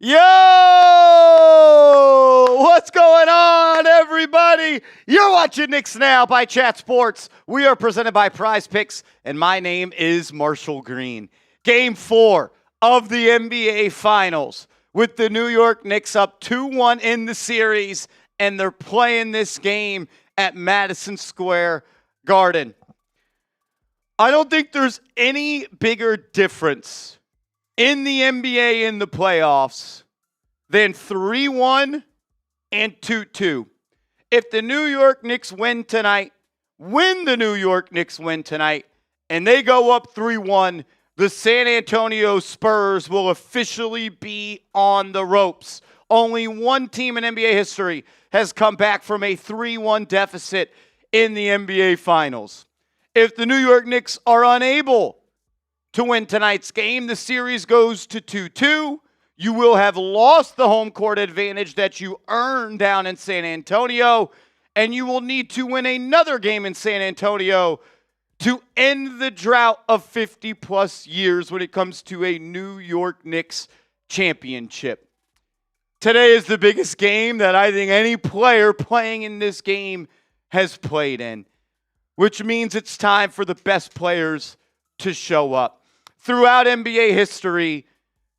Yo! What's going on, everybody? You're watching Knicks Now by Chat Sports. We are presented by Prize Picks, and my name is Marshall Green. Game 4 of the NBA Finals with the New York Knicks up 2-1 in the series, and they're playing this game at Madison Square Garden. I don't think there's any bigger difference in the NBA in the playoffs than 3-1 and 2-2. If the New York Knicks win tonight, and they go up 3-1, the San Antonio Spurs will officially be on the ropes. Only one team in NBA history has come back from a 3-1 deficit in the NBA Finals. If the New York Knicks are unable to win tonight's game, the series goes to 2-2. You will have lost the home court advantage that you earned down in San Antonio, and you will need to win another game in San Antonio to end the drought of 50-plus years when it comes to a New York Knicks championship. Today is the biggest game that I think any player playing in this game has played in, which means it's time for the best players to show up. Throughout NBA history,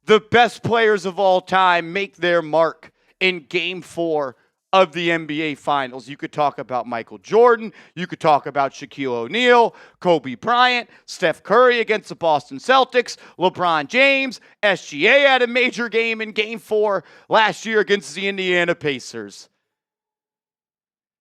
the best players of all time make their mark in Game 4 of the NBA Finals. You could talk about Michael Jordan. You could talk about Shaquille O'Neal, Kobe Bryant, Steph Curry against the Boston Celtics, LeBron James. SGA had a major game in Game 4 last year against the Indiana Pacers.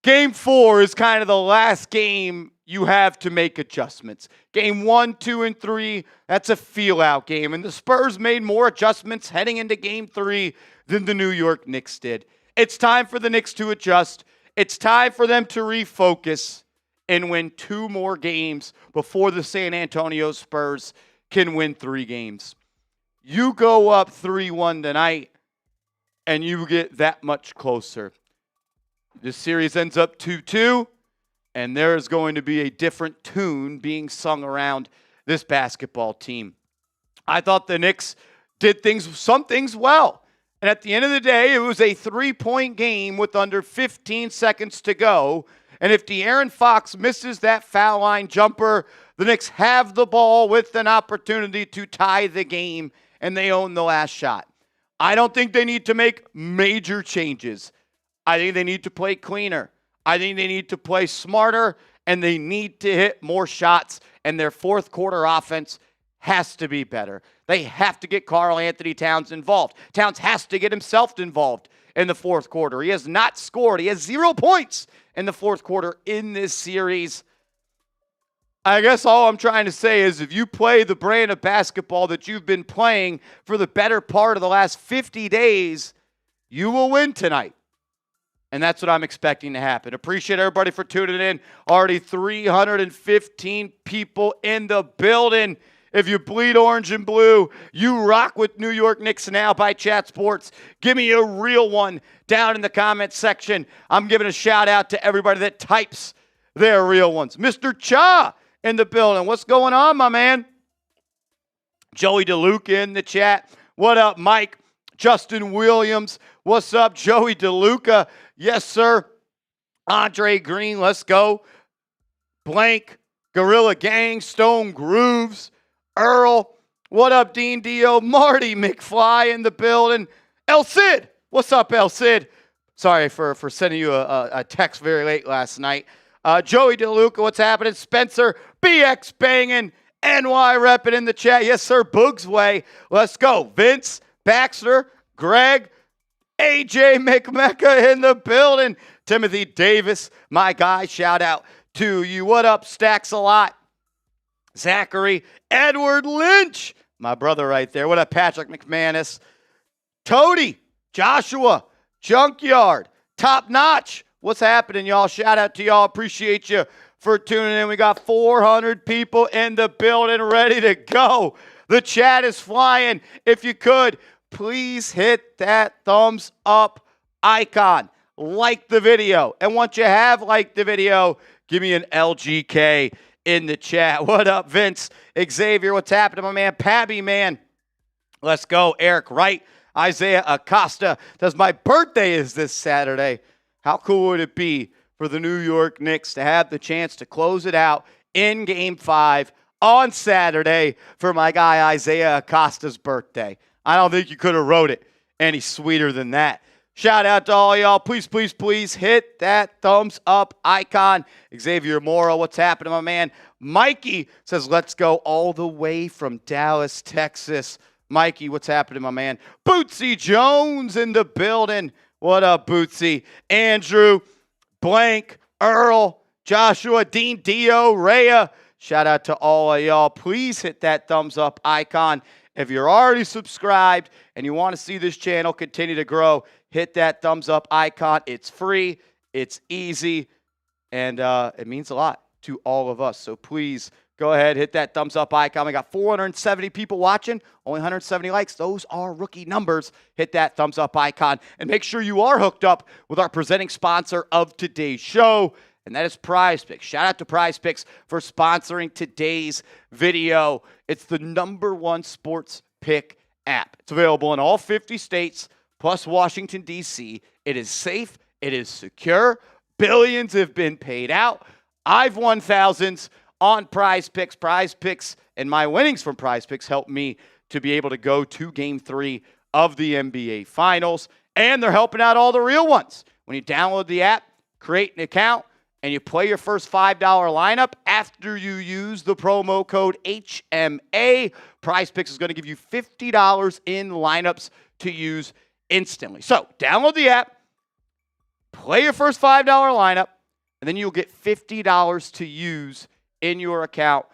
Game 4 is kind of the last game you have to make adjustments. Game 1, 2, and 3, that's a feel-out game. And the Spurs made more adjustments heading into Game 3 than the New York Knicks did. It's time for the Knicks to adjust. It's time for them to refocus and win 2 more games before the San Antonio Spurs can win 3 games. You go up 3-1 tonight, and you get that much closer. This series ends up 2-2. And there is going to be a different tune being sung around this basketball team. I thought the Knicks did some things well. And at the end of the day, it was a 3-point game with under 15 seconds to go. And if De'Aaron Fox misses that foul line jumper, the Knicks have the ball with an opportunity to tie the game, and they own the last shot. I don't think they need to make major changes. I think they need to play cleaner. I think they need to play smarter, and they need to hit more shots, and their fourth quarter offense has to be better. They have to get Karl-Anthony Towns involved. Towns has to get himself involved in the fourth quarter. He has not scored. He has 0 points in the fourth quarter in this series. I guess all I'm trying to say is if you play the brand of basketball that you've been playing for the better part of the last 50 days, you will win tonight. And that's what I'm expecting to happen. Appreciate everybody for tuning in. Already 315 people in the building. If you bleed orange and blue, you rock with New York Knicks Now by Chat Sports. Give me a real one down in the comments section. I'm giving a shout out to everybody that types their real ones. Mr. Cha in the building. What's going on, my man? Joey DeLuca in the chat. What up, Mike? Justin Williams. What's up, Joey DeLuca? Yes, sir. Andre Green, let's go. Blank, Gorilla Gang, Stone Grooves, Earl. What up, Dean Dio? Marty McFly in the building. El Cid. What's up, El Cid? Sorry for sending you a text very late last night. Joey DeLuca, what's happening? Spencer, BX banging, NY repping in the chat. Yes, sir. Boogs Way. Let's go. Vince, Baxter, Greg, AJ McMecca in the building. Timothy Davis, my guy, shout out to you. What up, Stacks a lot? Zachary, Edward Lynch, my brother right there. What up, Patrick McManus? Toady, Joshua, Junkyard, Top Notch. What's happening, y'all? Shout out to y'all. Appreciate you for tuning in. We got 400 people in the building ready to go. The chat is flying. If you could, please hit that thumbs up icon. Like the video. And once you have liked the video, give me an LGK in the chat. What up, Vince? Xavier, what's happening, my man? Pabby, man. Let's go. Eric Wright. Isaiah Acosta says, my birthday is this Saturday. How cool would it be for the New York Knicks to have the chance to close it out in Game 5 on Saturday for my guy Isaiah Acosta's birthday? I don't think you could have wrote it any sweeter than that. Shout out to all y'all. Please, please, please hit that thumbs up icon. Xavier Mora, what's happening, my man? Mikey says, let's go all the way from Dallas, Texas. Mikey, what's happening, my man? Bootsy Jones in the building. What up, Bootsy? Andrew, Blank, Earl, Joshua, Dean, Dio, Rhea. Shout out to all of y'all. Please hit that thumbs up icon. If you're already subscribed and you want to see this channel continue to grow, hit that thumbs up icon. It's free, it's easy, and it means a lot to all of us. So please go ahead, hit that thumbs up icon. We got 470 people watching, only 170 likes. Those are rookie numbers. Hit that thumbs up icon, and make sure you are hooked up with our presenting sponsor of today's show, and that is Prize Picks. Shout out to Prize Picks for sponsoring today's video. It's the #1 sports pick app. It's available in all 50 states, plus Washington, D.C. It is safe. It is secure. Billions have been paid out. I've won thousands on Prize Picks. Prize Picks and my winnings from Prize Picks helped me to be able to go to Game 3 of the NBA Finals, and they're helping out all the real ones. When you download the app, create an account, and you play your first $5 lineup after you use the promo code HMA, Prize Picks is going to give you $50 in lineups to use instantly. So download the app, play your first $5 lineup, and then you'll get $50 to use in your account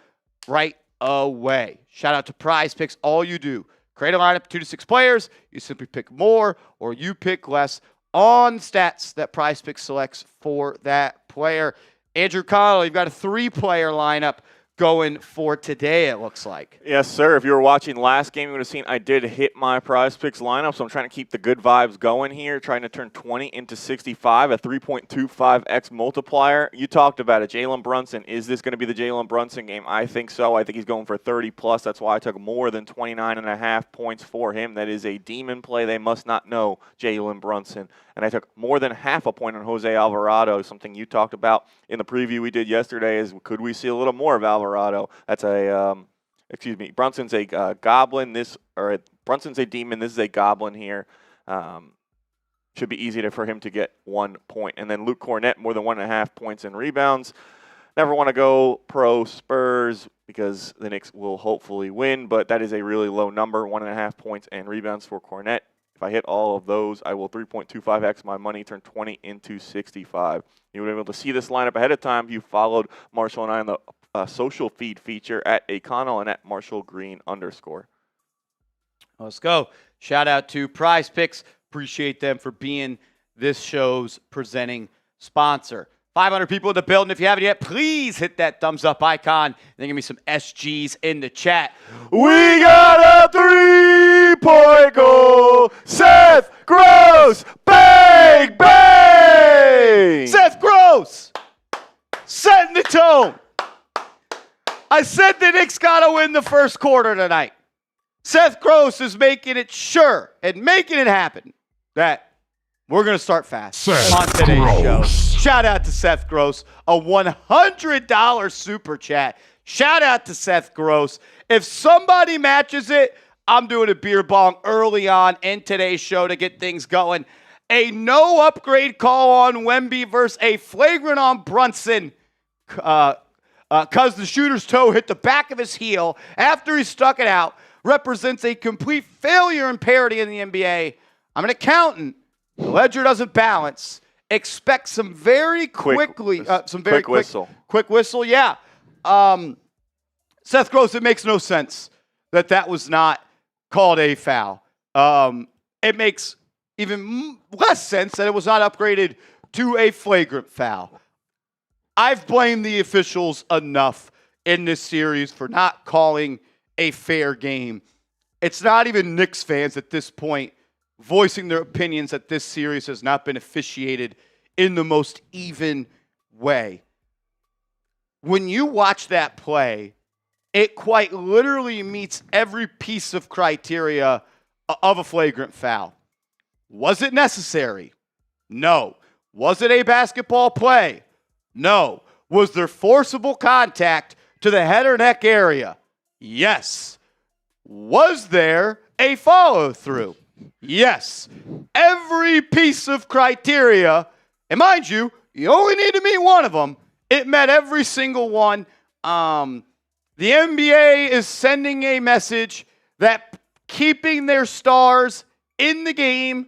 right away. Shout out to Prize Picks. All you do, create a lineup of 2 to 6 players. You simply pick more or you pick less on stats that Prize Picks selects for that player. Andrew Connell, you've got a 3-player lineup going for today, it looks like. Yes, sir. If you were watching last game, you would have seen I did hit my Prize Picks lineup, so I'm trying to keep the good vibes going here, trying to turn 20 into 65, a 3.25x multiplier. You talked about it. Jalen Brunson, is this going to be the Jalen Brunson game? I think so. I think he's going for 30+. That's why I took more than 29.5 points for him. That is a demon play. They must not know Jalen Brunson. And I took more than half a point on Jose Alvarado, something you talked about in the preview we did yesterday, is could we see a little more of Alvarado? That's a, Brunson's a goblin. Brunson's a demon. This is a goblin here. Should be easy for him to get 1 point. And then Luke Cornett, more than 1.5 points in rebounds. Never want to go pro Spurs because the Knicks will hopefully win, but that is a really low number, 1.5 points and rebounds for Cornett. If I hit all of those, I will 3.25x my money, turn 20 into 65. You would be able to see this lineup ahead of time if you followed Marshall and I on the social feed feature at Aconnell and at @MarshallGreen_. Let's go. Shout out to Prize Picks. Appreciate them for being this show's presenting sponsor. 500 people in the building. If you haven't yet, please hit that thumbs up icon. Then give me some SGs in the chat. We got a 3-point goal. Seth Gross. Bang, bang. Seth Gross. Setting the tone. I said the Knicks got to win the first quarter tonight. Seth Gross is making it sure and making it happen that we're going to start fast on today's show. Shout out to Seth Gross, a $100 super chat. Shout out to Seth Gross. If somebody matches it, I'm doing a beer bong early on in today's show to get things going. A no upgrade call on Wemby versus a flagrant on Brunson because the shooter's toe hit the back of his heel after he stuck it out represents a complete failure in parity in the NBA. I'm an accountant. The ledger doesn't balance. Expect some very quick whistle. Yeah. Seth Gross, it makes no sense that was not called a foul. It makes even less sense that it was not upgraded to a flagrant foul. I've blamed the officials enough in this series for not calling a fair game. It's not even Knicks fans at this point voicing their opinions that this series has not been officiated in the most even way. When you watch that play, it quite literally meets every piece of criteria of a flagrant foul. Was it necessary? No. Was it a basketball play? No. Was there forcible contact to the head or neck area? Yes. Was there a follow-through? Yes. Every piece of criteria, and mind you, you only need to meet one of them. It met every single one. The NBA is sending a message that keeping their stars in the game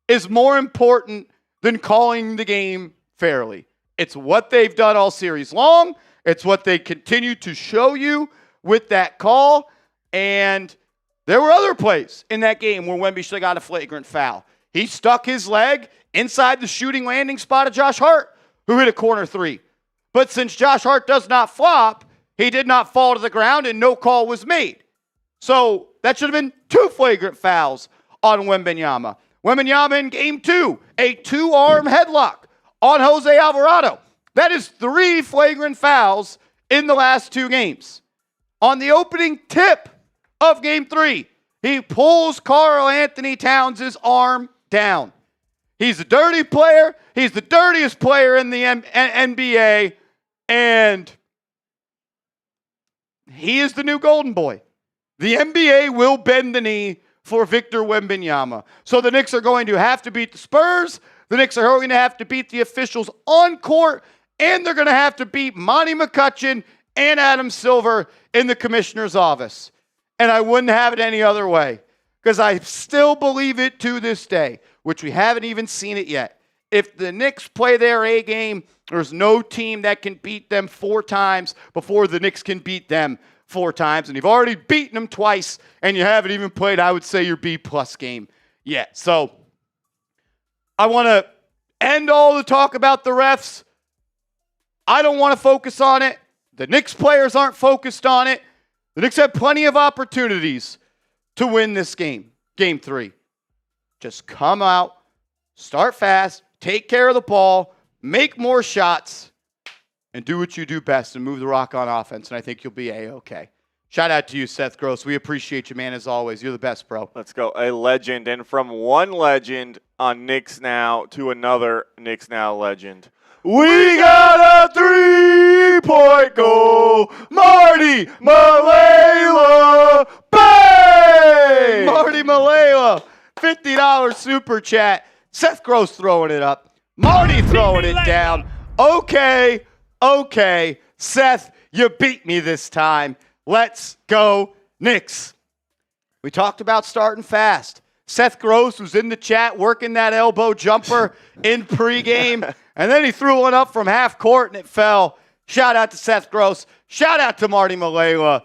is more important than calling the game fairly. It's what they've done all series long. It's what they continue to show you with that call. And there were other plays in that game where Wemby should have got a flagrant foul. He stuck his leg inside the shooting landing spot of Josh Hart, who hit a corner three. But since Josh Hart does not flop, he did not fall to the ground and no call was made. So that should have been 2 flagrant fouls on Wembanyama. Wembanyama in game 2, a 2-arm headlock on Jose Alvarado. That is 3 flagrant fouls in the last 2 games. On the opening tip of game 3, he pulls Karl-Anthony Towns' arm down. He's a dirty player. He's the dirtiest player in the NBA, and he is the new golden boy. The NBA will bend the knee for Victor Wembanyama. So the Knicks are going to have to beat the Spurs. The Knicks are going to have to beat the officials on court, and they're going to have to beat Monty McCutcheon and Adam Silver in the commissioner's office. And I wouldn't have it any other way, because I still believe it to this day, which we haven't even seen it yet. If the Knicks play their A game, there's no team that can beat them 4 times before the Knicks can beat them 4 times. And you've already beaten them twice, and you haven't even played, I would say, your B-plus game yet. So I want to end all the talk about the refs. I don't want to focus on it. The Knicks players aren't focused on it. The Knicks had plenty of opportunities to win this game, game 3. Just come out, start fast, take care of the ball, make more shots, and do what you do best and move the rock on offense, and I think you'll be A-okay. Shout out to you, Seth Gross. We appreciate you, man, as always. You're the best, bro. Let's go. A legend. And from one legend on Knicks Now to another Knicks Now legend. We got a 3-point goal. Marty Malela. Bang! Marty Malela. $50 super chat. Seth Gross throwing it up. Marty throwing it down. Okay. Seth, you beat me this time. Let's go, Knicks. We talked about starting fast. Seth Gross was in the chat working that elbow jumper in pregame, and then he threw one up from half court and it fell. Shout out to Seth Gross. Shout out to Marty Malela,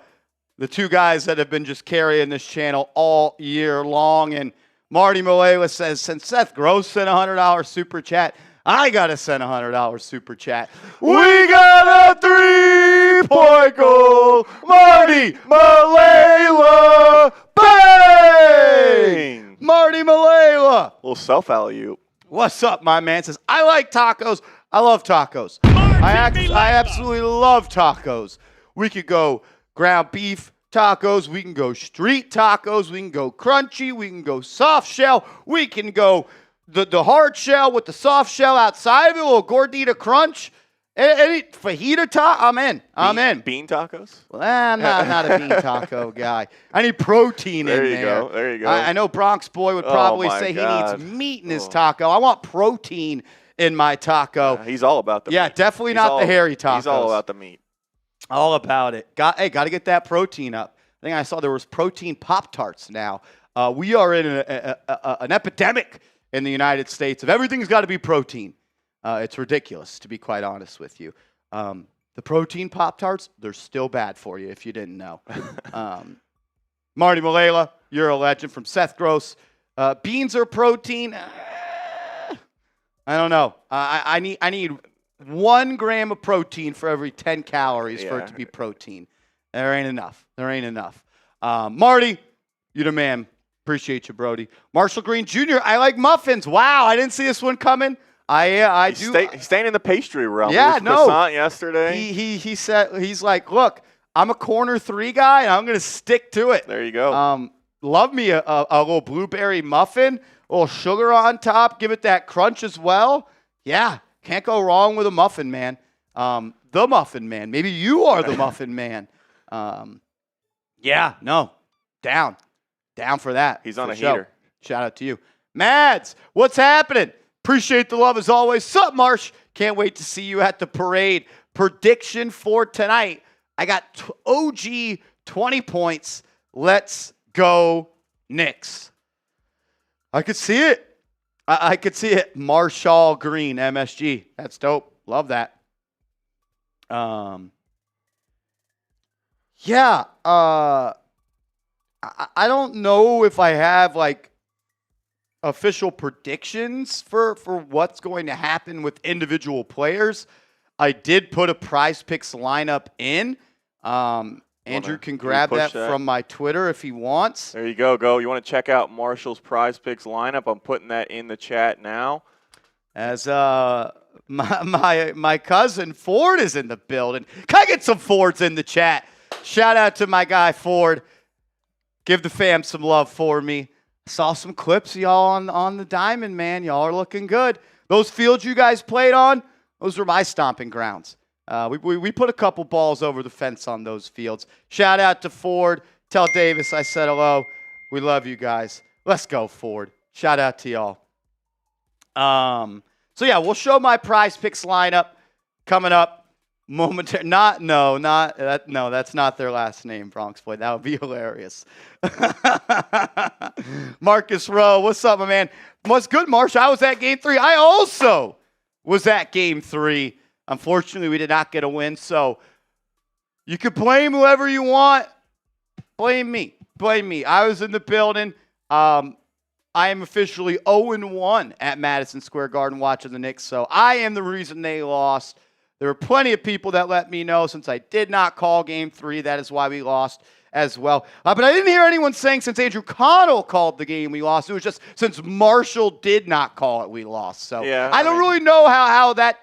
the 2 guys that have been just carrying this channel all year long. And Marty Malela says, since Seth Gross sent a $100 super chat, I got to send a $100 super chat. We got a 3-point goal. Marty Malela. Bang! Marty Malela. Little self-alley-oop. What's up, my man? Says, I like tacos. I love tacos. I absolutely love tacos. We could go ground beef tacos. We can go street tacos. We can go crunchy. We can go soft shell. We can go the hard shell with the soft shell outside of it, a little gordita crunch. Any fajita taco, I'm in. Bean tacos? Well, I'm not a bean taco guy. I need protein in there. There you go. I know Bronx Boy would probably say he needs meat in his taco. I want protein in my taco. He's all about the meat. Definitely not the hairy tacos. He's all about the meat. All about it. Got to get that protein up. I think I saw there was protein Pop-Tarts now. We are in an epidemic in the United States of everything's got to be protein. It's ridiculous, to be quite honest with you. The protein Pop-Tarts, they're still bad for you if you didn't know. Marty Malela, you're a legend. From Seth Gross. Beans are protein. I don't know. I need 1 gram of protein for every 10 calories for it to be protein. There ain't enough. Marty, you're the man. Appreciate you, Brody. Marshall Green Jr., I like muffins. Wow, I didn't see this one coming. I do. He's staying in the pastry realm. Yeah, croissant yesterday. He said, he's like, look, I'm a corner 3 guy, and I'm going to stick to it. There you go. love me a little blueberry muffin, a little sugar on top, give it that crunch as well. Yeah, can't go wrong with a muffin, man. The Muffin Man. Maybe you are the Muffin Man. Yeah, no, down for that. He's on a sure. heater. Shout out to you. Mads, what's happening? Appreciate the love as always. Sup, Marsh? Can't wait to see you at the parade. Prediction for tonight. I got OG 20 points. Let's go, Knicks. I could see it. I could see it. Marshall Green, MSG. That's dope. Love that. Yeah. I don't know if I have like official predictions for what's going to happen with individual players. I did put a Prize Picks lineup in. Andrew can grab that from my Twitter if he wants. There you go. You want to check out Marshall's Prize Picks lineup? I'm putting that in the chat now. As my cousin Ford is in the building. Can I get some Fords in the chat? Shout out to my guy Ford. Give the fam some love for me. Saw some clips of y'all on the diamond, man. Y'all are looking good. Those fields you guys played on, those were my stomping grounds. We put a couple balls over the fence on those fields. Shout out to Ford. Tell Davis I said hello. We love you guys. Let's go, Ford. Shout out to y'all. So yeah, we'll show my Prize Picks lineup coming up momentarily. No, that's not their last name, Bronx Boy. That would be hilarious. Marcus Rowe, what's up, my man? What's good, Marsh? I was at Game 3. I also was at Game 3. Unfortunately, we did not get a win, so you can blame whoever you want. Blame me. I was in the building. I am officially 0-1 at Madison Square Garden watching the Knicks, so I am the reason they lost. There were plenty of people that let me know since I did not call Game 3. That is why we lost as well. But I didn't hear anyone saying since Andrew Connell called the game we lost. It was just since Marshall did not call it, we lost. So yeah, I don't really know how that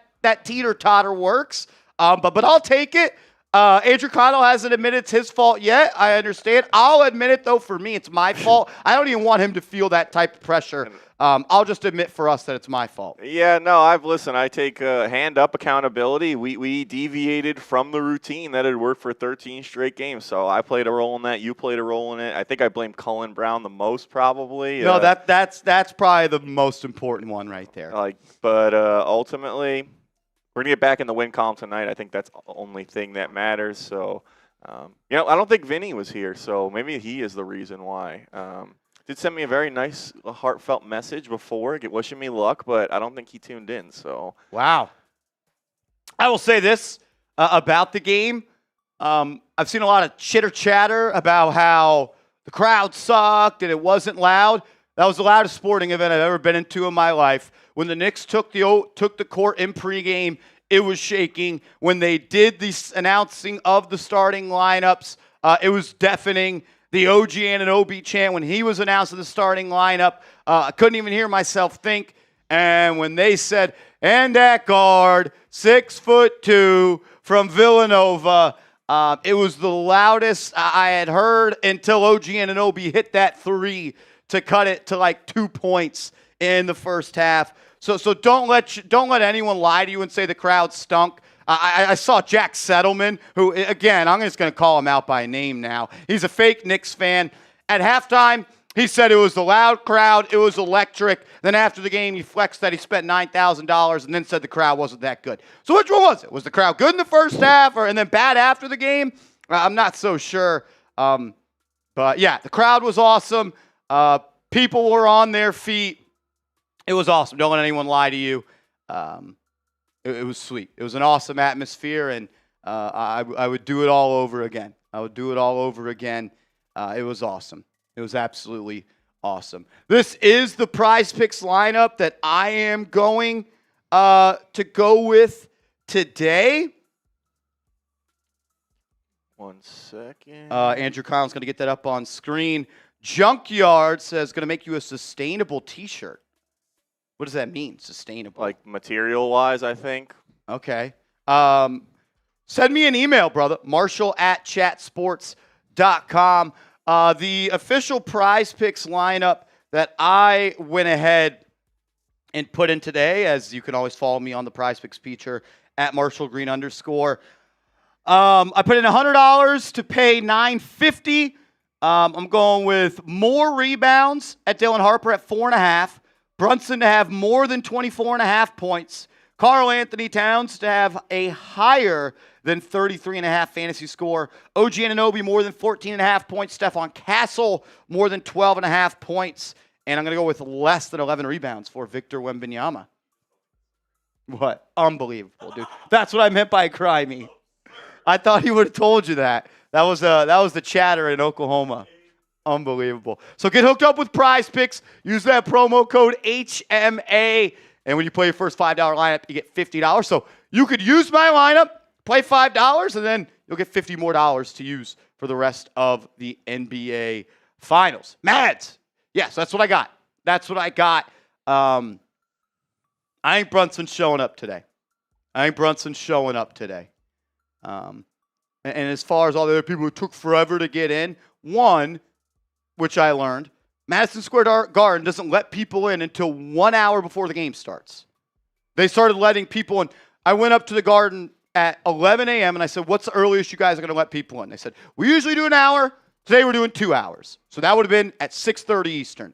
teeter-totter works, but I'll take it. Andrew Connell hasn't admitted it's his fault yet. I understand. I'll admit it, though. For me, it's my fault. I don't even want him to feel that type of pressure. I'll just admit for us that it's my fault. Yeah, no, I take hand-up accountability. We deviated from the routine that had worked for 13 straight games, so I played a role in that. You played a role in it. I think I blame Cullen Brown the most, probably. No, that's probably the most important one right there. But ultimately, we're going to get back in the win column tonight. I think that's the only thing that matters. So, I don't think Vinny was here, so maybe he is the reason why. Did send me a very nice, heartfelt message before, wishing me luck, but I don't think he tuned in. So wow. I will say this about the game. I've seen a lot of chitter-chatter about how the crowd sucked and it wasn't loud. That was the loudest sporting event I've ever been into in my life. When the Knicks took the court in pregame, it was shaking. When they did the announcing of the starting lineups, it was deafening. The OG Anunoby chant when he was announcing the starting lineup, I couldn't even hear myself think. And when they said, and at guard, 6'2" from Villanova, it was the loudest I had heard until OG Anunoby hit that three to cut it to like 2 points in the first half. So don't let anyone lie to you and say the crowd stunk. I saw Jack Settleman, who, again, I'm just going to call him out by name now. He's a fake Knicks fan. At halftime, he said it was a loud crowd. It was electric. Then after the game, he flexed that he spent $9,000 and then said the crowd wasn't that good. So which one was it? Was the crowd good in the first half and then bad after the game? I'm not so sure. But, yeah, the crowd was awesome. People were on their feet. It was awesome. Don't let anyone lie to you. It was sweet. It was an awesome atmosphere, and I would do it all over again. It was awesome. It was absolutely awesome. This is the Prize Picks lineup that I am going to go with today. 1 second. Andrew Collins going to get that up on screen. Junkyard says going to make you a sustainable T-shirt. What does that mean, sustainable? Like material-wise, I think. Okay. Send me an email, brother. Marshall@chatsports.com. The official Prize Picks lineup that I went ahead and put in today, as you can always follow me on the Prize Picks feature at @MarshallGreen_. I put in $100 to pay $950. I'm going with more rebounds at Dylan Harper at 4.5. Brunson to have more than 24.5 points. Karl-Anthony Towns to have a higher than 33.5 fantasy score. OG Anunoby more than 14.5 points. Stephon Castle more than 12.5 points. And I'm going to go with less than 11 rebounds for Victor Wembanyama. What? Unbelievable, dude. That's what I meant by cry me. I thought he would have told you that. That was the chatter in Oklahoma. Unbelievable. So get hooked up with Prize Picks. Use that promo code HMA. And when you play your first $5 lineup, you get $50. So you could use my lineup, play $5, and then you'll get $50 more to use for the rest of the NBA Finals. Mads. Yes, that's what I got. That's what I got. I think Brunson's showing up today. And as far as all the other people who took forever to get in, one, which I learned, Madison Square Garden doesn't let people in until 1 hour before the game starts. They started letting people in. I went up to the Garden at 11 a.m. and I said, what's the earliest you guys are going to let people in? They said, we usually do an hour. Today we're doing 2 hours. So that would have been at 6:30 Eastern.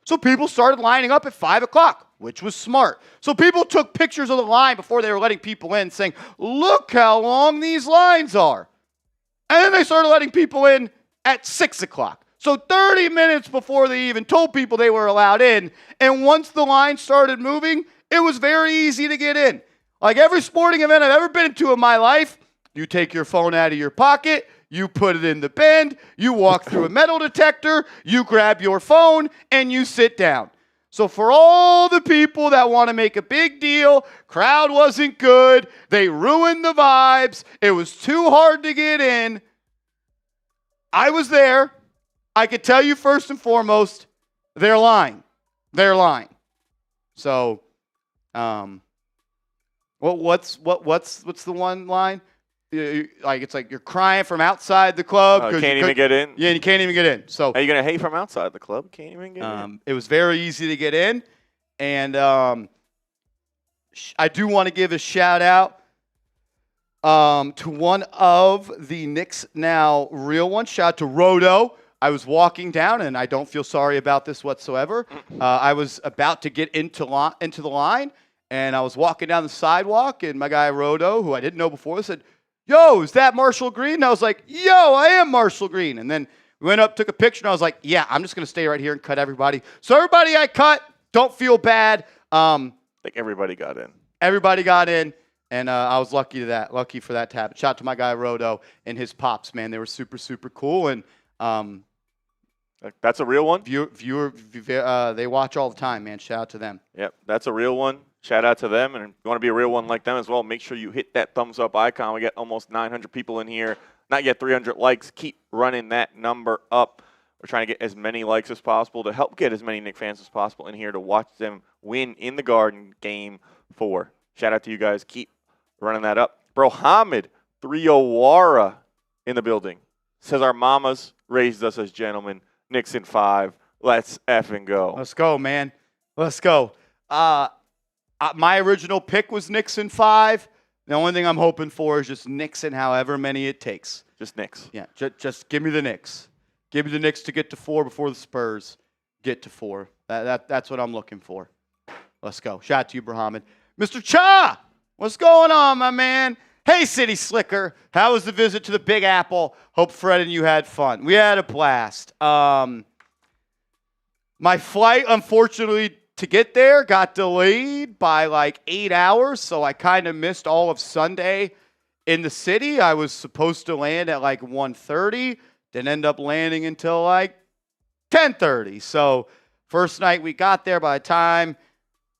So people started lining up at 5 o'clock, which was smart. So people took pictures of the line before they were letting people in saying, look how long these lines are. And then they started letting people in at 6 o'clock. So 30 minutes before they even told people they were allowed in. And once the line started moving, it was very easy to get in. Like every sporting event I've ever been to in my life, you take your phone out of your pocket, you put it in the bend, you walk through a metal detector, you grab your phone, and you sit down. So for all the people that want to make a big deal, crowd wasn't good, they ruined the vibes, it was too hard to get in, I was there. I could tell you first and foremost, they're lying. So, what's the one line? It's like you're crying from outside the club. Can't even get in. Yeah, you can't even get in. So are you gonna hate from outside the club? Can't even get in. It was very easy to get in, and I do want to give a shout out to one of the Knicks Now real ones. Shout out to Rodo. I was walking down, and I don't feel sorry about this whatsoever. I was about to get into the line, and I was walking down the sidewalk, and my guy Rodo, who I didn't know before, said, yo, is that Marshall Green? And I was like, yo, I am Marshall Green. And then we went up, took a picture, and I was like, yeah, I'm just going to stay right here and cut everybody. So everybody I cut, don't feel bad. I think everybody got in. Everybody got in, and I was lucky for that to happen. Shout out to my guy Rodo and his pops, man. They were super, super cool, and that's a real one? They watch all the time, man. Shout out to them. Yep, that's a real one. Shout out to them. And if you want to be a real one like them as well, make sure you hit that thumbs up icon. We got almost 900 people in here. Not yet 300 likes. Keep running that number up. We're trying to get as many likes as possible to help get as many Knicks fans as possible in here to watch them win in the Garden Game 4. Shout out to you guys. Keep running that up. Bro, Hamid Thriyowara in the building. Says our mamas raised us as gentlemen. Knicks in 5. Let's effing go. Let's go, man. Let's go. My original pick was Knicks in 5. The only thing I'm hoping for is just Knicks in however many it takes. Just Knicks. Yeah, just give me the Knicks. Give me the Knicks to get to 4 before the Spurs get to 4. That's what I'm looking for. Let's go. Shout out to you, Brahman. Mr. Cha, what's going on, my man? Hey, City Slicker. How was the visit to the Big Apple? Hope Fred and you had fun. We had a blast. My flight, unfortunately, to get there got delayed by like 8 hours, so I kind of missed all of Sunday in the city. I was supposed to land at like 1:30, didn't end up landing until like 10:30. So first night we got there, by the time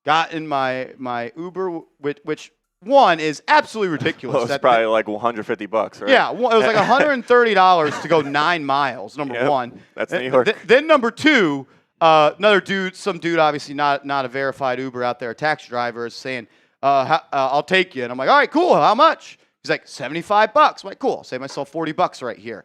got in my Uber, which one is absolutely ridiculous. Well, it's probably like $150, right? Yeah, it was like $130 to go 9 miles, number one. That's New York. Then number two, some dude, obviously not a verified Uber out there, a taxi driver, is saying, I'll take you. And I'm like, all right, cool. How much? He's like, $75. I'm like, cool. I'll save myself $40 right here.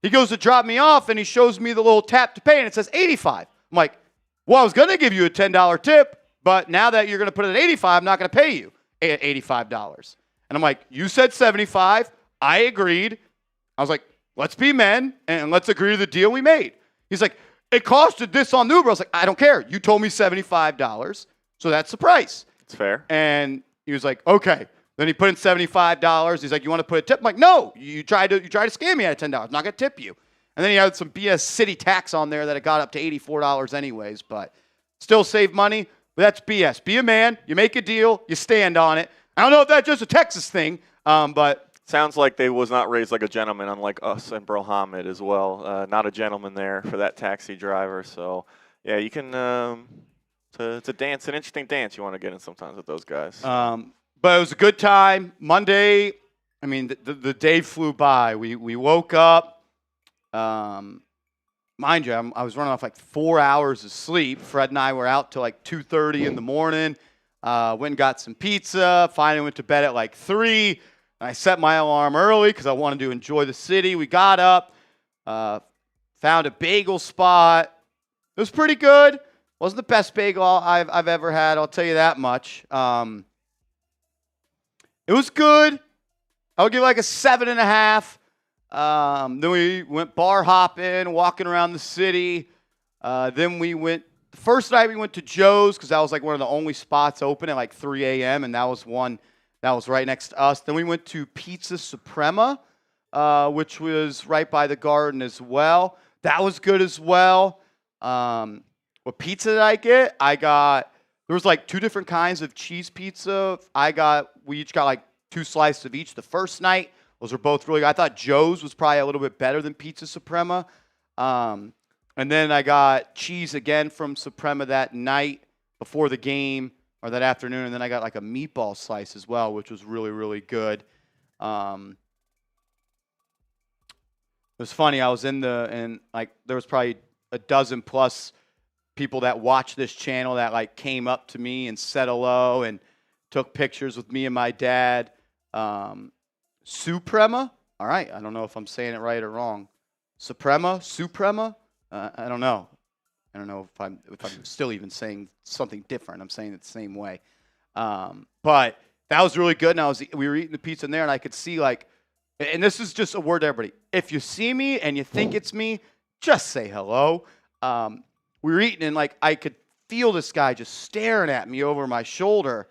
He goes to drop me off, and he shows me the little tap to pay, and it says 85. I'm like, well, I was going to give you a $10 tip, but now that you're going to put it at 85, I'm not going to pay you $85. And I'm like, you said 75. I agreed. I was like, let's be men, and let's agree to the deal we made. He's like, it costed this on Uber. I was like, I don't care. You told me $75, so that's the price. It's fair. And he was like, okay. Then he put in $75. He's like, you want to put a tip? I'm like, no. You tried to scam me out of $10. I'm not going to tip you. And then he had some BS city tax on there that it got up to $84 anyways, but still save money. But that's BS. Be a man. You make a deal. You stand on it. I don't know if that's just a Texas thing, but sounds like they was not raised like a gentleman, unlike us and Bro Hamid as well. Not a gentleman there for that taxi driver. So, yeah, you can it's a dance, an interesting dance you want to get in sometimes with those guys. But it was a good time. Monday, I mean, the day flew by. We woke up. Mind you, I was running off like 4 hours of sleep. Fred and I were out till like 2:30 in the morning. Went and got some pizza. Finally went to bed at like 3. I set my alarm early because I wanted to enjoy the city. We got up, found a bagel spot. It was pretty good. Wasn't the best bagel I've ever had, I'll tell you that much. It was good. I would give it like a 7.5. Then we went bar hopping, walking around the city. Then the first night we went to Joe's because that was like one of the only spots open at like 3 a.m. and that was one that was right next to us. Then we went to Pizza Suprema, which was right by the Garden as well. That was good as well. What pizza did I get? There was like 2 different kinds of cheese pizza. We each got like 2 slices of each the first night. Those were both really good. I thought Joe's was probably a little bit better than Pizza Suprema. And then I got cheese again from Suprema that night before the game, or that afternoon. And then I got like a meatball slice as well, which was really, really good. It was funny. I was and there was probably a dozen plus people that watch this channel that like came up to me and said hello and took pictures with me and my dad. Suprema? All right. I don't know if I'm saying it right or wrong. Suprema? I don't know. I don't know if I'm still even saying something different. I'm saying it the same way. But that was really good. And we were eating the pizza in there, and I could see like, and this is just a word to everybody. If you see me and you think it's me, just say hello. We were eating, and like I could feel this guy just staring at me over my shoulder,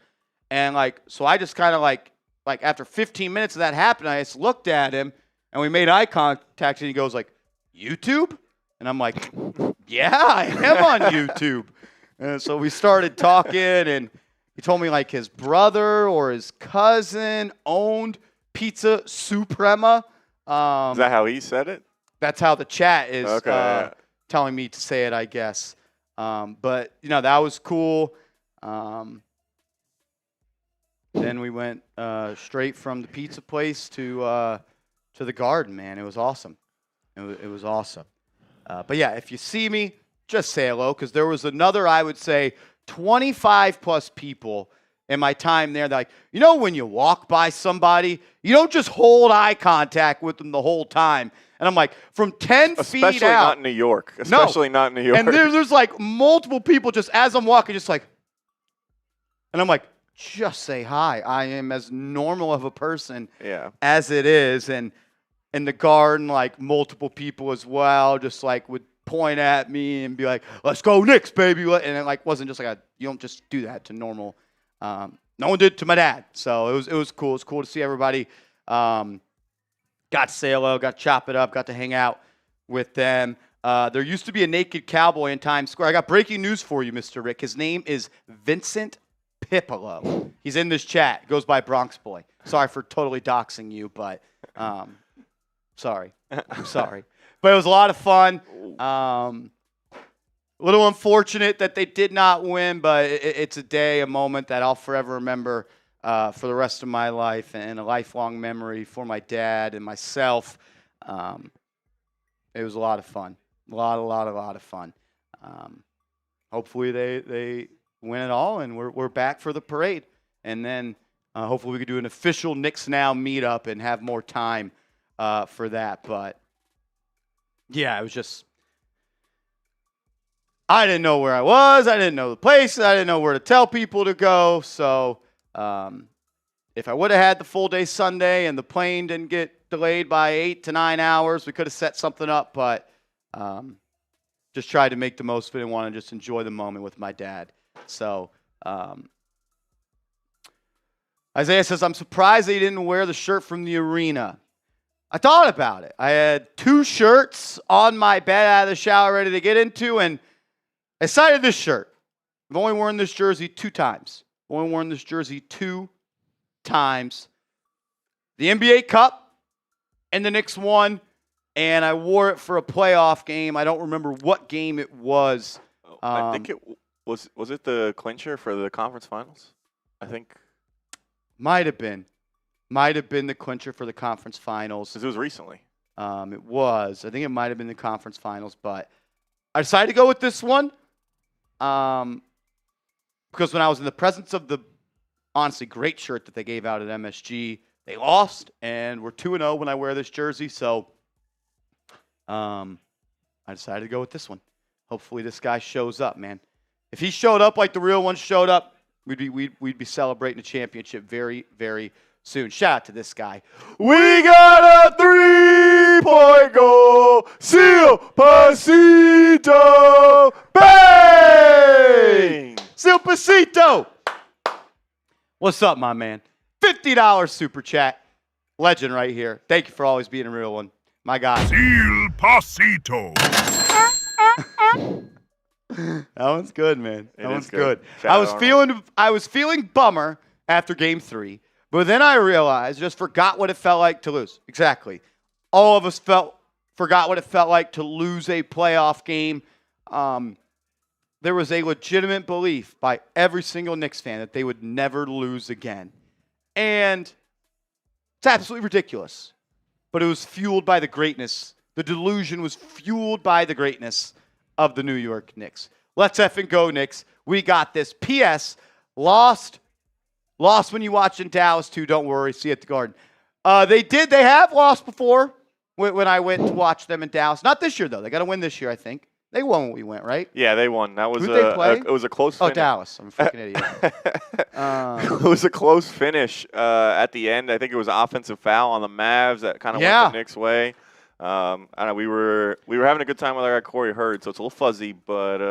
and like so I just kind of like after 15 minutes of that happened, I just looked at him, and we made eye contact, and he goes like, YouTube? And I'm like, yeah, I am on YouTube. And so we started talking, and he told me like his brother or his cousin owned Pizza Suprema. Is that how he said it? That's how the chat is Okay, telling me to say it, I guess. But, that was cool. Then we went straight from the pizza place to the Garden, man. It was awesome. It was awesome. But, yeah, if you see me, just say hello, because there was another, I would say, 25-plus people in my time there that, like, when you walk by somebody, you don't just hold eye contact with them the whole time. And I'm like, from 10 feet out. Especially not in New York. Especially not in New York. And there's like multiple people just as I'm walking, just like, and I'm like, just say hi. I am as normal of a person as it is. And in the Garden, like multiple people as well, just like would point at me and be like, let's go Knicks, baby. And it like wasn't just like you don't just do that to normal. No one did it to my dad. So it was cool. It was cool to see everybody. Got to say hello, got to chop it up, got to hang out with them. There used to be a naked cowboy in Times Square. I got breaking news for you, Mr. Rick. His name is Vincent Pipolo. He's in this chat. Goes by Bronx Boy. Sorry for totally doxing you, but sorry. I'm sorry. But it was a lot of fun. A little unfortunate that they did not win, but it's a day, a moment that I'll forever remember for the rest of my life, and a lifelong memory for my dad and myself. It was a lot of fun. A lot of fun. Hopefully they win it all, and we're back for the parade. And then hopefully we could do an official Knicks Now meetup and have more time for that. But yeah, it was just, I didn't know where I was. I didn't know the place. I didn't know where to tell people to go. So if I would have had the full day Sunday and the plane didn't get delayed by 8 to 9 hours, we could have set something up. But just tried to make the most of it and want to just enjoy the moment with my dad. So Isaiah says, I'm surprised they didn't wear the shirt from the arena. I thought about it. I had 2 shirts on my bed out of the shower ready to get into, and I decided this shirt. I've only worn this jersey 2 times. I've only worn this jersey 2 times. The NBA Cup and the Knicks won, and I wore it for a playoff game. I don't remember what game it was. I think it was it the clincher for the conference finals? I think. Might have been. Might have been the clincher for the conference finals. Because it was recently. It was. I think it might have been the conference finals, but I decided to go with this one because when I was in the presence of the honestly great shirt that they gave out at MSG, they lost, and we're 2-0 when I wear this jersey, so I decided to go with this one. Hopefully this guy shows up, man. If he showed up like the real one showed up, we'd be celebrating a championship very, very soon. Shout out to this guy. We got a 3-point goal. Seal Pasito. Bang! Sil Pasito. What's up, my man? $50 super chat. Legend right here. Thank you for always being a real one. My guy. Sil Pasito. That one's good, man. That one's good. Shout I out was feeling bummer after game 3, but then I realized, just forgot what it felt like to lose. Exactly. All of us forgot what it felt like to lose a playoff game. There was a legitimate belief by every single Knicks fan that they would never lose again. And it's absolutely ridiculous. But it was fueled by the greatness. The delusion was fueled by the greatness of the New York Knicks. Let's effing go, Knicks. We got this. P.S. Lost when you watch in Dallas, too. Don't worry. See you at the Garden. They have lost before when I went to watch them in Dallas. Not this year, though. They got to win this year, I think. They won when we went, right? Yeah, they won. That was Who'd they play? it was a close Oh, finish. Dallas. I'm a freaking idiot. It was a close finish at the end. I think it was an offensive foul on the Mavs that kind of went the Knicks' way. I don't know, we were having a good time with our guy Corey Hurd, so it's a little fuzzy, but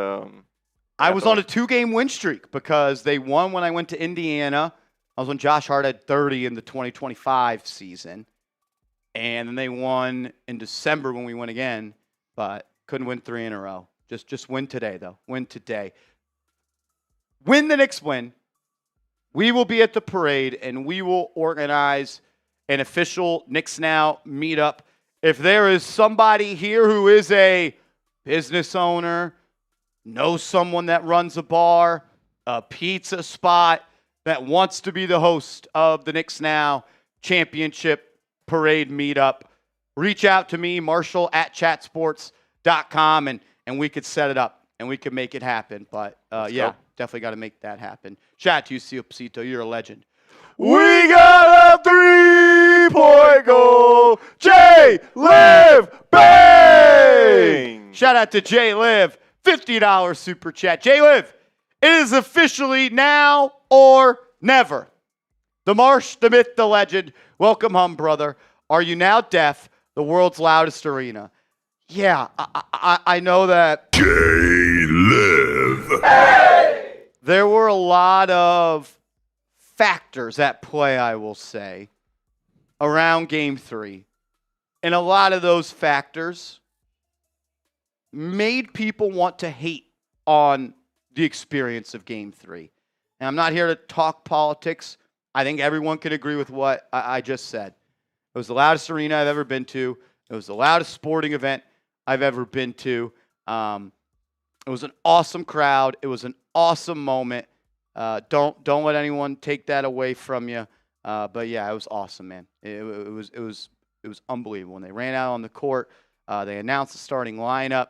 I was on a 2-game win streak because they won when I went to Indiana. I was when Josh Hart had 30 in the 2025 season. And then they won in December when we went again, but couldn't win 3 in a row. Just win today, though. Win today. Win the Knicks win. We will be at the parade, and we will organize an official Knicks Now meetup. If there is somebody here who is a business owner, knows someone that runs a bar, a pizza spot, that wants to be the host of the Knicks Now Championship Parade Meetup, reach out to me, Marshall@chatsports.com, and we could set it up, and we could make it happen. But, yeah, definitely got to make that happen. Shout out to you, Sil Pasito. You're a legend. we got a 3-point goal. J-Liv, bang! Shout out to J-Liv, $50 super chat. J-Liv, it is officially now or never. The Marsh, the myth, the legend. Welcome home, brother. Are you now deaf? The world's loudest arena. Yeah, I know that. J-Liv. There were a lot of factors at play, I will say, around Game 3. And a lot of those factors made people want to hate on the experience of Game 3. And I'm not here to talk politics. I think everyone can agree with what I just said. It was the loudest arena I've ever been to. It was the loudest sporting event I've ever been to. It was an awesome crowd. It was an awesome moment. Don't let anyone take that away from you. But yeah, it was awesome, man. It was unbelievable. When they ran out on the court, they announced the starting lineup.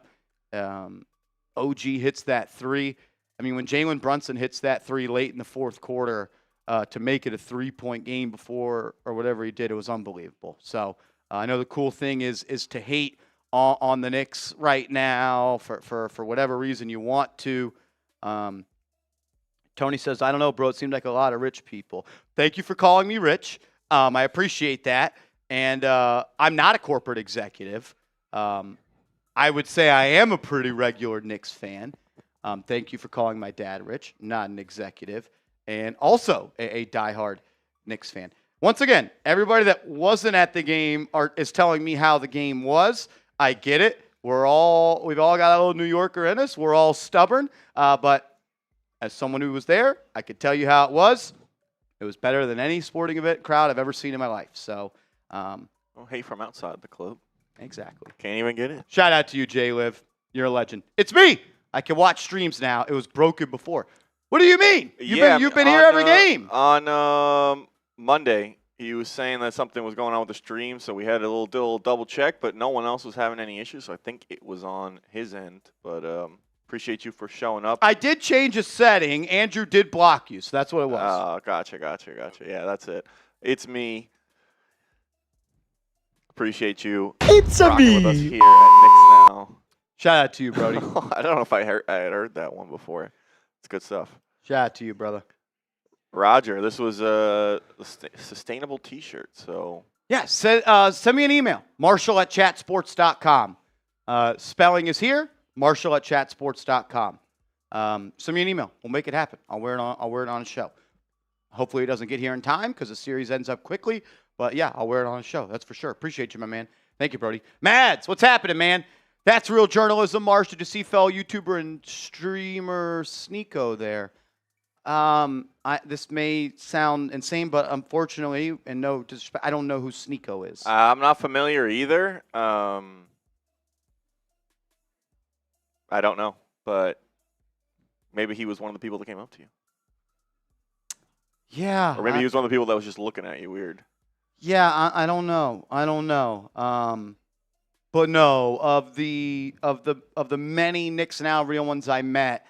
OG hits that 3. I mean, when Jalen Brunson hits that 3 late in the fourth quarter to make it a 3-point game before or whatever he did, it was unbelievable. So I know the cool thing is to hate on the Knicks right now for whatever reason you want to. Tony says, I don't know, bro. It seemed like a lot of rich people. Thank you for calling me rich. I appreciate that. And I'm not a corporate executive. I would say I am a pretty regular Knicks fan. Thank you for calling my dad rich, not an executive, and also a diehard Knicks fan. Once again, everybody that wasn't at the game is telling me how the game was. I get it. We've all got a little New Yorker in us. We're all stubborn, but as someone who was there, I could tell you how it was. It was better than any sporting event crowd I've ever seen in my life. So, hey, from outside the club. Exactly. Can't even get it. Shout out to you, J-Liv. You're a legend. It's me. I can watch streams now. It was broken before. What do you mean? You've been here every game. On Monday, he was saying that something was going on with the stream, so we had a little double check, but no one else was having any issues, so I think it was on his end. But appreciate you for showing up. I did change a setting. Andrew did block you, so that's what it was. Oh, gotcha. Yeah, that's it. It's me. Appreciate you. It's a me. With us here at Knicks Now. Shout out to you, Brody. I don't know if I had heard that one before. It's good stuff. Shout out to you, brother. Roger, this was a sustainable T-shirt. So yeah, send me an email. Marshall@chatsports.com. Spelling is here. Marshall@chatsports.com. Send me an email. We'll make it happen. I'll wear it on a show. Hopefully it doesn't get here in time because the series ends up quickly. But yeah, I'll wear it on a show. That's for sure. Appreciate you, my man. Thank you, Brody. Mads, what's happening, man? That's real journalism, Marsh. Did you see fellow YouTuber and streamer Sneeko there? This may sound insane, but unfortunately, and no disrespect, I don't know who Sneeko is. I'm not familiar either. I don't know, but maybe he was one of the people that came up to you. Yeah. Or maybe he was one of the people that was just looking at you weird. Yeah, I don't know. But no, of the many Knicks Now real ones I met,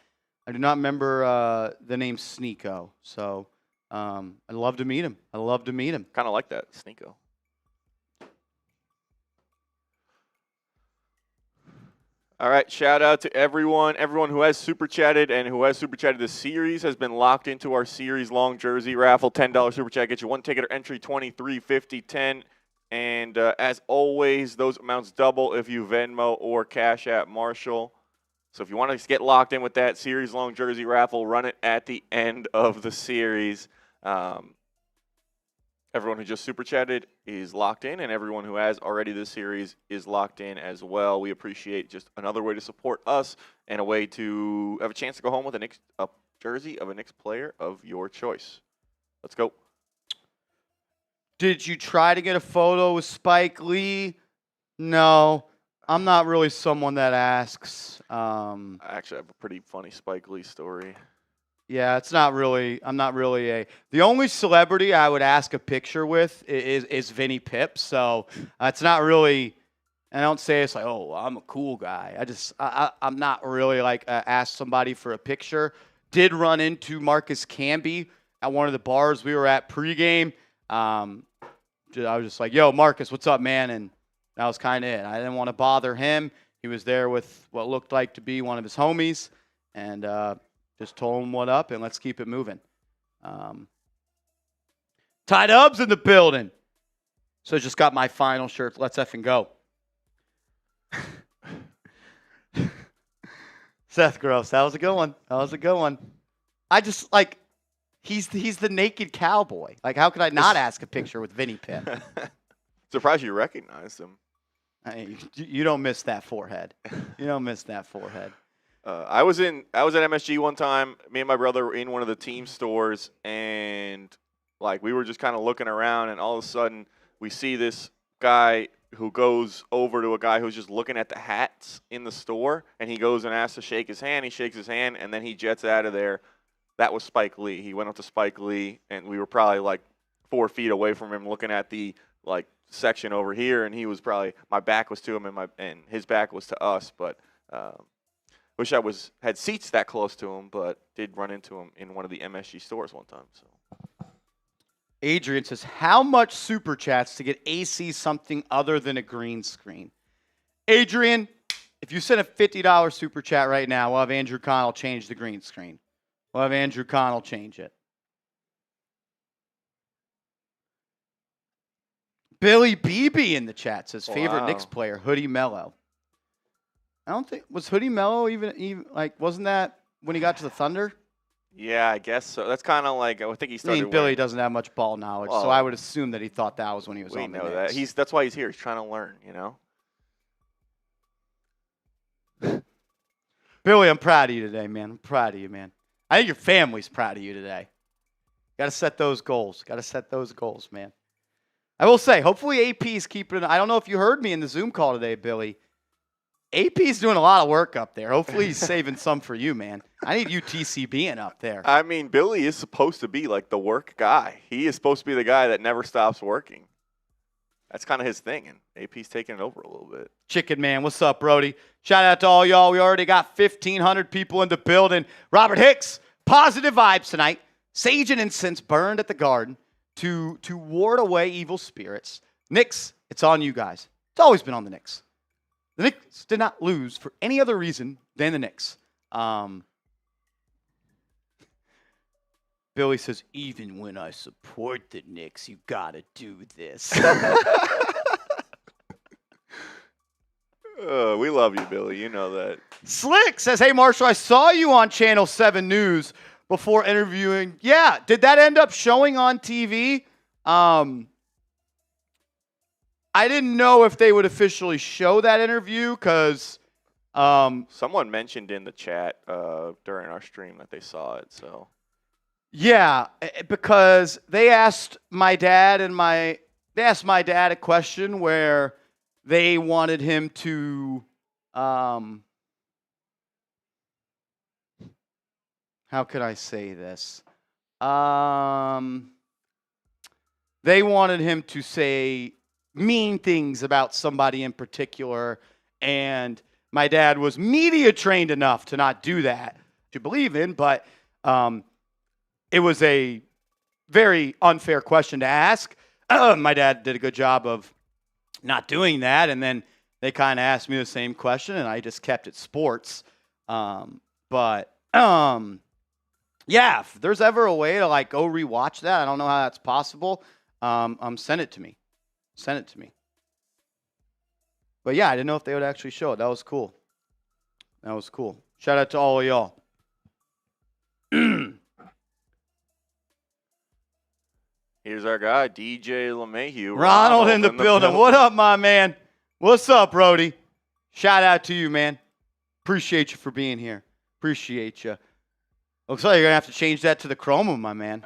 I do not remember the name Sneeko. So I'd love to meet him. Kind of like that, Sneeko. All right, shout out to everyone who has super chatted and who has super chatted this series has been locked into our series long jersey raffle. $10 super chat gets you one ticket or entry, 23, 50, 10. And as always, those amounts double if you Venmo or Cash App Marshall. So if you want to get locked in with that series long jersey raffle, run it at the end of the series. Everyone who just super chatted is locked in, and everyone who has already this series is locked in as well. We appreciate just another way to support us and a way to have a chance to go home with a jersey of a Knicks player of your choice. Let's go. Did you try to get a photo with Spike Lee? No, I'm not really someone that asks. I actually have a pretty funny Spike Lee story. Yeah, I'm not really the only celebrity I would ask a picture with is Vinny Pip. So it's not really, I don't say it's like, oh, I'm a cool guy. I'm not really like ask somebody for a picture. Did run into Marcus Camby at one of the bars we were at pregame. I was just like, yo, Marcus, what's up, man? And that was kind of it. I didn't want to bother him. He was there with what looked like to be one of his homies. And just told him what up, and let's keep it moving. Ty Dubs in the building. So just got my final shirt. Let's effing go. Seth Gross. That was a good one. I just, like, he's the naked cowboy. Like, how could I not ask a picture with Vinny Pip? Surprised you recognized him. You don't miss that forehead. I was at MSG one time. Me and my brother were in one of the team stores, and like we were just kind of looking around, and all of a sudden we see this guy who goes over to a guy who's just looking at the hats in the store, and he goes and asks to shake his hand. He shakes his hand, and then he jets out of there. That was Spike Lee. He went up to Spike Lee, and we were probably like 4 feet away from him, looking at the like section over here, and he was probably, my back was to him, and his back was to us, but. Wish I had seats that close to him, but did run into him in one of the MSG stores one time. So, Adrian says, how much super chats to get AC something other than a green screen? Adrian, if you send a $50 super chat right now, we'll have Andrew Connell change the green screen. We'll have Andrew Connell change it. Billy BB in the chat says favorite Knicks player, Hoodie Mello. I don't think, was Hoodie Mello even like, wasn't that when he got to the Thunder? Yeah, I guess so. That's kind of like, I think he started. Billy doesn't have much ball knowledge, so I would assume that he thought that was when he was on the Knicks. That. That's why he's here. He's trying to learn, Billy, I'm proud of you today, man. I'm proud of you, man. I think your family's proud of you today. Got to set those goals. Got to set those goals, man. I will say, hopefully AP's keeping it. I don't know if you heard me in the Zoom call today, Billy. AP's doing a lot of work up there. Hopefully he's saving some for you, man. I need you TCBing up there. I mean, Billy is supposed to be like the work guy. He is supposed to be the guy that never stops working. That's kind of his thing, and AP's taking it over a little bit. Chicken Man, what's up, Brody? Shout out to all y'all. We already got 1,500 people in the building. Robert Hicks, positive vibes tonight. Sage and incense burned at the garden to ward away evil spirits. Knicks, it's on you guys. It's always been on the Knicks. The Knicks did not lose for any other reason than the Knicks. Billy says, even when I support the Knicks, you got to do this. We love you, Billy. You know that. Slick says, hey, Marshall, I saw you on Channel 7 News before interviewing. Yeah, did that end up showing on TV? I didn't know if they would officially show that interview because someone mentioned in the chat during our stream that they saw it. So yeah, because they asked my dad a question where they wanted him to how could I say this? They wanted him to say mean things about somebody in particular, and my dad was media trained enough to not do that, to believe in, but it was a very unfair question to ask. My dad did a good job of not doing that, and then they kind of asked me the same question, and I just kept it sports. But yeah, if there's ever a way to like go rewatch that, I don't know how that's possible. Send it to me. Send it to me. But yeah, I didn't know if they would actually show it. That was cool. That was cool. Shout out to all of y'all. Here's our guy, DJ LeMahieu. Ronald in the building. What up, my man? What's up, Brody? Shout out to you, man. Appreciate you for being here. Appreciate you. Looks like you're going to have to change that to the Chroma, my man.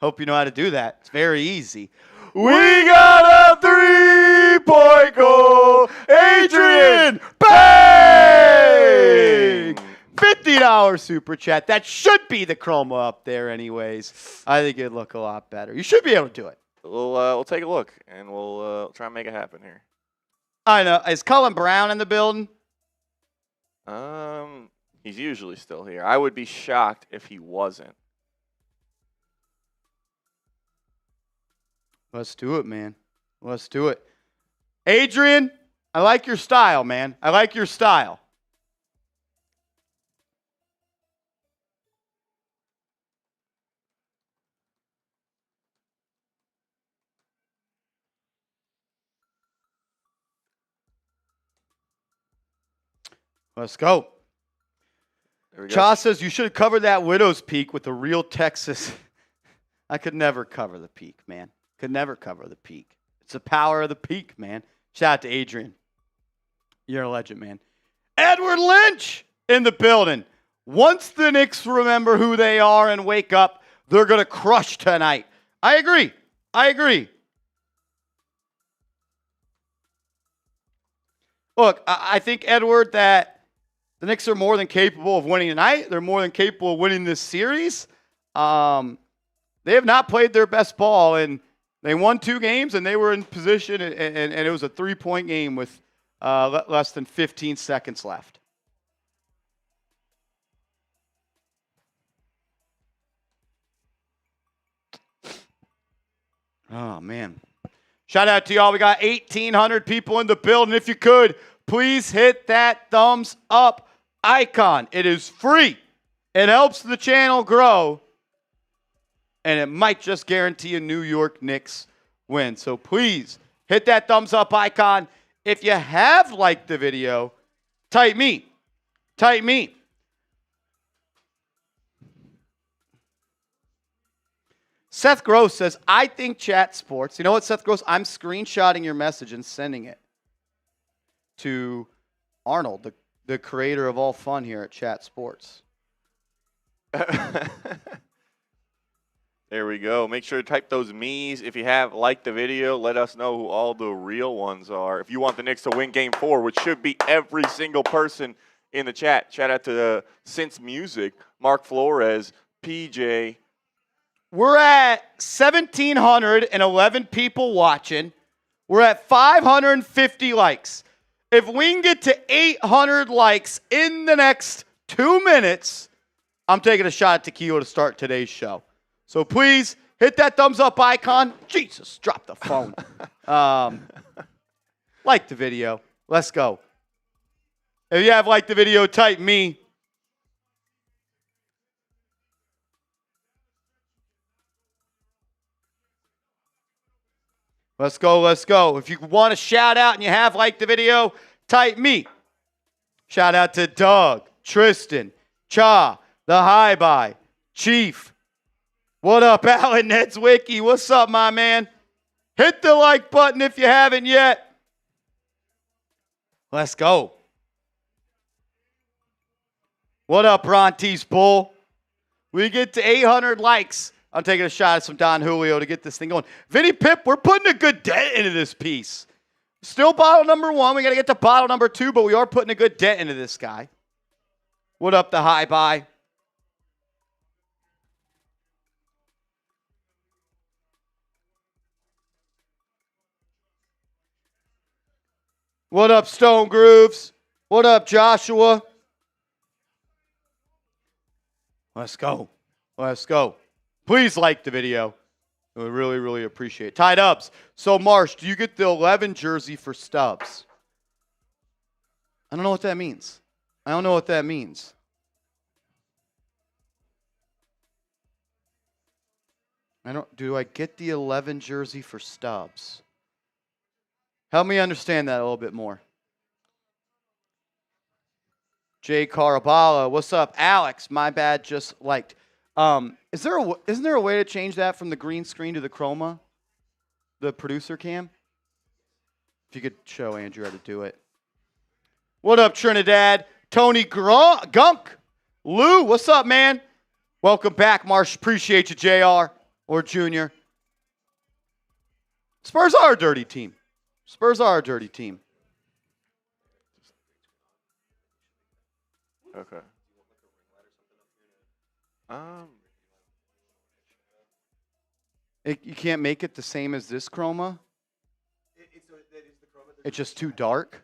Hope you know how to do that. It's very easy. We got a 3-point goal. Adrian, bang! $50 super chat. That should be the chroma up there anyways. I think it'd look a lot better. You should be able to do it. We'll take a look, and we'll try and make it happen here. I know. Is Cullen Brown in the building? He's usually still here. I would be shocked if he wasn't. Let's do it, man. Let's do it. Adrian, I like your style, man. I like your style. Let's go. Cha says you should have covered that widow's peak with the real Texas. I could never cover the peak, man. Could never cover the peak. It's the power of the peak, man. Shout out to Adrian. You're a legend, man. Edward Lynch in the building. Once the Knicks remember who they are and wake up, they're going to crush tonight. I agree. I agree. Look, I think, Edward, that the Knicks are more than capable of winning tonight. They're more than capable of winning this series. They have not played their best ball, and they won 2 games, and they were in position, and it was a 3-point game with less than 15 seconds left. Oh, man. Shout out to y'all. We got 1,800 people in the building. If you could, please hit that thumbs up icon. It is free. It helps the channel grow. And it might just guarantee a New York Knicks win. So please hit that thumbs up icon. If you have liked the video, type me. Type me. Seth Gross says, I think Chat Sports. You know what, Seth Gross? I'm screenshotting your message and sending it to Arnold, the creator of all fun here at Chat Sports. There we go. Make sure to type those me's. If you have liked the video, let us know who all the real ones are. If you want the Knicks to win Game 4, which should be every single person in the chat. Shout out to Since Music, Mark Flores, PJ. We're at 1,711 people watching. We're at 550 likes. If we can get to 800 likes in the next 2 minutes, I'm taking a shot at tequila to start today's show. So please hit that thumbs up icon. Jesus, drop the phone. Like the video. Let's go. If you have liked the video, type me. Let's go, let's go. If you want to shout out and you have liked the video, type me. Shout out to Doug, Tristan, Cha, the High Bye, Chief. What up, Alan Netswicki? What's up, my man? Hit the like button if you haven't yet. Let's go. What up, Brontes Bull? We get to 800 likes. I'm taking a shot at some Don Julio to get this thing going. Vinny Pip, we're putting a good dent into this piece. Still bottle number 1. We got to get to bottle number 2, but we are putting a good dent into this guy. What up, the High Bye? What up, Stone Grooves? What up, Joshua? Let's go. Let's go. Please like the video. We really, really appreciate it. Tied ups. So, Marsh, do you get the 11 jersey for Stubbs? I don't know what that means. I don't know what that means. Do I get the 11 jersey for Stubbs? Help me understand that a little bit more. Jay Carabala, what's up? Alex, my bad, just liked. Isn't there a way to change that from the green screen to the chroma? The producer cam? If you could show Andrew how to do it. What up, Trinidad? Tony Gunk. Lou, what's up, man? Welcome back, Marsh. Appreciate you, JR or Junior. Spurs are a dirty team. Spurs are a dirty team. Okay. You can't make it the same as this chroma? It's just too dark?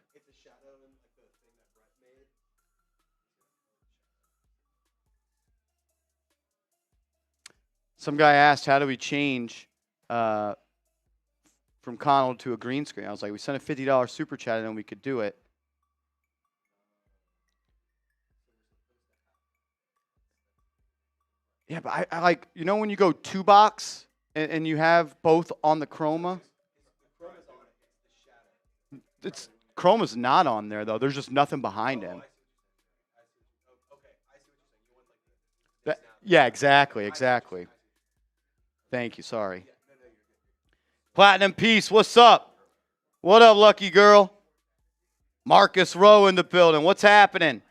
Some guy asked, how do we change from Connell to a green screen? I was like, we sent a $50 super chat and then we could do it. Yeah, but I like, you know when you go 2-box and you have both on the chroma? Chroma's not on there, though. There's just nothing behind him. Yeah, exactly. Thank you, sorry. Platinum Peace, what's up? What up, lucky girl? Marcus Rowe in the building. What's happening?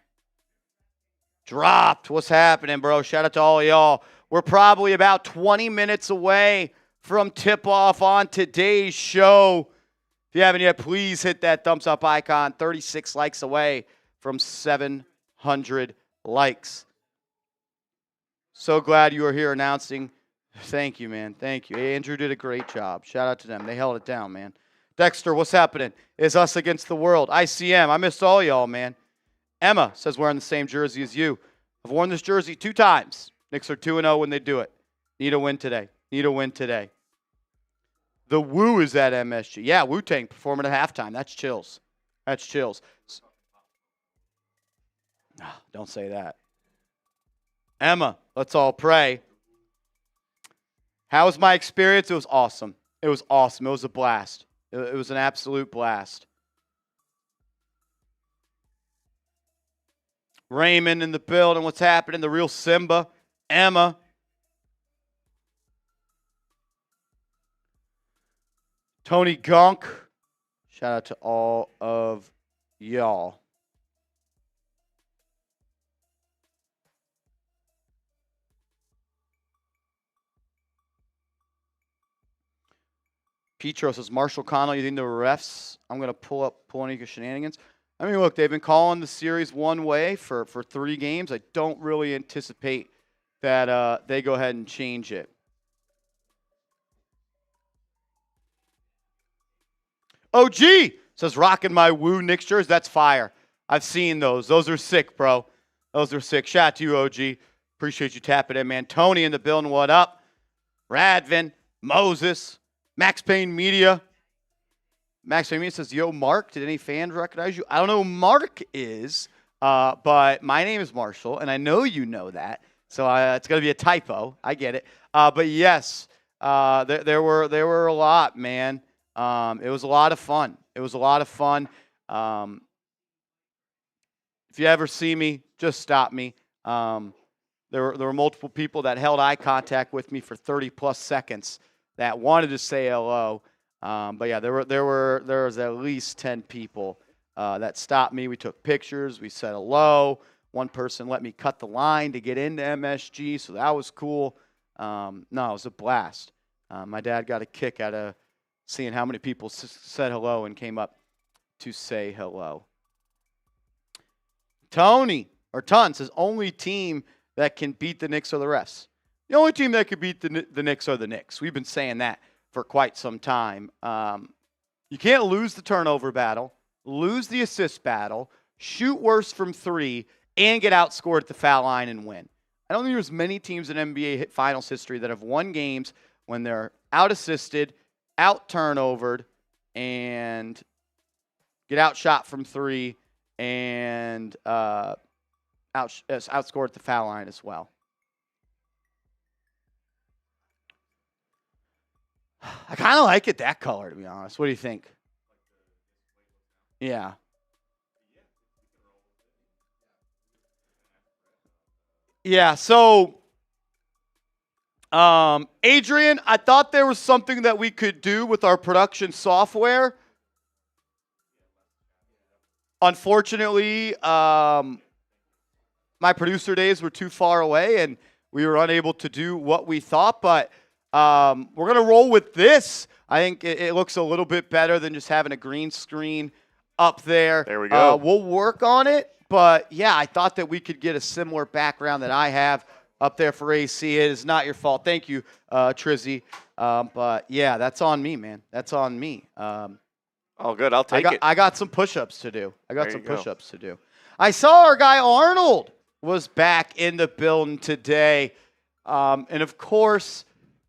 Dropped. What's happening, bro? Shout out to all of y'all. We're probably about 20 minutes away from tip-off on today's show. If you haven't yet, please hit that thumbs up icon. 36 likes away from 700 likes. So glad you are here announcing. Thank you, man. Thank you. Hey, Andrew did a great job. Shout out to them. They held it down, man. Dexter, what's happening? It's us against the world. ICM, I missed all y'all, man. Emma says wearing the same jersey as you. I've worn this jersey 2 times. Knicks are 2-0 when they do it. Need a win today. The Woo is at MSG. Yeah, Wu-Tang performing at halftime. That's chills. That's chills. Don't say that. Emma, let's all pray. How was my experience? It was awesome. It was awesome. It was a blast. It was an absolute blast. Raymond in the building. What's happening? The real Simba. Emma. Tony Gunk. Shout out to all of y'all. Petro says, Marshall Connell, you think the refs? I'm going to pull any shenanigans. I mean, look, they've been calling the series one way for 3 games. I don't really anticipate that they go ahead and change it. OG says, rocking my Woo Knicks jersey. That's fire. I've seen those. Those are sick, bro. Those are sick. Shout out to you, OG. Appreciate you tapping in, man. Tony in the building. What up? Radvin, Moses, Max Payne Media. Max Payne Media says, yo, Mark, did any fans recognize you? I don't know who Mark is, but my name is Marshall, and I know you know that. So it's going to be a typo. I get it. But yes, there were a lot, man. It was a lot of fun. It was a lot of fun. If you ever see me, just stop me. There were multiple people that held eye contact with me for 30+ seconds that wanted to say hello. But yeah, there was at least 10 people that stopped me. We took pictures. We said hello. One person let me cut the line to get into MSG, so that was cool. No, it was a blast. My dad got a kick out of seeing how many people said hello and came up to say hello. Ton says, only team that can beat the Knicks are the refs. The only team that could beat the Knicks are the Knicks. We've been saying that for quite some time. You can't lose the turnover battle, lose the assist battle, shoot worse from 3, and get outscored at the foul line and win. I don't think there's many teams in NBA Finals history that have won games when they're out-assisted, out-turnovered, and get outshot from 3 and outscored at the foul line as well. I kind of like it that color, to be honest. What do you think? Yeah. Yeah, so Adrian, I thought there was something that we could do with our production software. Unfortunately, my producer days were too far away, and we were unable to do what we thought, but we're going to roll with this. I think it looks a little bit better than just having a green screen up there. There we go. We'll work on it, but yeah, I thought that we could get a similar background that I have up there for AC. It is not your fault. Thank you, Trizzy. But yeah, that's on me, man. That's on me. Oh, good. I'll take it. I got some push-ups to do. I saw our guy Arnold was back in the building today. And of course,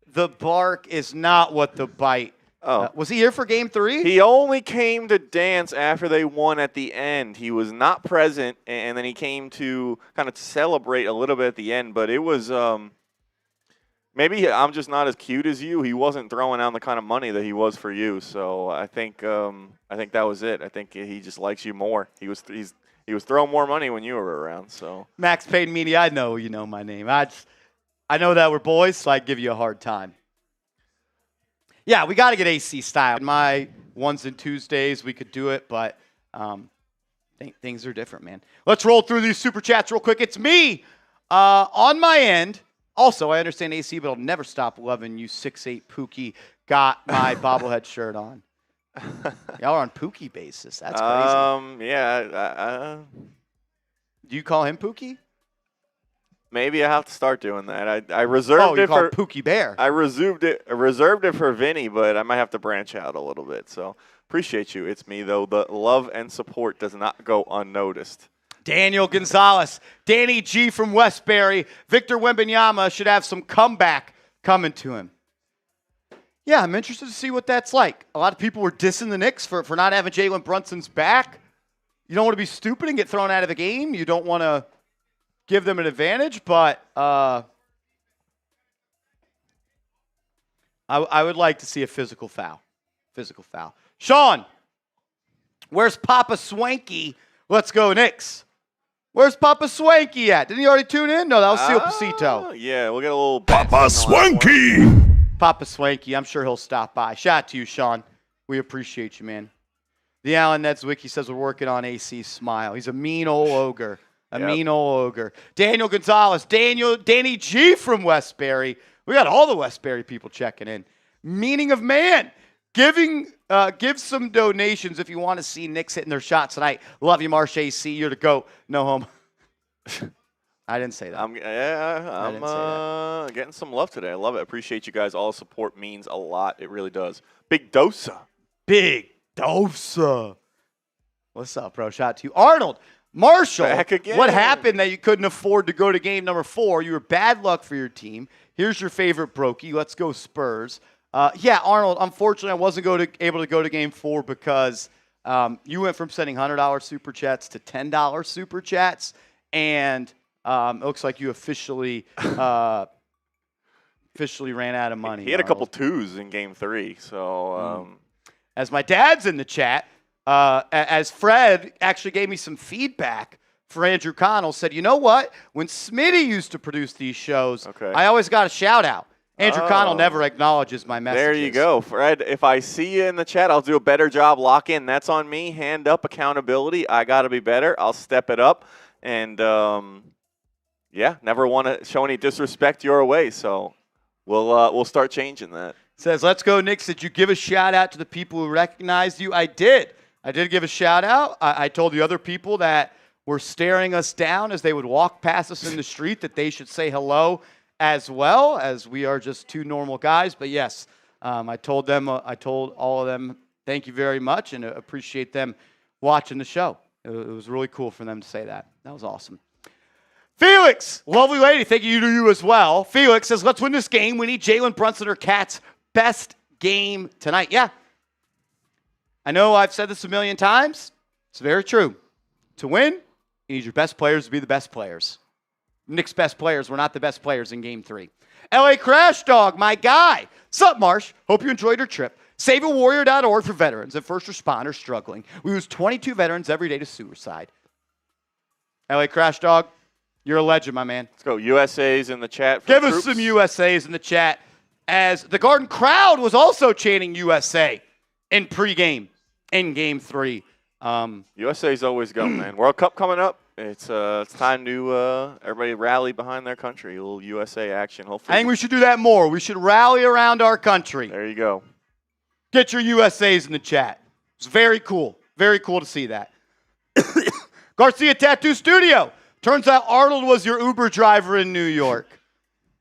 the bark is not what the bite. Was he here for Game 3? He only came to dance after they won at the end. He was not present, and then he came to kind of celebrate a little bit at the end. But it was maybe I'm just not as cute as you. He wasn't throwing out the kind of money that he was for you. So I think that was it. I think he just likes you more. He was throwing more money when you were around. So Max Payne Media, I know you know my name. I know that we're boys, so I give you a hard time. Yeah, we got to get AC style. In my ones and Tuesdays, we could do it, but things are different, man. Let's roll through these super chats real quick. It's me on my end. Also, I understand AC, but I'll never stop loving you. 6'8" Pookie got my bobblehead shirt on. Y'all are on Pookie basis. That's crazy. Yeah. Do you call him Pookie? Maybe I have to start doing that. I reserved it for Pookie Bear. I reserved it for Vinny, but I might have to branch out a little bit. So appreciate you. It's me though. The love and support does not go unnoticed. Daniel Gonzalez, Danny G from Westbury, Victor Wembanyama should have some comeback coming to him. Yeah, I'm interested to see what that's like. A lot of people were dissing the Knicks for not having Jalen Brunson's back. You don't want to be stupid and get thrown out of the game. You don't want to give them an advantage, but I would like to see a physical foul. Physical foul. Sean, where's Papa Swanky? Let's go Knicks. Where's Papa Swanky at? Did he already tune in? No, that was Seal Pasito. Yeah, we'll get a little Papa Swanky! Papa Swanky, I'm sure he'll stop by. Shout out to you, Sean. We appreciate you, man. The Allen Neds Wiki says we're working on AC Smile. He's a mean old ogre. Mean old ogre. Daniel Gonzalez. Danny G from Westbury. We got all the Westbury people checking in. Meaning of man. Give some donations if you want to see Knicks hitting their shots tonight. Love you, Marsh AC. You're the GOAT. No homo. I didn't say that. I'm getting some love today. I love it. Appreciate you guys. All the support means a lot. It really does. Big Dosa. Big Dosa. What's up, bro? Shout out to you. Arnold. Marshall. Back again. What happened that you couldn't afford to go to game number 4? You were bad luck for your team. Here's your favorite brokey. Let's go Spurs. Yeah, Arnold, unfortunately, I wasn't able to go to game 4 because you went from sending $100 super chats to $10 super chats, and it looks like you officially ran out of money. He had Arnold. a couple twos in game 3, so. As my dad's in the chat, as Fred actually gave me some feedback for Andrew Connell, said, you know what? When Smitty used to produce these shows, I always got a shout out. Andrew Connell never acknowledges my messages. There you go, Fred. If I see you in the chat, I'll do a better job. Lock in. That's on me. Hand up accountability. I got to be better. I'll step it up. And, yeah, never want to show any disrespect your way. So we'll start changing that. Says, let's go, Knicks. Did you give a shout out to the people who recognized you? I did. I did give a shout out. I told the other people that were staring us down as they would walk past us in the street that they should say hello as well, as we are just two normal guys. But yes, I told all of them, thank you very much, and appreciate them watching the show. It was really cool for them to say that. That was awesome. Felix, lovely lady, thank you to you as well. Felix says, let's win this game. We need Jalen Brunson or Cat's best game tonight. Yeah. I know I've said this a million times. It's very true. To win, you need your best players to be the best players. Knicks' best players were not the best players in Game 3. LA Crash Dog, my guy. Sup, Marsh? Hope you enjoyed your trip. SaveAWarrior.org for veterans and first responders struggling. We lose 22 veterans every day to suicide. LA Crash Dog, you're a legend, my man. Let's go. USA's in the chat. Give us some USA's in the chat, as the Garden crowd was also chanting USA in pregame in Game 3. USA's always go, man. World Cup coming up. It's time to everybody rally behind their country. A little USA action, hopefully. I think we should do that more. We should rally around our country. There you go. Get your USA's in the chat. It's very cool. Very cool to see that. Garcia Tattoo Studio. Turns out Arnold was your Uber driver in New York.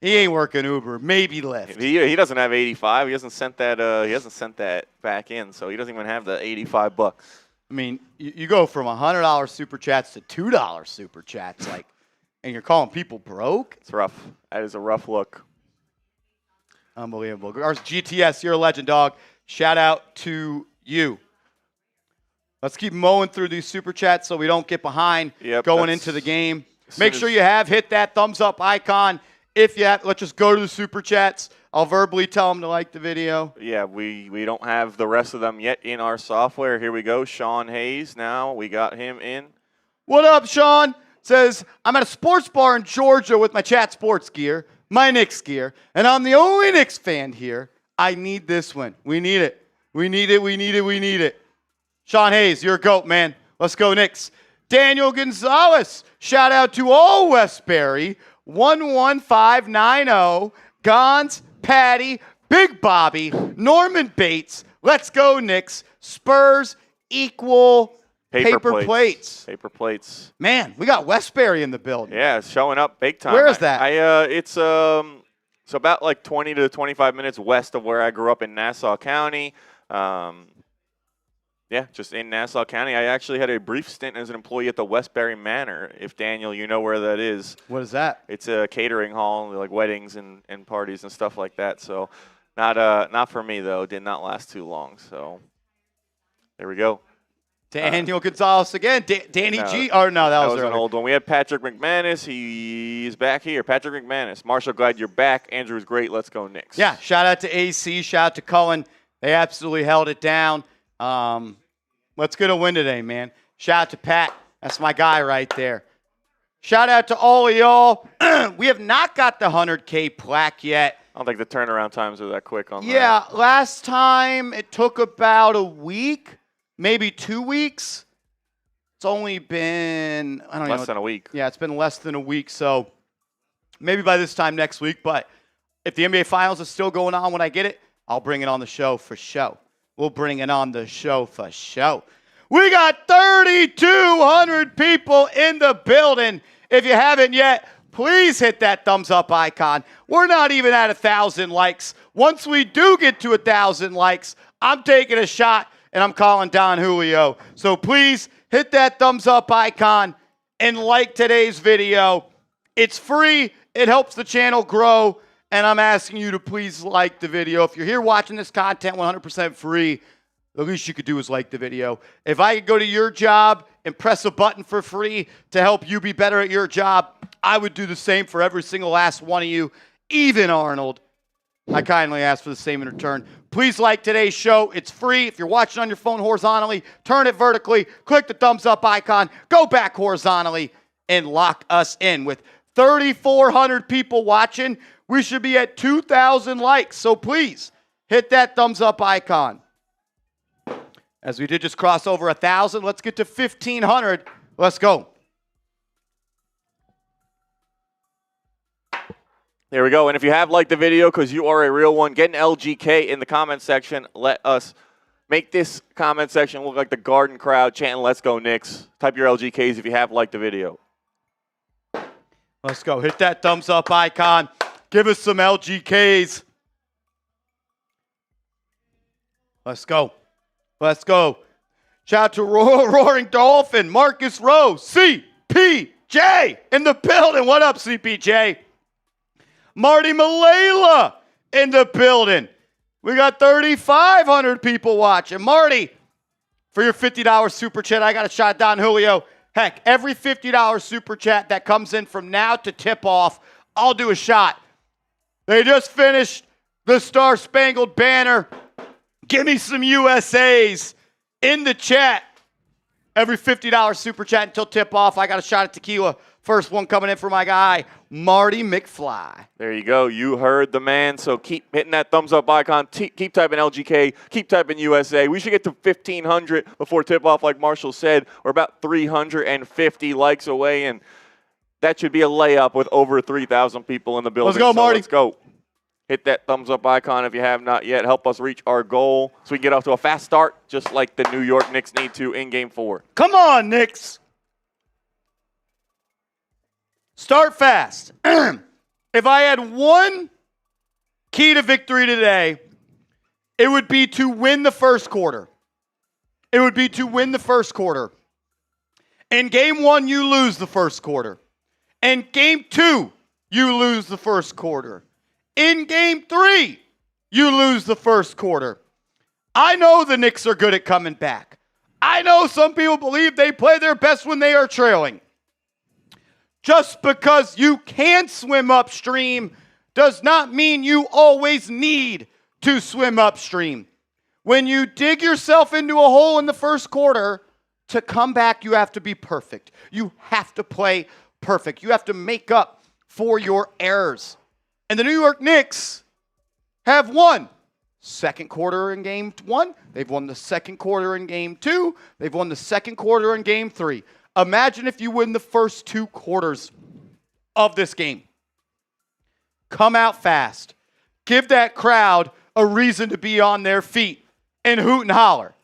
He ain't working Uber, maybe Lyft. He doesn't have 85. He hasn't sent that. He hasn't sent that back in, so he doesn't even have the $85. I mean, you go from $100 super chats to $2 super chats, and you're calling people broke. It's rough. That is a rough look. Unbelievable. GTS, you're a legend, dog. Shout out to you. Let's keep mowing through these super chats so we don't get behind going into the game. Make sure you hit that thumbs up icon. If you have, let's just go to the super chats. I'll verbally tell them to like the video. Yeah, we don't have the rest of them yet in our software. Here we go. Sean Hayes now. We got him in. What up, Sean? Says, I'm at a sports bar in Georgia with my chat sports gear, my Knicks gear, and I'm the only Knicks fan here. I need this one. We need it. We need it. We need it. We need it. Sean Hayes, you're a GOAT, man. Let's go, Knicks. Daniel Gonzalez. Shout out to all Westbury. 11590. Gons, Patty, Big Bobby, Norman Bates. Let's go, Knicks. Spurs equal paper plates. Paper plates. Man, we got Westbury in the building. Yeah, it's showing up big time. Where is that? It's so about like 20 to 25 minutes west of where I grew up in Nassau County. Yeah, just in Nassau County. I actually had a brief stint as an employee at the Westbury Manor, if, Daniel, you know where that is. What is that? It's a catering hall, like weddings and parties and stuff like that. So Not for me, though. Did not last too long. So there we go. Daniel Gonzalez again. Danny no, G. Or no, that was an old one. We had Patrick McManus. He's back here. Patrick McManus. Marshall, glad you're back. Andrew's great. Let's go Knicks. Yeah, shout out to AC. Shout out to Cullen. They absolutely held it down. Let's get a win today, man. Shout out to Pat. That's my guy right there. Shout out to all of y'all. We have not got the 100K plaque yet. I don't think the turnaround times are that quick on that. Yeah, last time it took about a week, maybe 2 weeks. It's only been, I don't know. Less than a week. Yeah, it's been less than a week, so maybe by this time next week. But if the NBA Finals is still going on when I get it, I'll bring it on the show for show. We'll bring it on the show for show. We got 3,200 people in the building. If you haven't yet, please hit that thumbs up icon. We're not even at 1,000 likes. Once we do get to 1,000 likes, I'm taking a shot and I'm calling Don Julio. So please hit that thumbs up icon and like today's video. It's free. It helps the channel grow. And I'm asking you to please like the video. If you're here watching this content 100% free, the least you could do is like the video. If I could go to your job and press a button for free to help you be better at your job, I would do the same for every single last one of you, even Arnold. I kindly ask for the same in return. Please like today's show. It's free. If you're watching on your phone horizontally, turn it vertically, click the thumbs up icon, go back horizontally, and lock us in. With 3,400 people watching, we should be at 2,000 likes. So please hit that thumbs up icon. As we did just cross over 1,000, let's get to 1,500. Let's go. There we go. And if you have liked the video because you are a real one, get an LGK in the comment section. Let us make this comment section look like the Garden crowd chanting, "Let's go Knicks." Type your LGKs if you have liked the video. Let's go. Hit that thumbs up icon. Give us some LGKs. Let's go. Let's go. Shout out to Roaring Dolphin, Marcus Rowe, CPJ in the building. What up, CPJ? Marty Malela in the building. We got 3,500 people watching. Marty, for your $50 super chat, I got a shot down Julio. Heck, every $50 super chat that comes in from now to tip off, I'll do a shot. They just finished the Star Spangled Banner. Give me some USAs in the chat. Every $50 super chat until tip off. I got a shot at tequila. First one coming in for my guy, Marty McFly. There you go. You heard the man. So keep hitting that thumbs up icon. Keep typing LGK. Keep typing USA. We should get to 1,500 before tip off, like Marshall said. We're about 350 likes away, and that should be a layup with over 3,000 people in the building. Let's go, Marty. Let's go. Hit that thumbs up icon if you have not yet. Help us reach our goal so we can get off to a fast start, just like the New York Knicks need to in Game 4. Come on, Knicks. Start fast. If I had one key to victory today, it would be to win the first quarter. It would be to win the first quarter. In Game 1, you lose the first quarter. In Game 2, you lose the first quarter. In Game 3, you lose the first quarter. I know the Knicks are good at coming back. I know some people believe they play their best when they are trailing. Just because you can swim upstream does not mean you always need to swim upstream. When you dig yourself into a hole in the first quarter, to come back, you have to be perfect. You have to play perfect. You have to make up for your errors. And the New York Knicks have won second quarter in Game 1. They've won the second quarter in Game 2. They've won the second quarter in Game 3. Imagine if you win the first 2 quarters of this game. Come out fast. Give that crowd a reason to be on their feet and hoot and holler.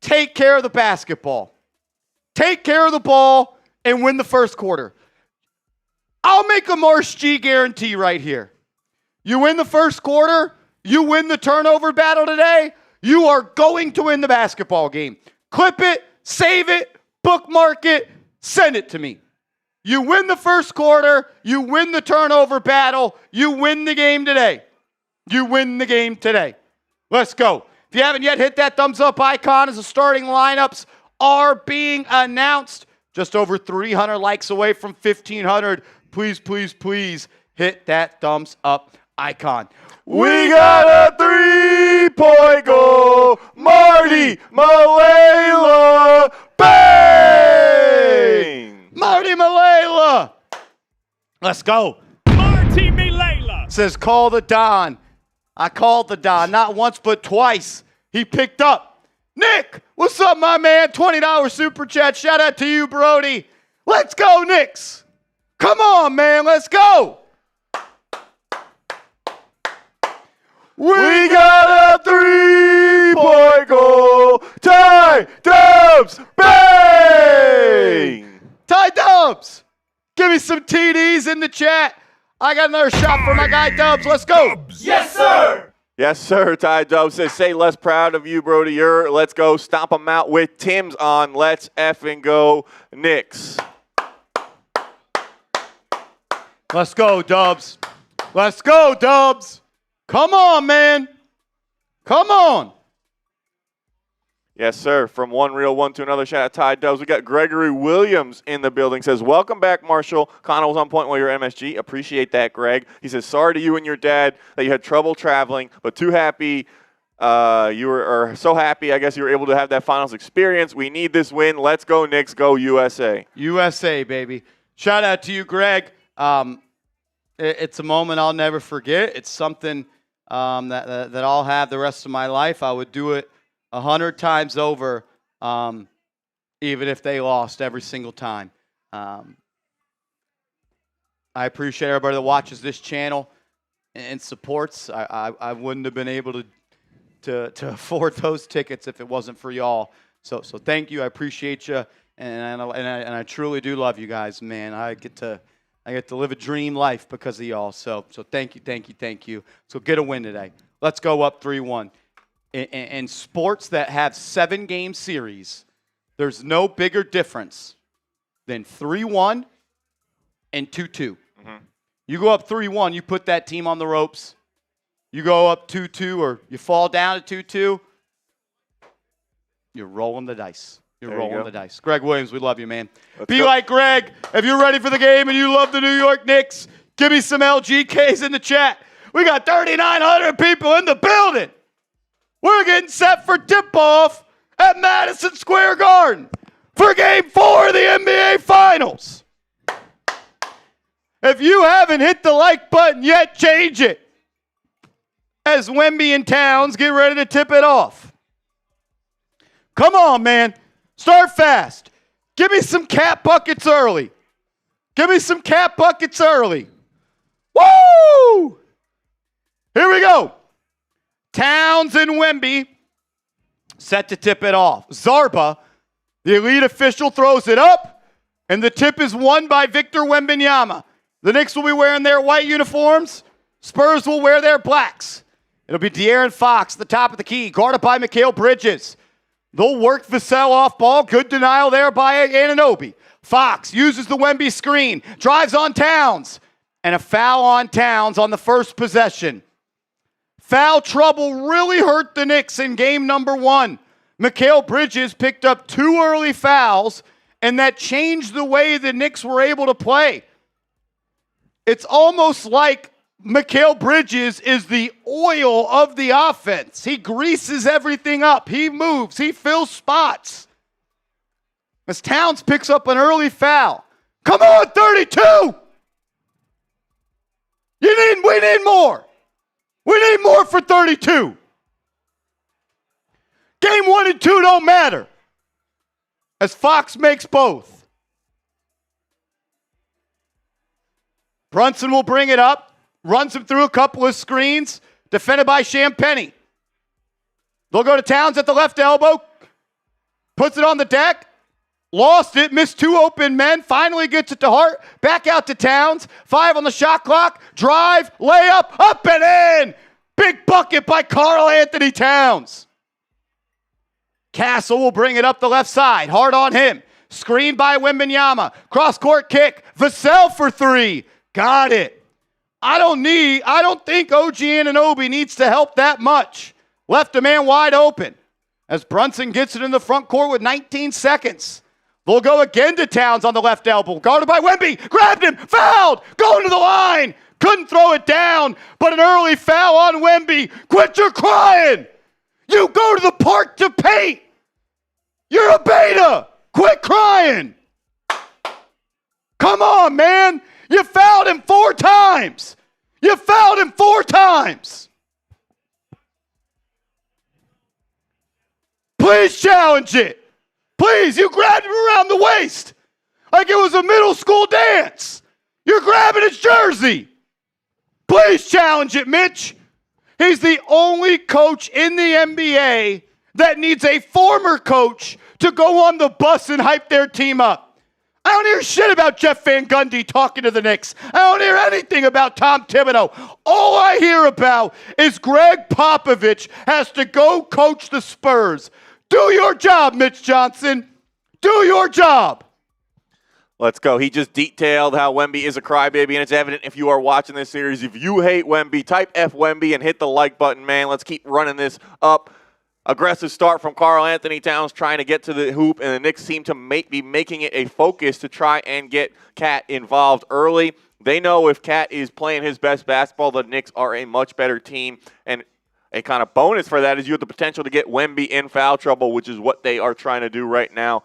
Take care of the basketball. Take care of the ball and win the first quarter. I'll make a Marsh G guarantee right here. You win the first quarter, you win the turnover battle today, you are going to win the basketball game. Clip it, save it, bookmark it, send it to me. You win the first quarter, you win the turnover battle, you win the game today. You win the game today. Let's go. If you haven't yet hit that thumbs up icon as the starting lineups are being announced. Just over 300 likes away from 1,500. Please, please, please hit that thumbs up icon. We got a 3-point goal. Marty Malela. Bang! Marty Malela. Let's go. Marty Malela. Says call the Don. I called the Don, not once but twice. He picked up. Nick, what's up, my man? $20 super chat. Shout out to you, Brody. Let's go, Knicks. Come on, man. Let's go. We got a 3-point goal. Ty Dubs. Bang! Ty Dubs. Give me some TDs in the chat. I got another shot for my guy Dubs. Let's go. Yes, sir. Yes, sir. Ty Dubs says, say less proud of you, Brody. Let's go. Stomp them out with Tim's on. Let's effing go, Knicks. Let's go, Dubs. Let's go, Dubs. Come on, man. Come on. Yes, sir. From one real one to another, shout out Ty Dubs. We got Gregory Williams in the building. Says, welcome back, Marshall. Connell was on point while you were MSG. Appreciate that, Greg. He says, sorry to you and your dad that you had trouble traveling, but too happy. Or so happy, I guess, you were able to have that finals experience. We need this win. Let's go, Knicks. Go, USA. USA, baby. Shout out to you, Greg. It's a moment I'll never forget. It's something that I'll have the rest of my life. I would do it 100 times over, even if they lost every single time. I appreciate everybody that watches this channel and supports. I wouldn't have been able to afford those tickets if it wasn't for y'all. So thank you. I appreciate you, and I truly do love you guys, man. I get to live a dream life because of y'all. So thank you. So get a win today. Let's go up 3-1. In sports that have 7-game series, there's no bigger difference than 3-1 and 2-2. Mm-hmm. You go up 3-1, you put that team on the ropes. You go up 2-2 or you fall down to 2-2, you're rolling the dice. You're rolling the dice. Greg Williams, we love you, man. Be like Greg. If you're ready for the game and you love the New York Knicks, give me some LGKs in the chat. We got 3,900 people in the building. We're getting set for tip-off at Madison Square Garden for Game 4 of the NBA Finals. If you haven't hit the like button yet, change it. As Wemby and Towns get ready to tip it off. Come on, man. Start fast. Give me some cat buckets early. Woo! Here we go. Towns and Wemby set to tip it off. Zarba, the elite official, throws it up, and the tip is won by Victor Wembanyama. The Knicks will be wearing their white uniforms. Spurs will wear their blacks. It'll be De'Aaron Fox, the top of the key, guarded by Mikal Bridges. They'll work Vassell off ball. Good denial there by Anunoby. Fox uses the Wemby screen, drives on Towns, and a foul on Towns on the first possession. Foul trouble really hurt the Knicks in game number 1. Mikal Bridges picked up 2 early fouls, and that changed the way the Knicks were able to play. It's almost like Mikal Bridges is the oil of the offense. He greases everything up. He moves. He fills spots. As Towns picks up an early foul. Come on, 32! We need more. We need more for 32. Game 1 and 2 don't matter. As Fox makes both. Brunson will bring it up. Runs him through a couple of screens. Defended by Champagnie. They'll go to Towns at the left elbow. Puts it on the deck. Lost it. Missed 2 open men. Finally gets it to Hart. Back out to Towns. 5 on the shot clock. Drive. Layup. Up and in. Big bucket by Karl-Anthony Towns. Castle will bring it up the left side. Hard on him. Screened by Wembanyama. Cross-court kick. Vassell for 3. Got it. I don't think OG Anunoby needs to help that much. Left a man wide open as Brunson gets it in the front court with 19 seconds. They'll go again to Towns on the left elbow. Guarded by Wemby. Grabbed him. Fouled. Going to the line. Couldn't throw it down, but an early foul on Wemby. Quit your crying. You go to the park to paint. You're a beta. Quit crying. Come on, man. You fouled him 4 times. You fouled him 4 times. Please challenge it. Please, you grabbed him around the waist like it was a middle school dance. You're grabbing his jersey. Please challenge it, Mitch. He's the only coach in the NBA that needs a former coach to go on the bus and hype their team up. I don't hear shit about Jeff Van Gundy talking to the Knicks. I don't hear anything about Tom Thibodeau. All I hear about is Greg Popovich has to go coach the Spurs. Do your job, Mitch Johnson. Do your job. Let's go. He just detailed how Wemby is a crybaby, and it's evident if you are watching this series. If you hate Wemby, type F Wemby and hit the like button, man. Let's keep running this up. Aggressive start from Karl-Anthony Towns trying to get to the hoop, and the Knicks seem to be making it a focus to try and get Cat involved early. They know if Cat is playing his best basketball, the Knicks are a much better team, and a kind of bonus for that is you have the potential to get Wemby in foul trouble, which is what they are trying to do right now.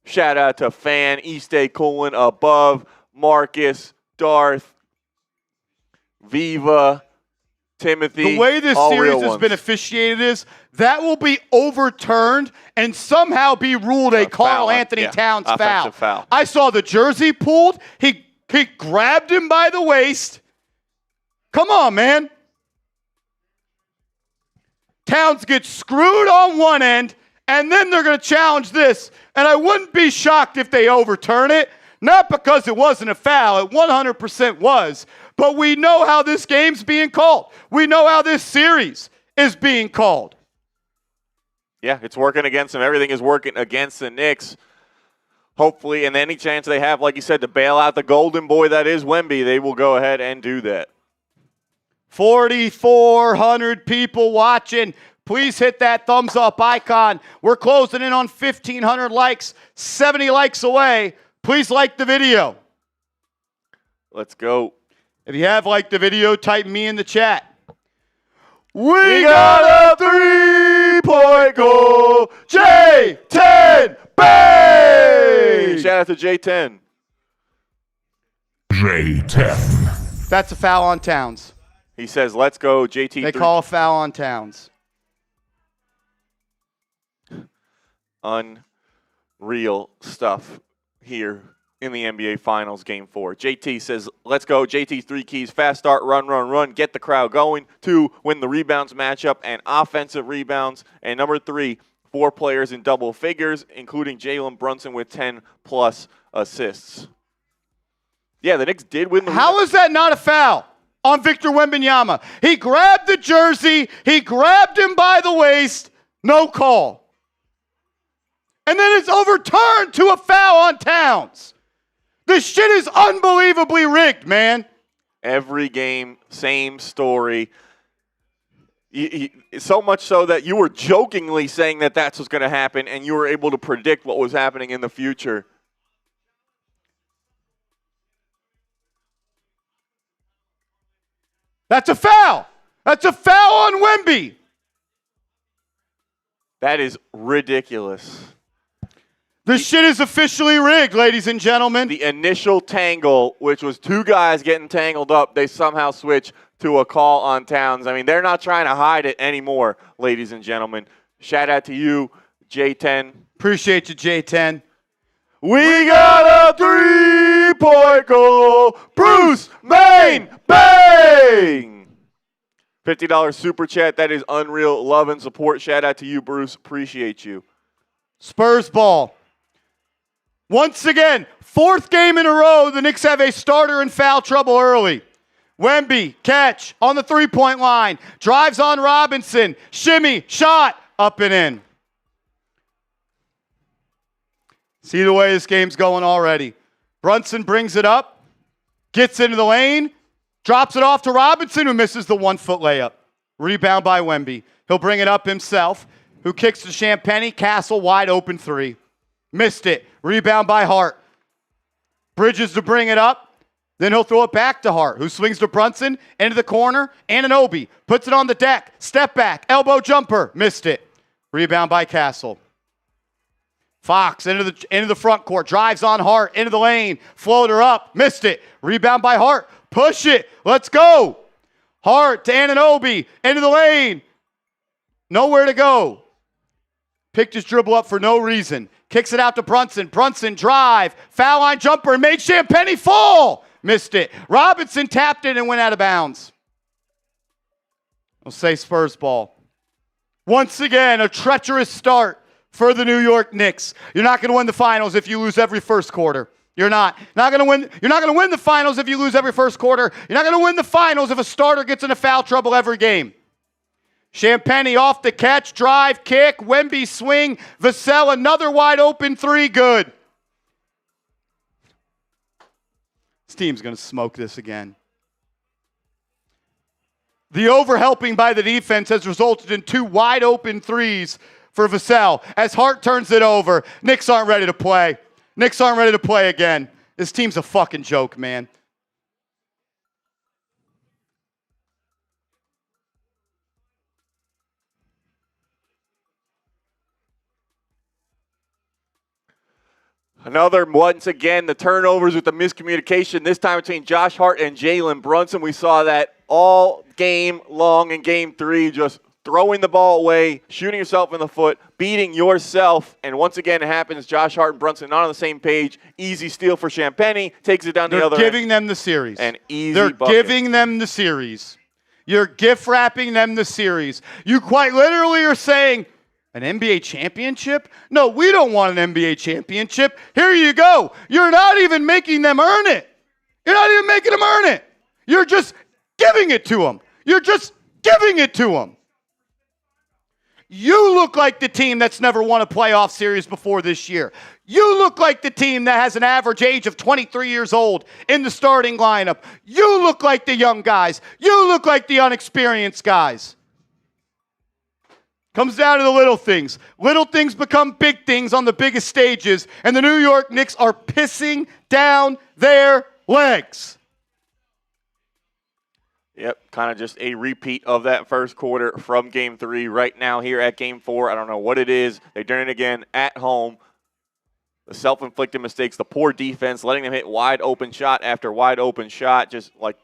Shout out to Fan, Eastay Colon, Above, Marcus, Darth, Viva, Timothy. The way this series has been officiated is that will be overturned and somehow be ruled a Karl-Anthony Towns foul. I saw the jersey pulled. He grabbed him by the waist. Come on, man. Towns gets screwed on one end, and then they're going to challenge this. And I wouldn't be shocked if they overturn it. Not because it wasn't a foul. It 100% was. But we know how this game's being called. We know how this series is being called. Yeah, it's working against them. Everything is working against the Knicks. Hopefully, and any chance they have, like you said, to bail out the golden boy that is Wemby, they will go ahead and do that. 4,400 people watching. Please hit that thumbs up icon. We're closing in on 1,500 likes, 70 likes away. Please like the video. Let's go. If you have liked the video, type me in the chat. We got a 3-point goal. J10 bang! Shout out to J10. J10. That's a foul on Towns. He says, let's go, JT. They call a foul on Towns. Unreal stuff here in the NBA Finals Game 4. JT says, let's go. JT 3 keys, fast start, run, run, run, get the crowd going. 2, win the rebounds matchup and offensive rebounds. And number 3, 4 players in double figures, including Jalen Brunson with 10-plus assists. Yeah, the Knicks did win the How is that not a foul on Victor Wembanyama? He grabbed the jersey. He grabbed him by the waist. No call. And then it's overturned to a foul on Towns. This shit is unbelievably rigged, man. Every game, same story. So much so that you were jokingly saying that that's what's going to happen, and you were able to predict what was happening in the future. That's a foul. That's a foul on Wemby. That is ridiculous. This shit is officially rigged, ladies and gentlemen. The initial tangle, which was 2 guys getting tangled up, they somehow switch to a call on Towns. I mean, they're not trying to hide it anymore, ladies and gentlemen. Shout out to you, J10. Appreciate you, J10. We got a 3-point goal. Bruce Main bang! $50 super chat. That is unreal love and support. Shout out to you, Bruce. Appreciate you. Spurs ball. Once again, 4th game in a row, the Knicks have a starter in foul trouble early. Wemby, catch on the 3-point line. Drives on Robinson. Shimmy, shot, up and in. See the way this game's going already. Brunson brings it up, gets into the lane, Drops it off to Robinson, who misses the 1-foot layup. Rebound by Wemby. He'll bring it up himself, who kicks to Champagnie. Castle, wide open three. Missed it. Rebound by Hart. Bridges to bring it up. Then he'll throw it back to Hart, who swings to Brunson, into the corner, Anunoby. Puts it on the deck. Step back. Elbow jumper. Missed it. Rebound by Castle. Fox into the front court. Drives on Hart. Into the lane. Floater up. Missed it. Rebound by Hart. Push it. Let's go. Hart to Anunoby. Into the lane. Nowhere to go. Picked his dribble up for no reason. Kicks it out to Brunson. Brunson drive. Foul line jumper and made Champagnie fall. Missed it. Robinson tapped it and went out of bounds. We'll say Spurs ball. Once again, a treacherous start for the New York Knicks. You're not going to win the finals if you lose every first quarter. You're not. You're not going to win the finals if you lose every first quarter. You're not going to win the finals if a starter gets into foul trouble every game. Champagnie off the catch, drive, kick, Wemby swing, Vassell, another wide open three, good. This team's going to smoke this again. The overhelping by the defense has resulted in 2 wide open threes for Vassell. As Hart turns it over, Knicks aren't ready to play. Knicks aren't ready to play again. This team's a fucking joke, man. Another, once again, the turnovers with the miscommunication, this time between Josh Hart and Jalen Brunson. We saw that all game long in Game 3, just throwing the ball away, shooting yourself in the foot, beating yourself. And once again, it happens. Josh Hart and Brunson not on the same page. Easy steal for Champagnie. Takes it down the other end. They're giving them the series. And easy They're bucket. giving them the series. You're gift wrapping them the series. You quite literally are saying, an NBA championship? No, we don't want an NBA championship. Here you go. You're not even making them earn it. You're not even making them earn it. You're just giving it to them. You're just giving it to them. You look like the team that's never won a playoff series before this year. You look like the team that has an average age of 23 years old in the starting lineup. You look like the young guys. You look like the unexperienced guys. Comes down to the little things. Little things become big things on the biggest stages, and the New York Knicks are pissing down their legs. Yep, kind of just a repeat of that first quarter from Game 3 right now here at Game 4. I don't know what it is. They're doing it again at home. The self-inflicted mistakes, the poor defense, letting them hit wide open shot after wide open shot, just like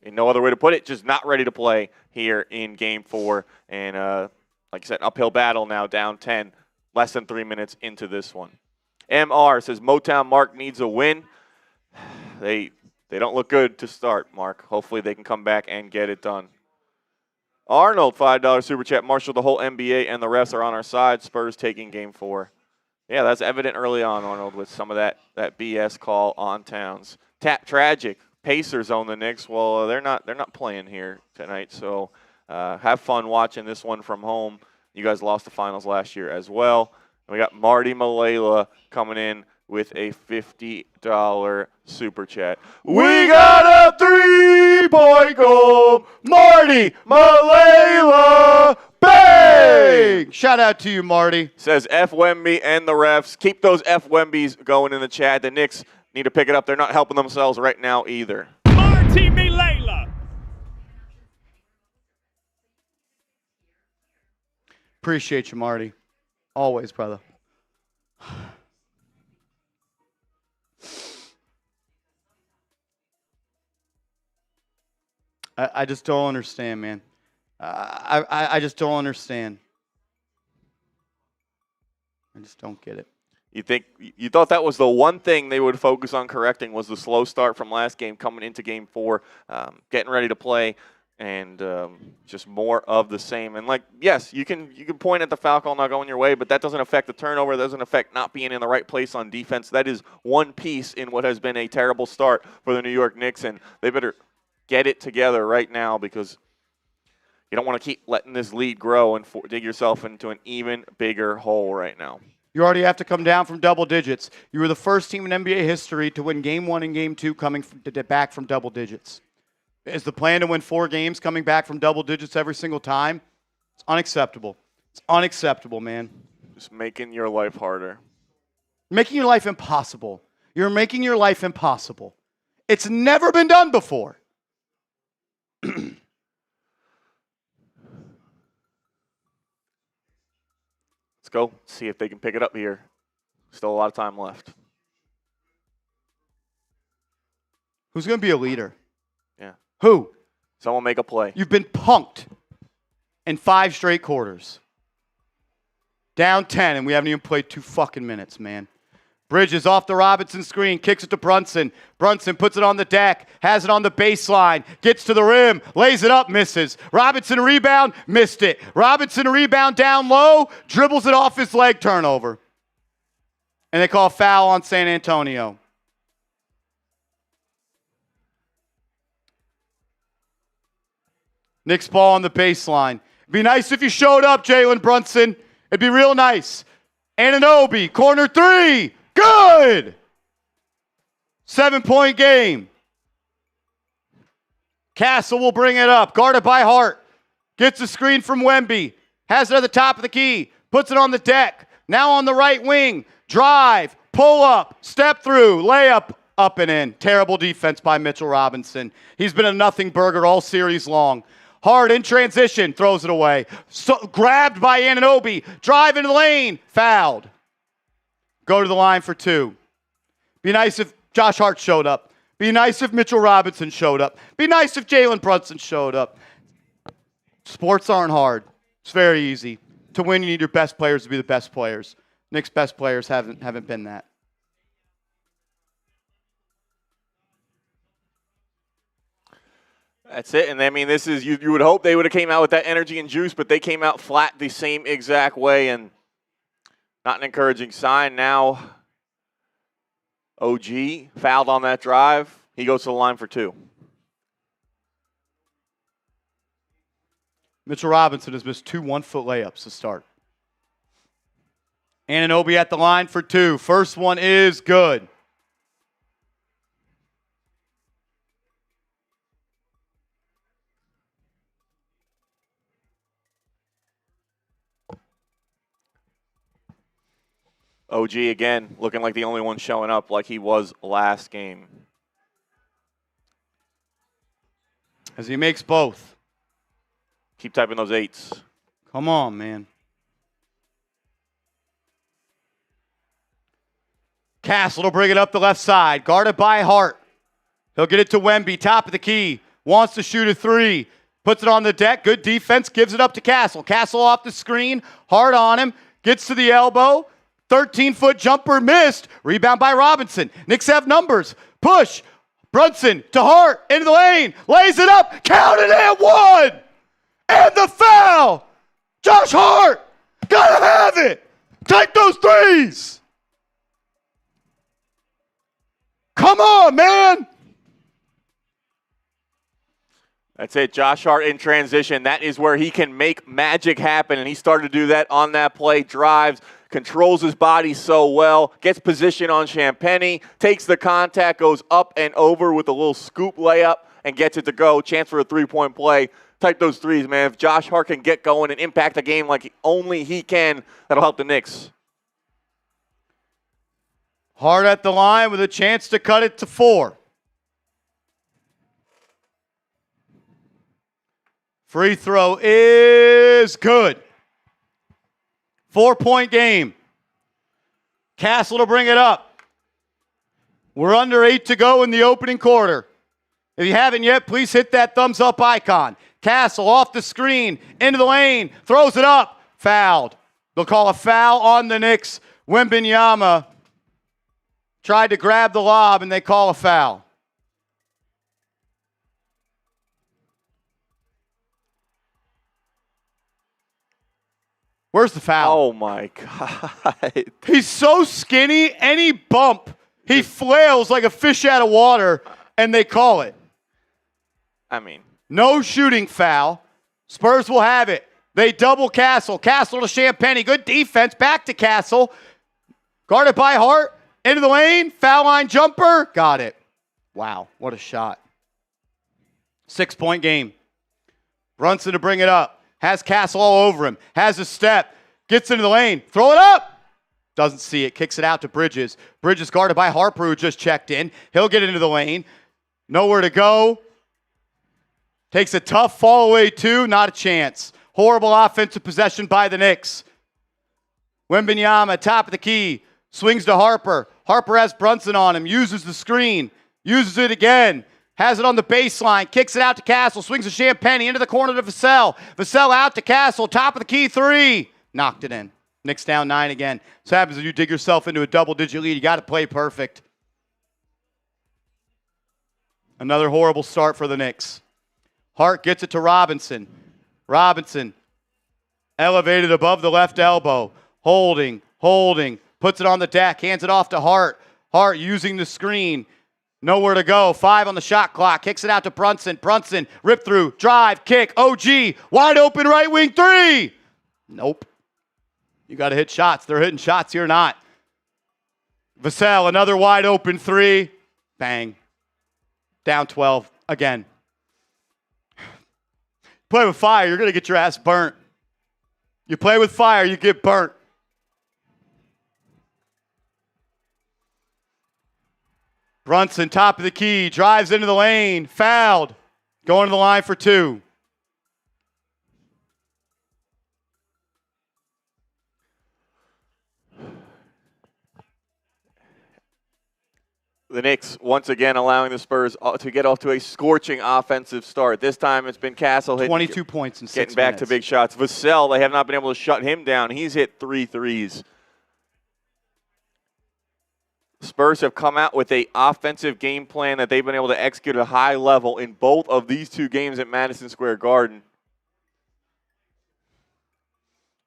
in no other way to put it, just not ready to play here in Game 4. And like I said, uphill battle now, down 10, less than 3 minutes into this one. MR says Motown Mark needs a win. They don't look good to start, Mark. Hopefully they can come back and get it done. Arnold, $5 super chat. Marshall, the whole NBA and the refs are on our side. Spurs taking Game 4. Yeah, that's evident early on, Arnold, with some of that BS call on Towns. Tragic. Pacers own the Knicks. Well, they're not playing here tonight, so have fun watching this one from home. You guys lost the finals last year as well. And we got Marty Malela coming in with a $50 super chat. We got a 3-point goal. Marty Malela, bang! Shout out to you, Marty. Says F. Wemby and the refs. Keep those F. Wembys going in the chat. The Knicks need to pick it up. They're not helping themselves right now either. Marty Malela. Appreciate you, Marty. Always, brother. I just don't understand, man. I just don't understand. I just don't get it. You thought that was the one thing they would focus on correcting was the slow start from last game coming into Game 4, getting ready to play, and just more of the same. And, like, yes, you can point at the foul call not going your way, but that doesn't affect the turnover. That doesn't affect not being in the right place on defense. That is one piece in what has been a terrible start for the New York Knicks, and they better get it together right now because you don't want to keep letting this lead grow and dig yourself into an even bigger hole right now. You already have to come down from double digits. You were the first team in NBA history to win Game 1 and Game 2 coming back from double digits. Is the plan to win 4 games coming back from double digits every single time? It's unacceptable. It's unacceptable, man. Just making your life harder. Making your life impossible. You're making your life impossible. It's never been done before. Let's go see if they can pick it up here. Still a lot of time left. Who's going to be a leader? Yeah. Who? Someone make a play. You've been punked in 5 straight quarters. Down 10, and we haven't even played 2 fucking minutes, man. Bridges off the Robinson screen, kicks it to Brunson. Brunson puts it on the deck, has it on the baseline, gets to the rim, lays it up, misses. Robinson rebound, missed it. Robinson rebound down low, dribbles it off his leg, turnover. And they call a foul on San Antonio. Knicks ball on the baseline. It'd be nice if you showed up, Jalen Brunson. It'd be real nice. Anunoby, corner 3. Good! 7-point game. Castle will bring it up. Guarded by Hart. Gets a screen from Wemby. Has it at the top of the key. Puts it on the deck. Now on the right wing. Drive. Pull up. Step through. Layup. Up and in. Terrible defense by Mitchell Robinson. He's been a nothing burger all series long. Hart in transition. Throws it away. Grabbed by Anunoby. Drive into the lane. Fouled. Go to the line for 2. Be nice if Josh Hart showed up. Be nice if Mitchell Robinson showed up. Be nice if Jalen Brunson showed up. Sports aren't hard. It's very easy. To win, you need your best players to be the best players. Knicks' best players haven't been that. That's it. And I mean, this is you would hope they would have came out with that energy and juice, but they came out flat the same exact way, and not an encouraging sign. Now, OG fouled on that drive. He goes to the line for 2. Mitchell Robinson has missed 2 one-foot layups to start. Anunoby at the line for 2. First one is good. OG again looking like the only one showing up like he was last game. As he makes both. Keep typing those 8s. Come on, man. Castle will bring it up the left side. Guarded by Hart. He'll get it to Wemby. Top of the key. Wants to shoot a 3. Puts it on the deck. Good defense. Gives it up to Castle. Castle off the screen. Hart on him. Gets to the elbow. 13-foot jumper missed. Rebound by Robinson. Knicks have numbers. Push. Brunson to Hart. Into the lane. Lays it up. Count it and 1. And the foul. Josh Hart. Gotta have it. Take those 3s. Come on, man. That's it. Josh Hart in transition. That is where he can make magic happen, and he started to do that on that play. Drives, controls his body so well, gets position on Champagnie, takes the contact, goes up and over with a little scoop layup, and gets it to go. Chance for a 3-point play. Type those 3s, man. If Josh Hart can get going and impact the game like only he can, that'll help the Knicks. Hart at the line with a chance to cut it to 4. Free throw is good. 4-point game. Castle to bring it up. We're under 8 to go in the opening quarter. If you haven't yet, please hit that thumbs up icon. Castle off the screen, into the lane, throws it up, fouled. They'll call a foul on the Knicks. Wembanyama tried to grab the lob, and they call a foul. Where's the foul? Oh, my God. He's so skinny, any bump, he flails like a fish out of water, and they call it. I mean. No shooting foul. Spurs will have it. They double Castle. Castle to Champagnie. Good defense. Back to Castle. Guarded by Hart. Into the lane. Foul line jumper. Got it. Wow, what a shot. 6-point game. Brunson to bring it up. Has Castle all over him. Has a step. Gets into the lane. Throw it up. Doesn't see it. Kicks it out to Bridges. Bridges guarded by Harper, who just checked in. He'll get into the lane. Nowhere to go. Takes a tough fall away, too. Not a chance. Horrible offensive possession by the Knicks. Wembanyama, top of the key. Swings to Harper. Harper has Brunson on him. Uses the screen. Uses it again. Has it on the baseline. Kicks it out to Castle. Swings to Champagne into the corner to Vassell. Vassell out to Castle. Top of the key, 3. Knocked it in. Knicks down 9 again. So happens if you dig yourself into a double-digit lead. You got to play perfect. Another horrible start for the Knicks. Hart gets it to Robinson. Robinson elevated above the left elbow. Holding. Puts it on the deck. Hands it off to Hart. Hart using the screen. Nowhere to go. 5 on the shot clock. Kicks it out to Brunson. Brunson, rip through, drive, kick, OG. Wide open right wing 3. Nope. You got to hit shots. They're hitting shots. You're not. Vassell, another wide open 3. Bang. Down 12 again. Play with fire, you're going to get your ass burnt. You play with fire, you get burnt. Brunson, top of the key, drives into the lane, fouled. Going to the line for 2. The Knicks, once again, allowing the Spurs to get off to a scorching offensive start. This time it's been Castle hitting 22 points in 6 minutes. Getting back to big shots. Vassell, they have not been able to shut him down. He's hit 3 threes. Spurs have come out with an offensive game plan that they've been able to execute at a high level in both of these 2 games at Madison Square Garden.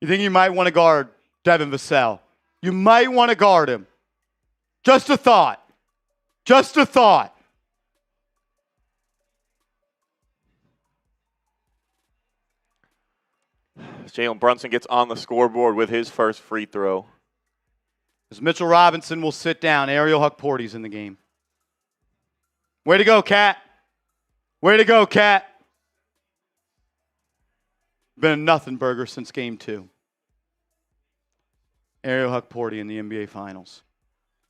You think you might want to guard Devin Vassell? You might want to guard him. Just a thought. Just a thought. Jalen Brunson gets on the scoreboard with his first free throw. As Mitchell Robinson will sit down, Ariel Huckporty's in the game. Way to go, Cat. Way to go, Cat. Been a nothing burger since game 2. Ariel Huckporty in the NBA Finals.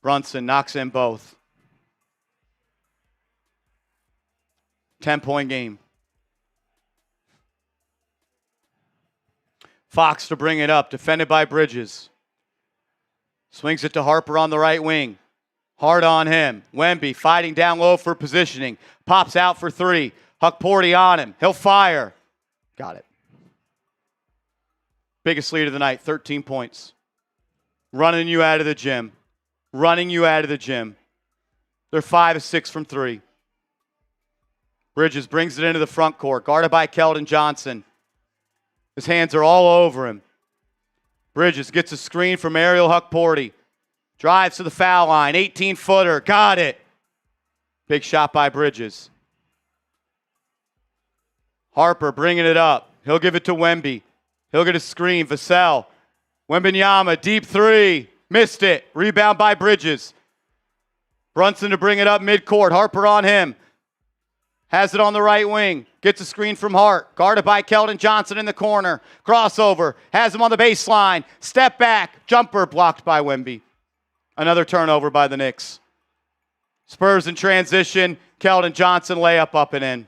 Brunson knocks in both. 10-point game. Fox to bring it up, defended by Bridges. Swings it to Harper on the right wing. Hard on him. Wemby fighting down low for positioning. Pops out for 3. Huckporty on him. He'll fire. Got it. Biggest lead of the night, 13 points. Running you out of the gym. Running you out of the gym. They're 5 of 6 from 3. Bridges brings it into the front court, guarded by Keldon Johnson. His hands are all over him. Bridges gets a screen from Ariel Huckporty. Drives to the foul line, 18-footer, got it. Big shot by Bridges. Harper bringing it up. He'll give it to Wemby. He'll get a screen, Vassell. Wembanyama, deep 3, missed it. Rebound by Bridges. Brunson to bring it up midcourt, Harper on him. Has it on the right wing. Gets a screen from Hart. Guarded by Keldon Johnson in the corner. Crossover. Has him on the baseline. Step back. Jumper blocked by Wemby. Another turnover by the Knicks. Spurs in transition. Keldon Johnson layup up and in.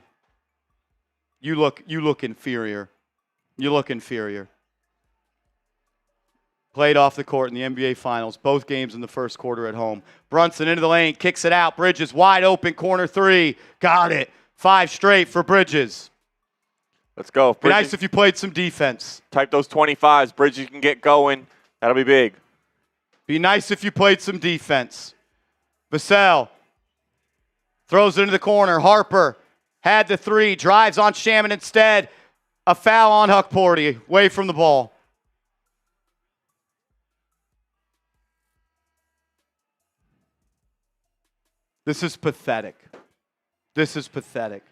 You look inferior. You look inferior. Played off the court in the NBA Finals. Both games in the first quarter at home. Brunson into the lane. Kicks it out. Bridges wide open. Corner 3. Got it. 5 straight for Bridges. Let's go. Be nice if you played some defense. Type those 25s. Bridges can get going. That'll be big. Be nice if you played some defense. Vassell throws it into the corner. Harper had the 3. Drives on Shaman instead. A foul on Huckporty. Away from the ball. This is pathetic. This is pathetic.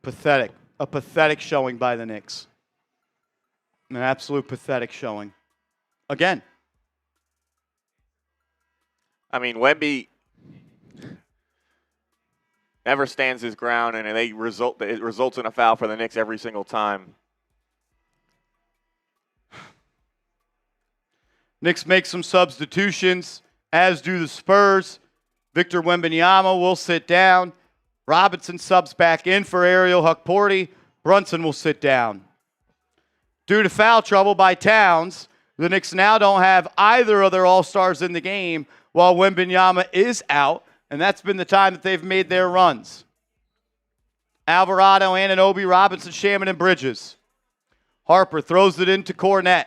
Pathetic. A pathetic showing by the Knicks. An absolute pathetic showing. Again. I mean, Wemby, never stands his ground, and it results in a foul for the Knicks every single time. Knicks make some substitutions, as do the Spurs. Victor Wembanyama will sit down. Robinson subs back in for Ariel Hukporti. Brunson will sit down. Due to foul trouble by Towns, the Knicks now don't have either of their all-stars in the game while Wembanyama is out, and that's been the time that they've made their runs. Alvarado, Anunoby, Robinson, Shaman, and Bridges. Harper throws it into Cornette.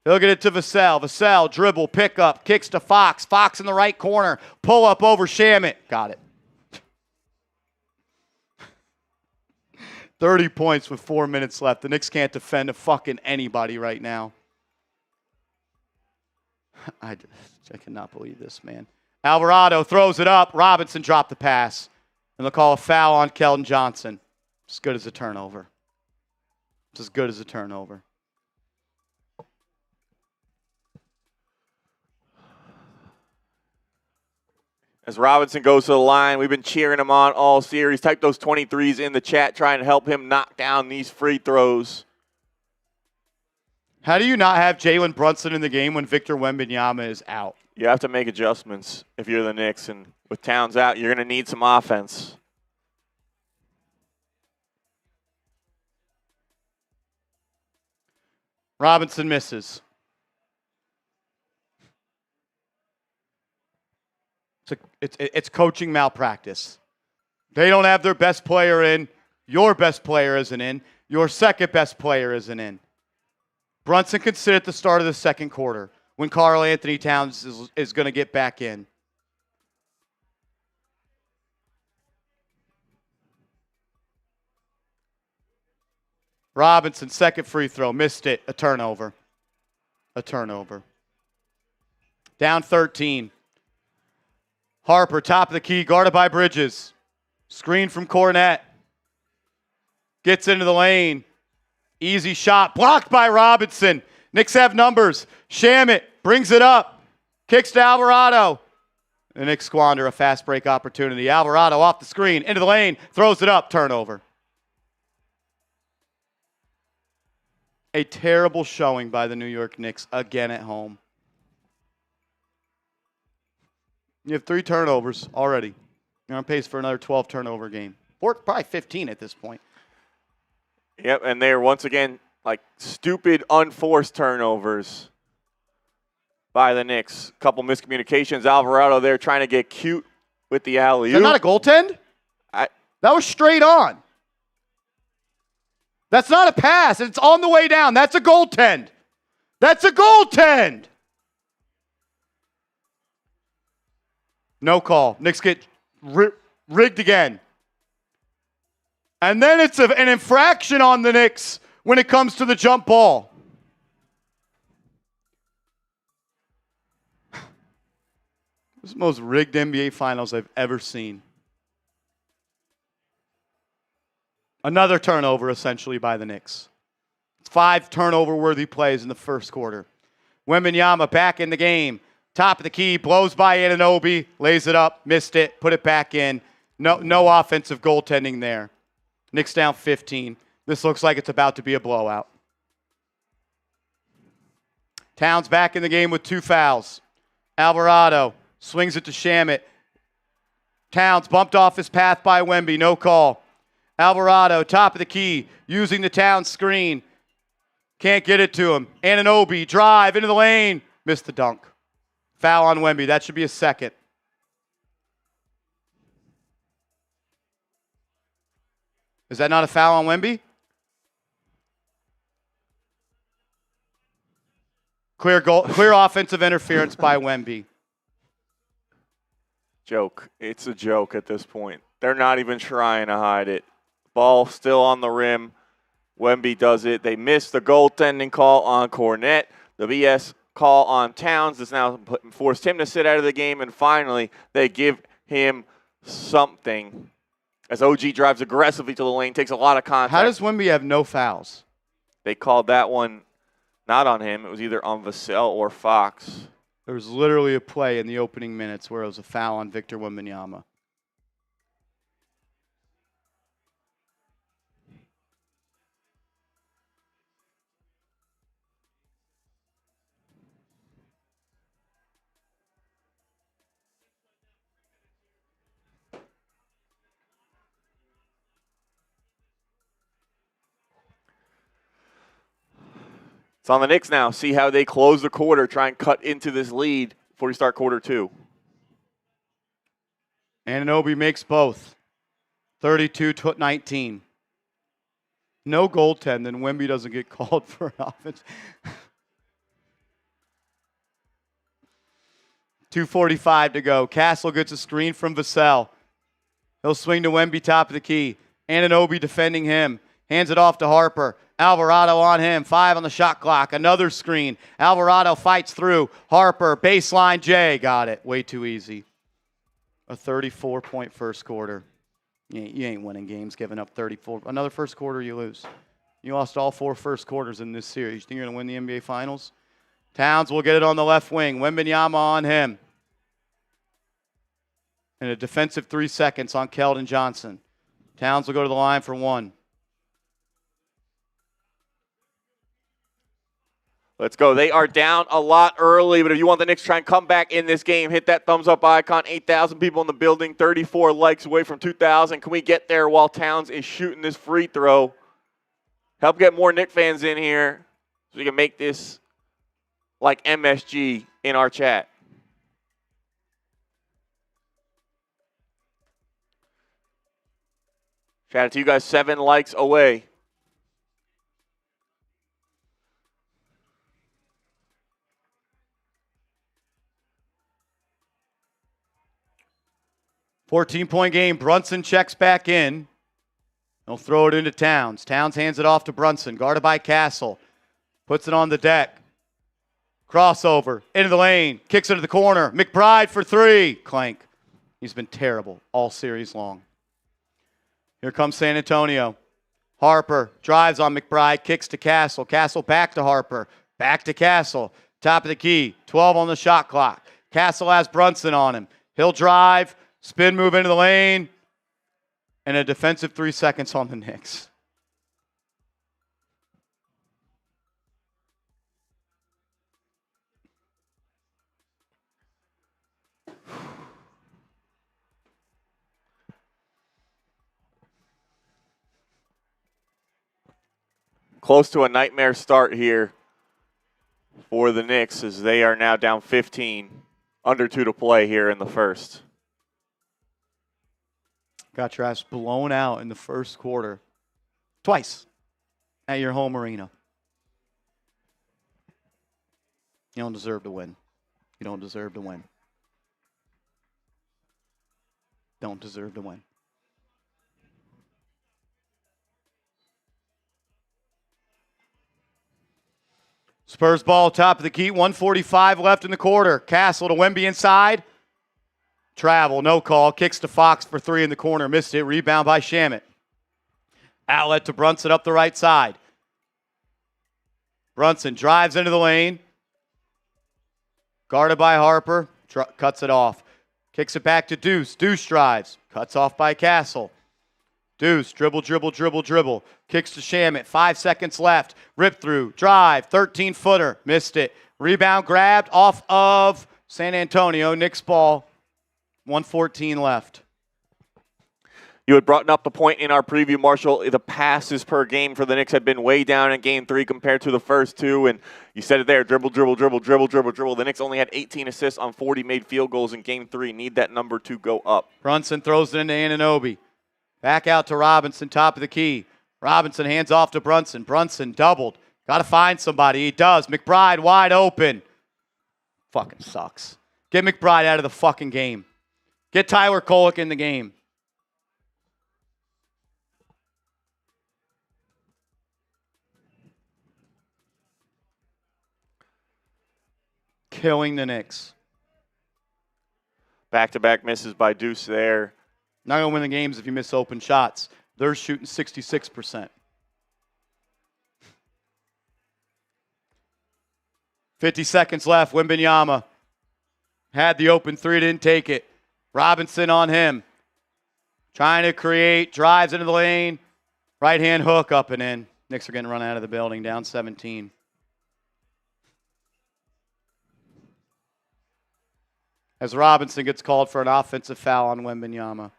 He'll get it to Vassell. Vassell, dribble, pick up, kicks to Fox. Fox in the right corner. Pull up over Shaman. Got it. 30 points with 4 minutes left. The Knicks can't defend a fucking anybody right now. I cannot believe this, man. Alvarado throws it up. Robinson dropped the pass. And they'll call a foul on Keldon Johnson. It's as good as a turnover. It's as good as a turnover. As Robinson goes to the line, we've been cheering him on all series. Type those 23s in the chat, trying to help him knock down these free throws. How do you not have Jalen Brunson in the game when Victor Wembanyama is out? You have to make adjustments if you're the Knicks, and with Towns out, you're going to need some offense. Robinson misses. It's coaching malpractice. They don't have their best player in. Your best player isn't in. Your second best player isn't in. Brunson can sit at the start of the second quarter when Karl-Anthony Towns is going to get back in. Robinson, second free throw, missed it. A turnover. A turnover. Down 13. Harper, top of the key, guarded by Bridges. Screen from Cornette. Gets into the lane. Easy shot, blocked by Robinson. Knicks have numbers. Shamit brings it up. Kicks to Alvarado. The Knicks squander a fast break opportunity. Alvarado off the screen, into the lane, throws it up, turnover. A terrible showing by the New York Knicks again at home. You have 3 turnovers already. You're on pace for another 12 turnover game. Probably 15 at this point. Yep, and they're once again like stupid, unforced turnovers by the Knicks. A couple miscommunications. Alvarado there trying to get cute with the alley-oop. Is that not a goaltend? That was straight on. That's not a pass. It's on the way down. That's a goaltend. That's a goaltend. No call. Knicks get rigged again. And then it's an infraction on the Knicks when it comes to the jump ball. This is the most rigged NBA Finals I've ever seen. Another turnover, essentially, by the Knicks. 5 turnover-worthy plays in the first quarter. Wembanyama back in the game. Top of the key, blows by Anunoby, lays it up, missed it, put it back in. No offensive goaltending there. Knicks down 15. This looks like it's about to be a blowout. Towns back in the game with 2 fouls. Alvarado swings it to Shamit. Towns bumped off his path by Wemby, no call. Alvarado, top of the key, using the Towns screen. Can't get it to him. Anunoby, drive into the lane. Missed the dunk. Foul on Wemby. That should be a second. Is that not a foul on Wemby? Clear offensive interference by Wemby. Joke. It's a joke at this point. They're not even trying to hide it. Ball still on the rim. Wemby does it. They miss the goaltending call on Cornette. The BS call on Towns has now forced him to sit out of the game, and finally they give him something as OG drives aggressively to the lane, takes a lot of contact. How does Wemby have no fouls? They called that one not on him. It was either on Vassell or Fox. There was literally a play in the opening minutes where it was a foul on Victor Wembanyama. It's on the Knicks now. See how they close the quarter, try and cut into this lead before we start quarter two. Anunoby makes both. 32-19. No goaltending. Wemby doesn't get called for an offense. 2:45 to go. Castle gets a screen from Vassell. He'll swing to Wemby, top of the key. Anunoby defending him. Hands it off to Harper. Alvarado on him. 5 on the shot clock. Another screen. Alvarado fights through. Harper, baseline J. Got it. Way too easy. A 34-point first quarter. You ain't winning games giving up 34. Another first quarter, you lose. You lost all 4 first quarters in this series. You think you're going to win the NBA Finals? Towns will get it on the left wing. Wembanyama on him. And a defensive 3 seconds on Keldon Johnson. Towns will go to the line for 1. Let's go. They are down a lot early, but if you want the Knicks to try and come back in this game, hit that thumbs up icon. 8,000 people in the building, 34 likes away from 2,000. Can we get there while Towns is shooting this free throw? Help get more Knicks fans in here so we can make this like MSG in our chat. Shout out to you guys, 7 likes away. $14-point game. Brunson checks back in. He'll throw it into Towns. Towns hands it off to Brunson. Guarded by Castle. Puts it on the deck. Crossover. Into the lane. Kicks it to the corner. McBride for 3. Clank. He's been terrible all series long. Here comes San Antonio. Harper drives on McBride. Kicks to Castle. Castle back to Harper. Back to Castle. Top of the key. 12 on the shot clock. Castle has Brunson on him. He'll drive. Spin move into the lane. And a defensive 3 seconds on the Knicks. Close to a nightmare start here for the Knicks as they are now down 15. Under 2 to play here in the first. Got your ass blown out in the first quarter. Twice. At your home arena. You don't deserve to win. You don't deserve to win. Don't deserve to win. Spurs ball, top of the key. 1:45 left in the quarter. Castle to Wemby inside. Travel, no call. Kicks to Fox for 3 in the corner. Missed it. Rebound by Shamet. Outlet to Brunson up the right side. Brunson drives into the lane. Guarded by Harper. Cuts it off. Kicks it back to Deuce. Deuce drives. Cuts off by Castle. Deuce, dribble. Kicks to Shamet. 5 seconds left. Rip through. Drive. 13-footer. Missed it. Rebound grabbed off of San Antonio. Knicks ball. 1:14 left. You had brought up the point in our preview, Marshall. The passes per game for the Knicks had been way down in game 3 compared to the first 2. And you said it there, dribble. The Knicks only had 18 assists on 40 made field goals in game 3. Need that number to go up. Brunson throws it into Anunoby. Back out to Robinson, top of the key. Robinson hands off to Brunson. Brunson doubled. Got to find somebody. He does. McBride wide open. Fucking sucks. Get McBride out of the fucking game. Get Tyler Kolek in the game. Killing the Knicks. Back-to-back misses by Deuce there. Not going to win the games if you miss open shots. They're shooting 66%. 50 seconds left. Wembanyama had the open 3, didn't take it. Robinson on him. Trying to create, drives into the lane. Right-hand hook up and in. Knicks are getting run out of the building, down 17. As Robinson gets called for an offensive foul on Wembanyama.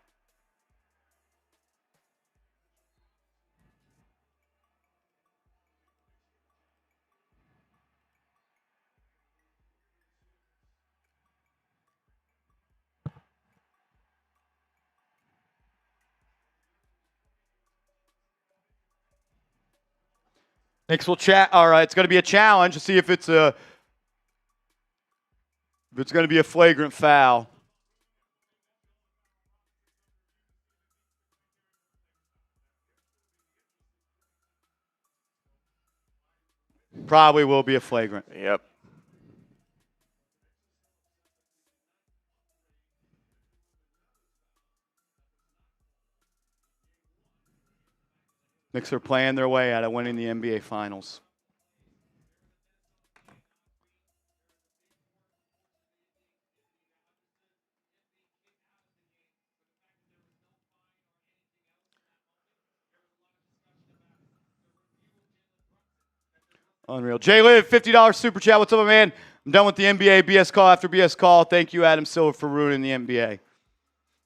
Knicks will chat. All right, it's going to be a challenge to see if it's going to be a flagrant foul. Probably will be a flagrant. Yep. Knicks are playing their way out of winning the NBA Finals. Unreal. Jay Liv, $50 super chat. What's up, my man? I'm done with the NBA. BS call after BS call. Thank you, Adam Silver, for ruining the NBA.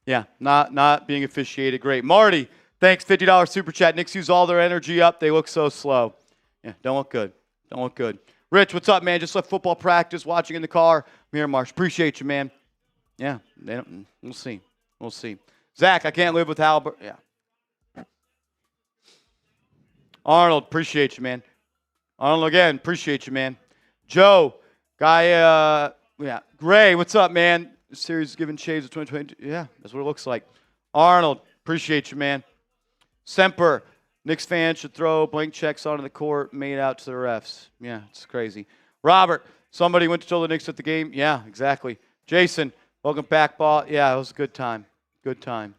Yeah, not being officiated. Great. Marty, thanks. $50 super chat. Knicks use all their energy up. They look so slow. Yeah, don't look good. Don't look good. Rich, what's up, man? Just left football practice, watching in the car. I'm here, Marsh. Appreciate you, man. Yeah, we'll see. We'll see. Zach, I can't live with Halbert. Yeah. Arnold, appreciate you, man. Arnold, again, appreciate you, man. Joe, guy, yeah. Gray, what's up, man? This series is giving shades of 2022. Yeah, that's what it looks like. Arnold, appreciate you, man. Semper, Knicks fans should throw blank checks onto the court, made out to the refs. Yeah, it's crazy. Robert, somebody went to tell the Knicks at the game. Yeah, exactly. Jason, welcome back, ball. Yeah, it was a good time. Good time.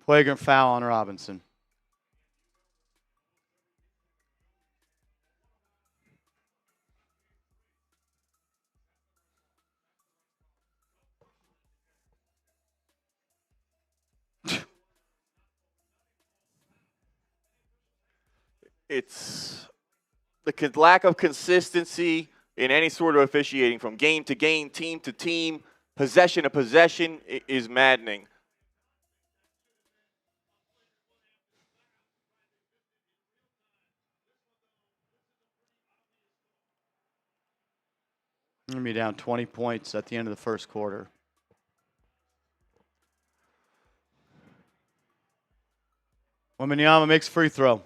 Flagrant foul on Robinson. It's the lack of consistency in any sort of officiating from game to game, team to team, possession to possession is maddening. We're going to be down 20 points at the end of the first quarter. Wembanyama makes free throw.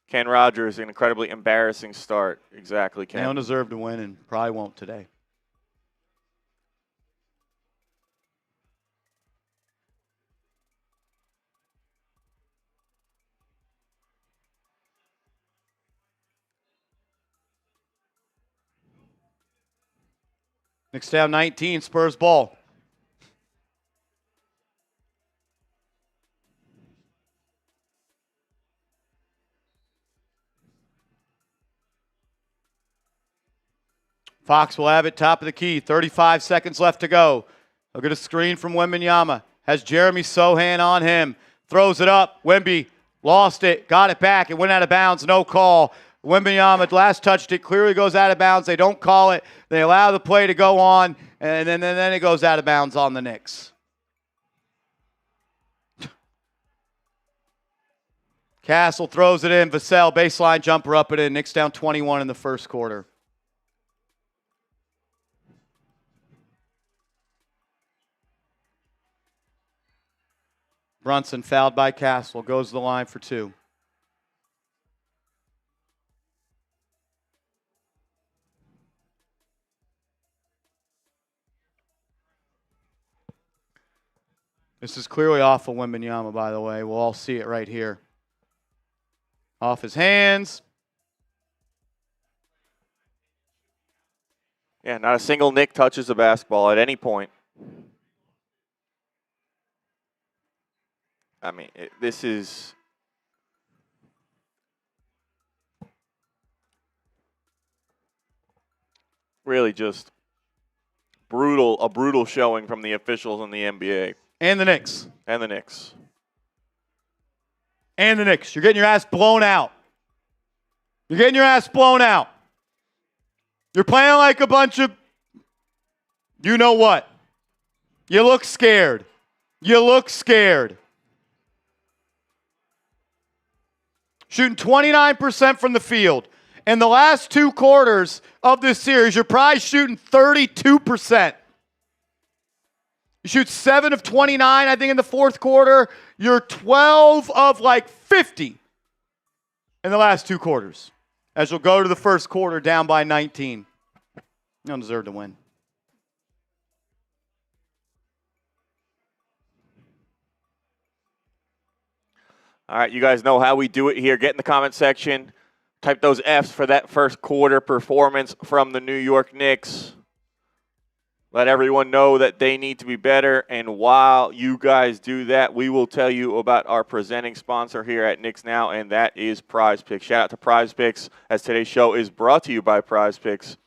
Ken Rogers, an incredibly embarrassing start. Exactly, Ken. They don't deserve to win and probably won't today. Knicks down 19, Spurs ball. Fox will have it, top of the key. 35 seconds left to go. Look at a screen from Wembanyama. Has Jeremy Sohan on him. Throws it up. Wemby lost it, got it back. It went out of bounds, no call. Wembanyama last touched it, clearly goes out of bounds. They don't call it. They allow the play to go on, and then it goes out of bounds on the Knicks. Castle throws it in. Vassell, baseline jumper up and in. Knicks down 21 in the first quarter. Brunson fouled by Castle. Goes to the line for two. This is clearly off of Wembanyama, by the way. We'll all see it right here. Off his hands. Yeah, not a single Knick touches the basketball at any point. I mean, this is really just brutal, a brutal showing from the officials in the NBA. And the Knicks. And the Knicks. And the Knicks. You're getting your ass blown out. You're getting your ass blown out. You're playing like a bunch of you know what. You look scared. You look scared. shooting 29% from the field. In the last 2 quarters of this series, your prize shooting 32%. You shoot 7 of 29, I think, in the fourth quarter. You're 12 of 50 in the last 2 quarters. As you'll go to the first quarter down by 19. You don't deserve to win. All right, you guys know how we do it here. Get in the comment section. Type those Fs for that first quarter performance from the New York Knicks. Let everyone know that they need to be better. And while you guys do that, we will tell you about our presenting sponsor here at Knicks Now, and that is Prize Picks. Shout out to Prize Picks, as today's show is brought to you by Prize Picks,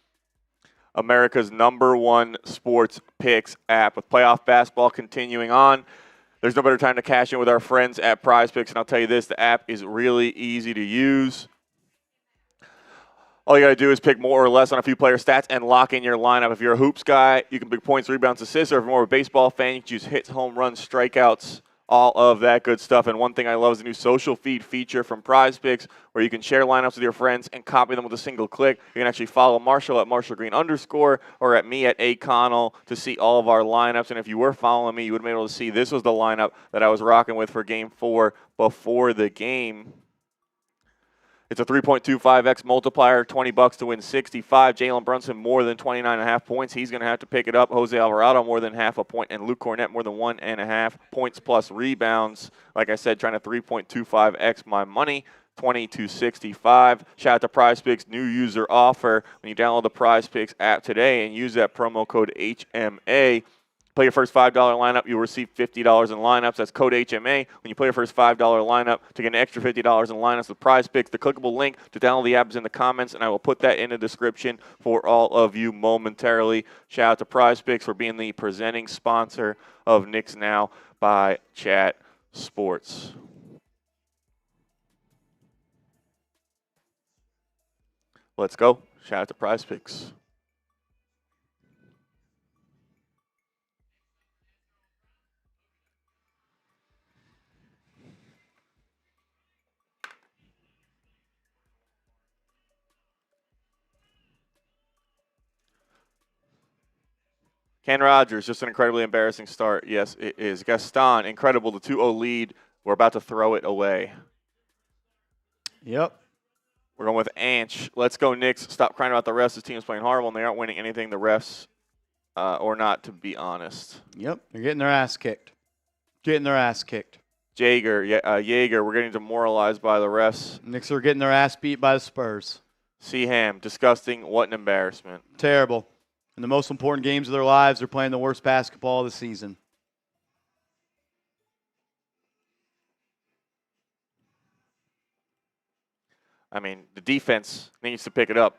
America's #1 sports picks app. With playoff basketball continuing on, there's no better time to cash in with our friends at Prize Picks. And I'll tell you this, the app is really easy to use. All you got to do is pick more or less on a few player stats and lock in your lineup. If you're a hoops guy, you can pick points, rebounds, assists, or if you're more of a baseball fan, you can choose hits, home runs, strikeouts, all of that good stuff. And one thing I love is the new social feed feature from Prize Picks, where you can share lineups with your friends and copy them with a single click. You can actually follow Marshall at _Marshallgreen or at me at @Connell to see all of our lineups. And if you were following me, you would have been able to see this was the lineup that I was rocking with for Game 4 before the game. It's a 3.25x multiplier, $20 to win 65. Jalen Brunson more than 29.5 points. He's going to have to pick it up. Jose Alvarado more than half a point, and Luke Cornett more than 1.5 points plus rebounds. Like I said, trying to 3.25x my money, 20 to 65. Shout out to Prize Picks new user offer. When you download the Prize Picks app today and use that promo code HMA, play your first $5 lineup, you'll receive $50 in lineups. That's code HMA. When you play your first $5 lineup, to get an extra $50 in lineups with Prize Picks, the clickable link to download the app is in the comments, and I will put that in the description for all of you momentarily. Shout out to Prize Picks for being the presenting sponsor of Knicks Now by Chat Sports. Let's go. Shout out to Prize Picks. Ken Rogers, just an incredibly embarrassing start. Yes, it is. Gaston, incredible. The 2-0 lead. We're about to throw it away. Yep. We're going with Anch. Let's go, Knicks. Stop crying about the refs. This team is playing horrible, and they aren't winning anything, the refs, or not, to be honest. Yep. They're getting their ass kicked. Getting their ass kicked. Jaeger, we're getting demoralized by the refs. Knicks are getting their ass beat by the Spurs. Seaham, disgusting. What an embarrassment. Terrible. In the most important games of their lives, they're playing the worst basketball of the season. I mean, the defense needs to pick it up.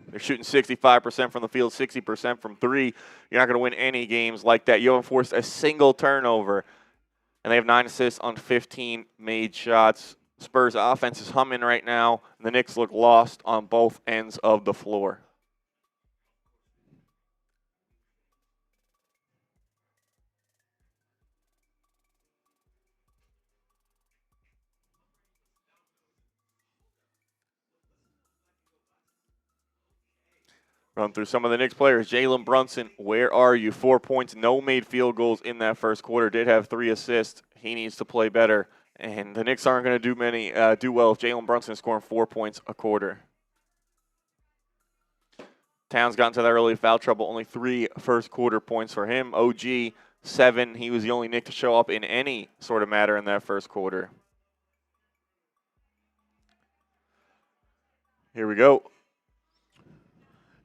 They're shooting 65% from the field, 60% from 3. You're not going to win any games like that. You haven't forced a single turnover, and they have 9 assists on 15 made shots. Spurs offense is humming right now, and the Knicks look lost on both ends of the floor. Run through some of the Knicks players. Jalen Brunson, where are you? 4 points, no made field goals in that first quarter. Did have 3 assists. He needs to play better. And the Knicks aren't going to do well if Jalen Brunson is scoring 4 points a quarter. Towns got into that early foul trouble. Only 3 first quarter points for him. OG, 7. He was the only Knick to show up in any sort of matter in that first quarter. Here we go.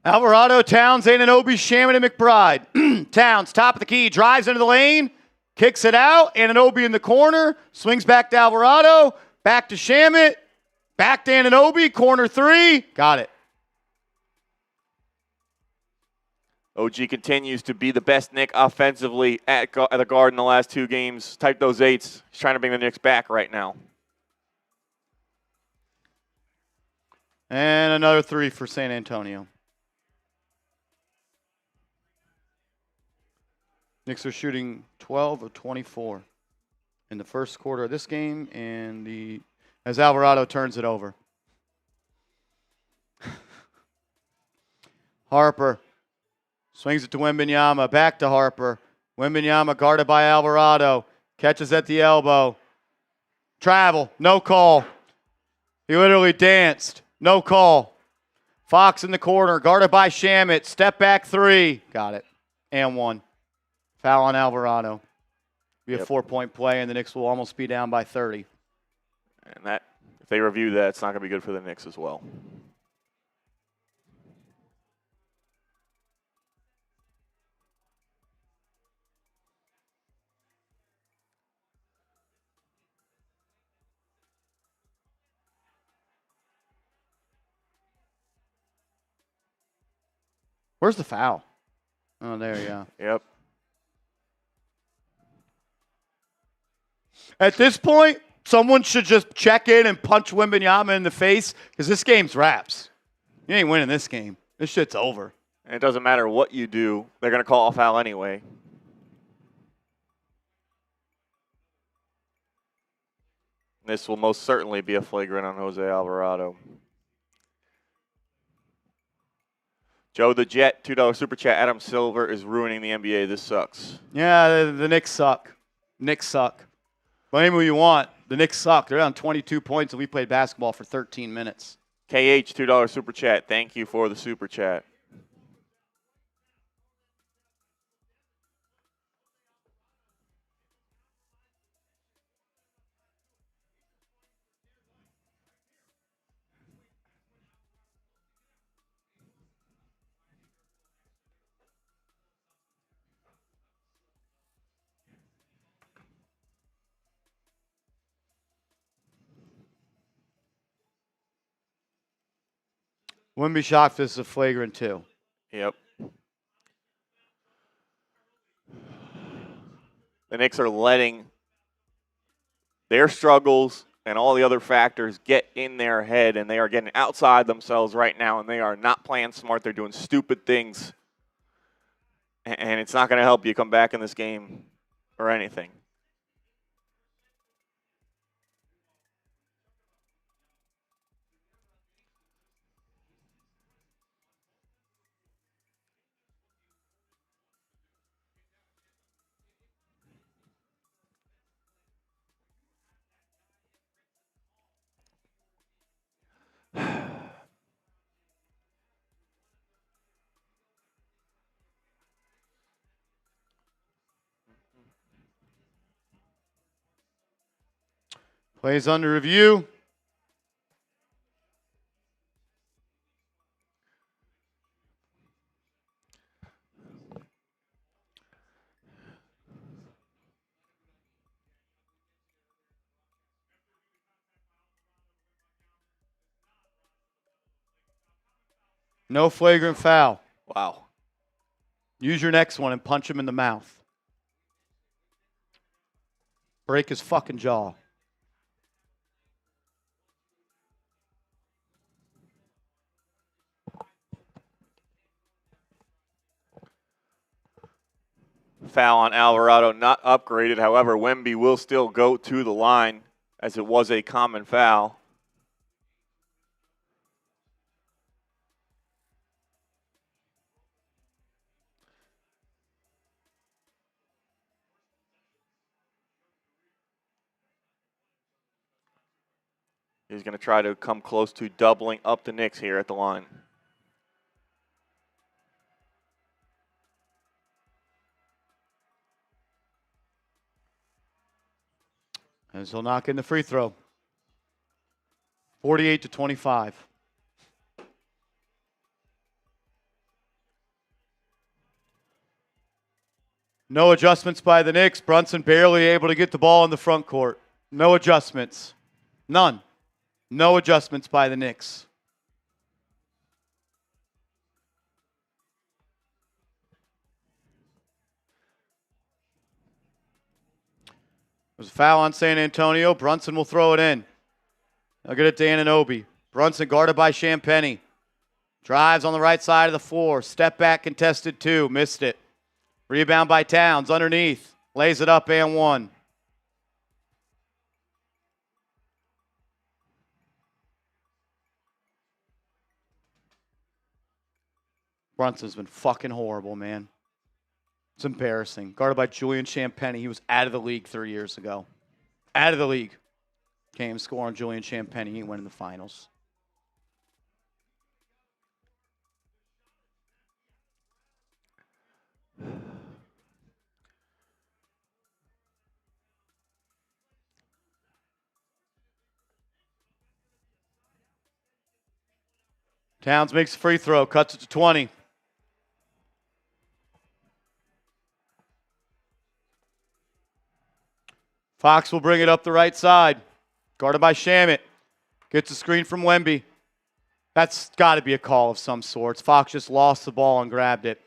Alvarado, Towns, Anunoby, Shaman, and McBride. Towns, top of the key, drives into the lane, kicks it out. Anunoby in the corner, swings back to Alvarado, back to Shaman, back to Anunoby, corner 3. Got it. OG continues to be the best Knick offensively at the guard in the last 2 games. Type those 8s. He's trying to bring the Knicks back right now. And another 3 for San Antonio. Knicks are shooting 12 of 24 in the first quarter of this game and the as Alvarado turns it over. Harper swings it to Wembanyama. Back to Harper. Wembanyama guarded by Alvarado. Catches at the elbow. Travel. No call. He literally danced. No call. Fox in the corner. Guarded by Shamet. Step back three. Got it. And one. Foul on Alvarado. Be a 4-point play, and the Knicks will almost be down by 30. And that, if they review that, it's not going to be good for the Knicks as well. Where's the foul? Oh, there you go. Yep. At this point, someone should just check in and punch Wembanyama in the face because this game's wraps. You ain't winning this game. This shit's over. And it doesn't matter what you do. They're going to call a foul anyway. This will most certainly be a flagrant on Jose Alvarado. Joe the Jet, $2 Super Chat. Adam Silver is ruining the NBA. This sucks. Yeah, the Knicks suck. Knicks suck. Blame who you want. The Knicks suck. They're down 22 points, and we played basketball for 13 minutes. KH, $2 Super Chat. Thank you for the Super Chat. Wouldn't be shocked if this is a flagrant too. Yep. The Knicks are letting their struggles and all the other factors get in their head, and they are getting outside themselves right now, and they are not playing smart. They're doing stupid things, and it's not going to help you come back in this game or anything. Plays under review. No flagrant foul. Wow. Use your next one and punch him in the mouth. Break his fucking jaw. Foul on Alvarado, not upgraded. However, Wemby will still go to the line as it was a common foul. He's going to try to come close to doubling up the Knicks here at the line. And he'll knock in the free throw. 48-25. No adjustments by the Knicks. Brunson barely able to get the ball in the front court. No adjustments. None. No adjustments by the Knicks. There's a foul on San Antonio. Brunson will throw it in. They'll get it to Anunoby. Brunson guarded by Champagnie. Drives on the right side of the floor. Step back contested two. Missed it. Rebound by Towns underneath. Lays it up and one. Brunson's been fucking horrible, man. It's embarrassing. Guarded by Julian Champagny. He was out of the league 3 years ago. Out of the league. Can't even score on Julian Champagny. He went in the finals. Towns makes a free throw, cuts it to 20. Fox will bring it up the right side. Guarded by Shamet. Gets a screen from Wemby. That's got to be a call of some sorts. Fox just lost the ball and grabbed it.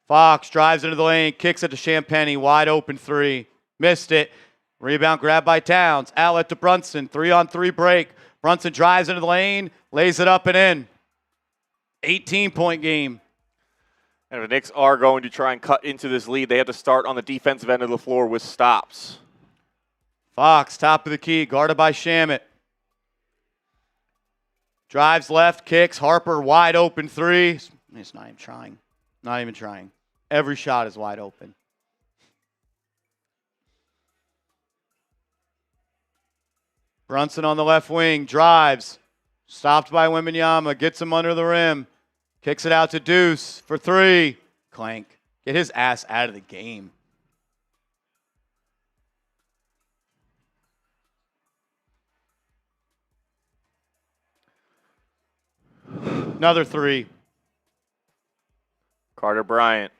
Fox drives into the lane, kicks it to Champagny, wide open three. Missed it. Rebound grabbed by Towns. Outlet to Brunson. 3-on-3 break. Brunson drives into the lane, lays it up and in. 18-point game. And if the Knicks are going to try and cut into this lead, they have to start on the defensive end of the floor with stops. Fox, top of the key, guarded by Shamet. Drives left, kicks. Harper, wide open three. He's not even trying. Not even trying. Every shot is wide open. Brunson on the left wing, drives. Stopped by Wembanyama, gets him under the rim. Kicks it out to Deuce for three. Clank. Get his ass out of the game. Another three. Carter Bryant.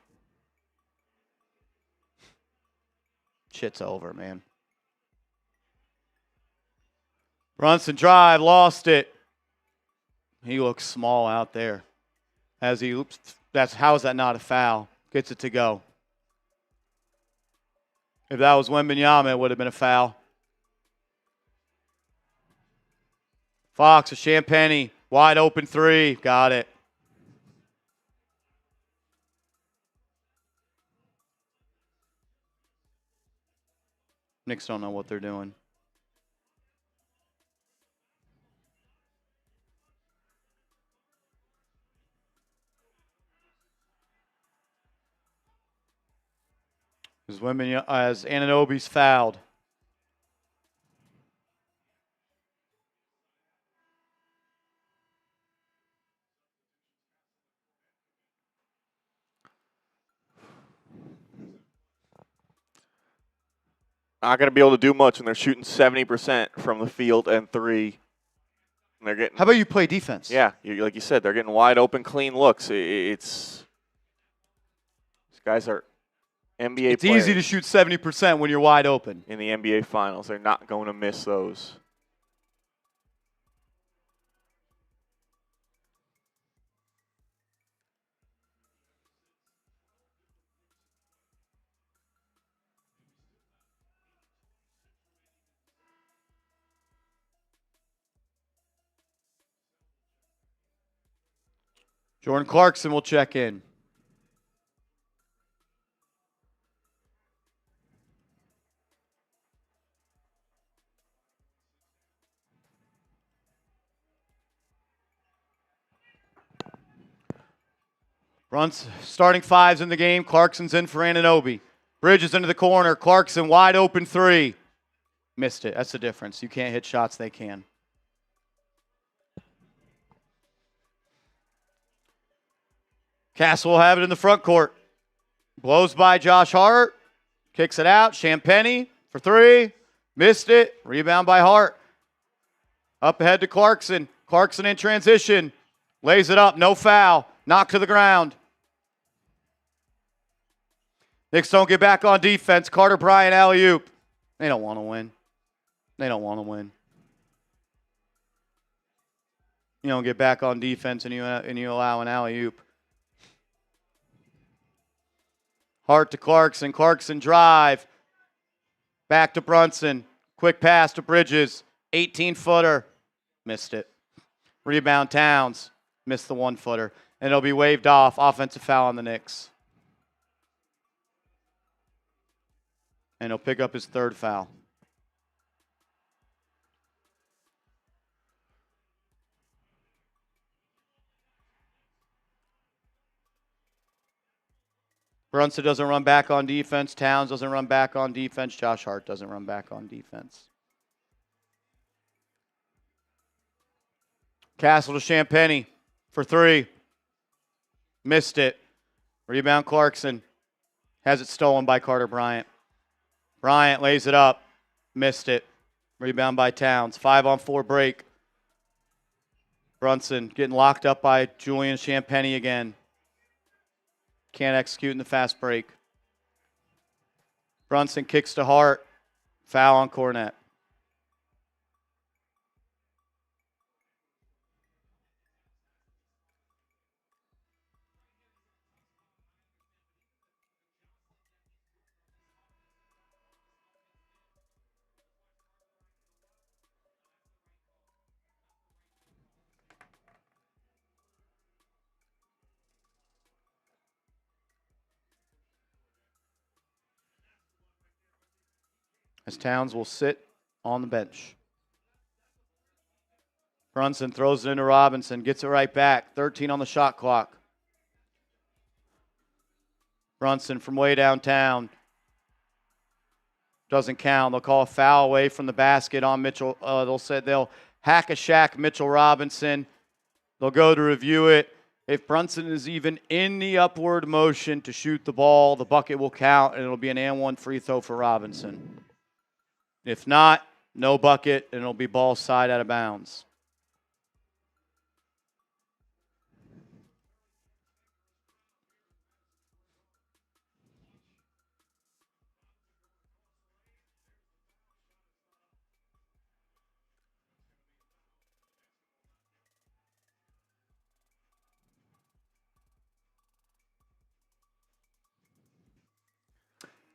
Shit's over, man. Brunson drive, lost it. He looks small out there. As he oops, how is that not a foul? Gets it to go. If that was Wembanyama, it would have been a foul. Fox, a Champagny, wide open three. Got it. Knicks don't know what they're doing. As Anunoby's fouled. Not going to be able to do much when they're shooting 70% from the field and three. And they're getting. How about you play defense? Yeah, like you said, they're getting wide open, clean looks. These guys are NBA It's players easy to shoot 70% when you're wide open. in the NBA Finals. They're not going to miss those. Jordan Clarkson will check in. Runs starting fives in the game. Clarkson's in for Anunoby. Bridges into the corner. Clarkson wide open three. Missed it. That's the difference. You can't hit shots. They can. Castle will have it in the front court. Blows by Josh Hart. Kicks it out. Champagny for three. Missed it. Rebound by Hart. Up ahead to Clarkson. Clarkson in transition. Lays it up. No foul. Knocked to the ground. Knicks don't get back on defense. Carter Bryant alley-oop. They don't want to win. They don't want to win. You don't get back on defense and you allow an alley-oop. Hart to Clarkson. Clarkson drive. Back to Brunson. Quick pass to Bridges. 18-footer. Missed it. Rebound Towns. Missed the 1-footer. And it'll be waved off. Offensive foul on the Knicks. And he'll pick up his third foul. Brunson doesn't run back on defense. Towns doesn't run back on defense. Josh Hart doesn't run back on defense. Castle to Champagny for 3. Missed it. Rebound Clarkson. Has it stolen by Carter Bryant. Bryant lays it up. Missed it. Rebound by Towns. 5-on-4 break. Brunson getting locked up by Julian Champagny again. Can't execute in the fast break. Brunson kicks to Hart. Foul on Cornette. As Towns will sit on the bench. Brunson throws it into Robinson, gets it right back. 13 on the shot clock. Brunson from way downtown. Doesn't count. They'll call a foul away from the basket on Mitchell. They'll hack a Shaq Mitchell Robinson. They'll go to review it. If Brunson is even in the upward motion to shoot the ball, the bucket will count, and it'll be an and-one free throw for Robinson. If not, no bucket, and it'll be ball side out of bounds.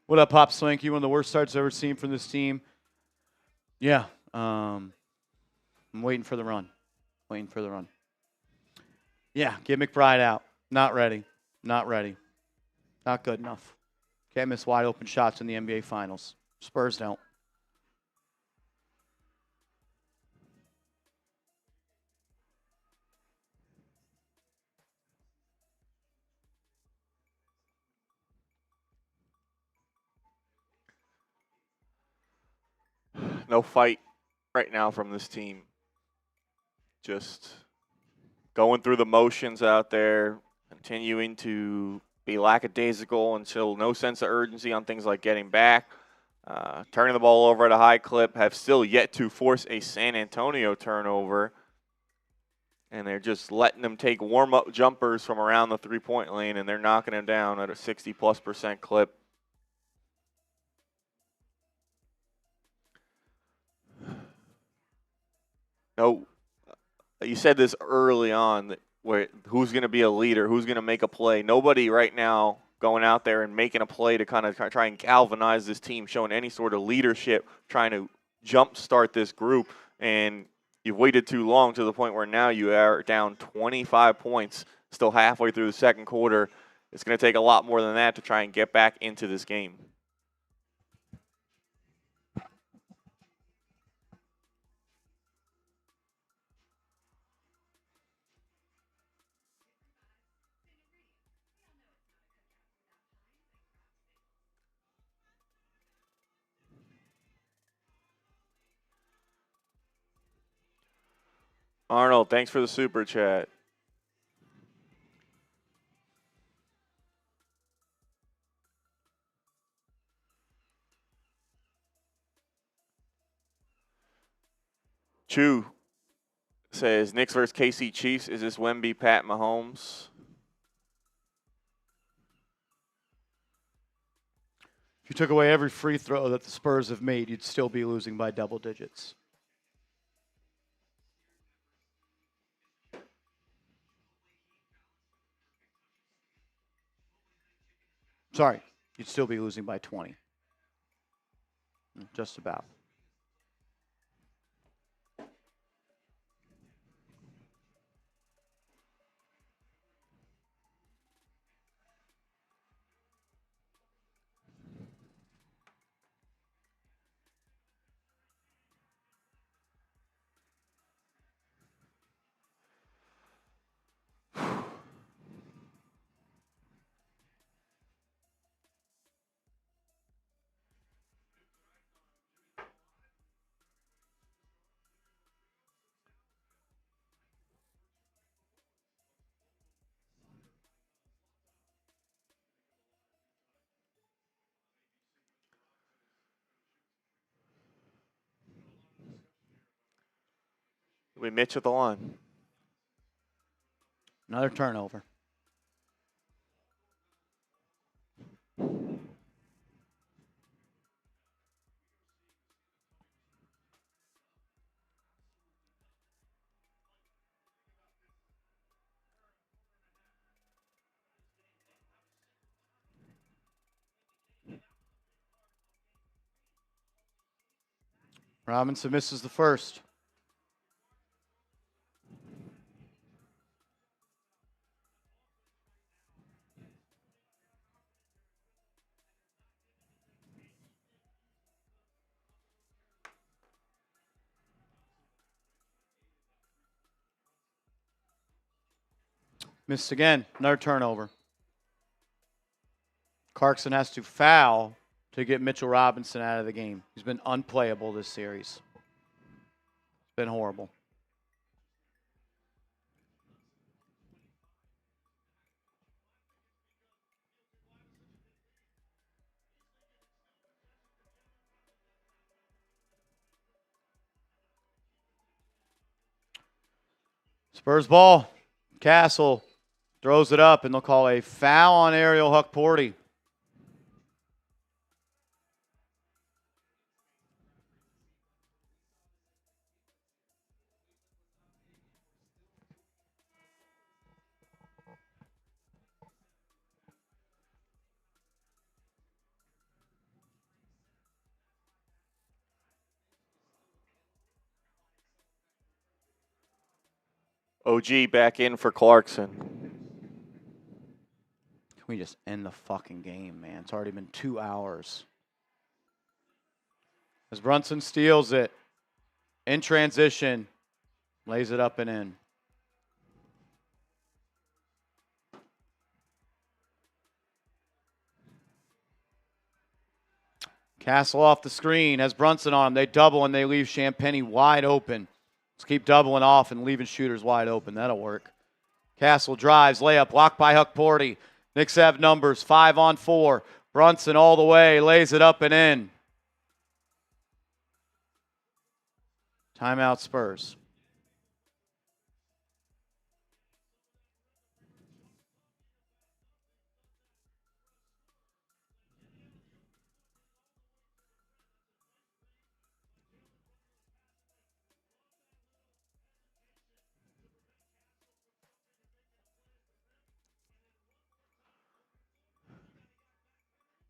What up, Pop Swanky? One of the worst starts I've ever seen from this team. Yeah, I'm waiting for the run. Yeah, get McBride out. Not ready. Not good enough. Can't miss wide open shots in the NBA Finals. Spurs don't. No fight right now from this team. Just going through the motions out there, continuing to be lackadaisical until no sense of urgency on things like getting back, turning the ball over at a high clip, have still yet to force a San Antonio turnover. And they're just letting them take warm-up jumpers from around the three-point lane, and they're knocking them down at a 60+% clip. No, you said this early on, where who's going to be a leader, who's going to make a play. Nobody right now going out there and making a play to kind of try and galvanize this team, showing any sort of leadership, trying to jumpstart this group. And you've waited too long to the point where now you are down 25 points, still halfway through the second quarter. It's going to take a lot more than that to try and get back into this game. Arnold, thanks for the super chat. Chu says, Knicks versus KC Chiefs. Is this Wemby, Pat Mahomes? If you took away every free throw that the Spurs have made, you'd still be losing by double digits. Sorry, you'd still be losing by 20. Just about. We Mitch at the line. Another turnover. Robinson misses the first. Missed again. Another turnover. Clarkson has to foul to get Mitchell Robinson out of the game. He's been unplayable this series. It's been horrible. Spurs ball. Castle throws it up, and they'll call a foul on Ariel Huckporty. OG back in for Clarkson. Can we just end the fucking game, man? It's already been 2 hours. As Brunson steals it, in transition, lays it up and in. Castle off the screen, has Brunson on him. They double and they leave Champagny wide open. Let's keep doubling off and leaving shooters wide open. That'll work. Castle drives, layup, blocked by Huckporty. Knicks have numbers, 5-on-4. Brunson all the way, lays it up and in. Timeout Spurs.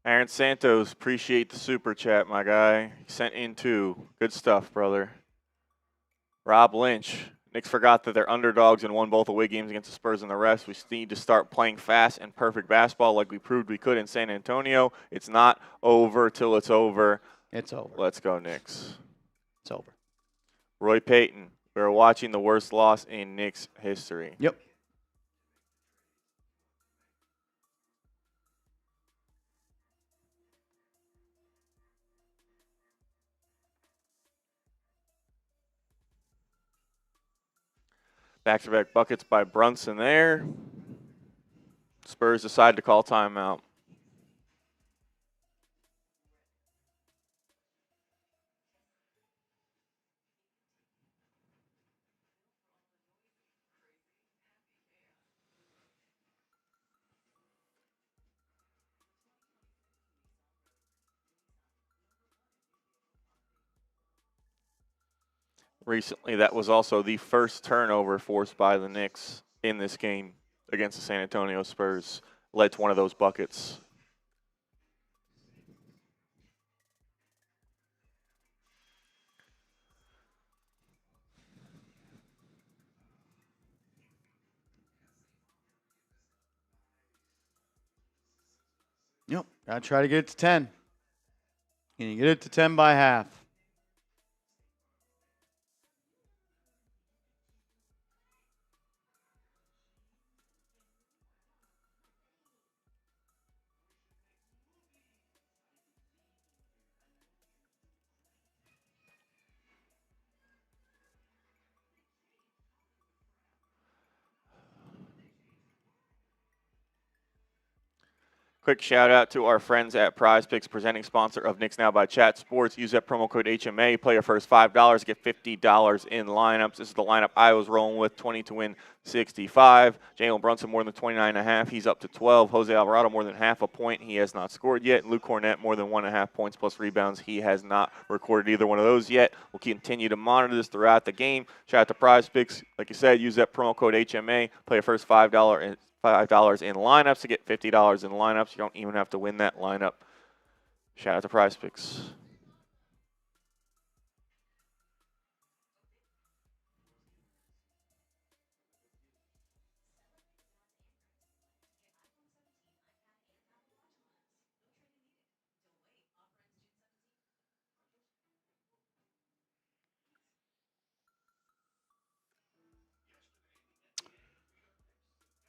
Aaron Santos, appreciate the super chat, my guy. Sent in 2. Good stuff, brother. Rob Lynch. Knicks forgot that they're underdogs and won both away games against the Spurs and the rest. We need to start playing fast and perfect basketball like we proved we could in San Antonio. It's not over till it's over. It's over. Let's go, Knicks. It's over. Roy Payton. We're watching the worst loss in Knicks history. Yep. Back-to-back buckets by Brunson there. Spurs decide to call timeout. Recently, that was also the first turnover forced by the Knicks in this game against the San Antonio Spurs. Led to one of those buckets. Yep. Gotta try to get it to 10. Can you get it to 10 by half? Quick shout out to our friends at Prize Picks, presenting sponsor of Knicks Now by Chat Sports. Use that promo code HMA. Play your first $5, get $50 in lineups. This is the lineup I was rolling with. 20 to win, 65. Jalen Brunson more than 29.5. He's up to 12. Jose Alvarado more than half a point. He has not scored yet. Luke Cornett more than 1.5 points plus rebounds. He has not recorded either one of those yet. We'll continue to monitor this throughout the game. Shout out to Prize Picks. Like you said, use that promo code HMA. Play your first $5 in lineups to get $50 in lineups. You don't even have to win that lineup. Shout out to Prize Picks.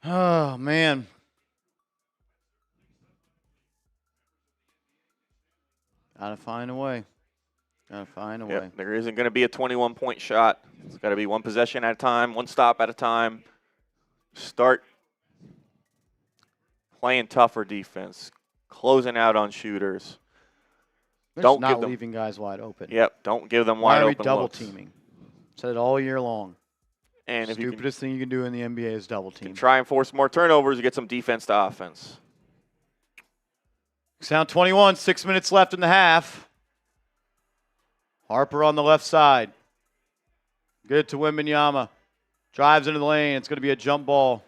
Oh, man. Gotta find a way. Gotta find a way. Yep, there isn't going to be a 21-point shot. It's got to be one possession at a time, one stop at a time. Start playing tougher defense, closing out on shooters. They're Don't just give not them, leaving guys wide open. Yep, don't give them Why wide are we open double looks. teaming? Said it all year long. And if you Stupidest thing you can do in the NBA is double team. can try and force more turnovers, you get some defense to offense. Sound 21, 6 minutes left in the half. Harper on the left side. Good to Wembanyama. Drives into the lane. It's going to be a jump ball.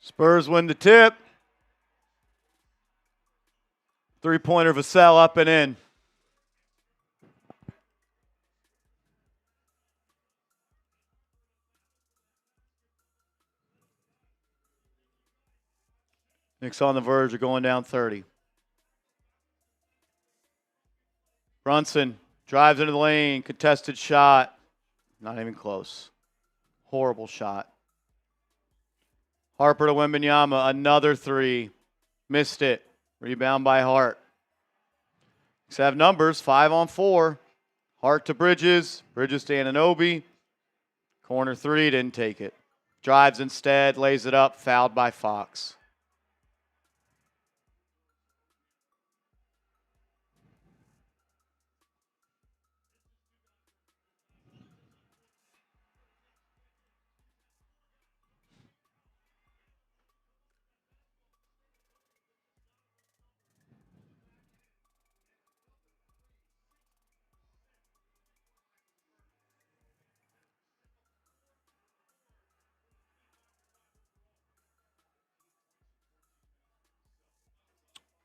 Spurs win the tip. Three-pointer Vassell up and in. Knicks on the verge of going down 30. Brunson drives into the lane. Contested shot. Not even close. Horrible shot. Harper to Wembanyama. Another three. Missed it. Rebound by Hart. Knicks have numbers. 5 on 4. Hart to Bridges. Bridges to Anunoby. Corner three. Didn't take it. Drives instead. Lays it up. Fouled by Fox.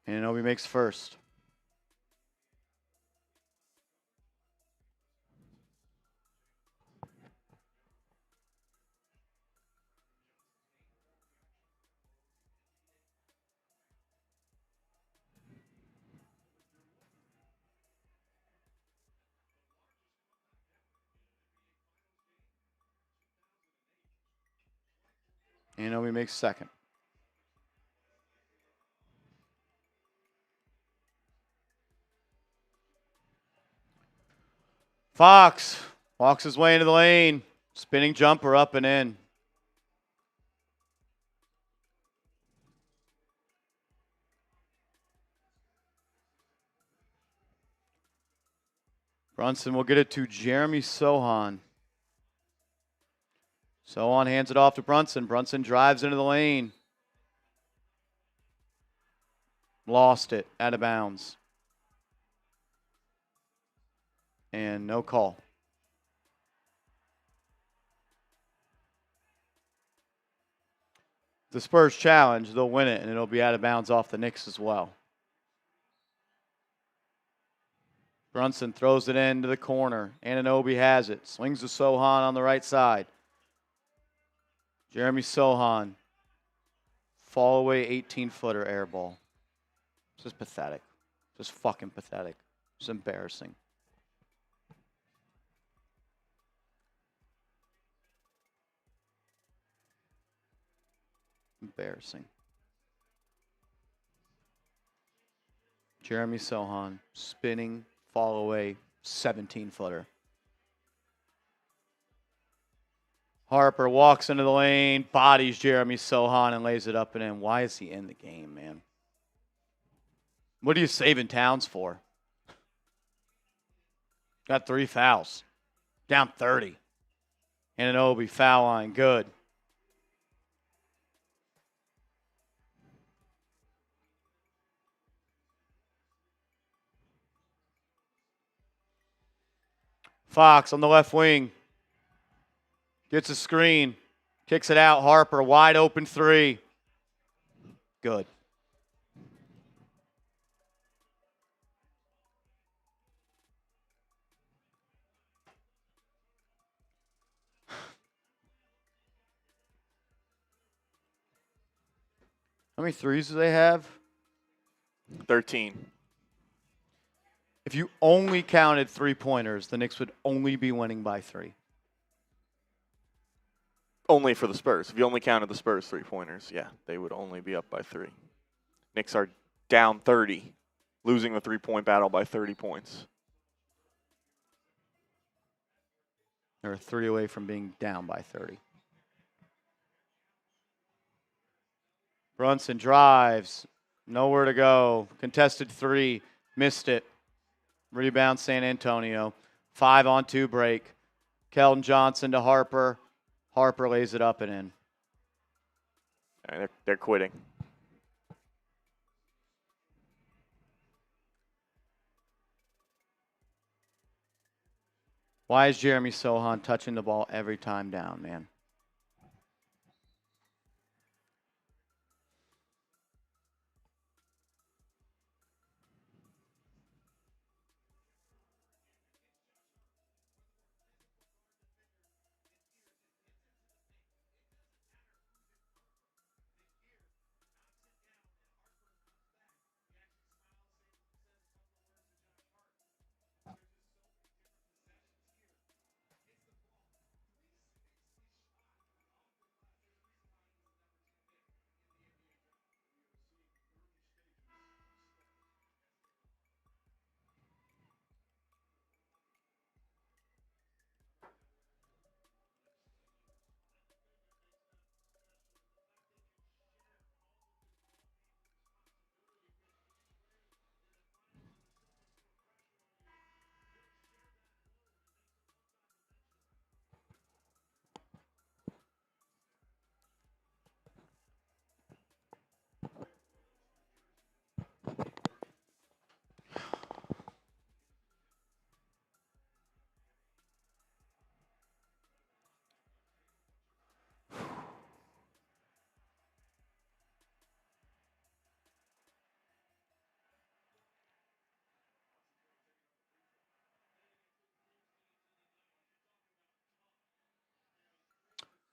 Anunoby makes first. Anunoby makes second. Fox walks his way into the lane. Spinning jumper up and in. Brunson will get it to Jeremy Sohan. Sohan hands it off to Brunson. Brunson drives into the lane. Lost it. Out of bounds. And no call. The Spurs challenge, they'll win it, and it'll be out of bounds off the Knicks as well. Brunson throws it into the corner. Anunoby has it. Swings to Sohan on the right side. Jeremy Sohan. Fall away 18-footer air ball. Just pathetic. Just fucking pathetic. It's embarrassing. embarrassing. Jeremy Sohan, spinning, fall away, 17-footer. Harper walks into the lane, bodies Jeremy Sohan, and lays it up and in. Why is he in the game, man? What are you saving Towns for? Got 3 fouls. Down 30. Anunoby foul line. Good. Fox on the left wing. Gets a screen. Kicks it out. Harper, wide open 3. Good. How many threes do they have? 13. If you only counted 3-pointers, the Knicks would only be winning by 3. Only for the Spurs. If you only counted the Spurs 3-pointers, yeah, they would only be up by 3. Knicks are down 30, losing the 3-point battle by 30 points. They're 3 away from being down by 30. Brunson drives. Nowhere to go. Contested 3. Missed it. Rebound San Antonio. 5-on-2 break. Keldon Johnson to Harper. Harper lays it up and in. They're quitting. Why is Jeremy Sohan touching the ball every time down, man?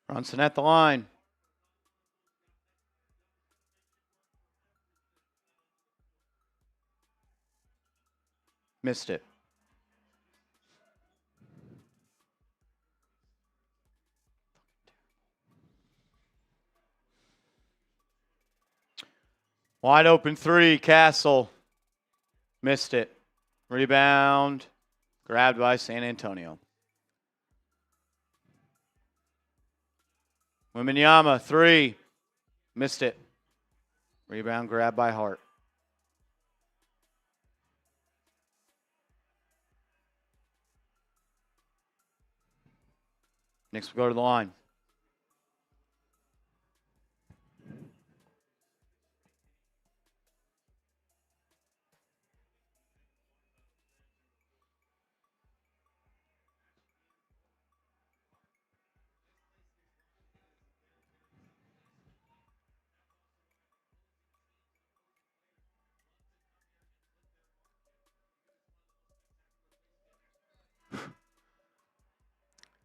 Brunson at the line. Missed it. Wide open 3, Castle. Missed it. Rebound. Grabbed by San Antonio. Wembanyama, 3. Missed it. Rebound grabbed by Hart. Knicks will go to the line.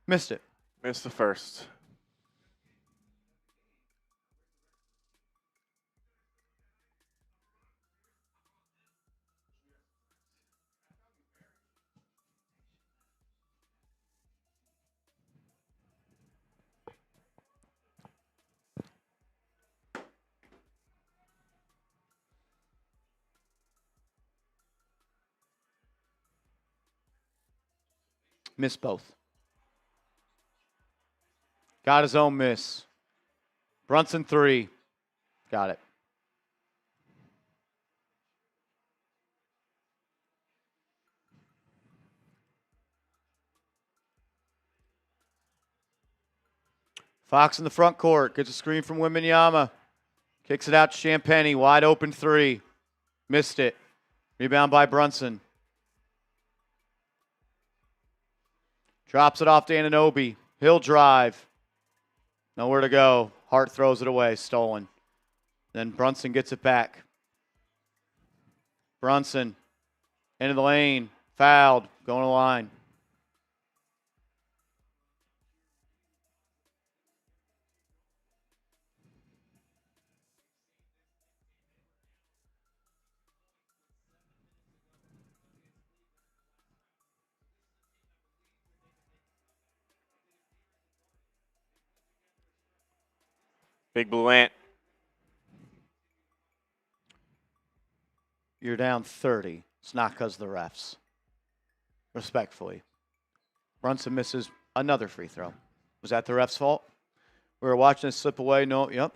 Missed it. Missed the first. Missed both. Got his own miss. Brunson 3. Got it. Fox in the front court. Gets a screen from Wembanyama. Kicks it out to Champagny. Wide open 3. Missed it. Rebound by Brunson. Drops it off to Anunoby. He'll drive. Nowhere to go. Hart throws it away. Stolen. Then Brunson gets it back. Brunson into the lane. Fouled. Going to the line. Big Blue Ant. You're down 30. It's not because of the refs. Respectfully. Brunson misses another free throw. Was that the ref's fault? We were watching it slip away. No, yep.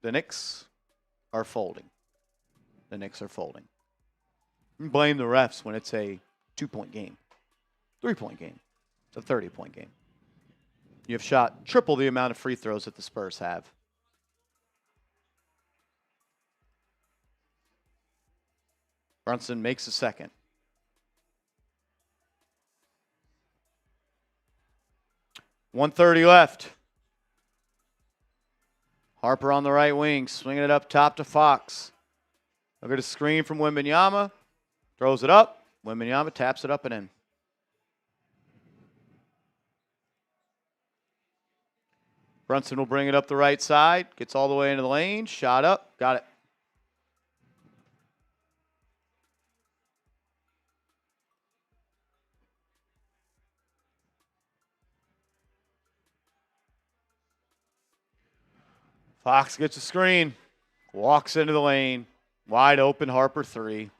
The Knicks are folding. The Knicks are folding. You blame the refs when it's a 2-point game. 3-point game. It's a 30-point game. You've shot triple the amount of free throws that the Spurs have. Brunson makes a second. .130 left. Harper on the right wing, swinging it up top to Fox. Look at a screen from Wembanyama. Throws it up. Wembanyama taps it up and in. Brunson will bring it up the right side. Gets all the way into the lane. Shot up. Got it. Fox gets a screen. Walks into the lane. Wide open. Harper 3.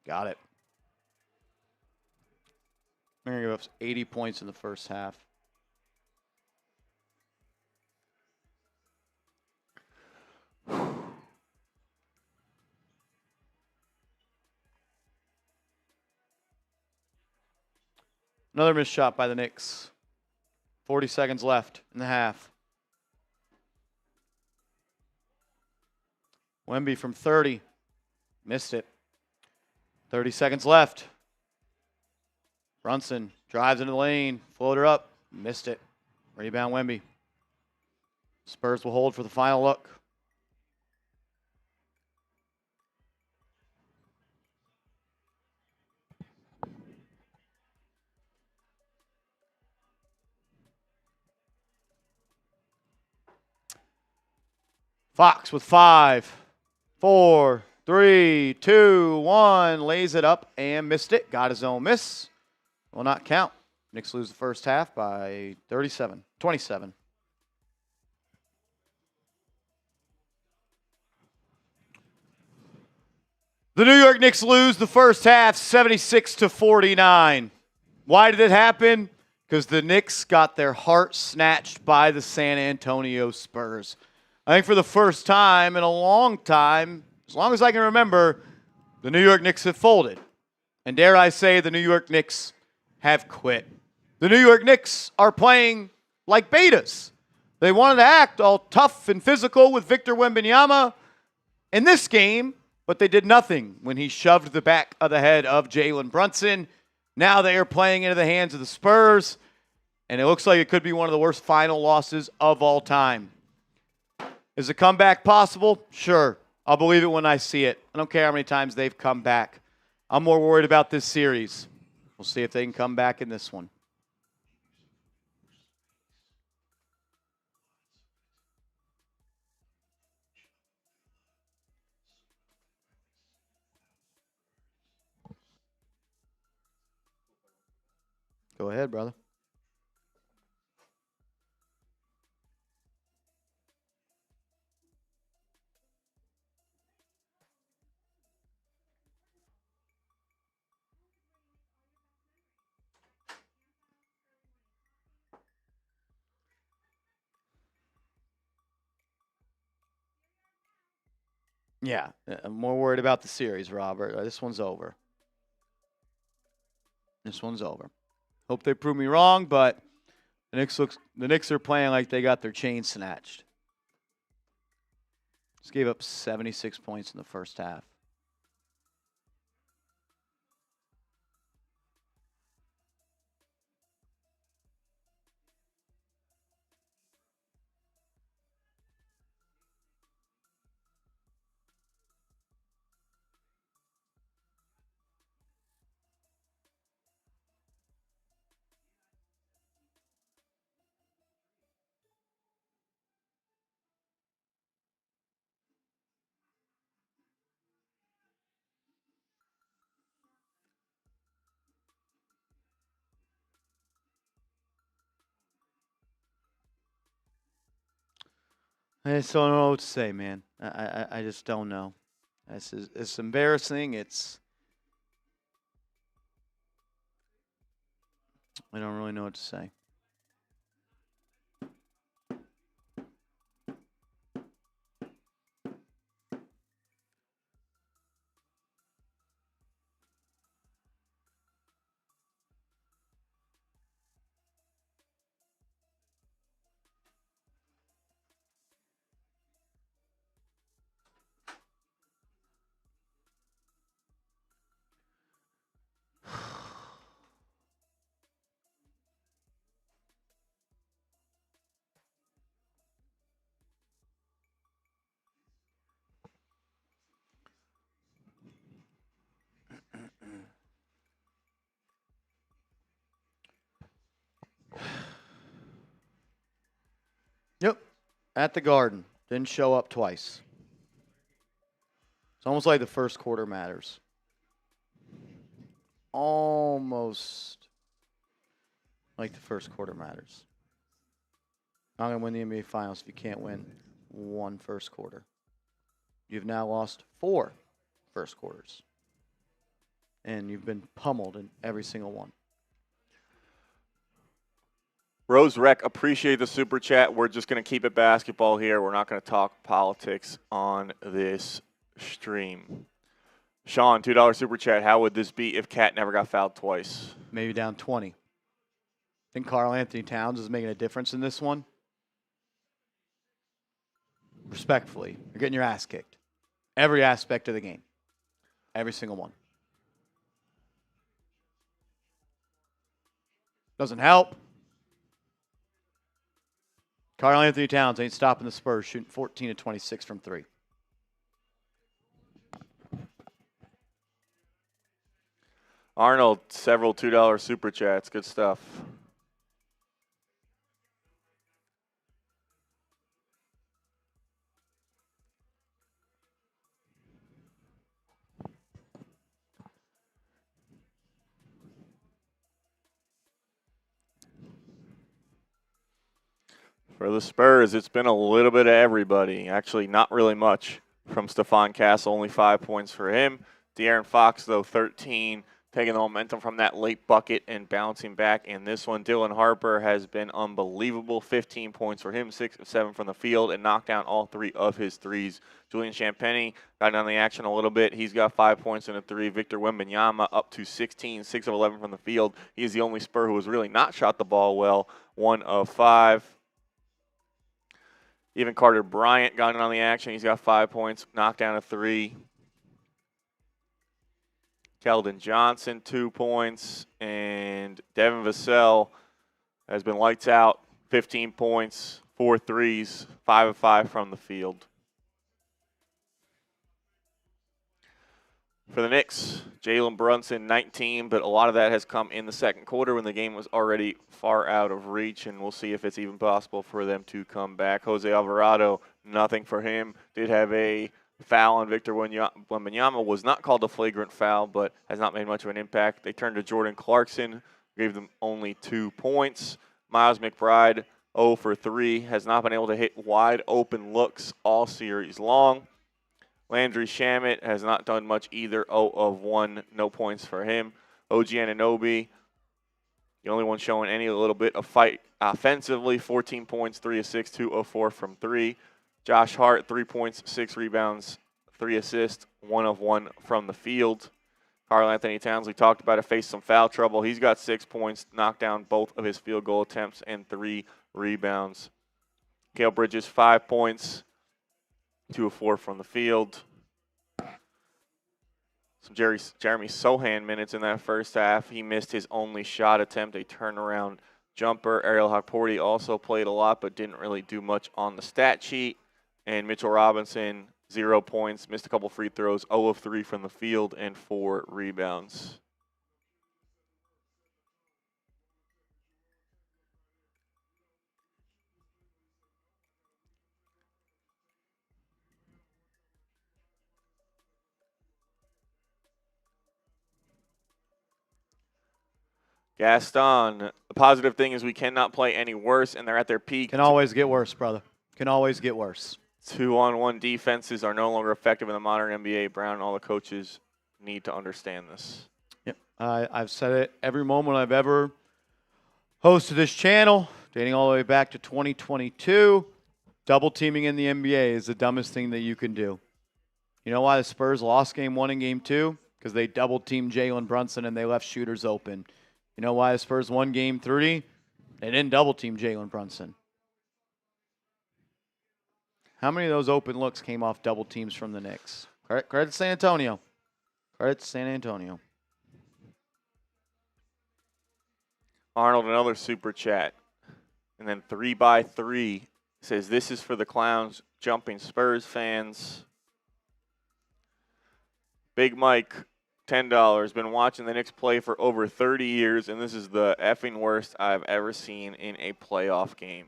Got it. They're going to give up 80 points in the first half. Another missed shot by the Knicks. 40 seconds left in the half. Wemby from 30. Missed it. 30 seconds left. Brunson drives into the lane. Floater up. Missed it. Rebound Wemby. Spurs will hold for the final look. Fox with 5, 4, 3, 2, 1. Lays it up and missed it. Got his own miss. Will not count. Knicks lose the first half by 27. The New York Knicks lose the first half 76-49. Why did it happen? Because the Knicks got their heart snatched by the San Antonio Spurs. I think for the first time in a long time, as long as I can remember, the New York Knicks have folded. And dare I say, the New York Knicks have quit. The New York Knicks are playing like betas. They wanted to act all tough and physical with Victor Wembanyama in this game, but they did nothing when he shoved the back of the head of Jalen Brunson. Now they are playing into the hands of the Spurs, and it looks like it could be one of the worst final losses of all time. Is a comeback possible? Sure. I'll believe it when I see it. I don't care how many times they've come back. I'm more worried about this series. We'll see if they can come back in this one. Go ahead, brother. Yeah, I'm more worried about the series, Robert. This one's over. This one's over. Hope they prove me wrong, but the Knicks are playing like they got their chain snatched. Just gave up 76 points in the first half. I just don't know what to say, man. I just don't know. It's embarrassing. I don't really know what to say. Yep. At the Garden. Didn't show up twice. It's almost like the first quarter matters. Almost like the first quarter matters. Not going to win the NBA Finals if you can't win one first quarter. You've now lost 4 first quarters. And you've been pummeled in every single one. Rose Rec, appreciate the super chat. We're just going to keep it basketball here. We're not going to talk politics on this stream. Sean, $2 super chat. How would this be if Cat never got fouled twice? Maybe down 20. Think Karl-Anthony Towns is making a difference in this one? Respectfully, you're getting your ass kicked. Every aspect of the game. Every single one. Doesn't help. Karl-Anthony Towns ain't stopping the Spurs, shooting 14 of 26 from 3. Arnold, several $2 super chats. Good stuff. For the Spurs, it's been a little bit of everybody. Actually, not really much from Stephon Castle, only 5 points for him. De'Aaron Fox, though, 13, taking the momentum from that late bucket and bouncing back in this one. Dylan Harper has been unbelievable. 15 points for him, 6 of 7 from the field, and knocked down all 3 of his threes. Julian Champagnie got on the action a little bit. He's got 5 points and a 3. Victor Wembanyama up to 16, 6 of 11 from the field. He is the only Spur who has really not shot the ball well, 1 of 5. Even Carter Bryant got in on the action. He's got 5 points, knocked down a 3. Keldon Johnson, 2 points. And Devin Vassell has been lights out, 15 points, 4 threes, 5 of 5 from the field. For the Knicks, Jalen Brunson, 19, but a lot of that has come in the second quarter when the game was already far out of reach, and we'll see if it's even possible for them to come back. Jose Alvarado, nothing for him. Did have a foul on Victor Wembanyama. Was not called a flagrant foul, but has not made much of an impact. They turned to Jordan Clarkson, gave them only 2 points. Miles McBride, 0 for 3, has not been able to hit wide open looks all series long. Landry Shamet has not done much either, 0 of 1, no points for him. OG Anunoby, the only one showing any little bit of fight offensively, 14 points, 3 of 6, 2 of 4 from 3. Josh Hart, 3 points, 6 rebounds, 3 assists, 1 of 1 from the field. Karl-Anthony Towns, we talked about it, faced some foul trouble. He's got 6 points, knocked down both of his field goal attempts, and 3 rebounds. Cale Bridges, 5 points, 2 of 4 from the field. Some Jeremy Sohan minutes in that first half. He missed his only shot attempt, a turnaround jumper. Ariel Hokporty also played a lot, but didn't really do much on the stat sheet. And Mitchell Robinson, 0 points, missed a couple free throws, 0 of 3 from the field, and 4 rebounds. Gaston, the positive thing is we cannot play any worse, and they're at their peak. Can always get worse, brother. Can always get worse. 2-on-1 defenses are no longer effective in the modern NBA. Brown and all the coaches need to understand this. Yep. I've said it every moment I've ever hosted this channel, dating all the way back to 2022. Double teaming in the NBA is the dumbest thing that you can do. You know why the Spurs lost game 1 and game 2? Because they double teamed Jalen Brunson and they left shooters open. You know why the Spurs won game 3? They didn't double team Jalen Brunson. How many of those open looks came off double teams from the Knicks? Credit to San Antonio. Credit to San Antonio. Arnold, another super chat. And then 3x3 says, this is for the clowns jumping Spurs fans. Big Mike, $10. Been watching the Knicks play for over 30 years, and this is the effing worst I've ever seen in a playoff game.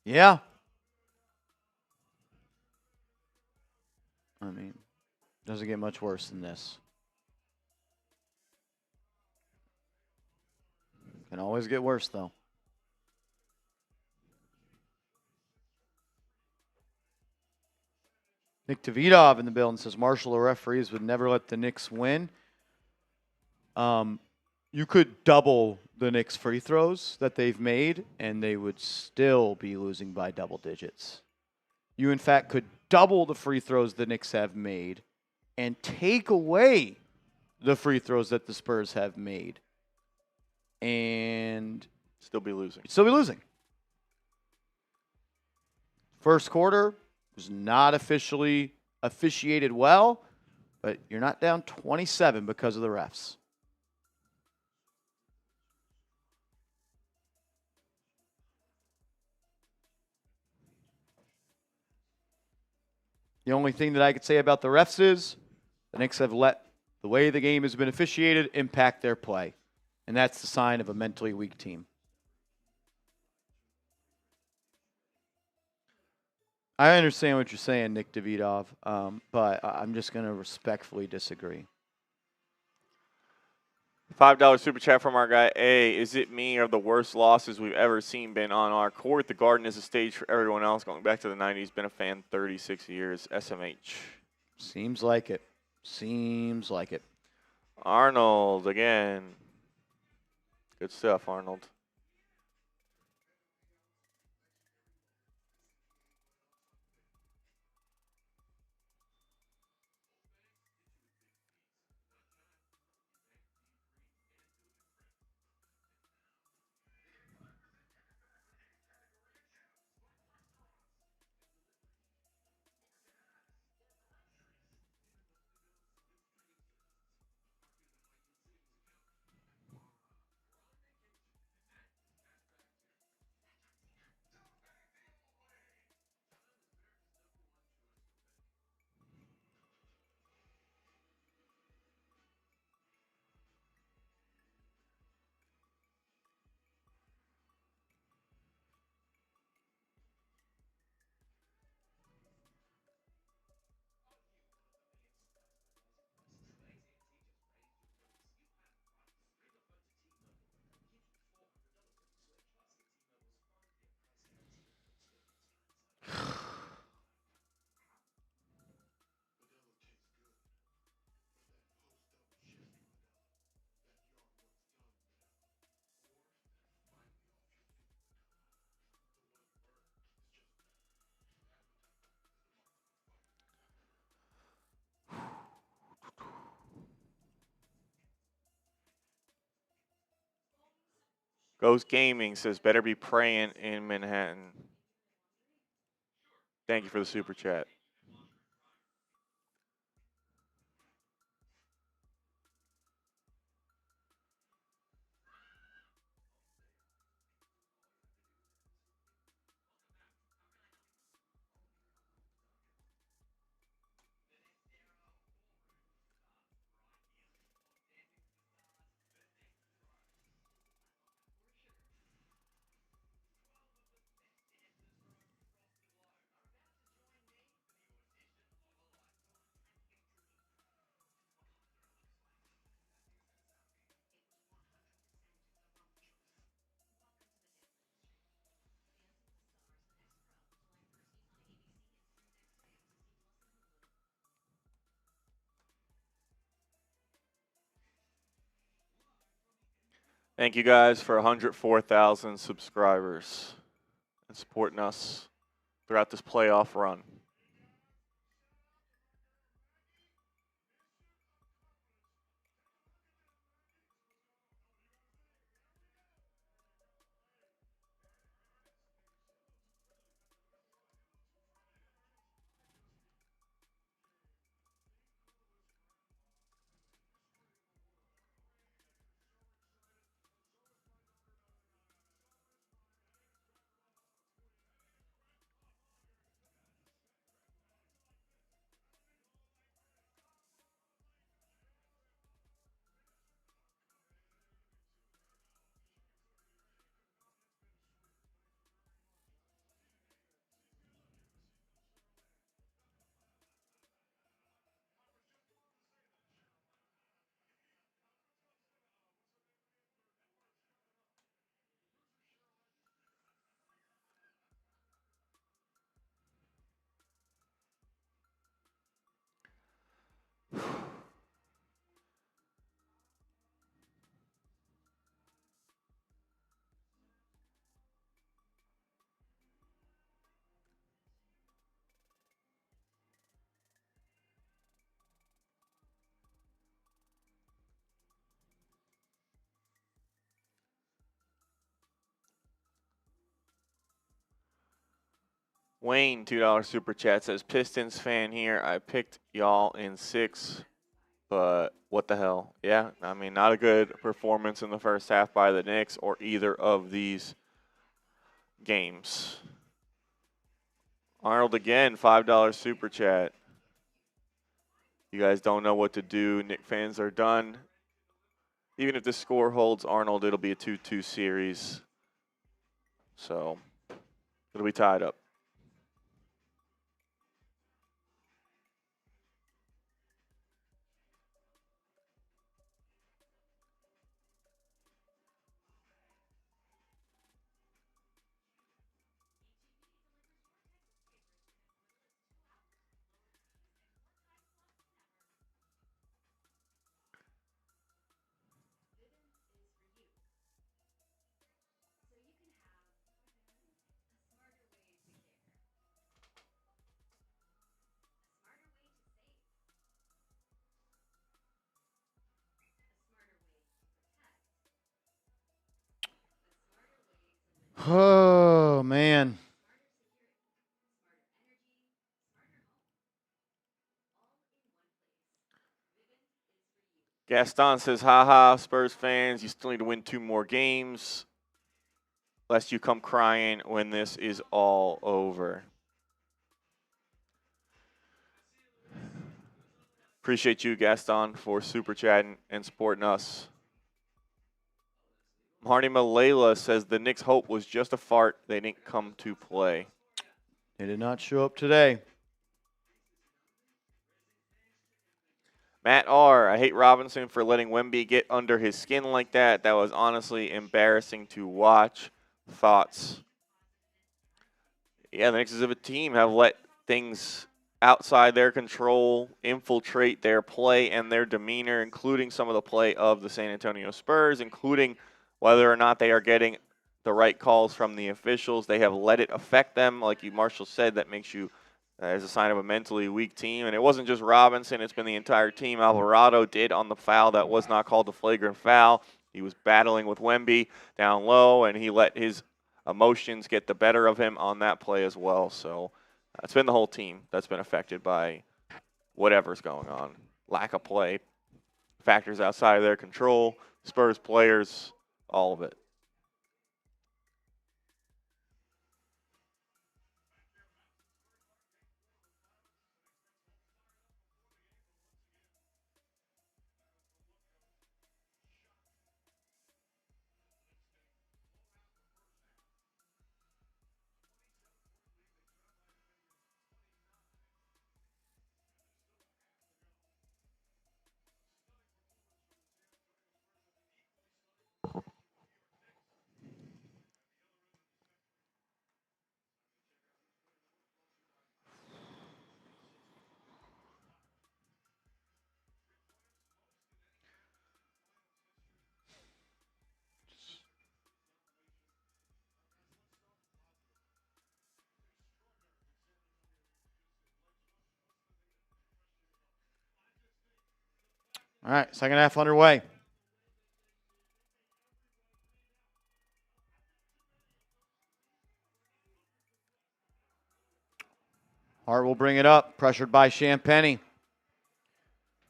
Yeah. I mean, doesn't get much worse than this. Can always get worse, though. Nick Davidov in the building says Marshall, the referees would never let the Knicks win. You could double the Knicks free throws that they've made, and they would still be losing by double digits. You, in fact, could double the free throws the Knicks have made and take away the free throws that the Spurs have made. And Still be losing. still be losing. First quarter was not officially officiated well, but you're not down 27 because of the refs. The only thing that I could say about the refs is the Knicks have let the way the game has been officiated impact their play. And that's the sign of a mentally weak team. I understand what you're saying, Nick Davidov, but I'm just going to respectfully disagree. $5 super chat from our guy A. Is it me or the worst losses we've ever seen been on our court? The Garden is a stage for everyone else. Going back to the 90s, been a fan 36 years. SMH. Seems like it. Seems like it. Arnold again. Good stuff, Arnold. Ghost Gaming says, better be praying in Manhattan. Thank you for the super chat. Thank you guys for 104,000 subscribers and supporting us throughout this playoff run. Wayne, $2 super chat says, Pistons fan here. I picked y'all in 6, but what the hell? Yeah, I mean, not a good performance in the first half by the Knicks or either of these games. Arnold again, $5 super chat. You guys don't know what to do. Knicks fans are done. Even if the score holds, Arnold, it'll be a 2-2 series. So it'll be tied up. Oh, man. Gaston says, haha, Spurs fans, you still need to win 2 more games, lest you come crying when this is all over. Appreciate you, Gaston, for super chatting and supporting us. Marty Malela says the Knicks' hope was just a fart. They didn't come to play. They did not show up today. Matt R., I hate Robinson for letting Wemby get under his skin like that. That was honestly embarrassing to watch. Thoughts? Yeah, the Knicks as a team have let things outside their control infiltrate their play and their demeanor, including some of the play of the San Antonio Spurs, including whether or not they are getting the right calls from the officials. They have let it affect them. Like Marshall said, that makes you as a sign of a mentally weak team. And it wasn't just Robinson. It's been the entire team. Alvarado did on the foul that was not called a flagrant foul. He was battling with Wemby down low, and he let his emotions get the better of him on that play as well. So it's been the whole team that's been affected by whatever's going on. Lack of play, factors outside of their control, Spurs players, all of it. All right, second half underway. Hart will bring it up, pressured by Champagnie.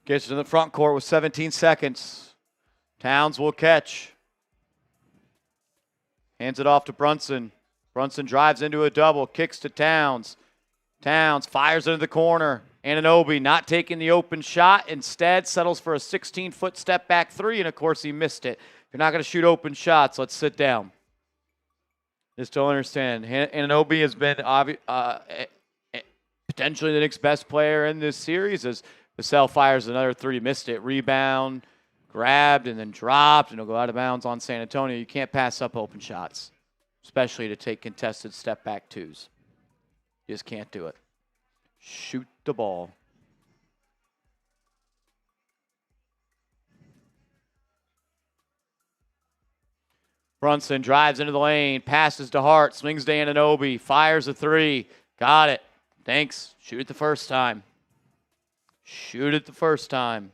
Gets to the front court with 17 seconds. Towns will catch. Hands it off to Brunson. Brunson drives into a double, kicks to Towns. Towns fires into the corner. Anunoby not taking the open shot. Instead, settles for a 16-foot step back three, and of course he missed it. If you're not going to shoot open shots, let's sit down. Just don't understand. Anunoby has been potentially the Knicks' best player in this series as Vassell fires another three, missed it. Rebound, grabbed, and then dropped, and he'll go out of bounds on San Antonio. You can't pass up open shots, especially to take contested step-back twos. You just can't do it. Shoot the ball. Brunson drives into the lane, passes to Hart, swings to Anunoby, fires a three. Got it. Thanks. Shoot it the first time. Shoot it the first time.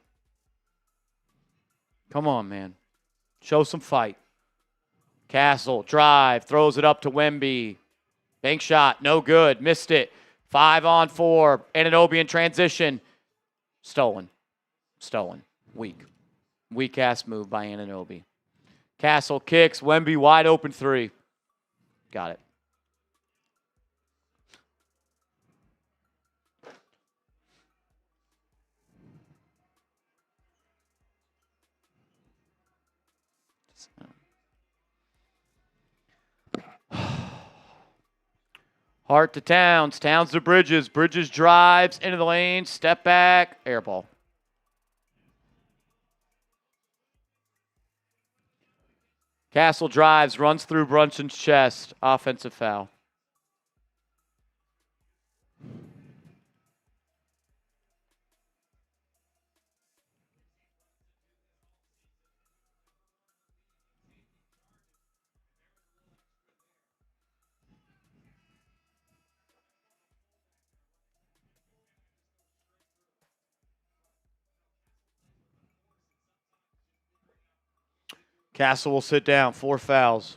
Come on, man. Show some fight. Castle, drive, throws it up to Wemby. Bank shot, no good, missed it. 5-on-4, Anunoby in transition. Stolen. Weak. Weak-ass move by Anunoby. Castle kicks, Wemby wide open three. Got it. Hart to Towns. Towns to Bridges. Bridges drives into the lane. Step back. Air ball. Castle drives. Runs through Brunson's chest. Offensive foul. Castle will sit down. 4 fouls.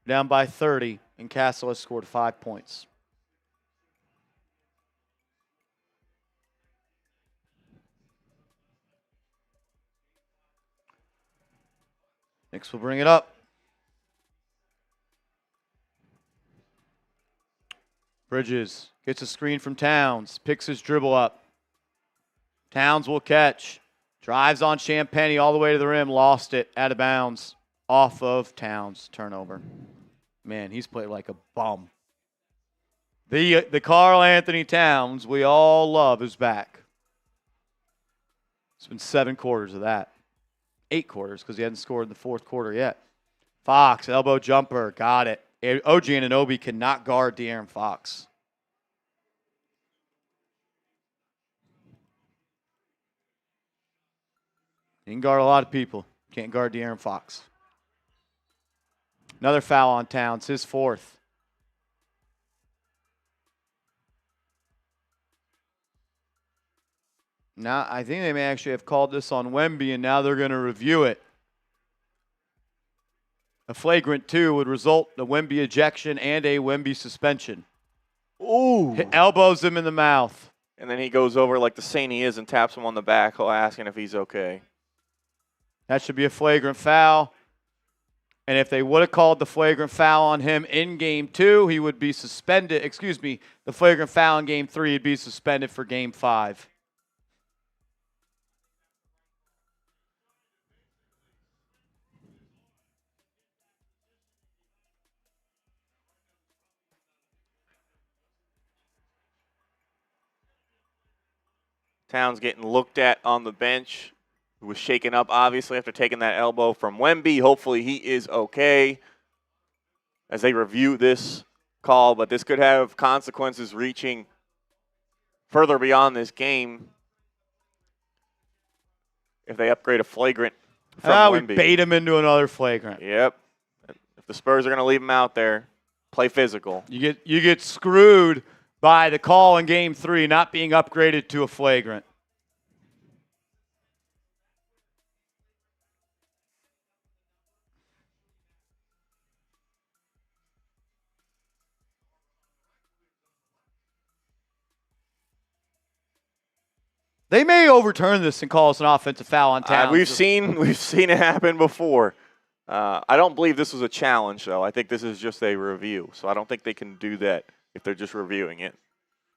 Down by 30, and Castle has scored 5 points. Knicks will bring it up. Bridges gets a screen from Towns. Picks his dribble up. Towns will catch. Drives on Champagnie all the way to the rim. Lost it. Out of bounds. Off of Towns. Turnover. Man, he's played like a bum. The Karl-Anthony Towns we all love is back. It's been 7 quarters of that. 8 quarters because he hasn't scored in the 4th quarter yet. Fox, elbow jumper. Got it. OG Anunoby cannot guard De'Aaron Fox. He can guard a lot of people. Can't guard De'Aaron Fox. Another foul on Towns, his 4th. Now, I think they may actually have called this on Wemby, and now they're going to review it. A flagrant 2 would result in a Wemby ejection and a Wemby suspension. Ooh. Elbows him in the mouth. And then he goes over like the saint he is and taps him on the back, asking if he's okay. That should be a flagrant foul. And if they would have called the flagrant foul on him in Game 2, he would be suspended. Excuse me, the flagrant foul in Game 3, he'd be suspended for Game 5. Towns getting looked at on the bench, who was shaken up, obviously, after taking that elbow from Wemby. Hopefully he is okay as they review this call, but this could have consequences reaching further beyond this game if they upgrade a flagrant from We Wemby. bait him into another flagrant. Yep. If the Spurs are going to leave him out there, play physical. You get screwed by the call in Game 3 not being upgraded to a flagrant. They may overturn this and call us an offensive foul on Towns. We've seen it happen before. I don't believe this was a challenge, though. I think this is just a review, so I don't think they can do that if they're just reviewing it.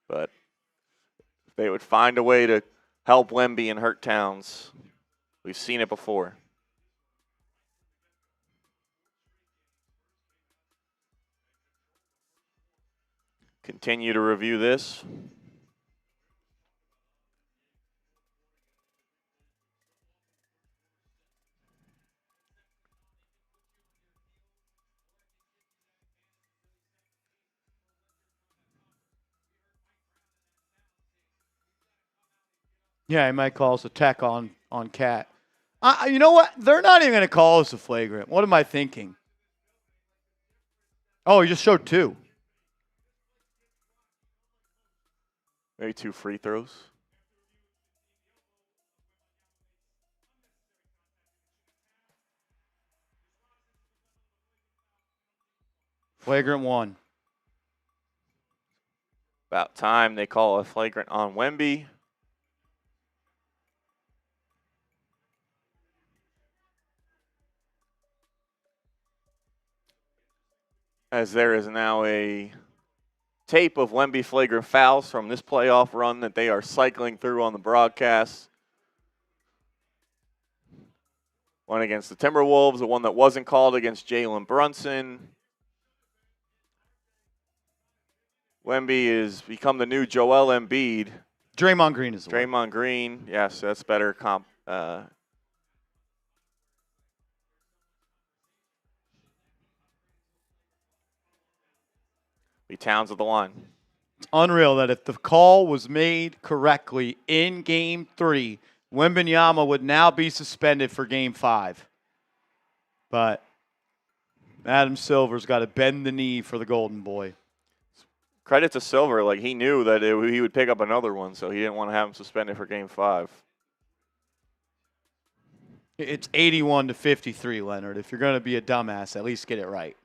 But if they would find a way to help Wemby and hurt Towns, we've seen it before. Continue to review this. Yeah, he might call us a tech on Cat. You know what? They're not even going to call us a flagrant. What am I thinking? Oh, he just showed 2. Maybe 2 free throws. Flagrant 1. About time they call a flagrant on Wemby. As there is now a tape of Wemby flagrant fouls from this playoff run that they are cycling through on the broadcast. One against the Timberwolves, the one that wasn't called against Jalen Brunson. Wemby has become the new Joel Embiid. Draymond Green is the one. Draymond Green, yes, that's better comp. Be Towns at the line. It's unreal that if the call was made correctly in Game 3, Wembanyama would now be suspended for Game 5. But Adam Silver's got to bend the knee for the Golden Boy. Credit to Silver, like he knew that he would pick up another one, so he didn't want to have him suspended for Game 5. It's 81-53, Leonard. If you're going to be a dumbass, at least get it right.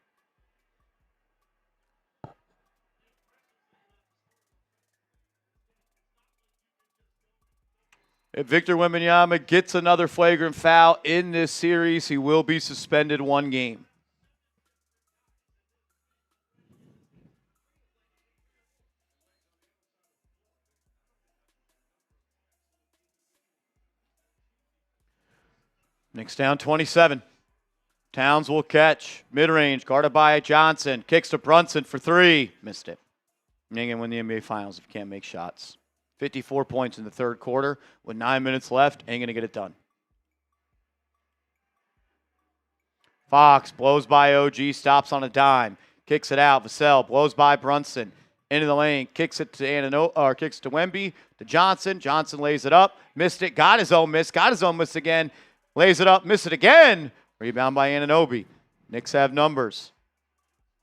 If Victor Wembanyama gets another flagrant foul in this series, he will be suspended 1 game. Knicks down 27. Towns will catch. Mid-range, guarded by Johnson. Kicks to Brunson for 3. Missed it. You ain't going to win the NBA Finals if you can't make shots. 54 points in the third quarter with 9 minutes left. Ain't going to get it done. Fox blows by OG, stops on a dime. Kicks it out. Vassell blows by Brunson. Into the lane. Kicks it to kicks to Wemby. To Johnson. Johnson lays it up. Missed it. Got his own miss. Got his own miss again. Lays it up. Missed it again. Rebound by Anunoby. Knicks have numbers.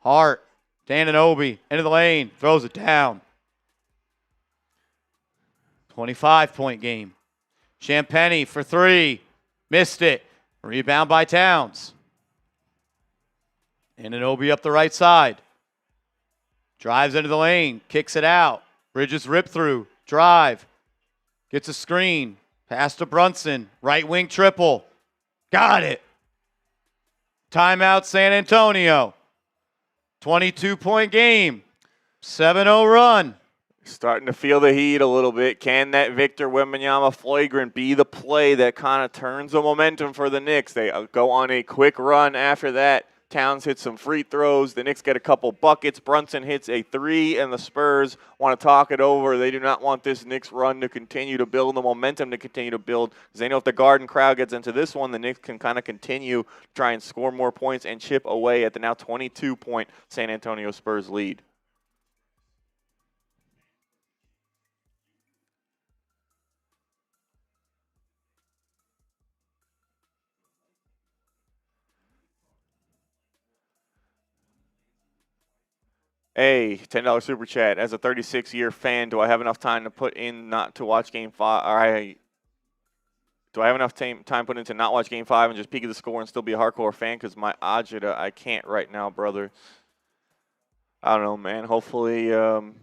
Hart to Anunoby. Into the lane. Throws it down. 25-point game. Champagnie for 3. Missed it. Rebound by Towns. Anunoby up the right side. Drives into the lane. Kicks it out. Bridges rip through. Drive. Gets a screen. Pass to Brunson. Right wing triple. Got it. Timeout San Antonio. 22-point game. 7-0 run. Starting to feel the heat a little bit. Can that Victor Wembanyama flagrant be the play that kind of turns the momentum for the Knicks? They go on a quick run after that. Towns hits some free throws. The Knicks get a couple buckets. Brunson hits a three, and the Spurs want to talk it over. They do not want this Knicks run to continue to build, the momentum to continue to build, because they know if the Garden crowd gets into this one, the Knicks can kind of continue to try and score more points and chip away at the now 22-point San Antonio Spurs lead. Hey, $10 super chat. As a 36-year fan, do I have enough time to put in not to watch Game 5? All right. Do I have enough time put into not watch Game 5 and just peek at the score and still be a hardcore fan? Because my agita, I can't right now, brother. I don't know, man. Hopefully, even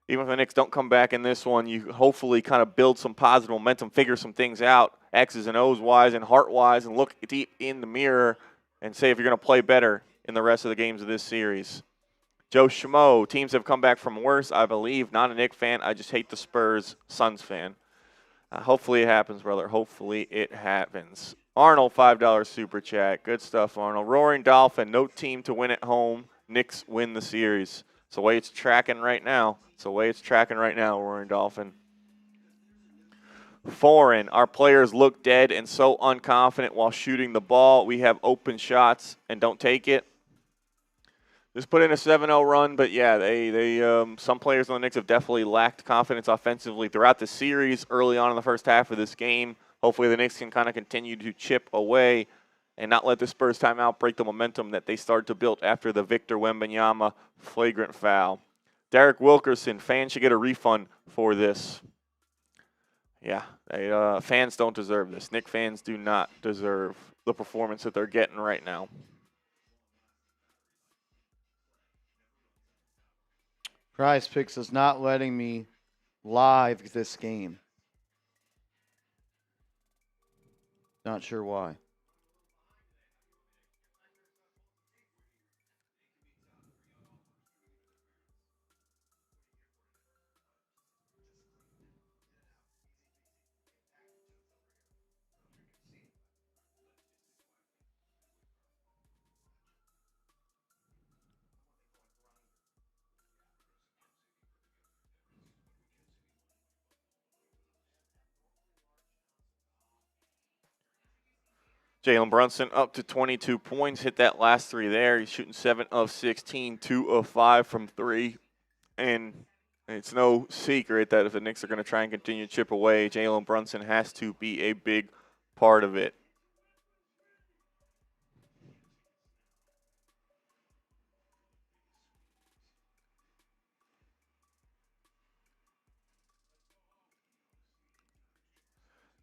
if the Knicks don't come back in this one, you hopefully kind of build some positive momentum, figure some things out, X's and O's wise and heart wise, and look deep in the mirror and say if you're going to play better in the rest of the games of this series. Joe Schmo, teams have come back from worse, I believe. Not a Knicks fan. I just hate the Spurs. Suns fan. Hopefully it happens, brother. Hopefully it happens. Arnold, $5 super chat. Good stuff, Arnold. Roaring Dolphin, no team to win at home. Knicks win the series. It's the way it's tracking right now. Roaring Dolphin. Foreign, our players look dead and so unconfident while shooting the ball. We have open shots and don't take it. Just put in a 7-0 run, but yeah, they some players on the Knicks have definitely lacked confidence offensively throughout the series early on in the first half of this game. Hopefully the Knicks can kind of continue to chip away and not let the Spurs timeout break the momentum that they started to build after the Victor Wembanyama flagrant foul. Derek Wilkerson, fans should get a refund for this. Yeah, fans don't deserve this. Knicks fans do not deserve the performance that they're getting right now. Prize Picks is not letting me live this game. Not sure why. Jalen Brunson up to 22 points, hit that last three there. He's shooting 7 of 16, 2 of 5 from 3. And it's no secret that if the Knicks are going to try and continue to chip away, Jalen Brunson has to be a big part of it.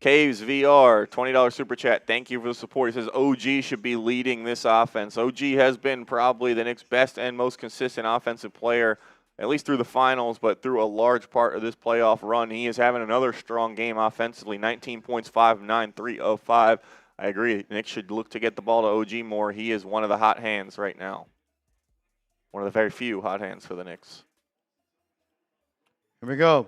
Caves VR, $20 super chat. Thank you for the support. He says OG should be leading this offense. OG has been probably the Knicks' best and most consistent offensive player, at least through the finals, but through a large part of this playoff run. He is having another strong game offensively, 19 points, 5 of 9, 3 of 5. I agree. Knicks should look to get the ball to OG more. He is one of the hot hands right now. One of the very few hot hands for the Knicks. Here we go.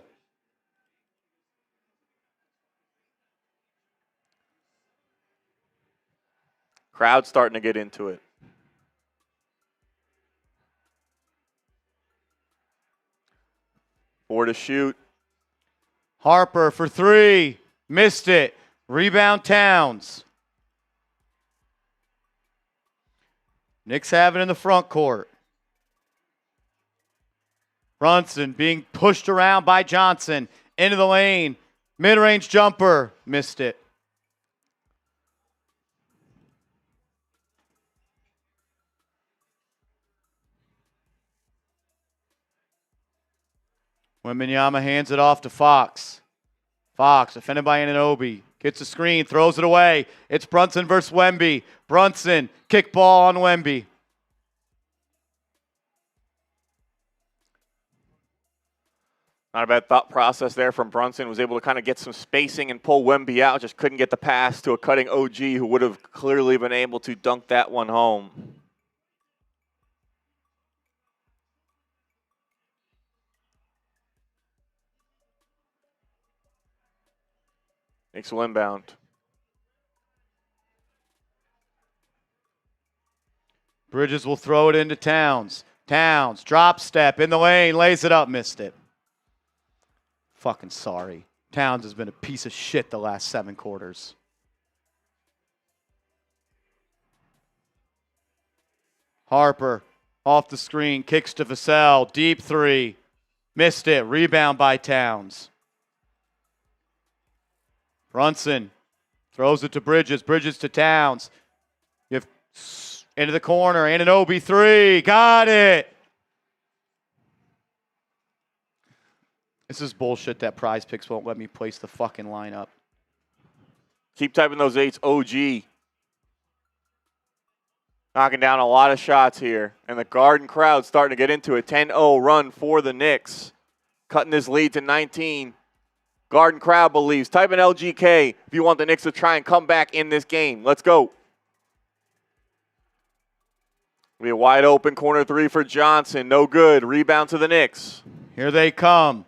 Crowd's starting to get into it. Four to shoot. Harper for three. Missed it. Rebound Towns. Knicks have it in the front court. Brunson being pushed around by Johnson. Into the lane. Mid-range jumper. Missed it. Wembanyama hands it off to Fox. Fox, defended by Anunoby. Gets a screen, throws it away. It's Brunson versus Wemby. Brunson, kick ball on Wemby. Not a bad thought process there from Brunson. Was able to kind of get some spacing and pull Wemby out. Just couldn't get the pass to a cutting OG who would have clearly been able to dunk that one home. Knicks will inbound. Bridges will throw it into Towns. Towns, drop step in the lane, lays it up, missed it. Fucking sorry. Towns has been a piece of shit the last 7 quarters. Harper off the screen, kicks to Vassell, deep 3. Missed it, rebound by Towns. Brunson throws it to Bridges, Bridges to Towns. You have into the corner, Anunoby 3, got it. This is bullshit that Prize Picks won't let me place the fucking lineup. Keep typing those 8s, OG. Knocking down a lot of shots here. And the Garden crowd starting to get into a 10-0 run for the Knicks. Cutting this lead to 19. Garden crowd believes. Type in LGK if you want the Knicks to try and come back in this game. Let's go. Be a wide open corner 3 for Johnson. No good. Rebound to the Knicks. Here they come.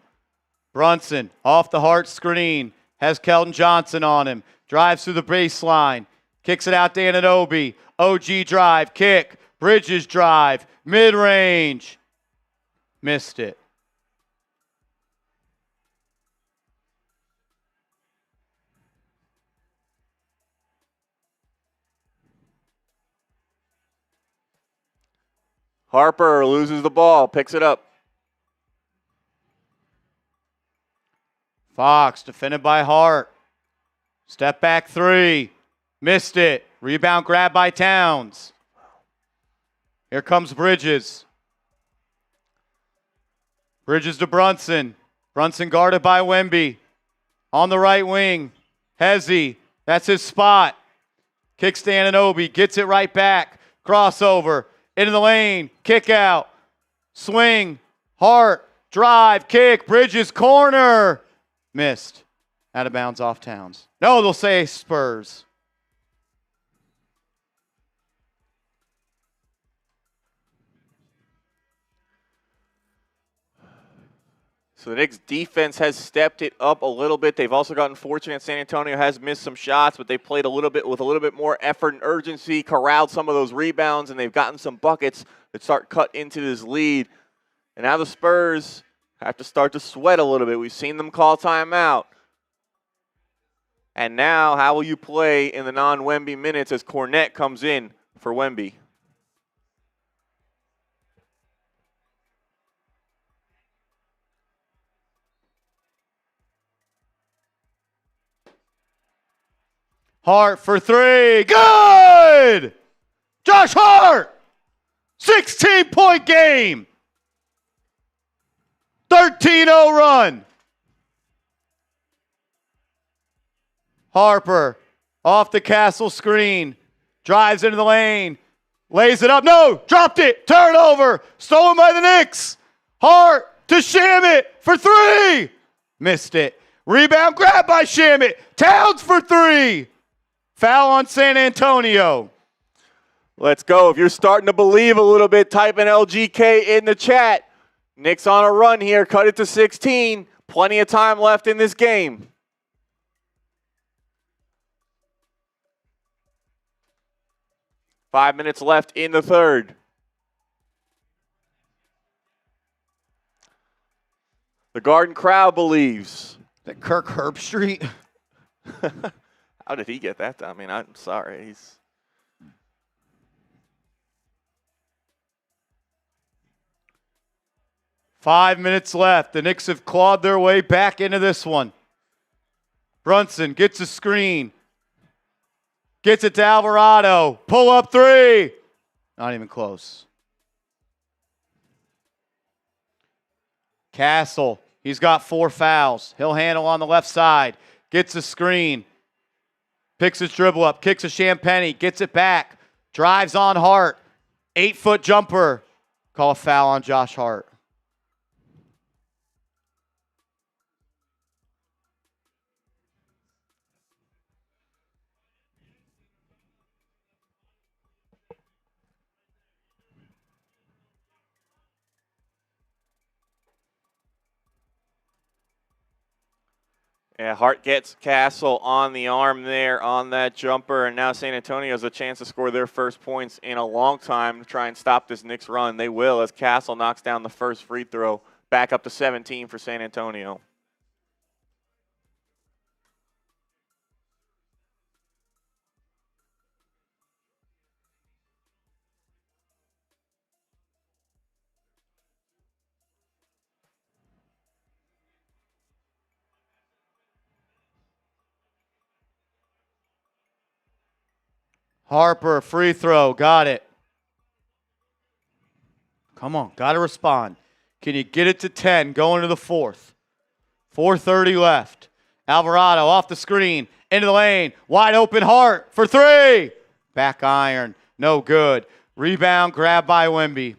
Brunson off the Hart screen. Has Keldon Johnson on him. Drives through the baseline. Kicks it out to Anunoby. OG drive. Kick. Bridges drive. Mid-range. Missed it. Harper loses the ball. Picks it up. Fox defended by Hart. Step back 3. Missed it. Rebound grab by Towns. Here comes Bridges. Bridges to Brunson. Brunson guarded by Wemby. On the right wing. Hezzy. That's his spot. Kicks to Anunoby. Gets it right back. Crossover. Into the lane. Kick out. Swing. Hart. Drive. Kick. Bridges corner. Missed. Out of bounds off Towns. No, they'll say Spurs. So the Knicks defense has stepped it up a little bit. They've also gotten fortunate. San Antonio has missed some shots, but they played a little bit with a little bit more effort and urgency, corralled some of those rebounds, and they've gotten some buckets that start cut into this lead. And now the Spurs have to start to sweat a little bit. We've seen them call timeout. And now, how will you play in the non-Wemby minutes as Cornette comes in for Wemby? Hart for 3. Good! Josh Hart! 16-point game. 13-0 run. Harper off the Castle screen. Drives into the lane. Lays it up. No! Dropped it. Turnover. Stolen by the Knicks. Hart to Shamet for 3. Missed it. Rebound grab by Shamet. Towns for 3. Foul on San Antonio. Let's go. If you're starting to believe a little bit, type in LGK in the chat. Knicks on a run here. Cut it to 16. Plenty of time left in this game. Five minutes left in the third. The Garden crowd believes. That Kirk Herbstreit. How did he get that? I mean, I'm sorry. 5 minutes left. The Knicks have clawed their way back into this one. Brunson gets a screen. Gets it to Alvarado. Pull up 3. Not even close. Castle. He's got 4 fouls. He'll handle on the left side. Gets a screen. Picks his dribble up, kicks a Champagny, gets it back, drives on Hart. 8-foot jumper. Call a foul on Josh Hart. Yeah, Hart gets Castle on the arm there on that jumper, and now San Antonio has a chance to score their first points in a long time to try and stop this Knicks run. They will, as Castle knocks down the first free throw, back up to 17 for San Antonio. Harper, free throw, got it. Come on, got to respond. Can you get it to 10 going to the fourth? 4:30 left. Alvarado off the screen, into the lane, wide open Hart for three. Back iron, no good. Rebound, grab by Wemby.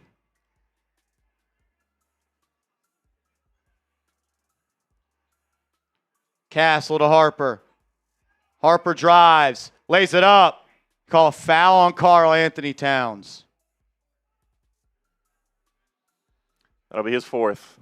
Castle to Harper. Harper drives, lays it up. Call a foul on Karl-Anthony Towns. That'll be his fourth.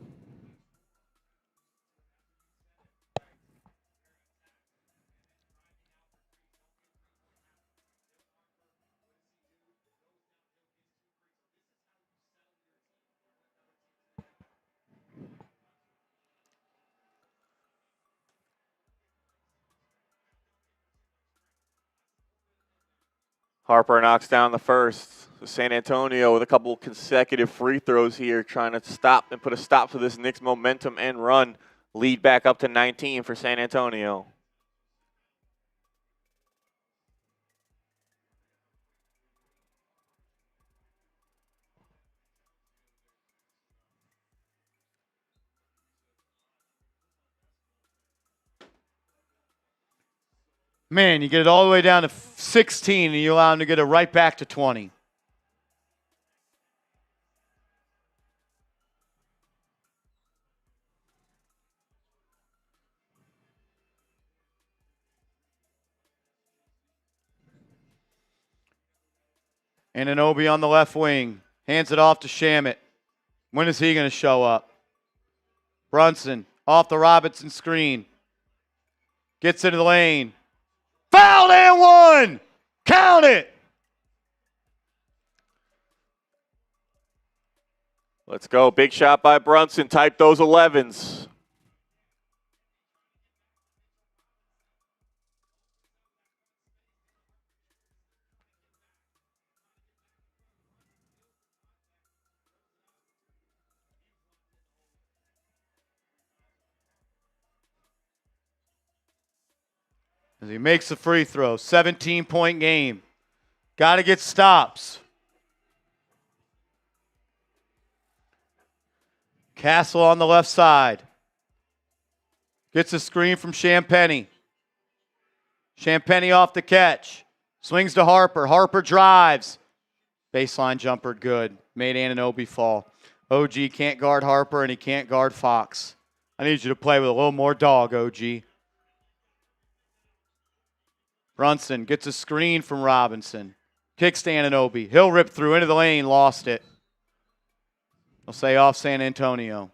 Harper knocks down the first. San Antonio with a couple consecutive free throws here, trying to stop and put a stop to this Knicks momentum and run. Lead back up to 19 for San Antonio. Man, you get it all the way down to 16 and you allow him to get it right back to 20. Anunoby on the left wing. Hands it off to Shamet. When is he going to show up? Brunson off the Robinson screen. Gets into the lane. Fouled and one! Count it! Let's go. Big shot by Brunson. Type those 11s. As he makes the free throw, 17-point game. Got to get stops. Castle on the left side. Gets a screen from Champagny. Champagny off the catch. Swings to Harper. Harper drives. Baseline jumper, good. Made Anunoby fall. OG can't guard Harper and he can't guard Fox. I need you to play with a little more dog, OG. Brunson gets a screen from Robinson. Kicks to Anunoby. He'll rip through into the lane, lost it. They'll say off San Antonio.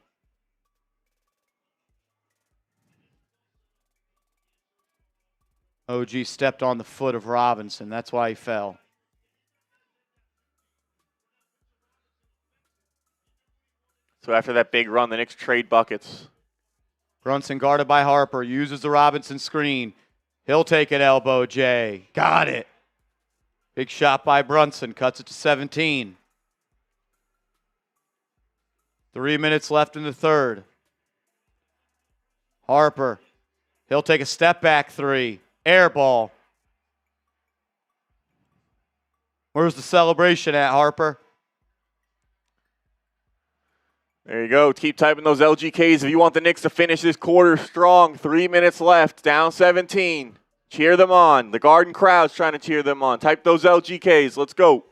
OG stepped on the foot of Robinson. That's why he fell. So after that big run, the Knicks trade buckets. Brunson guarded by Harper. Uses the Robinson screen. He'll take an elbow, Jay. Got it. Big shot by Brunson. Cuts it to 17. 3 minutes left in the third. Harper. He'll take a step back three. Air ball. Where's the celebration at, Harper? There you go. Keep typing those LGKs if you want the Knicks to finish this quarter strong. 3 minutes left. Down 17. Cheer them on. The Garden crowd's trying to cheer them on. Type those LGKs. Let's go.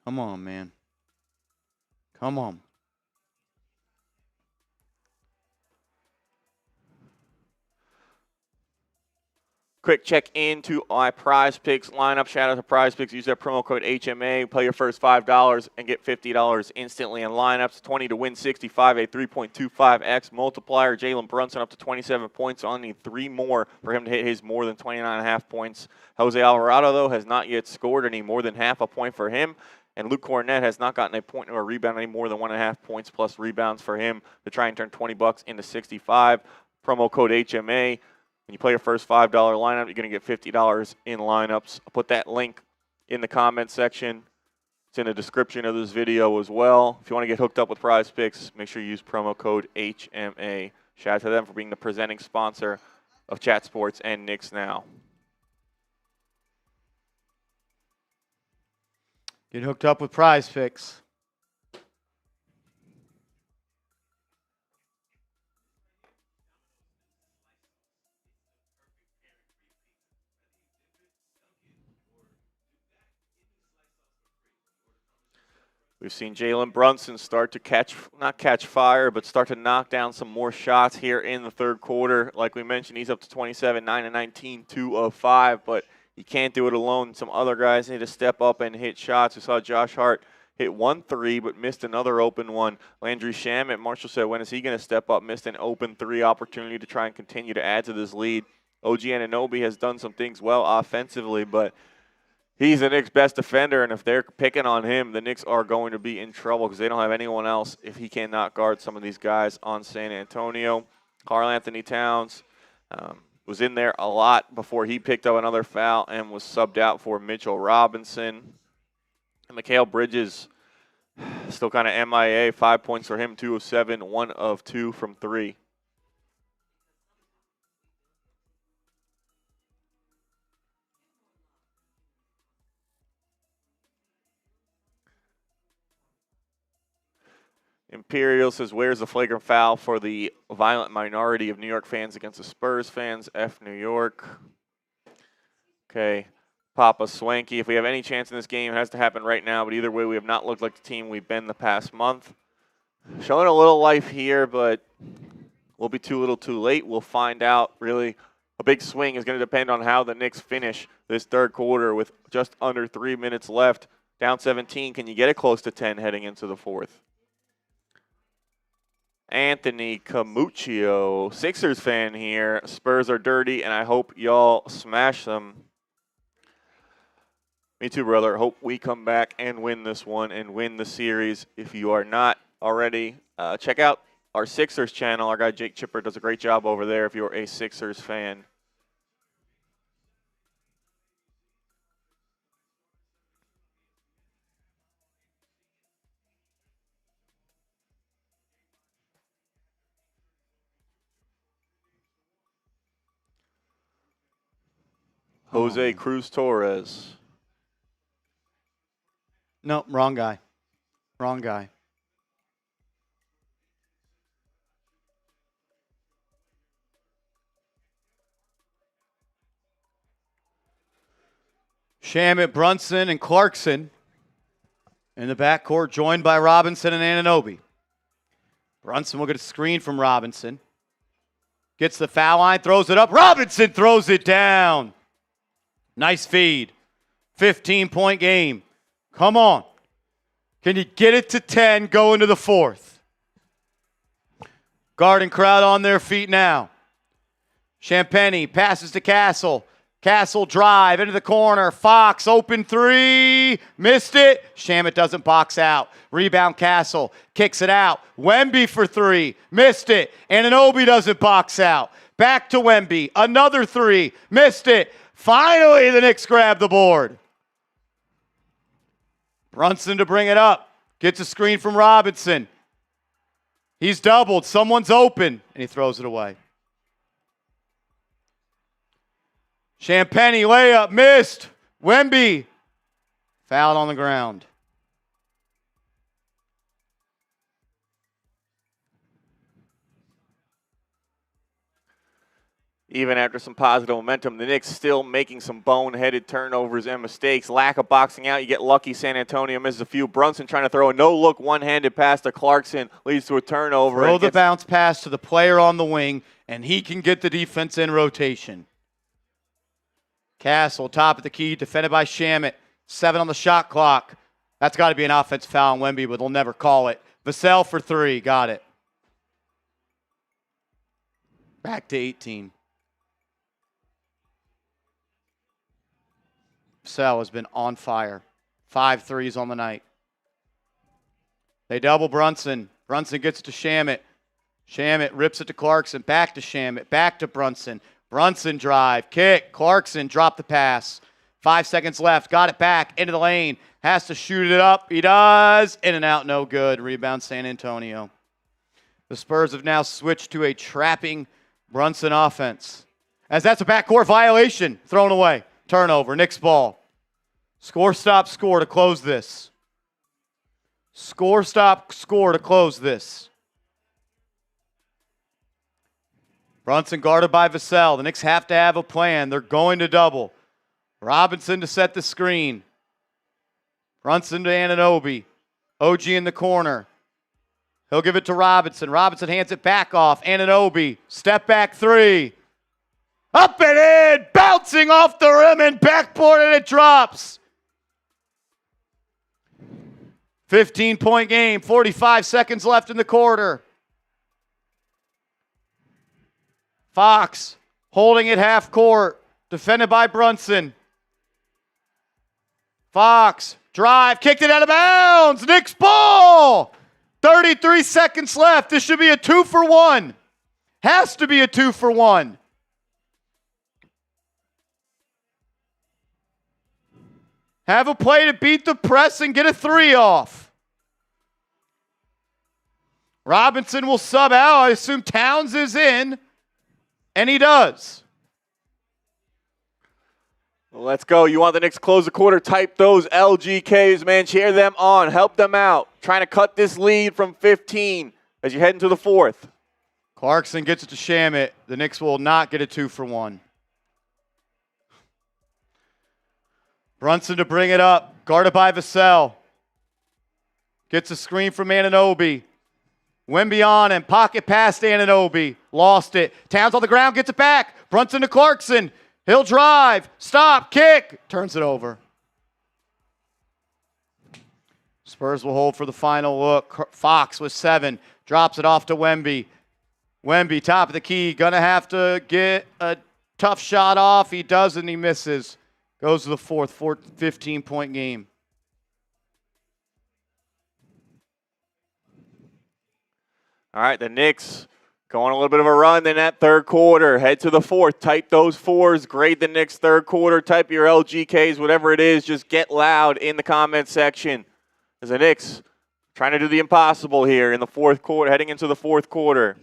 Come on, man. Come on. Quick check into my Prize Picks lineup. Shout out to Prize Picks. Use that promo code HMA. Play your first $5 and get $50 instantly in lineups. 20 to win 65, a 3.25x multiplier. Jalen Brunson up to 27 points. Only need 3 more for him to hit his more than 29.5 points. Jose Alvarado, though, has not yet scored any more than half a point for him. And Luke Cornett has not gotten a point or a rebound any more than 1.5 points plus rebounds for him to try and turn $20 into 65. Promo code HMA. When you play your first $5 lineup, you're going to get $50 in lineups. I'll put that link in the comment section. It's in the description of this video as well. If you want to get hooked up with Prize Picks, make sure you use promo code HMA. Shout out to them for being the presenting sponsor of Chat Sports and Knicks Now. Get hooked up with Prize Picks. We've seen Jalen Brunson start to not catch fire, but start to knock down some more shots here in the third quarter. Like we mentioned, he's up to 27, 9 and 19, 2 of 5, but he can't do it alone. Some other guys need to step up and hit shots. We saw Josh Hart hit 1 3, but missed another open one. Landry Shamet, Marshall said, when is he going to step up? Missed an open 3 opportunity to try and continue to add to this lead. OG Anunoby has done some things well offensively, but he's the Knicks' best defender, and if they're picking on him, the Knicks are going to be in trouble because they don't have anyone else if he cannot guard some of these guys on San Antonio. Karl-Anthony Towns was in there a lot before he picked up another foul and was subbed out for Mitchell Robinson. And Mikal Bridges still kind of MIA. 5 points for him, 2 of 7, 1 of 2 from 3. Imperial says, where's the flagrant foul for the violent minority of New York fans against the Spurs fans? F New York. Okay. Papa Swanky, if we have any chance in this game, it has to happen right now. But either way, we have not looked like the team we've been the past month. Showing a little life here, but we'll be too little too late. We'll find out, really. A big swing is going to depend on how the Knicks finish this third quarter with just under 3 minutes left. Down 17, can you get it close to 10 heading into the fourth? Anthony Camuccio, Sixers fan here. Spurs are dirty, and I hope y'all smash them. Me too, brother. Hope we come back and win this one and win the series. If you are not already, check out our Sixers channel. Our guy Jake Chipper does a great job over there if you're a Sixers fan. Jose Cruz Torres. No, wrong guy. Wrong guy. Shamet, Brunson, and Clarkson in the backcourt, joined by Robinson and Anunoby. Brunson will get a screen from Robinson. Gets the foul line, throws it up. Robinson throws it down. Nice feed. 15-point game. Come on. Can you get it to 10 going to the fourth? Garden crowd on their feet now. Champagny passes to Castle. Castle drive into the corner. Fox open 3. Missed it. Shamet doesn't box out. Rebound Castle. Kicks it out. Wemby for 3. Missed it. Anunoby doesn't box out. Back to Wemby. Another 3. Missed it. Finally, the Knicks grab the board. Brunson to bring it up. Gets a screen from Robinson. He's doubled. Someone's open. And he throws it away. Champagny layup. Missed. Wemby. Fouled on the ground. Even after some positive momentum, the Knicks still making some boneheaded turnovers and mistakes. Lack of boxing out. You get lucky. San Antonio misses a few. Brunson trying to throw a no-look one-handed pass to Clarkson leads to a turnover. Throw the bounce pass to the player on the wing, and he can get the defense in rotation. Castle, top of the key, defended by Shamet. 7 on the shot clock. That's got to be an offensive foul on Wemby, but they'll never call it. Vassell for 3. Got it. Back to 18. Vassell has been on fire. 5 threes on the night. They double Brunson. Brunson gets it to Shamet. Shamet rips it to Clarkson. Back to Shamet. Back to Brunson. Brunson drive. Kick. Clarkson dropped the pass. 5 seconds left. Got it back. Into the lane. Has to shoot it up. He does. In and out. No good. Rebound San Antonio. The Spurs have now switched to a trapping Brunson offense. As that's a backcourt violation. Thrown away. Turnover. Knicks ball. Score, stop, score to close this. Score, stop, score to close this. Brunson guarded by Vassell. The Knicks have to have a plan. They're going to double. Robinson to set the screen. Brunson to Anunoby. OG in the corner. He'll give it to Robinson. Robinson hands it back off. Anunoby. Step back 3. Up and in. Bouncing off the rim and backboard, and it drops. 15-point game. 45 seconds left in the quarter. Fox holding it half court. Defended by Brunson. Fox, drive, kicked it out of bounds. Knicks ball. 33 seconds left. This should be a 2-for-1. Has to be a 2-for-1. Have a play to beat the press and get a 3 off. Robinson will sub out. I assume Towns is in, and he does. Let's go. You want the Knicks close the quarter? Type those LGKs, man. Cheer them on. Help them out. Trying to cut this lead from 15 as you head into the 4th. Clarkson gets it to Shamet. The Knicks will not get a 2-for-1. Brunson to bring it up. Guarded by Vassell. Gets a screen from Anunoby. Wemby on and pocket past Anunoby. Lost it. Towns on the ground, gets it back. Brunson to Clarkson. He'll drive. Stop. Kick. Turns it over. Spurs will hold for the final look. Fox with 7. Drops it off to Wemby. Wemby, top of the key. Gonna have to get a tough shot off. He doesn't. He misses. Goes to the 4th. 15-point game. All right, the Knicks going a little bit of a run in that 3rd quarter. Head to the 4th. Type those 4s. Grade the Knicks 3rd quarter. Type your LGKs, whatever it is. Just get loud in the comment section. As the Knicks trying to do the impossible here in the 4th quarter, heading into the 4th quarter.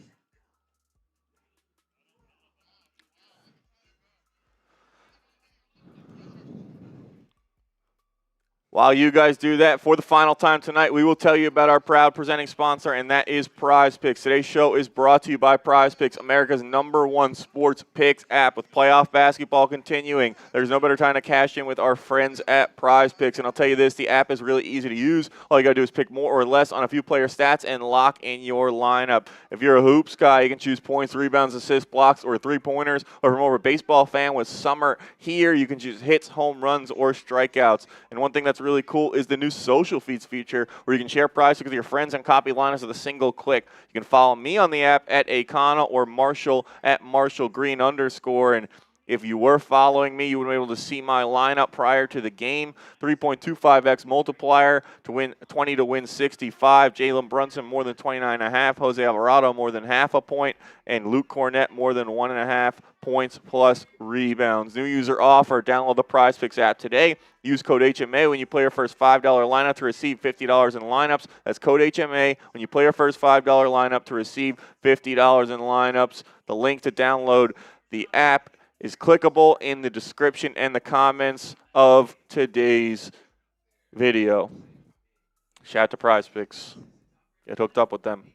While you guys do that, for the final time tonight, we will tell you about our proud presenting sponsor, and that is Prize Picks. Today's show is brought to you by Prize Picks, America's #1 sports picks app. With playoff basketball continuing, there's no better time to cash in with our friends at Prize Picks. And I'll tell you this, the app is really easy to use. All you got to do is pick more or less on a few player stats and lock in your lineup. If you're a hoops guy, you can choose points, rebounds, assists, blocks, or 3-pointers. Or if you're more of a baseball fan with summer here, you can choose hits, home runs, or strikeouts. And one thing that's really cool is the new social feeds feature where you can share prize with your friends and copy lineups with a single click. You can follow me on the app at Akana or Marshall at @MarshallGreen_. And if you were following me, you would be able to see my lineup prior to the game. 3.25x multiplier to win 20 to win 65. Jalen Brunson more than 29.5. Jose Alvarado more than half a point. And Luke Cornett more than 1.5 points plus rebounds. New user offer. Download the Prize Picks app today. Use code HMA when you play your first $5 lineup to receive $50 in lineups. That's code HMA when you play your first $5 lineup to receive $50 in lineups. The link to download the app is clickable in the description and the comments of today's video. Shout out to Prize Picks. Get hooked up with them.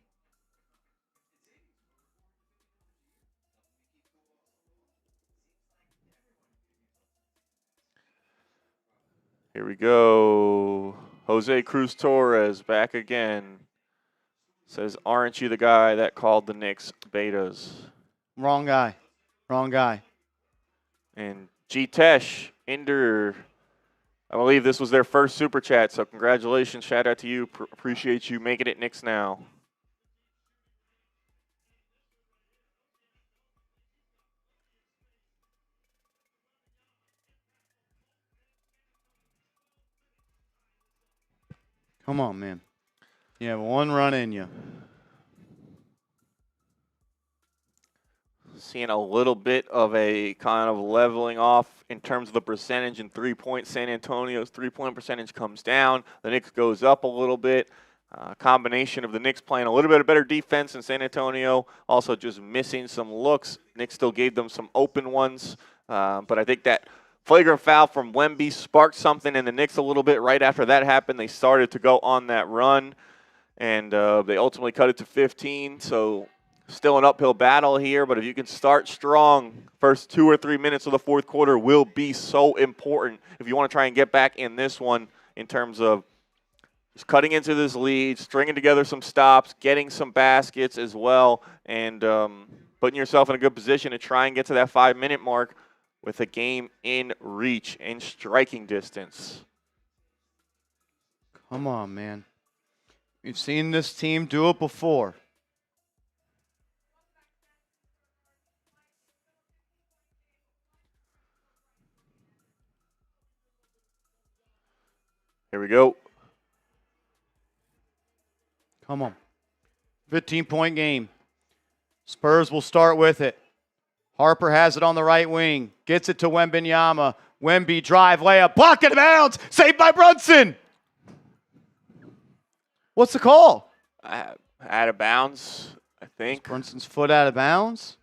Here we go. Jose Cruz Torres back again. Says, aren't you the guy that called the Knicks betas? Wrong guy. Wrong guy. And G-Tesh, Ender, I believe this was their first Super Chat, so congratulations. Shout out to you. Appreciate you making it Knicks now. Come on, man. You have one run in you. Seeing a little bit of a kind of leveling off in terms of the percentage and 3-point. San Antonio's 3-point percentage comes down. The Knicks goes up a little bit. Combination of the Knicks playing a little bit of better defense in San Antonio, also just missing some looks. Knicks still gave them some open ones, but I think that flagrant foul from Wemby sparked something in the Knicks a little bit. Right after that happened, they started to go on that run, and they ultimately cut it to 15. So still an uphill battle here, but if you can start strong, first 2 or 3 minutes of the fourth quarter will be so important if you want to try and get back in this one in terms of just cutting into this lead, stringing together some stops, getting some baskets as well, and putting yourself in a good position to try and get to that 5-minute mark with a game in reach and striking distance. Come on, man. We've seen this team do it before. Here we go. Come on. 15-point game. Spurs will start with it. Harper has it on the right wing. Gets it to Wembanyama. Wemby drive, layup, blocked out of bounds. Saved by Brunson. What's the call? Out of bounds, I think. Was Brunson's foot out of bounds?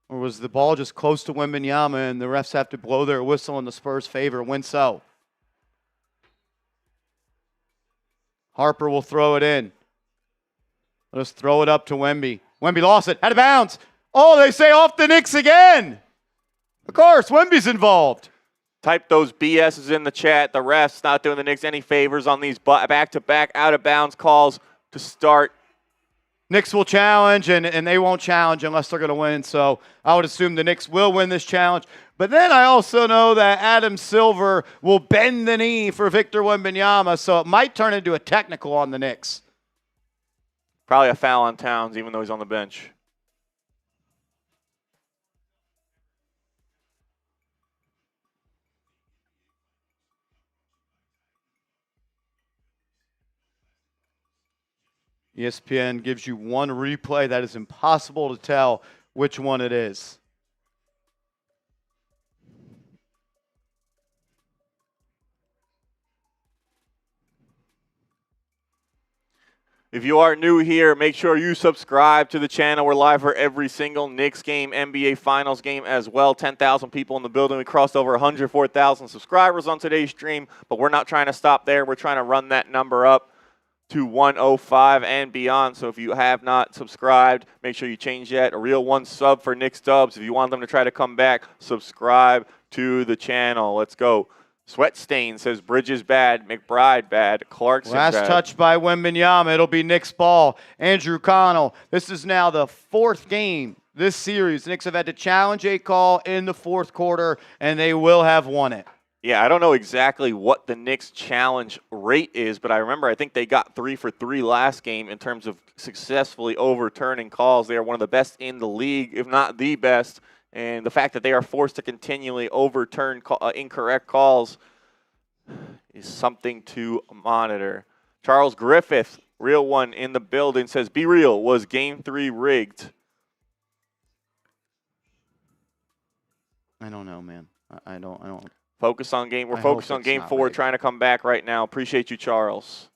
Or was the ball just close to Wembanyama and the refs have to blow their whistle in the Spurs' favor? Win so. Harper will throw it in. Let us throw it up to Wemby. Wemby lost it. Out of bounds. Oh, they say off the Knicks again. Of course, Wemby's involved. Type those BSs in the chat. The refs not doing the Knicks any favors on these back-to-back out-of-bounds calls to start. Knicks will challenge, and they won't challenge unless they're going to win. So I would assume the Knicks will win this challenge. But then I also know that Adam Silver will bend the knee for Victor Wembanyama, so it might turn into a technical on the Knicks. Probably a foul on Towns, even though he's on the bench. ESPN gives you one replay. That is impossible to tell which one it is. If you are new here, make sure you subscribe to the channel. We're live for every single Knicks game, NBA Finals game as well. 10,000 people in the building. We crossed over 104,000 subscribers on today's stream, but we're not trying to stop there. We're trying to run that number up to 105 and beyond. So if you have not subscribed, make sure you change that. A real one sub for Knicks Dubs. If you want them to try to come back, subscribe to the channel. Let's go. Sweat Stain says Bridges bad, McBride bad, Clarkson Last bad. touch by Wembanyama. It'll be Knicks ball. Andrew Connell. This is now the fourth game this series. The Knicks have had to challenge a call in the fourth quarter, and they will have won it. Yeah, I don't know exactly what the Knicks challenge rate is, but I think they got 3 for 3 last game in terms of successfully overturning calls. They are one of the best in the league, if not the best. And the fact that they are forced to continually overturn incorrect calls is something to monitor. Charles Griffith, real one in the building, says, "Be real, was Game 3 rigged?" I don't know, man. I don't. Focus on game. We're focused on Game 4, trying to come back right now. Appreciate you, Charles.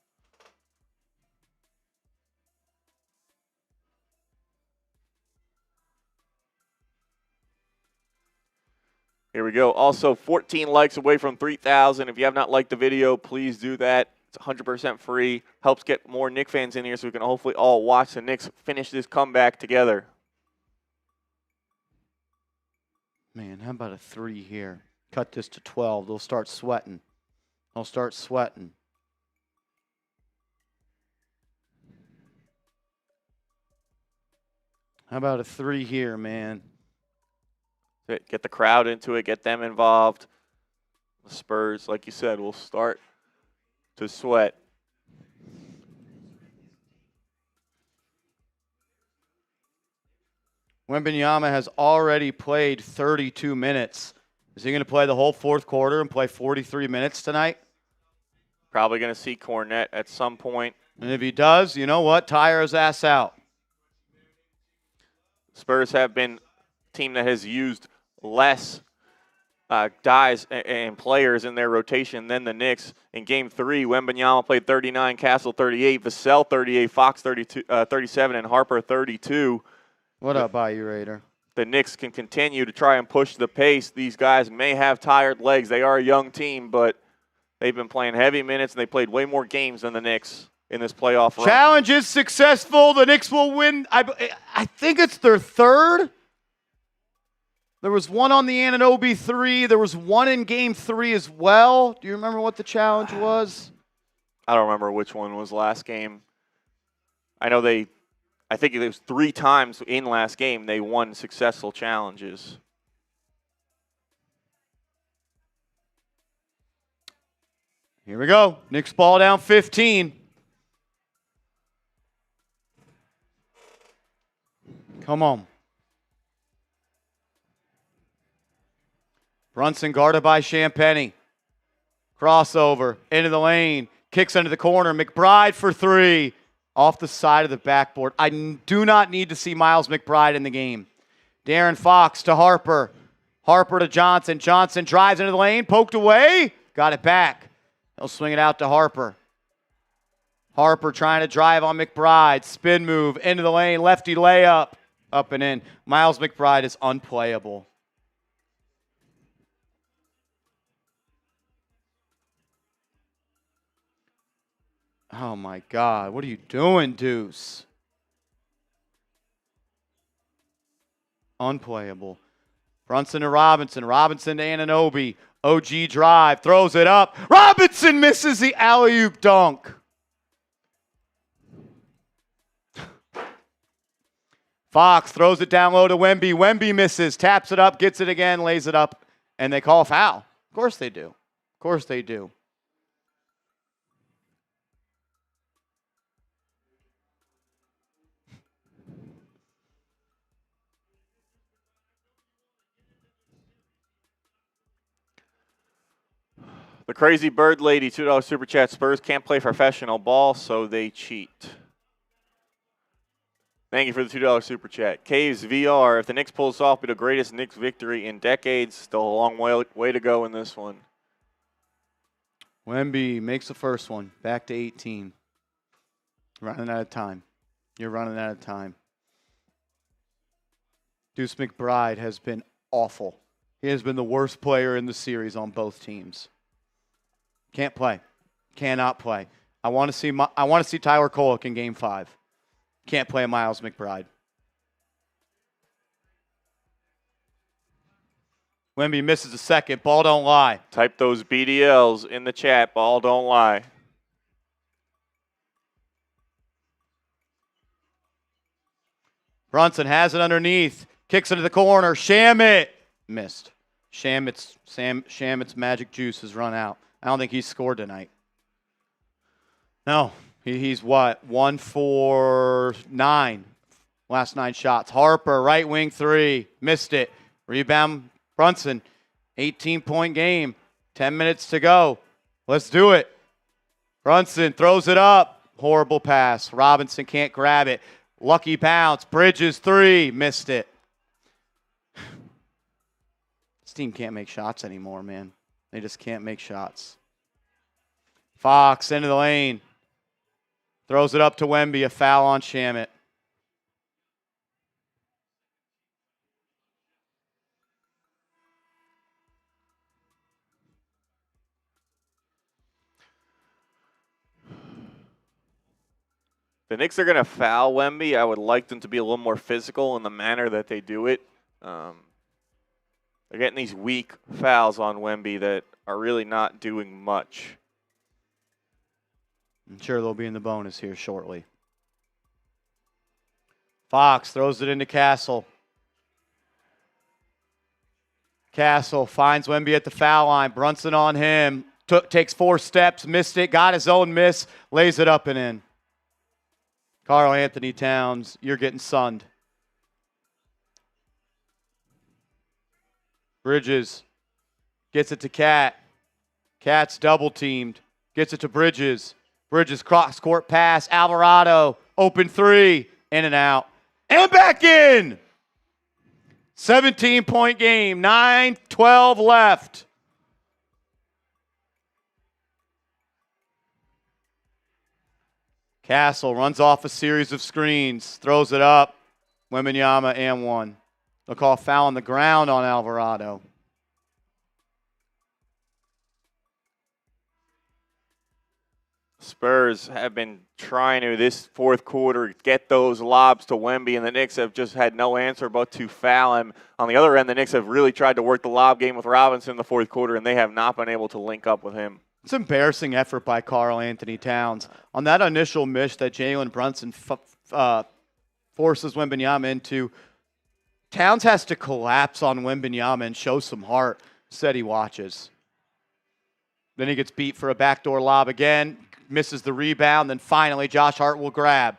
Here we go. Also, 14 likes away from 3,000. If you have not liked the video, please do that. It's 100% free. Helps get more Knicks fans in here so we can hopefully all watch the Knicks finish this comeback together. Man, how about a 3 here? Cut this to 12. They'll start sweating. I'll start sweating. How about a 3 here, man? Get the crowd into it, get them involved. The Spurs, like you said, will start to sweat. Wembanyama has already played 32 minutes. Is he going to play the whole fourth quarter and play 43 minutes tonight? Probably going to see Cornette at some point. And if he does, you know what? Tire his ass out. Spurs have been a team that has used less guys and players in their rotation than the Knicks. In Game 3, Wembanyama played 39, Castle 38, Vassell 38, Fox 37, and Harper 32. What up, Bayou Raider? The Knicks can continue to try and push the pace. These guys may have tired legs. They are a young team, but they've been playing heavy minutes, and they played way more games than the Knicks in this playoff run. Challenge is successful. The Knicks will win. I think it's their third. There was one on the Anunoby 3. There was one in Game 3 as well. Do you remember what the challenge was? I don't remember which one was last game. I think it was 3 times in last game they won successful challenges. Here we go. Knicks ball down 15. Come on. Brunson guarded by Champagny. Crossover into the lane. Kicks into the corner. McBride for 3. Off the side of the backboard. I do not need to see Miles McBride in the game. Darren Fox to Harper. Harper to Johnson. Johnson drives into the lane. Poked away. Got it back. He'll swing it out to Harper. Harper trying to drive on McBride. Spin move into the lane. Lefty layup. Up and in. Miles McBride is unplayable. Oh, my God. What are you doing, Deuce? Unplayable. Brunson to Robinson. Robinson to Anunoby. OG drive. Throws it up. Robinson misses the alley-oop dunk. Fox throws it down low to Wemby. Wemby misses. Taps it up. Gets it again. Lays it up. And they call a foul. Of course they do. Of course they do. The Crazy Bird Lady, $2 Super Chat. Spurs can't play professional ball, so they cheat. Thank you for the $2 Super Chat. Caves VR, if the Knicks pull this off, it'll be the greatest Knicks victory in decades. Still a long way to go in this one. Wemby makes the first one. Back to 18. Running out of time. You're running out of time. Deuce McBride has been awful. He has been the worst player in the series on both teams. Can't play. Cannot play. I want to see Tyler Kolek in Game 5. Can't play Miles McBride. Wemby misses a second. Ball don't lie. Type those BDLs in the chat. Ball don't lie. Brunson has it underneath. Kicks into the corner. Shamit. Missed. Shamit's magic juice has run out. I don't think he's scored tonight. No. He's what? 1 for 9. Last 9 shots. Harper, right wing 3. Missed it. Rebound, Brunson. 18-point game. 10 minutes to go. Let's do it. Brunson throws it up. Horrible pass. Robinson can't grab it. Lucky bounce. Bridges 3. Missed it. This team can't make shots anymore, man. They just can't make shots. Fox into the lane. Throws it up to Wemby. A foul on Shamit. The Knicks are going to foul Wemby. I would like them to be a little more physical in the manner that they do it. They're getting these weak fouls on Wemby that are really not doing much. I'm sure they'll be in the bonus here shortly. Fox throws it into Castle. Castle finds Wemby at the foul line. Brunson on him. Takes 4 steps, missed it, got his own miss, lays it up and in. Karl-Anthony Towns, you're getting sunned. Bridges gets it to Cat. Cat's double teamed. Gets it to Bridges. Bridges cross court pass. Alvarado, open 3, in and out. And back in! 17-point game, 9:12 left. Castle runs off a series of screens, throws it up. Wembanyama and 1. They'll call a foul on the ground on Alvarado. Spurs have been trying to, this fourth quarter, get those lobs to Wemby, and the Knicks have just had no answer but to foul him. On the other end, the Knicks have really tried to work the lob game with Robinson in the fourth quarter, and they have not been able to link up with him. It's an embarrassing effort by Karl-Anthony Towns. On that initial miss that Jalen Brunson forces Wembanyama into, Towns has to collapse on Wembanyama and show some heart. Said he watches. Then he gets beat for a backdoor lob again, misses the rebound, then finally Josh Hart will grab.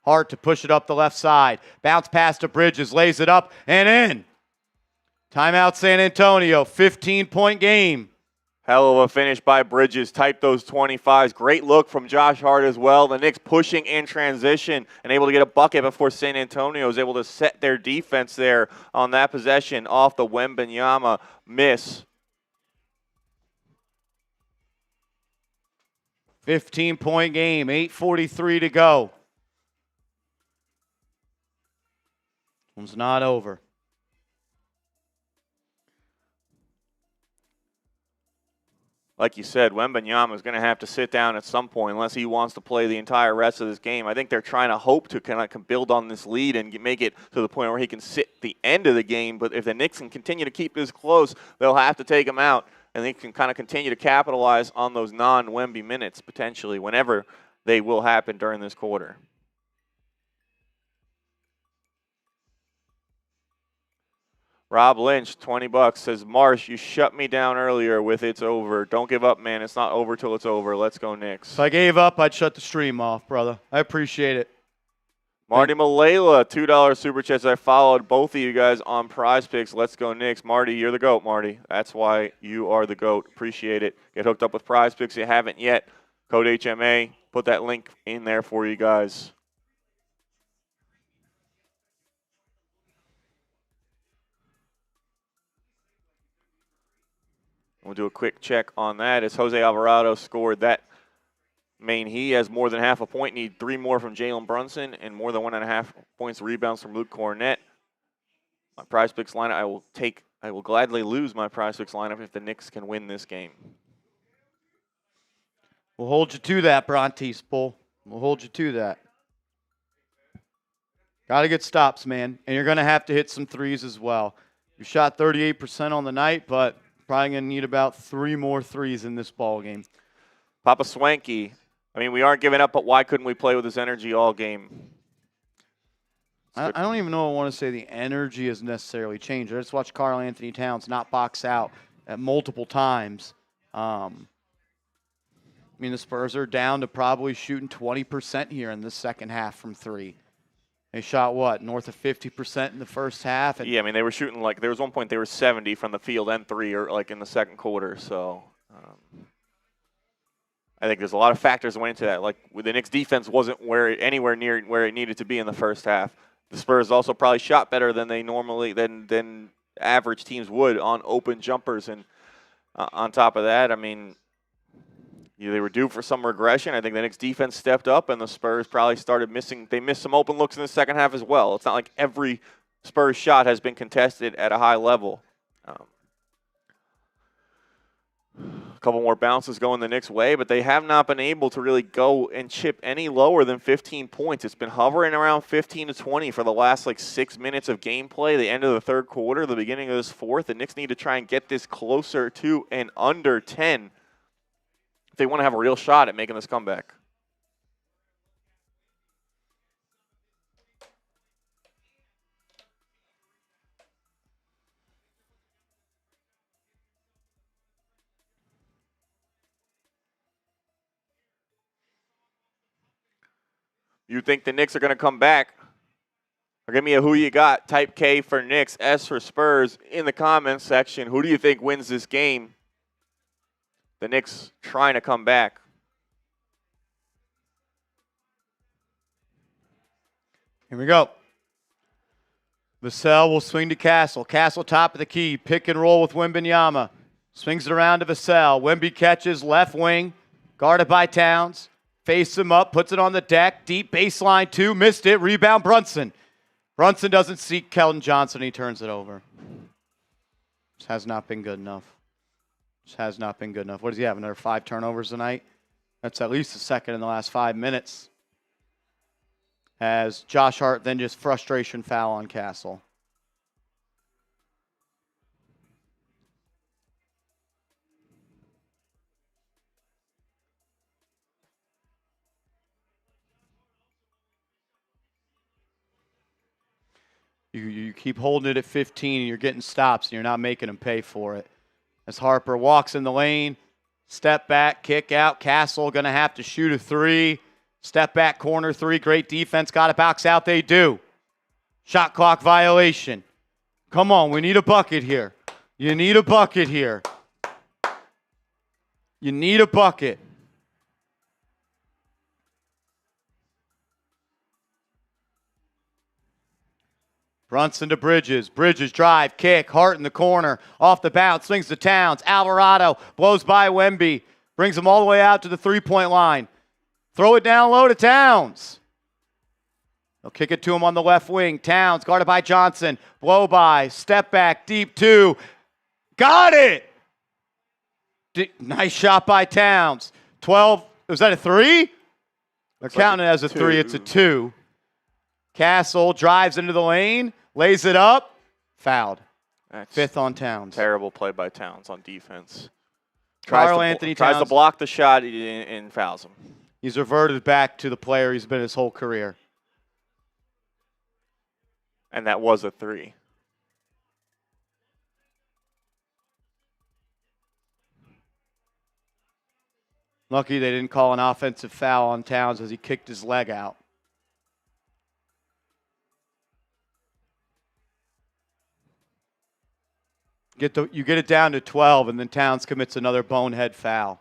Hart to push it up the left side. Bounce pass to Bridges, lays it up and in. Timeout San Antonio, 15-point game. Hell of a finish by Bridges. Type those 25s. Great look from Josh Hart as well. The Knicks pushing in transition and able to get a bucket before San Antonio is able to set their defense there on that possession off the Wembanyama miss. 15-point game, 8:43 to go. One's not over. Like you said, Wembanyama is going to have to sit down at some point unless he wants to play the entire rest of this game. I think they're trying to hope to kind of build on this lead and make it to the point where he can sit the end of the game. But if the Knicks can continue to keep this close, they'll have to take him out, and they can kind of continue to capitalize on those non-Wemby minutes potentially whenever they will happen during this quarter. Rob Lynch, $20, says, Marsh, you shut me down earlier with it's over. Don't give up, man. It's not over till it's over. Let's go Knicks. If I gave up, I'd shut the stream off, brother. I appreciate it. Marty Malela, $2 super chats. I followed both of you guys on Prize Picks. Let's go Knicks. Marty, you're the GOAT, Marty. That's why you are the GOAT. Appreciate it. Get hooked up with Prize Picks if you haven't yet. Code HMA. Put that link in there for you guys. We'll do a quick check on that as Jose Alvarado scored that main. He has more than half a point. Need 3 more from Jalen Brunson and more than 1.5 points rebounds from Luke Cornett. My Prize Picks lineup, I will gladly lose my Prize Picks lineup if the Knicks can win this game. We'll hold you to that, Brontes Bull. We'll hold you to that. Got to get stops, man. And you're going to have to hit some threes as well. You shot 38% on the night, but probably going to need about 3 more threes in this ball game. Papa Swanky, I mean, we aren't giving up, but why couldn't we play with this energy all game? I don't even know I want to say the energy has necessarily changed. I just watched Karl-Anthony Towns not box out at multiple times. I mean, the Spurs are down to probably shooting 20% here in the second half from 3. They shot, what, north of 50% in the first half? Yeah, I mean, they were shooting like, there was one point they were 70 from the field and 3 or like in the second quarter. So I think there's a lot of factors that went into that. Like the Knicks defense wasn't anywhere near where it needed to be in the first half. The Spurs also probably shot better than they normally, than average teams would on open jumpers. And on top of that, I mean, they were due for some regression. I think the Knicks defense stepped up, and the Spurs probably started missing. They missed some open looks in the second half as well. It's not like every Spurs shot has been contested at a high level. A couple more bounces going the Knicks' way, but they have not been able to really go and chip any lower than 15 points. It's been hovering around 15 to 20 for the last 6 minutes of gameplay, the end of the third quarter, the beginning of this fourth. The Knicks need to try and get this closer to and under 10 if they want to have a real shot at making this comeback. You think the Knicks are going to come back? Or give me a who you got. Type K for Knicks, S for Spurs in the comments section. Who do you think wins this game? The Knicks trying to come back. Here we go. Vassell will swing to Castle. Castle top of the key. Pick and roll with Wembanyama. Swings it around to Vassell. Wemby catches left wing. Guarded by Towns. Face him up. Puts it on the deck. Deep baseline 2. Missed it. Rebound Brunson. Brunson doesn't seek Keldon Johnson. He turns it over. This has not been good enough. This has not been good enough. What does he have? Another 5 turnovers tonight? That's at least the second in the last 5 minutes. As Josh Hart then just frustration foul on Castle. You keep holding it at 15 and you're getting stops and you're not making them pay for it. As Harper walks in the lane, step back, kick out. Castle going to have to shoot a 3. Step back, corner 3. Great defense. Got to box out. They do. Shot clock violation. Come on, we need a bucket here. You need a bucket here. You need a bucket. Brunson to Bridges. Bridges drive, kick, Hart in the corner. Off the bounce, swings to Towns. Alvarado blows by Wemby. Brings him all the way out to the three-point line. Throw it down low to Towns. They'll kick it to him on the left wing. Towns guarded by Johnson. Blow by, step back, deep 2. Got it! Nice shot by Towns. 12, was that a 3? They're counting it as a 3, it's a 2. Castle drives into the lane, lays it up, fouled. That's 5th on Towns. Terrible play by Towns on defense. Karl-Anthony Towns tries to block the shot and fouls him. He's reverted back to the player he's been his whole career. And that was a 3. Lucky they didn't call an offensive foul on Towns as he kicked his leg out. You get it down to 12, and then Towns commits another bonehead foul.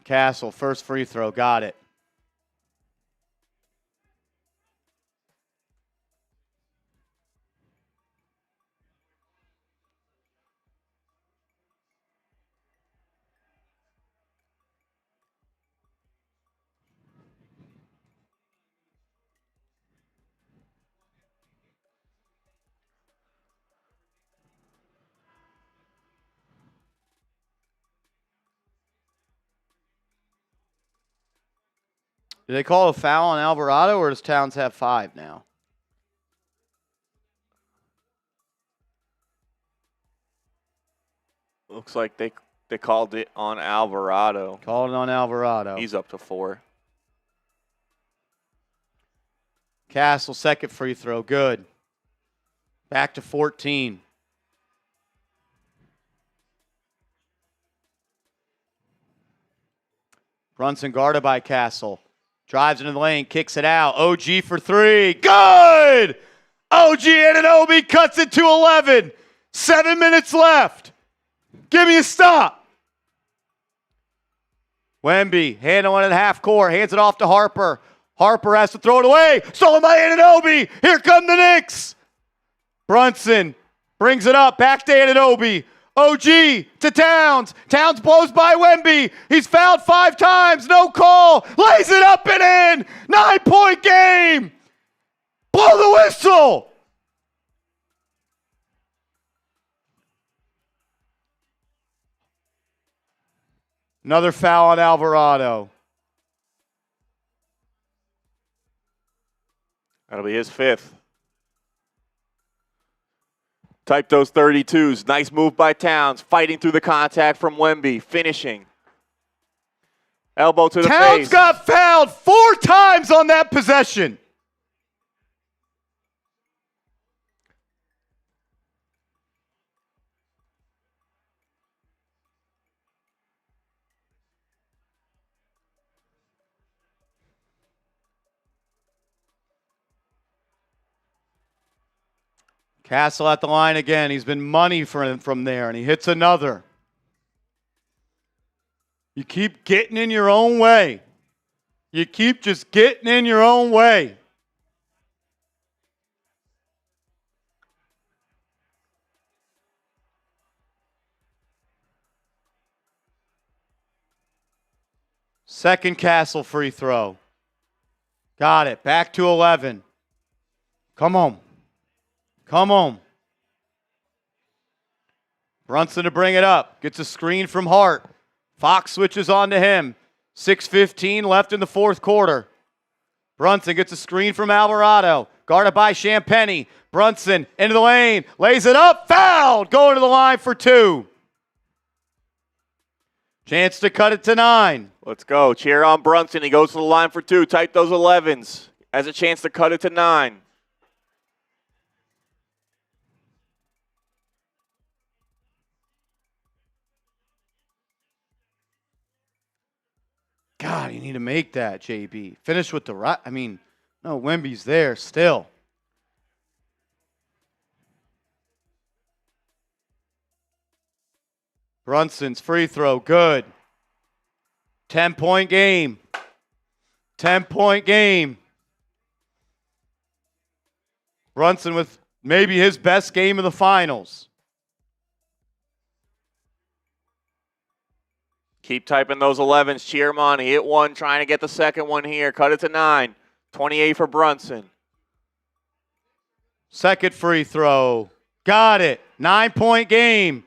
Castle, first free throw, got it. Do they call a foul on Alvarado, or does Towns have 5 now? Looks like they called it on Alvarado. Called it on Alvarado. He's up to 4. Castle, second free throw, good. Back to 14. Brunson guarded by Castle. Drives into the lane, kicks it out. OG for 3. Good! OG Anunoby cuts it to 11. 7 minutes left. Give me a stop. Wemby handling it half court, hands it off to Harper. Harper has to throw it away. Stolen by Anunoby. Here come the Knicks. Brunson brings it up, back to Anunoby. OG to Towns. Towns blows by Wemby. He's fouled 5 times. No call. Lays it up and in. 9-point game. Blow the whistle. Another foul on Alvarado. That'll be his 5th. Type those 32s. Nice move by Towns. Fighting through the contact from Wemby. Finishing. Elbow to the face. Towns got fouled 4 times on that possession. Castle at the line again. He's been money from there, and he hits another. You keep getting in your own way. You keep just getting in your own way. Second Castle free throw. Got it. Back to 11. Come on. Come on. Brunson to bring it up. Gets a screen from Hart. Fox switches on to him. 6:15 left in the fourth quarter. Brunson gets a screen from Alvarado. Guarded by Champagnie. Brunson into the lane. Lays it up. Fouled. Going to the line for 2. Chance to cut it to 9. Let's go. Cheer on Brunson. He goes to the line for 2. Type those 11s. Has a chance to cut it to 9. God, you need to make that, JB. Finish with the right. I mean, no, Wemby's there still. Brunson's free throw, good. 10-point game. 10-point game. Brunson with maybe his best game of the finals. Keep typing those 11s. Cheer him on. He hit one, trying to get the second one here. Cut it to 9. 28 for Brunson. Second free throw. Got it. 9-point game.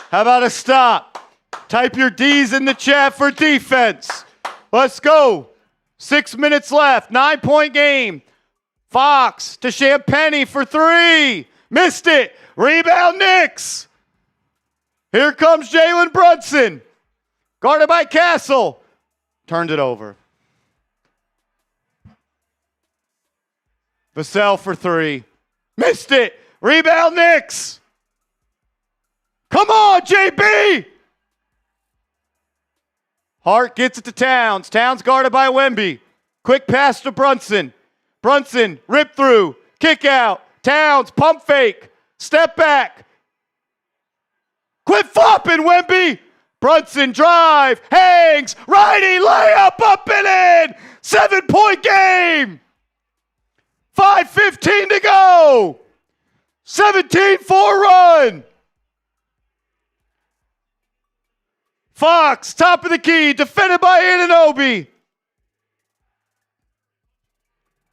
How about a stop? Type your D's in the chat for defense. Let's go. 6 minutes left. 9-point game. Fox to Champagnie for 3. Missed it. Rebound Knicks. Here comes Jalen Brunson. Guarded by Castle. Turned it over. Vassell for 3. Missed it. Rebound Knicks. Come on, JB. Hart gets it to Towns. Towns guarded by Wemby. Quick pass to Brunson. Brunson, rip through. Kick out. Towns, pump fake. Step back. Quit flopping, Wemby. Brunson drive, hangs, righty, layup, up and in. 7-point game. 5:15 to go. 17-4 run. Fox, top of the key, defended by Anunoby.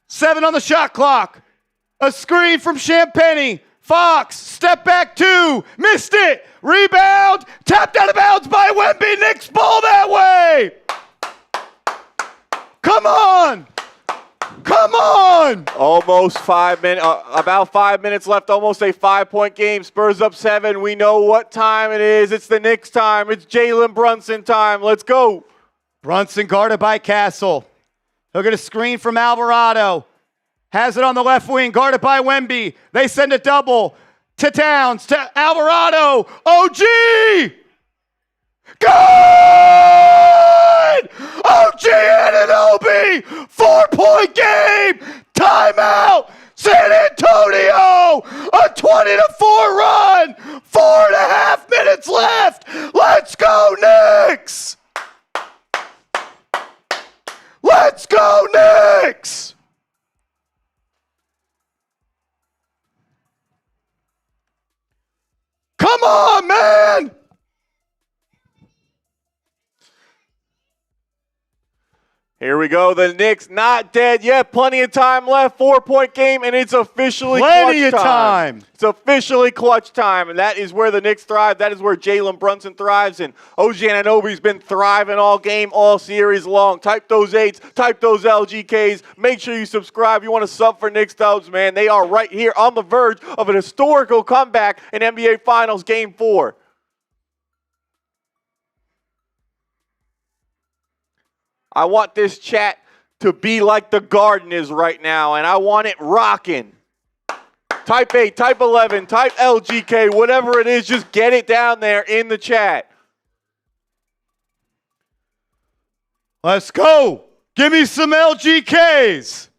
7 on the shot clock. A screen from Champagnie. Fox, step back 2, missed it. Rebound, tapped out of bounds by Wemby. Knicks ball that way. Come on. Come on. Almost 5 minutes, about 5 minutes left, almost a 5-point game. Spurs up 7. We know what time it is. It's the Knicks time. It's Jalen Brunson time. Let's go. Brunson guarded by Castle. He'll get a screen from Alvarado. Has it on the left wing, guarded by Wemby. They send a double to Towns, to Alvarado. OG! Good! OG Anunoby! 4-point game! Timeout! San Antonio! A 20-4 run! 4.5 minutes left! Let's go, Knicks! Let's go, Knicks! Come on, man! Here we go. The Knicks not dead yet. Plenty of time left. 4-point game, and it's officially Plenty clutch of time. It's officially clutch time, and that is where the Knicks thrive. That is where Jalen Brunson thrives, and OG Anunoby's been thriving all game, all series long. Type those 8s. Type those LGKs. Make sure you subscribe. You want to sub for Knicks Dubs, man. They are right here on the verge of an historical comeback in NBA Finals Game 4. I want this chat to be like the Garden is right now, and I want it rocking. Type 8, type 11, type LGK, whatever it is, just get it down there in the chat. Let's go. Give me some LGKs.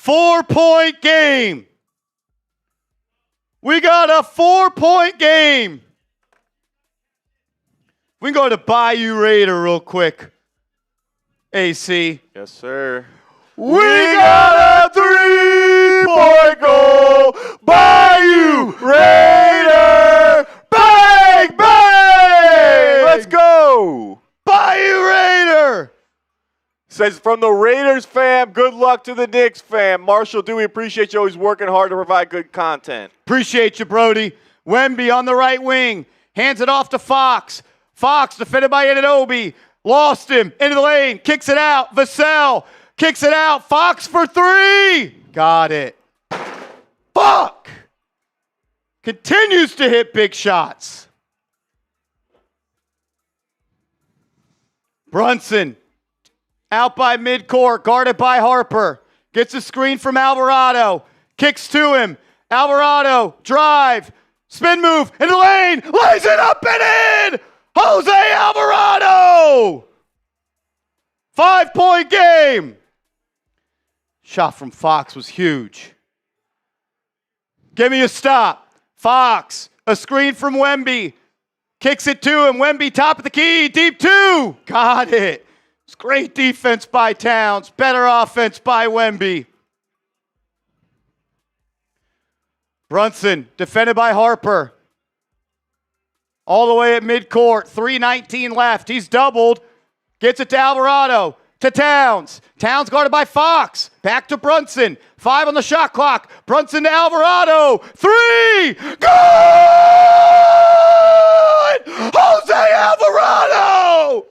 4-point game. We got a 4-point game. We can go to Bayou Raider real quick. AC. Yes, sir. We got a 3-point goal. Bayou Raider. Bang, bang. Let's go. Bayou Raider. Says from the Raiders fam, good luck to the Knicks fam. Marshall Dewey, appreciate you always working hard to provide good content. Appreciate you, Brody. Wemby on the right wing. Hands it off to Fox. Fox defended by Anunoby. Lost him into the lane. Kicks it out. Vassell kicks it out. Fox for 3. Got it. Fuck. Continues to hit big shots. Brunson out by midcourt, guarded by Harper. Gets a screen from Alvarado. Kicks to him. Alvarado, drive. Spin move into the lane. Lays it up and in. Jose Alvarado. 5-point game. Shot from Fox was huge. Give me a stop. Fox, a screen from Wemby. Kicks it to him. Wemby, top of the key, deep 2. Got it. It's great defense by Towns. Better offense by Wemby. Brunson, defended by Harper. All the way at midcourt. 3:19 left. He's doubled. Gets it to Alvarado. To Towns. Towns guarded by Fox. Back to Brunson. 5 on the shot clock. Brunson to Alvarado. 3. Good! Jose Alvarado!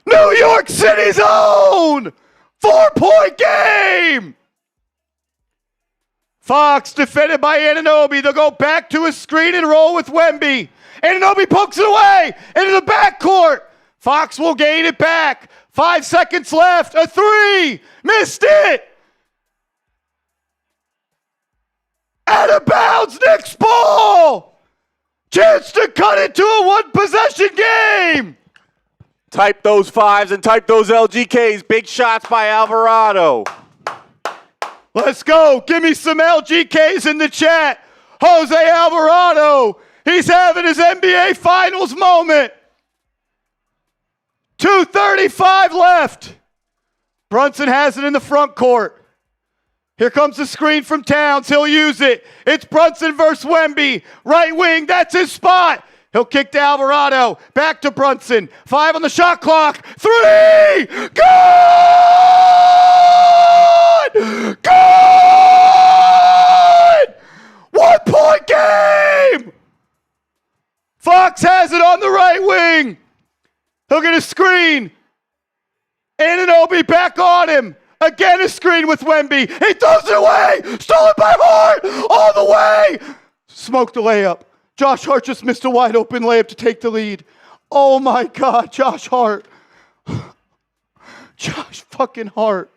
New York City's own! 4-point game! Fox defended by Anunoby. They'll go back to a screen and roll with Wemby. Anunoby pokes it away into the backcourt. Fox will gain it back. 5 seconds left. A 3. Missed it. Out of bounds. Knicks ball. Chance to cut it to a 1-possession game. Type those 5s and type those LGKs. Big shots by Alvarado. Let's go. Give me some LGKs in the chat. Jose Alvarado. He's having his NBA Finals moment. 2:35 left. Brunson has it in the front court. Here comes the screen from Towns. He'll use it. It's Brunson versus Wemby. Right wing, that's his spot. He'll kick to Alvarado. Back to Brunson. 5 on the shot clock. 3! Good! Good! 1-point game! Fox has it on the right wing. He'll get a screen. Anunoby back on him. Again a screen with Wemby. He throws it away. Stolen by Hart. All the way. Smoked the layup. Josh Hart just missed a wide open layup to take the lead. Oh my God, Josh Hart. Josh fucking Hart.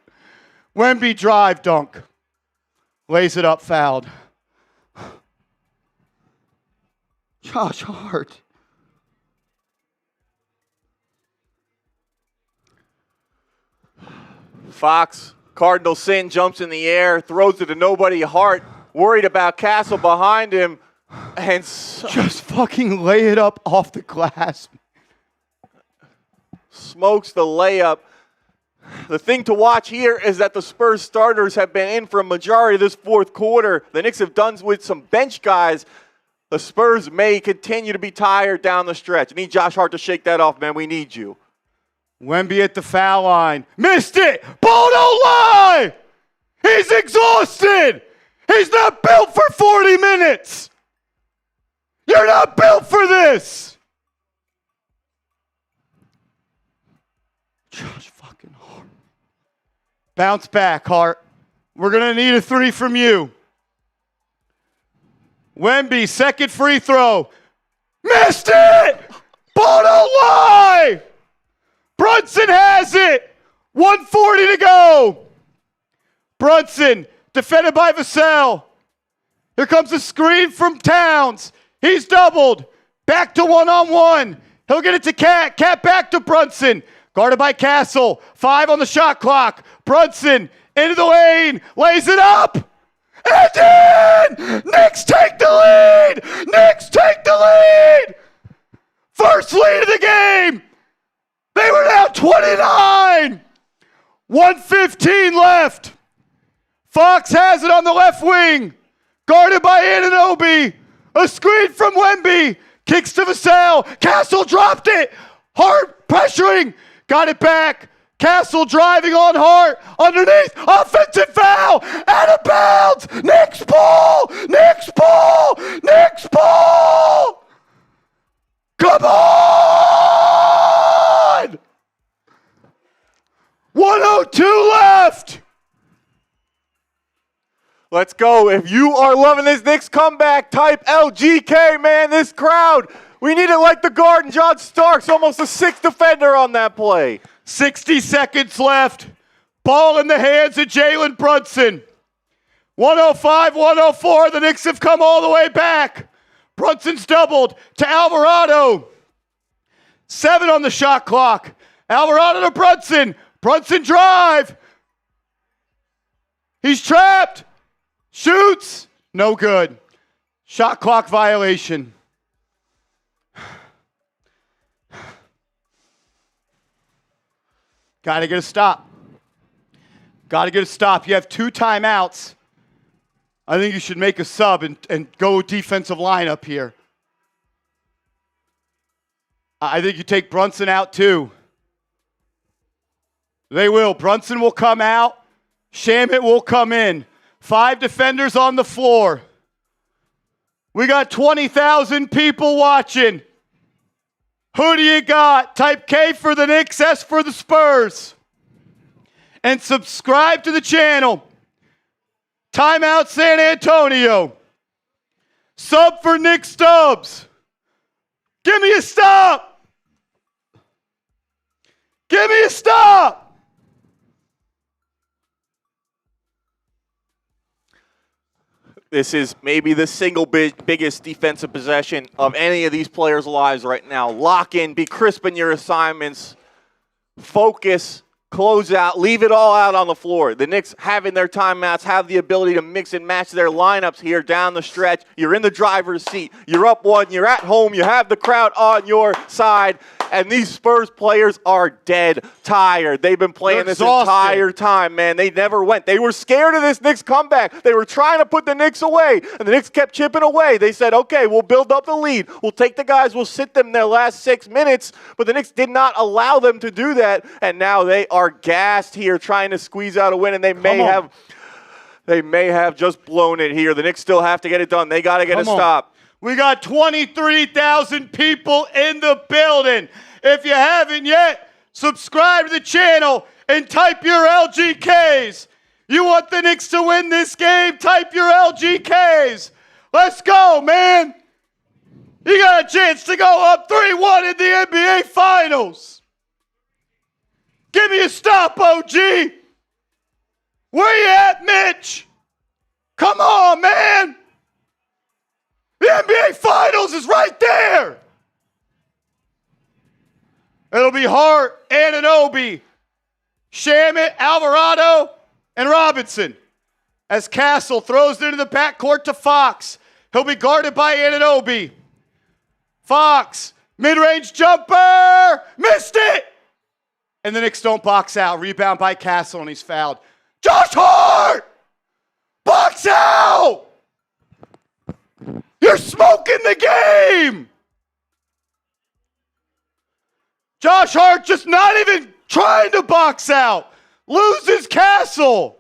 Wemby drive dunk. Lays it up, fouled. Josh Hart. Fox, Cardinal sin, jumps in the air, throws it to nobody. Hart, worried about Castle behind him, and just fucking lay it up off the glass. Smokes the layup. The thing to watch here is that the Spurs starters have been in for a majority of this fourth quarter. The Knicks have done with some bench guys. The Spurs may continue to be tired down the stretch. I need Josh Hart to shake that off, man. We need you. Wemby at the foul line. Missed it! Ball don't lie! He's exhausted! He's not built for 40 minutes! You're not built for this! Josh fucking Hart. Bounce back, Hart. We're going to need a 3 from you. Wemby, second free throw. Missed it! Ball don't lie! Brunson has it! 1:40 to go. Brunson, defended by Vassell. Here comes a screen from Towns. He's doubled. Back to one-on-one. He'll get it to Cat. Cat back to Brunson. Guarded by Castle. 5 on the shot clock. Brunson into the lane. Lays it up. And in! Knicks take the lead! Knicks take the lead! First lead of the game! They were now 29! 1:15 left. Fox has it on the left wing. Guarded by Anunoby. A screen from Wemby. Kicks to Vassell. Castle dropped it. Hart pressuring. Got it back. Castle driving on Hart. Underneath. Offensive foul. Out of bounds. Knicks ball. Knicks ball. Knicks ball. Come on. 1:02 left. Let's go. If you are loving this Knicks comeback, type LGK, man. This crowd, we need it like the Garden. John Starks, almost a 6th defender on that play. 60 seconds left. Ball in the hands of Jalen Brunson. 105, 104. The Knicks have come all the way back. Brunson's doubled to Alvarado. 7 on the shot clock. Alvarado to Brunson. Brunson drive. He's trapped. Shoots. No good. Shot clock violation. Got to get a stop. Got to get a stop. You have 2 timeouts. I think you should make a sub and go defensive lineup here. I think you take Brunson out too. They will. Brunson will come out. Shamet will come in. 5 defenders on the floor. We got 20,000 people watching. Who do you got? Type K for the Knicks, S for the Spurs. And subscribe to the channel. Timeout San Antonio. Sub for Nick Stubbs. Give me a stop. Give me a stop. This is maybe the single biggest defensive possession of any of these players' lives right now. Lock in, be crisp in your assignments, focus, close out, leave it all out on the floor. The Knicks having their timeouts, have the ability to mix and match their lineups here down the stretch. You're in the driver's seat. You're up 1. You're at home. You have the crowd on your side. And these Spurs players are dead tired. They've been playing this entire time, man. They never went. They were scared of this Knicks comeback. They were trying to put the Knicks away, and the Knicks kept chipping away. They said, okay, we'll build up the lead. We'll take the guys. We'll sit them their last 6 minutes. But the Knicks did not allow them to do that, and now they are gassed here trying to squeeze out a win, and they may have just blown it here. The Knicks still have to get it done. They got to get a stop. We got 23,000 people in the building. If you haven't yet, subscribe to the channel and type your LGKs. You want the Knicks to win this game? Type your LGKs. Let's go, man. You got a chance to go up 3-1 in the NBA Finals. Give me a stop, OG. Where you at, Mitch? Come on, man. The NBA Finals is right there. It'll be Hart, Anunoby, Shamet, Alvarado, and Robinson. As Castle throws it into the backcourt to Fox. He'll be guarded by Anunoby. Fox, mid-range jumper, missed it. And the Knicks don't box out. Rebound by Castle, and he's fouled. Josh Hart, box out. You're smoking the game. Josh Hart just not even trying to box out. Loses Castle.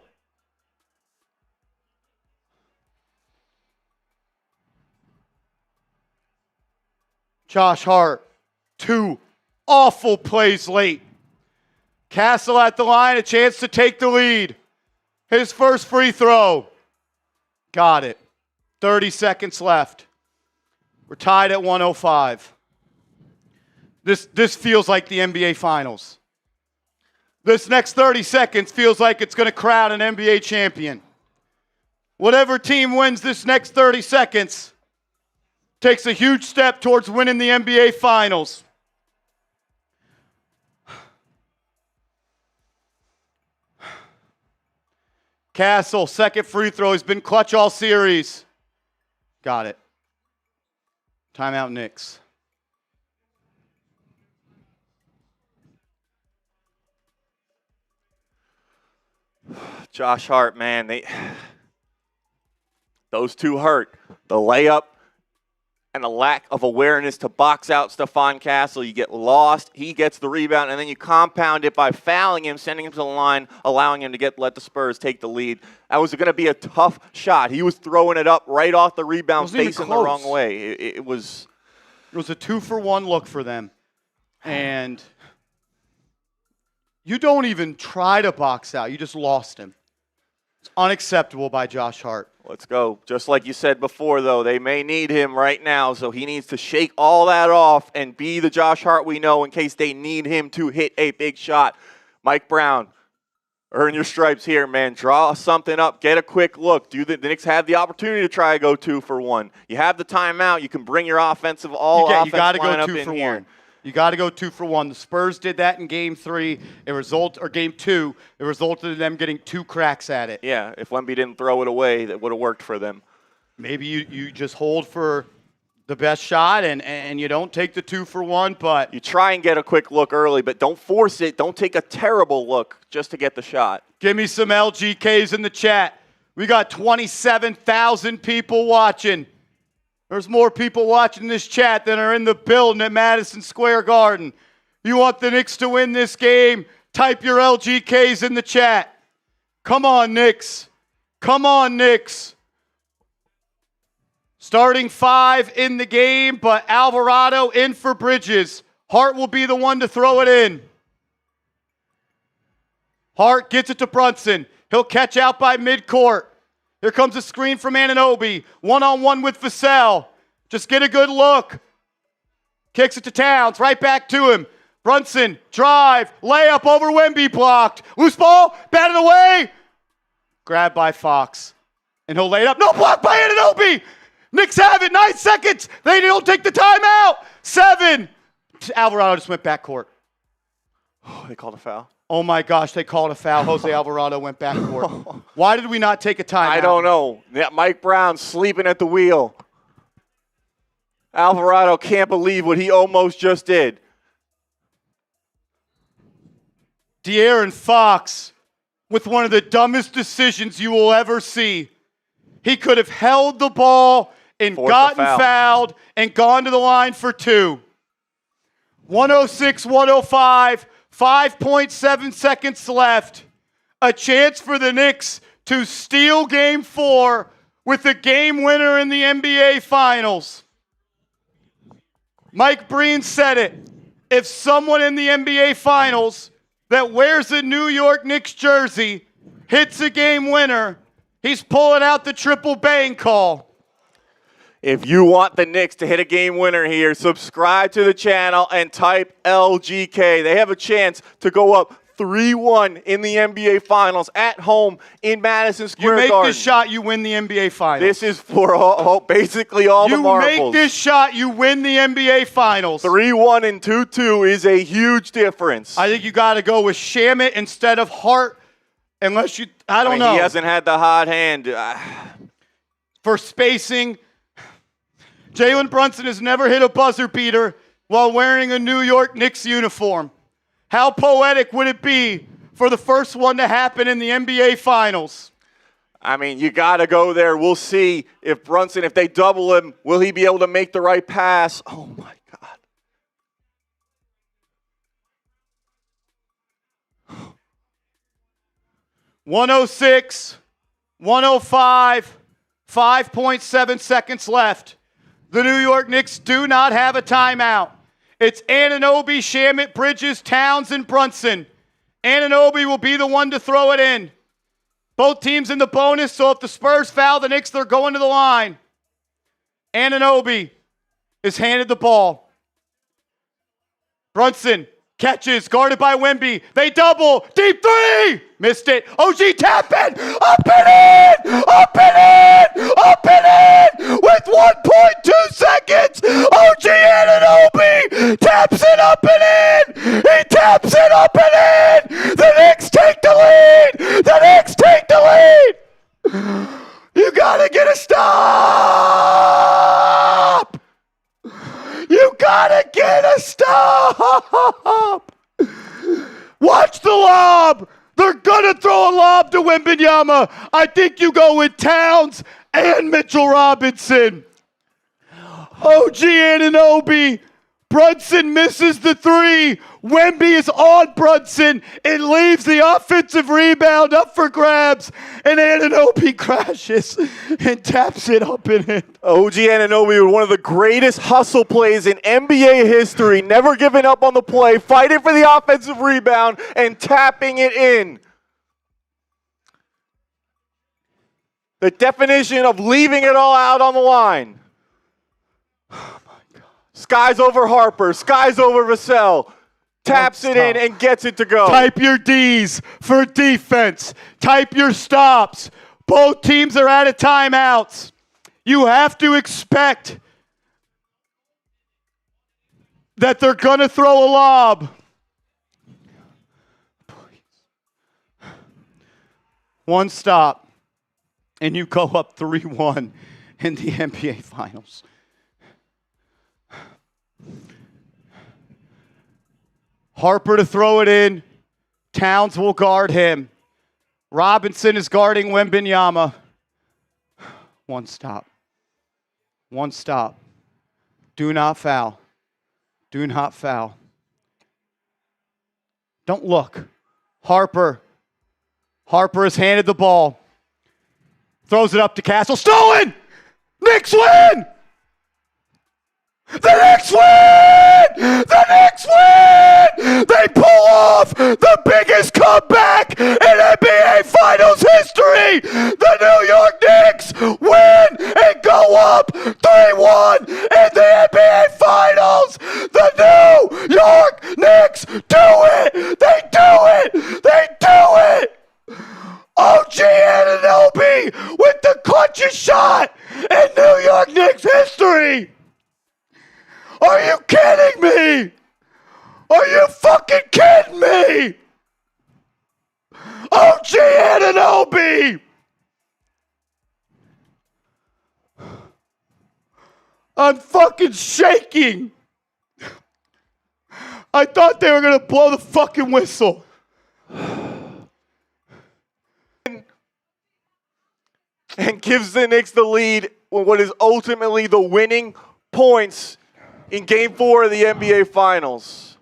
Josh Hart, 2 awful plays late. Castle at the line, a chance to take the lead. His first free throw. Got it. 30 seconds left. We're tied at 105. This feels like the NBA Finals. This next 30 seconds feels like it's going to crown an NBA champion. Whatever team wins this next 30 seconds takes a huge step towards winning the NBA Finals. Castle, second free throw. He's been clutch all series. Got it. Timeout, Knicks. Josh Hart, man, those two hurt. The layup and the lack of awareness to box out Stephon Castle. You get lost, he gets the rebound, and then you compound it by fouling him, sending him to the line, allowing him to let the Spurs take the lead. That was going to be a tough shot. He was throwing it up right off the rebound, facing the wrong way. It was a 2-for-1 look for them. And you don't even try to box out. You just lost him. It's unacceptable by Josh Hart. Let's go. Just like you said before, though, they may need him right now, so he needs to shake all that off and be the Josh Hart we know in case they need him to hit a big shot. Mike Brown, earn your stripes here, man. Draw something up. Get a quick look. The Knicks have the opportunity to try to go 2-for-1. You have the timeout. You can bring your offensive lineup in here. You got to go 2-for-1. The Spurs did that in Game 3. Game 2. It resulted in them getting 2 cracks at it. Yeah, if Wemby didn't throw it away, that would have worked for them. Maybe you just hold for the best shot and you don't take the 2-for-1, but you try and get a quick look early, but don't force it. Don't take a terrible look just to get the shot. Give me some LGKs in the chat. We got 27,000 people watching. There's more people watching this chat than are in the building at Madison Square Garden. You want the Knicks to win this game? Type your LGKs in the chat. Come on, Knicks. Come on, Knicks. Starting 5 in the game, but Alvarado in for Bridges. Hart will be the one to throw it in. Hart gets it to Brunson. He'll catch out by midcourt. Here comes a screen from Anunoby. One-on-one with Vassell. Just get a good look. Kicks it to Towns. Right back to him. Brunson, drive, layup over Wemby, blocked. Loose ball, batted away. Grabbed by Fox. And he'll lay it up. No, block by Anunoby. Knicks have it. 9 seconds. They don't take the timeout. 7. Alvarado just went backcourt. Oh, they called a foul. Oh, my gosh, they called a foul. Jose Alvarado went backcourt. Why did we not take a timeout? I don't know. Yeah, Mike Brown sleeping at the wheel. Alvarado can't believe what he almost just did. De'Aaron Fox with one of the dumbest decisions you will ever see. He could have held the ball and gotten fouled and gone to the line for 2. 106-105. 5.7 seconds left. A chance for the Knicks to steal Game 4 with a game winner in the NBA Finals. Mike Breen said it. If someone in the NBA Finals that wears a New York Knicks jersey hits a game winner, he's pulling out the triple bang call. If you want the Knicks to hit a game winner here, subscribe to the channel and type LGK. They have a chance to go up 3-1 in the NBA Finals at home in Madison Square Garden. You make this shot, you win the NBA Finals. This is for basically all the marbles. You make this shot, you win the NBA Finals. 3-1 and 2-2 is a huge difference. I think you got to go with Shamet instead of Hart, unless you, I don't know. He hasn't had the hot hand. For spacing, Jalen Brunson has never hit a buzzer beater while wearing a New York Knicks uniform. How poetic would it be for the first one to happen in the NBA Finals? I mean, you got to go there. We'll see if Brunson, if they double him, will he be able to make the right pass? Oh, my God. 106, 105, 5.7 seconds left. The New York Knicks do not have a timeout. It's Anunoby, Shamet, Bridges, Towns, and Brunson. Anunoby will be the one to throw it in. Both teams in the bonus, so if the Spurs foul the Knicks, they're going to the line. Anunoby is handed the ball. Brunson catches, guarded by Wemby. They double. Deep 3. Missed it. OG tapping. Up and in. Up and in. Up and in. With 1.2 seconds. OG Anunoby taps it up and in. He taps it up and in. The Knicks take the lead. The Knicks take the lead. lob. They're going to throw a lob to Wembanyama. I think you go with Towns and Mitchell Robinson. OG Anunoby. Brunson misses the three. Wemby is on Brunson. It leaves the offensive rebound up for grabs. And Anunoby crashes and taps it up and in. OG Anunoby with one of the greatest hustle plays in NBA history. Never giving up on the play. Fighting for the offensive rebound and tapping it in. The definition of leaving it all out on the line. Skies over Harper, skies over Vassell, taps it in and gets it to go. Type your D's for defense. Type your stops. Both teams are out of timeouts. You have to expect that they're going to throw a lob. One stop, and you go up 3-1 in the NBA Finals. Harper to throw it in. Towns will guard him. Robinson is guarding Wembanyama. One stop. One stop. Do not foul. Do not foul. Don't look. Harper. Harper has handed the ball. Throws it up to Castle. Stolen! Knicks win! The Knicks win! The Knicks win! They pull off the biggest comeback in NBA Finals history! The New York Knicks win and go up 3-1 in the NBA Finals! The New York Knicks do it! They do it! They do it! OG Anunoby with the clutchest shot in New York Knicks history! Are you kidding me? Are you fucking kidding me? OG Anunoby! I'm fucking shaking. I thought they were going to blow the fucking whistle. And gives the Knicks the lead with what is ultimately the winning points in Game 4 of the NBA Finals.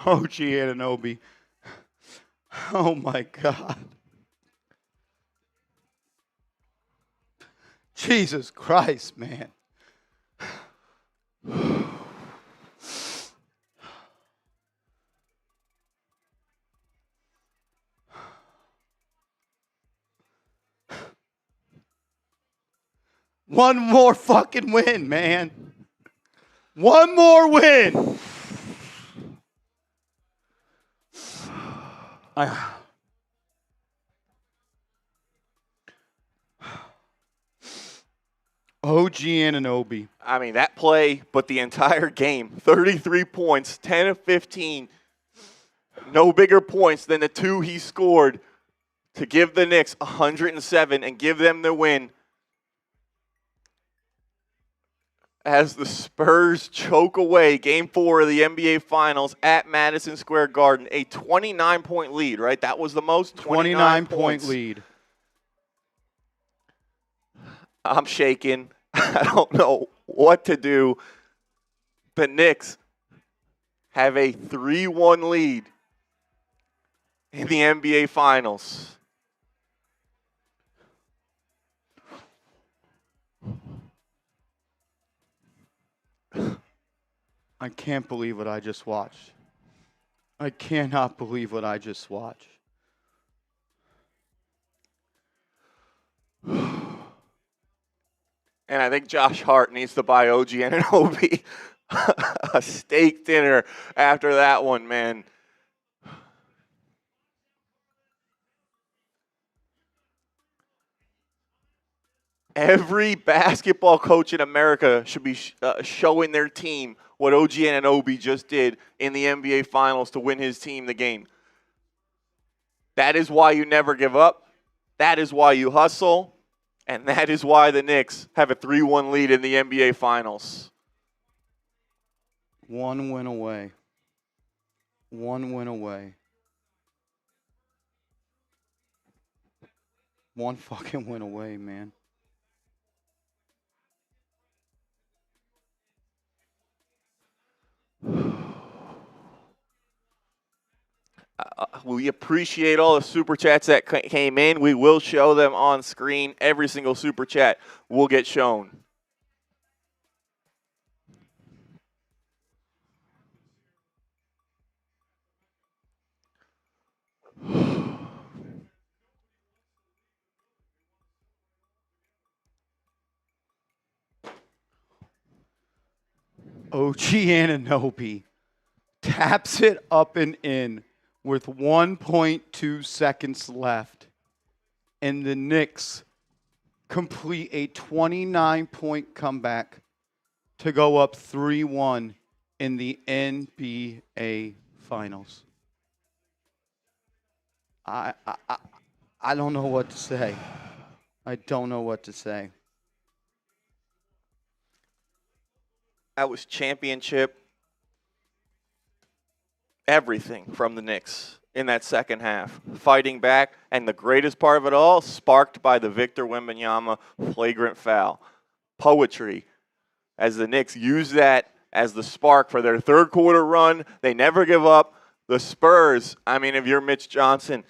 OG Anunoby. Oh my God. Jesus Christ, man. One more fucking win, man. One more win. OG Anunoby. I mean, that play, but the entire game, 33 points, 10 of 15. No bigger points than the two he scored to give the Knicks 107 and give them the win. As the Spurs choke away Game 4 of the NBA Finals at Madison Square Garden. A 29-point lead, right? That was the most? 29-point lead. I'm shaking. I don't know what to do. The Knicks have a 3-1 lead in the NBA Finals. I can't believe what I just watched. I cannot believe what I just watched. And I think Josh Hart needs to buy OG Anunoby a steak dinner after that one, man. Every basketball coach in America should be showing their team what OG Anunoby just did in the NBA Finals to win his team the game. That is why you never give up. That is why you hustle. And that is why the Knicks have a 3-1 lead in the NBA Finals. One win away. One win away. One fucking win away, man. We appreciate all the super chats that came in. We will show them on screen. Every single super chat will get shown. OG Anunoby taps it up and in with 1.2 seconds left. And the Knicks complete a 29-point comeback to go up 3-1 in the NBA Finals. I don't know what to say. I don't know what to say. That was championship everything from the Knicks in that second half. Fighting back, and the greatest part of it all, sparked by the Victor Wembanyama flagrant foul. Poetry, as the Knicks use that as the spark for their third quarter run. They never give up. The Spurs, I mean, if you're Mitch Johnson,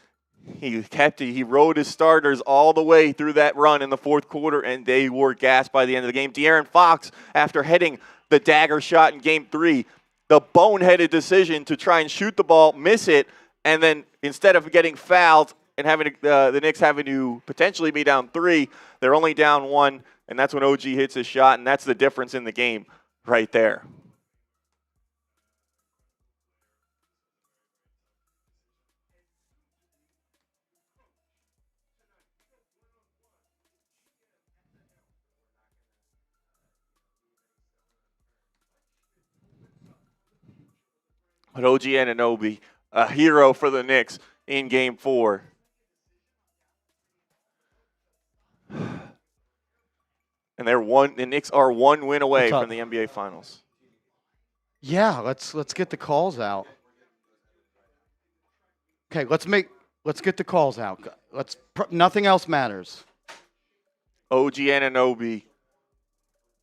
he rode his starters all the way through that run in the fourth quarter, and they were gassed by the end of the game. De'Aaron Fox, after hitting the dagger shot in Game 3, the boneheaded decision to try and shoot the ball, miss it, and then instead of getting fouled and having the Knicks having to potentially be down 3, they're only down 1, and that's when OG hits his shot, and that's the difference in the game right there. But OG Anunoby, a hero for the Knicks in Game 4. And the Knicks are one win away from the NBA Finals. Yeah, let's get the calls out. Okay, let's get the calls out. Nothing else matters. OG Anunoby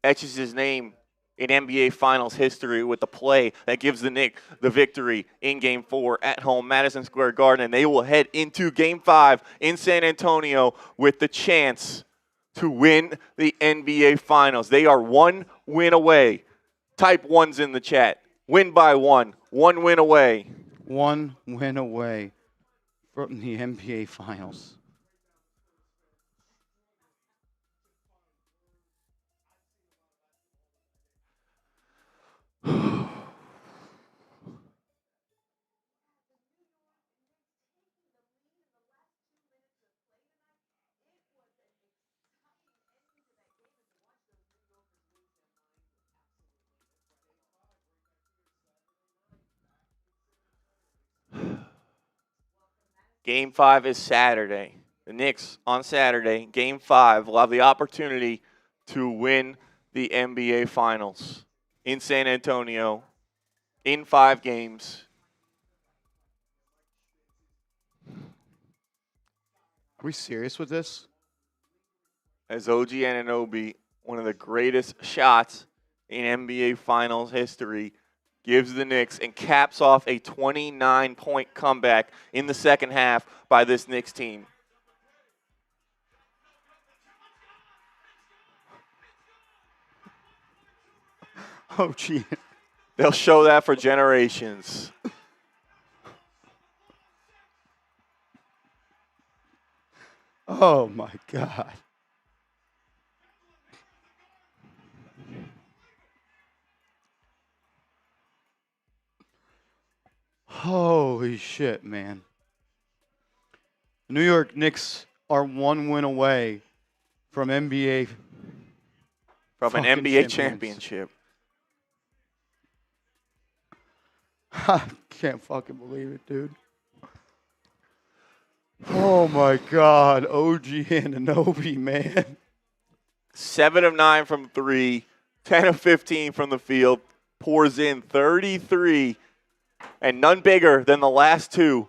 etches his name in NBA Finals history with the play that gives the Knicks the victory in Game 4 at home, Madison Square Garden, and they will head into Game 5 in San Antonio with the chance to win the NBA Finals. They are one win away. Type ones in the chat. Win by one. One win away. One win away from the NBA Finals. Game 5 is Saturday. The Knicks on Saturday, Game 5, will have the opportunity to win the NBA Finals in San Antonio in 5 games. Are we serious with this? As OG Anunoby, one of the greatest shots in NBA Finals history, gives the Knicks and caps off a 29-point comeback in the second half by this Knicks team. Oh, gee. They'll show that for generations. Oh, my God. Holy shit, man. The New York Knicks are one win away from NBA. From an Fucking NBA champions. championship. I can't fucking believe it, dude. Oh, my God. OG Anunoby, man. 7 of 9 from 3, 10 of 15 from the field, pours in 33 And none bigger than the last two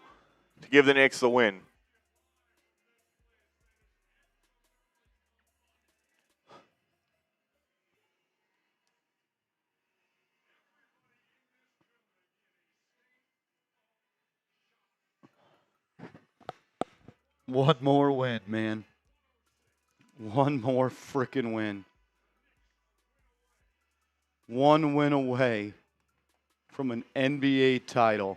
to give the Knicks the win. One more win, man. One more freaking win. One win away from an NBA title.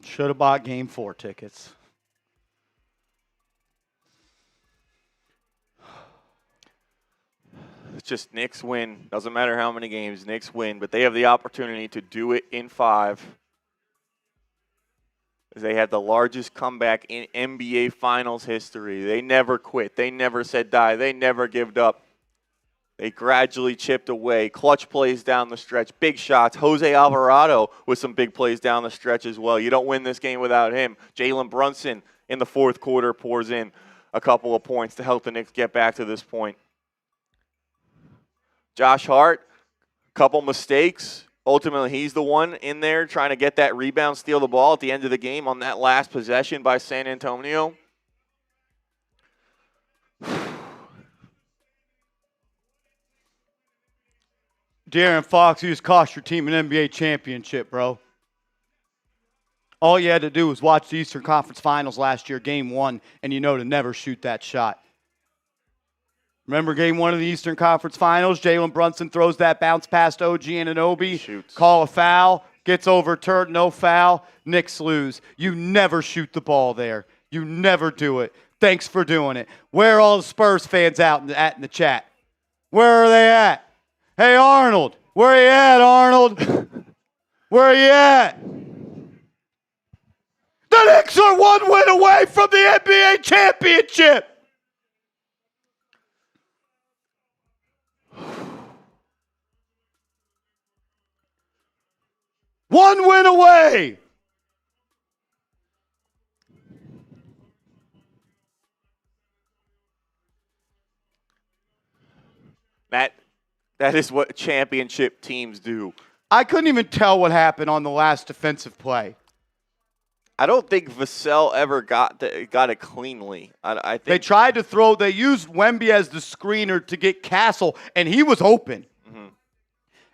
Should have bought Game 4 tickets. It's just Knicks win. Doesn't matter how many games, Knicks win. But they have the opportunity to do it in 5. They had the largest comeback in NBA Finals history. They never quit. They never said die. They never gave up. They gradually chipped away. Clutch plays down the stretch. Big shots. Jose Alvarado with some big plays down the stretch as well. You don't win this game without him. Jalen Brunson in the fourth quarter pours in a couple of points to help the Knicks get back to this point. Josh Hart, couple mistakes. Ultimately, he's the one in there trying to get that rebound, steal the ball at the end of the game on that last possession by San Antonio. De'Aaron Fox, you just cost your team an NBA championship, bro. All you had to do was watch the Eastern Conference Finals last year, Game 1, and you know to never shoot that shot. Remember Game 1 of the Eastern Conference Finals? Jalen Brunson throws that bounce past OG Anunoby. Shoots. Call a foul. Gets overturned. No foul. Knicks lose. You never shoot the ball there. You never do it. Thanks for doing it. Where are all the Spurs fans out in the chat? Where are they at? Hey, Arnold. Where are you at, Arnold? Where are you at? The Knicks are one win away from the NBA championship. One win away. That is what championship teams do. I couldn't even tell what happened on the last defensive play. I don't think Vassell ever got it cleanly. I think They tried to throw, they used Wemby as the screener to get Castle, and he was open. Mm-hmm.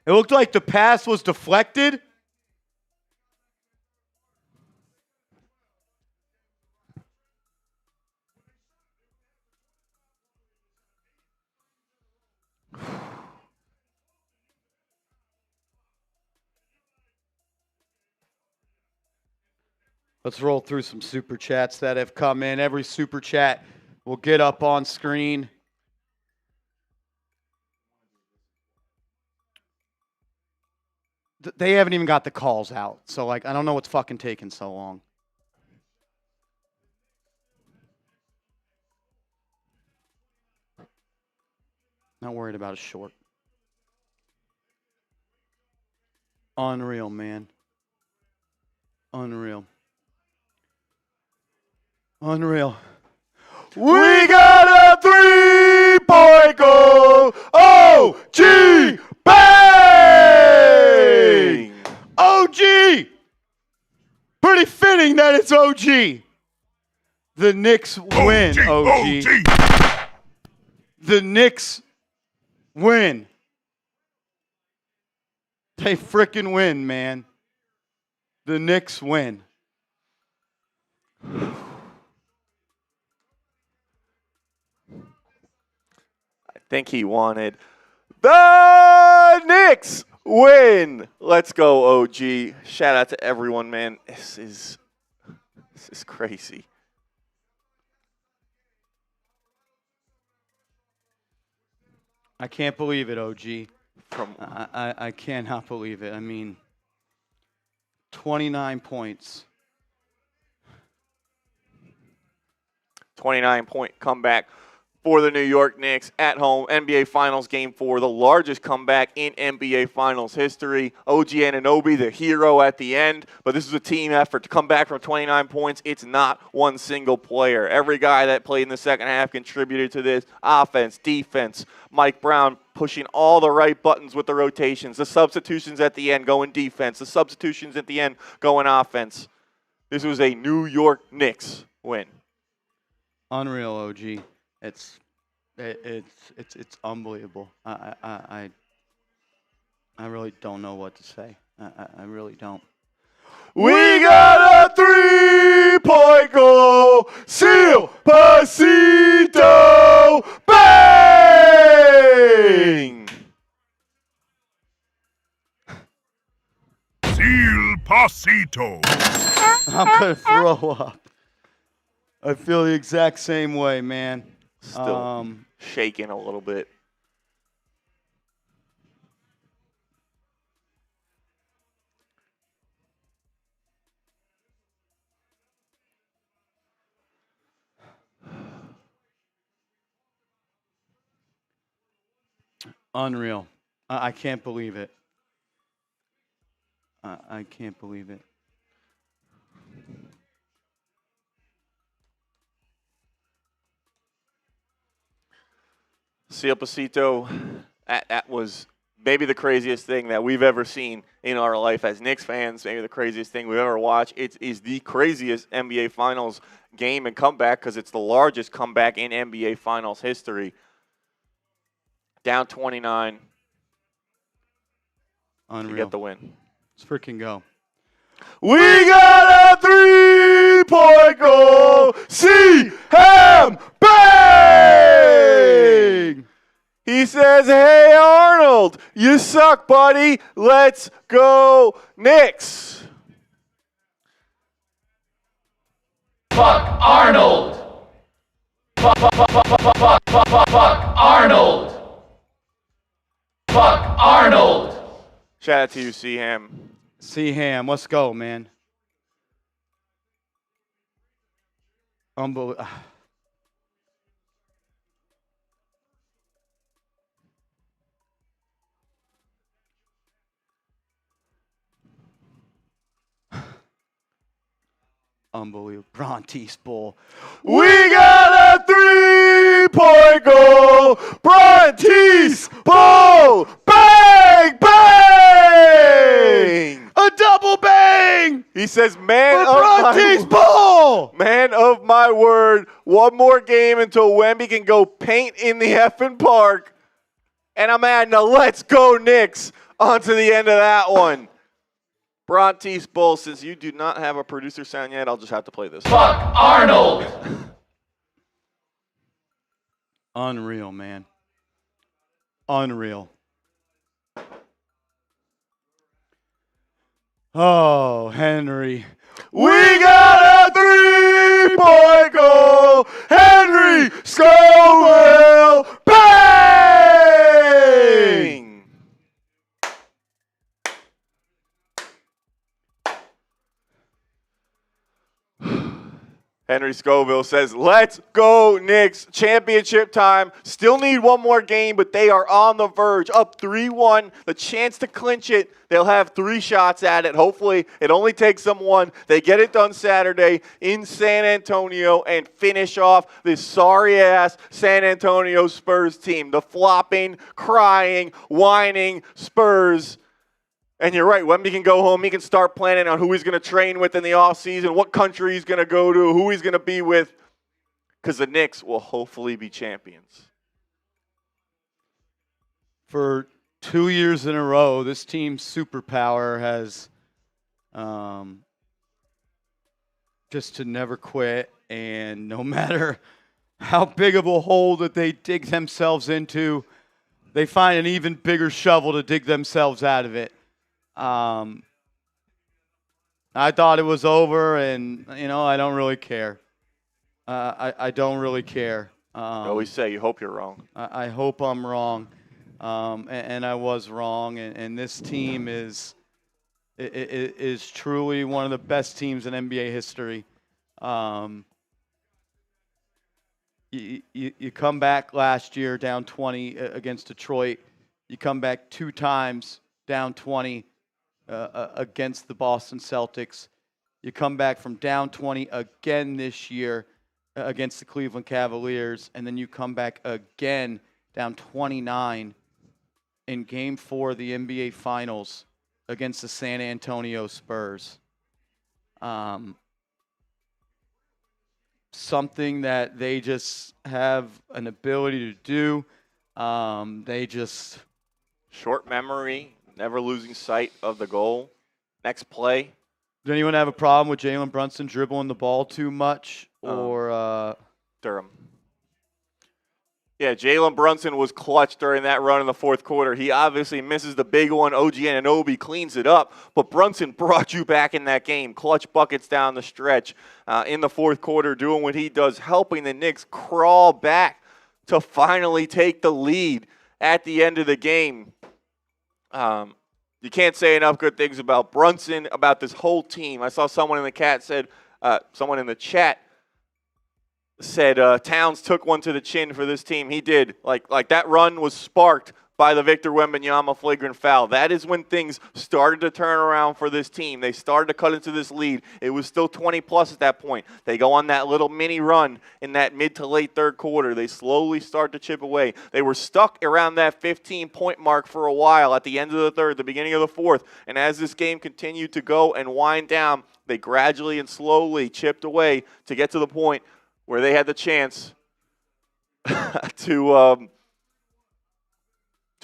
It looked like the pass was deflected. Let's roll through some super chats that have come in. Every super chat will get up on screen. They haven't even got the calls out. So, I don't know what's fucking taking so long. Not worried about a short. Unreal, man. Unreal. Unreal. We got a 3-point goal. OG bang! OG! Pretty fitting that it's OG. The Knicks win, OG. The Knicks win. They frickin' win, man. The Knicks win. I think he wanted the Knicks win. Let's go, OG. Shout out to everyone, man. This is crazy. I can't believe it, OG. I cannot believe it. I mean, 29 points. 29-point comeback for the New York Knicks at home. NBA Finals Game 4, the largest comeback in NBA Finals history. OG Anunoby, the hero at the end, but this is a team effort to come back from 29 points. It's not one single player. Every guy that played in the second half contributed to this. Offense, defense, Mike Brown pushing all the right buttons with the rotations. The substitutions at the end going defense. The substitutions at the end going offense. This was a New York Knicks win. Unreal, OG. It's unbelievable. I really don't know what to say. I really don't. We got a 3-point goal. Seal Pasito. Bang! Seal Pasito. I'm going to throw up. I feel the exact same way, man. Still shaking a little bit. Unreal. I can't believe it. I can't believe it. Seal Pasito, that was maybe the craziest thing that we've ever seen in our life as Knicks fans, maybe the craziest thing we've ever watched. It is the craziest NBA Finals game and comeback because it's the largest comeback in NBA Finals history. Down 29. Unreal. To get the win. Let's freaking go. We got a 3-point goal. See him bang! He says, "Hey Arnold, you suck, buddy. Let's go Knicks." Fuck Arnold. Fuck Arnold. Fuck Arnold. Shout out to you, see him. See Ham, let's go, man. Unbelievable. Unbelievable. Brontes Bowl. We got a 3-point goal. Brontes Bowl. Bang, bang. A double bang! He says, For man Brontes Bowl! Man of my word, one more game until Wemby can go paint in the effing park. And I'm adding a let's go Knicks onto the end of that one. Brontes Bowl, since you do not have a producer sound yet, I'll just have to play this. Fuck Arnold. Unreal, man. Unreal. Oh, Henry. We got a 3-point goal. Henry Scoville. Bang! Henry Scoville says, let's go Knicks. Championship time. Still need one more game, but they are on the verge. Up 3-1. The chance to clinch it. They'll have 3 shots at it. Hopefully, it only takes them 1. They get it done Saturday in San Antonio and finish off this sorry-ass San Antonio Spurs team. The flopping, crying, whining Spurs. And you're right, Wemby can go home. He can start planning on who he's going to train with in the offseason, what country he's going to go to, who he's going to be with, because the Knicks will hopefully be champions. For 2 years in a row, this team's superpower has just to never quit. And no matter how big of a hole that they dig themselves into, they find an even bigger shovel to dig themselves out of it. I thought it was over, and, you know, I don't really care. I don't really care. I always say, you hope you're wrong. I hope I'm wrong, and I was wrong. And this team is truly one of the best teams in NBA history. You come back last year down 20 against Detroit. You come back 2 times down 20 against the Boston Celtics. You come back from down 20 again this year against the Cleveland Cavaliers, and then you come back again down 29 in Game 4 of the NBA Finals against the San Antonio Spurs. Something that they just have an ability to do. They just... Short memory, never losing sight of the goal. Next play. Does anyone have a problem with Jalen Brunson dribbling the ball too much? Or Durham. Yeah, Jalen Brunson was clutch during that run in the fourth quarter. He obviously misses the big one. OG Anunoby cleans it up, but Brunson brought you back in that game. Clutch buckets down the stretch in the fourth quarter, doing what he does, helping the Knicks crawl back to finally take the lead at the end of the game. You can't say enough good things about Brunson, about this whole team. I saw someone in the chat said, someone in the chat said Towns took one to the chin for this team. He did. Like that run was sparked by the Victor Wembanyama flagrant foul. That is when things started to turn around for this team. They started to cut into this lead. It was still 20-plus at that point. They go on that little mini run in that mid to late third quarter. They slowly start to chip away. They were stuck around that 15-point mark for a while at the end of the third, the beginning of the fourth. And as this game continued to go and wind down, they gradually and slowly chipped away to get to the point where they had the chance to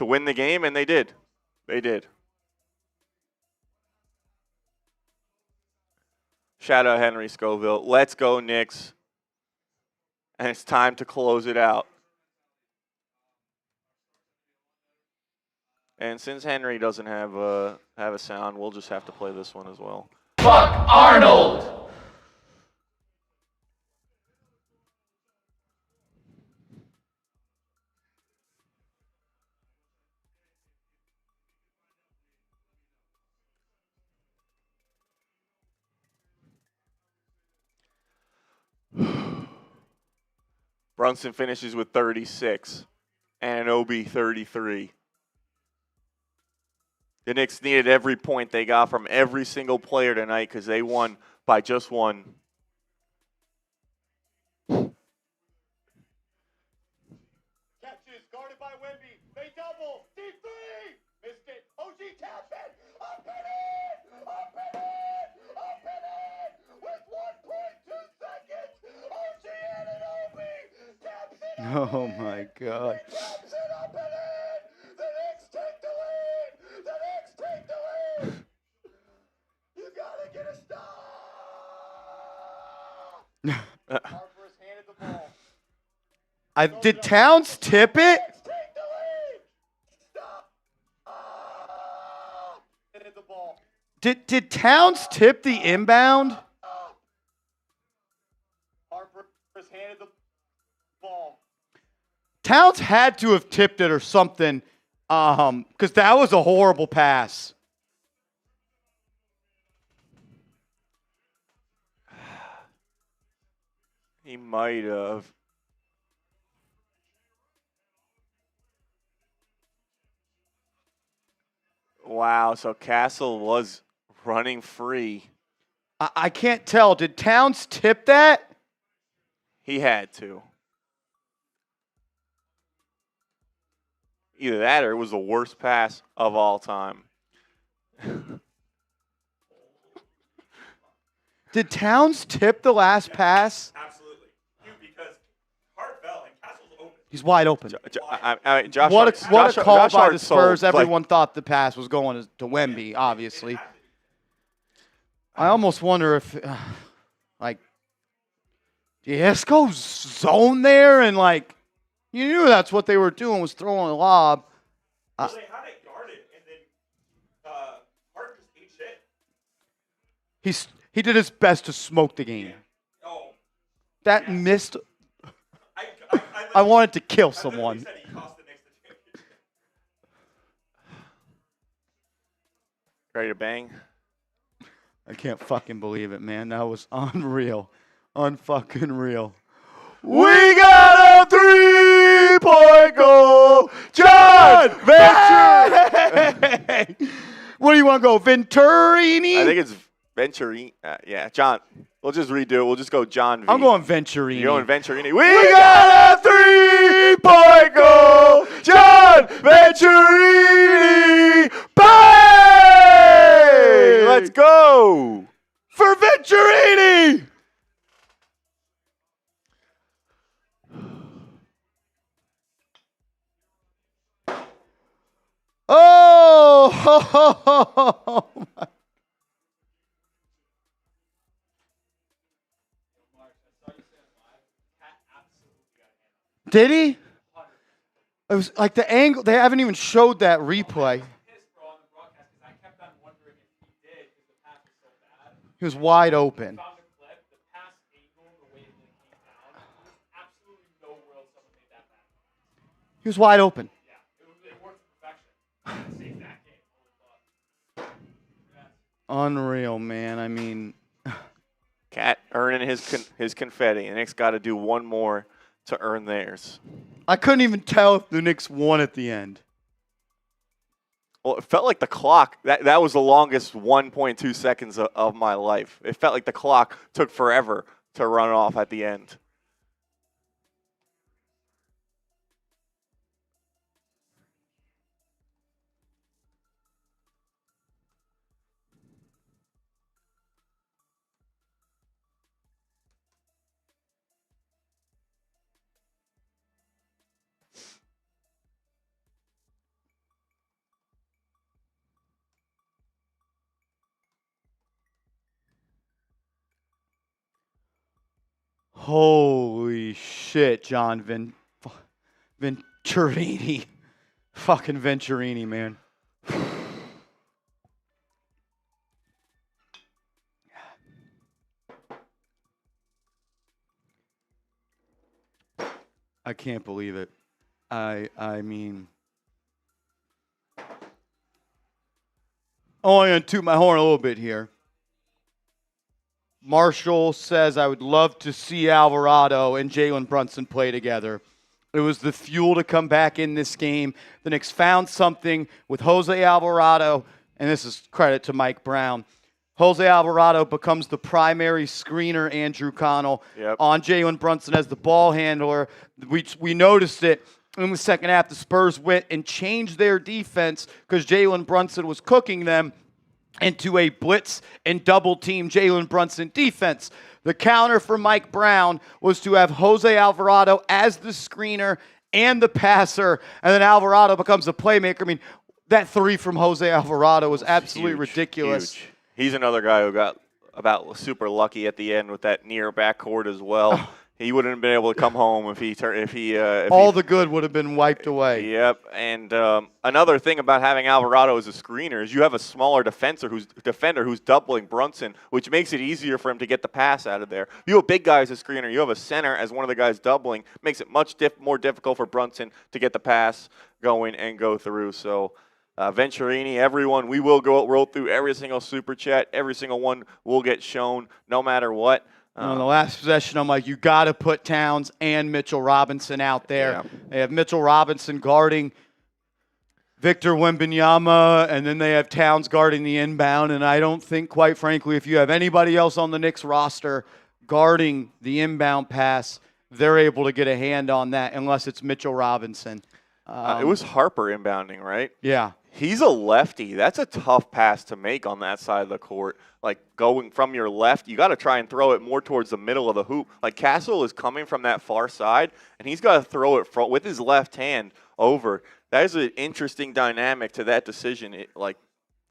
win the game, and they did. They did. Shout out Henry Scoville. Let's go, Knicks. And it's time to close it out. And since Henry doesn't have a sound, we'll just have to play this one as well. Fuck Arnold. Brunson finishes with 36, and Anunoby 33. The Knicks needed every point they got from every single player tonight because they won by just one. Catches, guarded by Wemby. They double. Deep three. Missed it. OG taps it. Up and in. Up and in. Up and in. With 1.2 seconds. OG Anunoby taps it. Oh my God. Taps it up and in. The Knicks take the lead. The Knicks take the lead. You gotta get a stop. Harper's handed the ball. Did Towns tip it? Did Towns tip the inbound? Harper's handed the ball. Towns had to have tipped it or something, because that was a horrible pass. He might have. Wow, so Castle was running free. I can't tell. Did Towns tip that? He had to. Either that or it was the worst pass of all time. Did Towns tip the last pass? Absolutely. Because Hart fell and Castle's open. He's wide open. Josh What a call by the Hart's Spurs. sold, Everyone thought the pass was going to Wemby, obviously. I almost wonder if, Diasco zone there and, you knew that's what they were doing, was throwing a lob. Well, they had it guarded, and then Hart just ate shit. He did his best to smoke the game. Oh. That missed. I wanted to kill someone. Said he cost the Knicks the championship. Ready to bang? I can't fucking believe it, man. That was unreal. Unfucking real. We got Three-point goal. John Hey! What do you want to go, Venturini? I think it's Venturini. Yeah, John. We'll just redo it. We'll just go John V. I'm going Venturini. You're going Venturini. We got a 3-point goal. John Venturini. Bang! Let's go. For Venturini! Oh! Did he? It was like the angle. They haven't even showed that replay. He was wide open. He was wide open. Unreal, man. I mean, Cat earning his confetti. The Knicks got to do one more to earn theirs. I couldn't even tell if the Knicks won at the end. Well, it felt like the clock, that was the longest 1.2 seconds of my life. It felt like the clock took forever to run off at the end. Holy shit, John Venturini. Fucking Venturini, man. I can't believe it. I mean, only going to toot my horn a little bit here. Marshall says, I would love to see Alvarado and Jalen Brunson play together. It was the fuel to come back in this game. The Knicks found something with Jose Alvarado, and this is credit to Mike Brown. Jose Alvarado becomes the primary screener, Andrew Connell, on Jalen Brunson as the ball handler. We noticed it in the second half. The Spurs went and changed their defense because Jalen Brunson was cooking them into a blitz and double team Jalen Brunson defense. The counter for Mike Brown was to have Jose Alvarado as the screener and the passer, and then Alvarado becomes the playmaker. I mean, that three from Jose Alvarado was absolutely ridiculous. Huge. He's another guy who got about super lucky at the end with that near backcourt as well. He wouldn't have been able to come home if he the good would have been wiped away. Yep. And another thing about having Alvarado as a screener is you have a smaller defender who's doubling Brunson, which makes it easier for him to get the pass out of there. You have a big guy as a screener. You have a center as one of the guys doubling. Makes it much more difficult for Brunson to get the pass going and go through. So Venturini, everyone, we will roll through every single super chat. Every single one will get shown no matter what. On the last possession, I'm like, you got to put Towns and Mitchell Robinson out there. Yeah. They have Mitchell Robinson guarding Victor Wembanyama, and then they have Towns guarding the inbound. And I don't think, quite frankly, if you have anybody else on the Knicks roster guarding the inbound pass, they're able to get a hand on that unless it's Mitchell Robinson. It was Harper inbounding, right? Yeah. He's a lefty. That's a tough pass to make on that side of the court. Like, going from your left, you got to try and throw it more towards the middle of the hoop. Like, Castle is coming from that far side, and he's got to throw it with his left hand over. That is an interesting dynamic to that decision.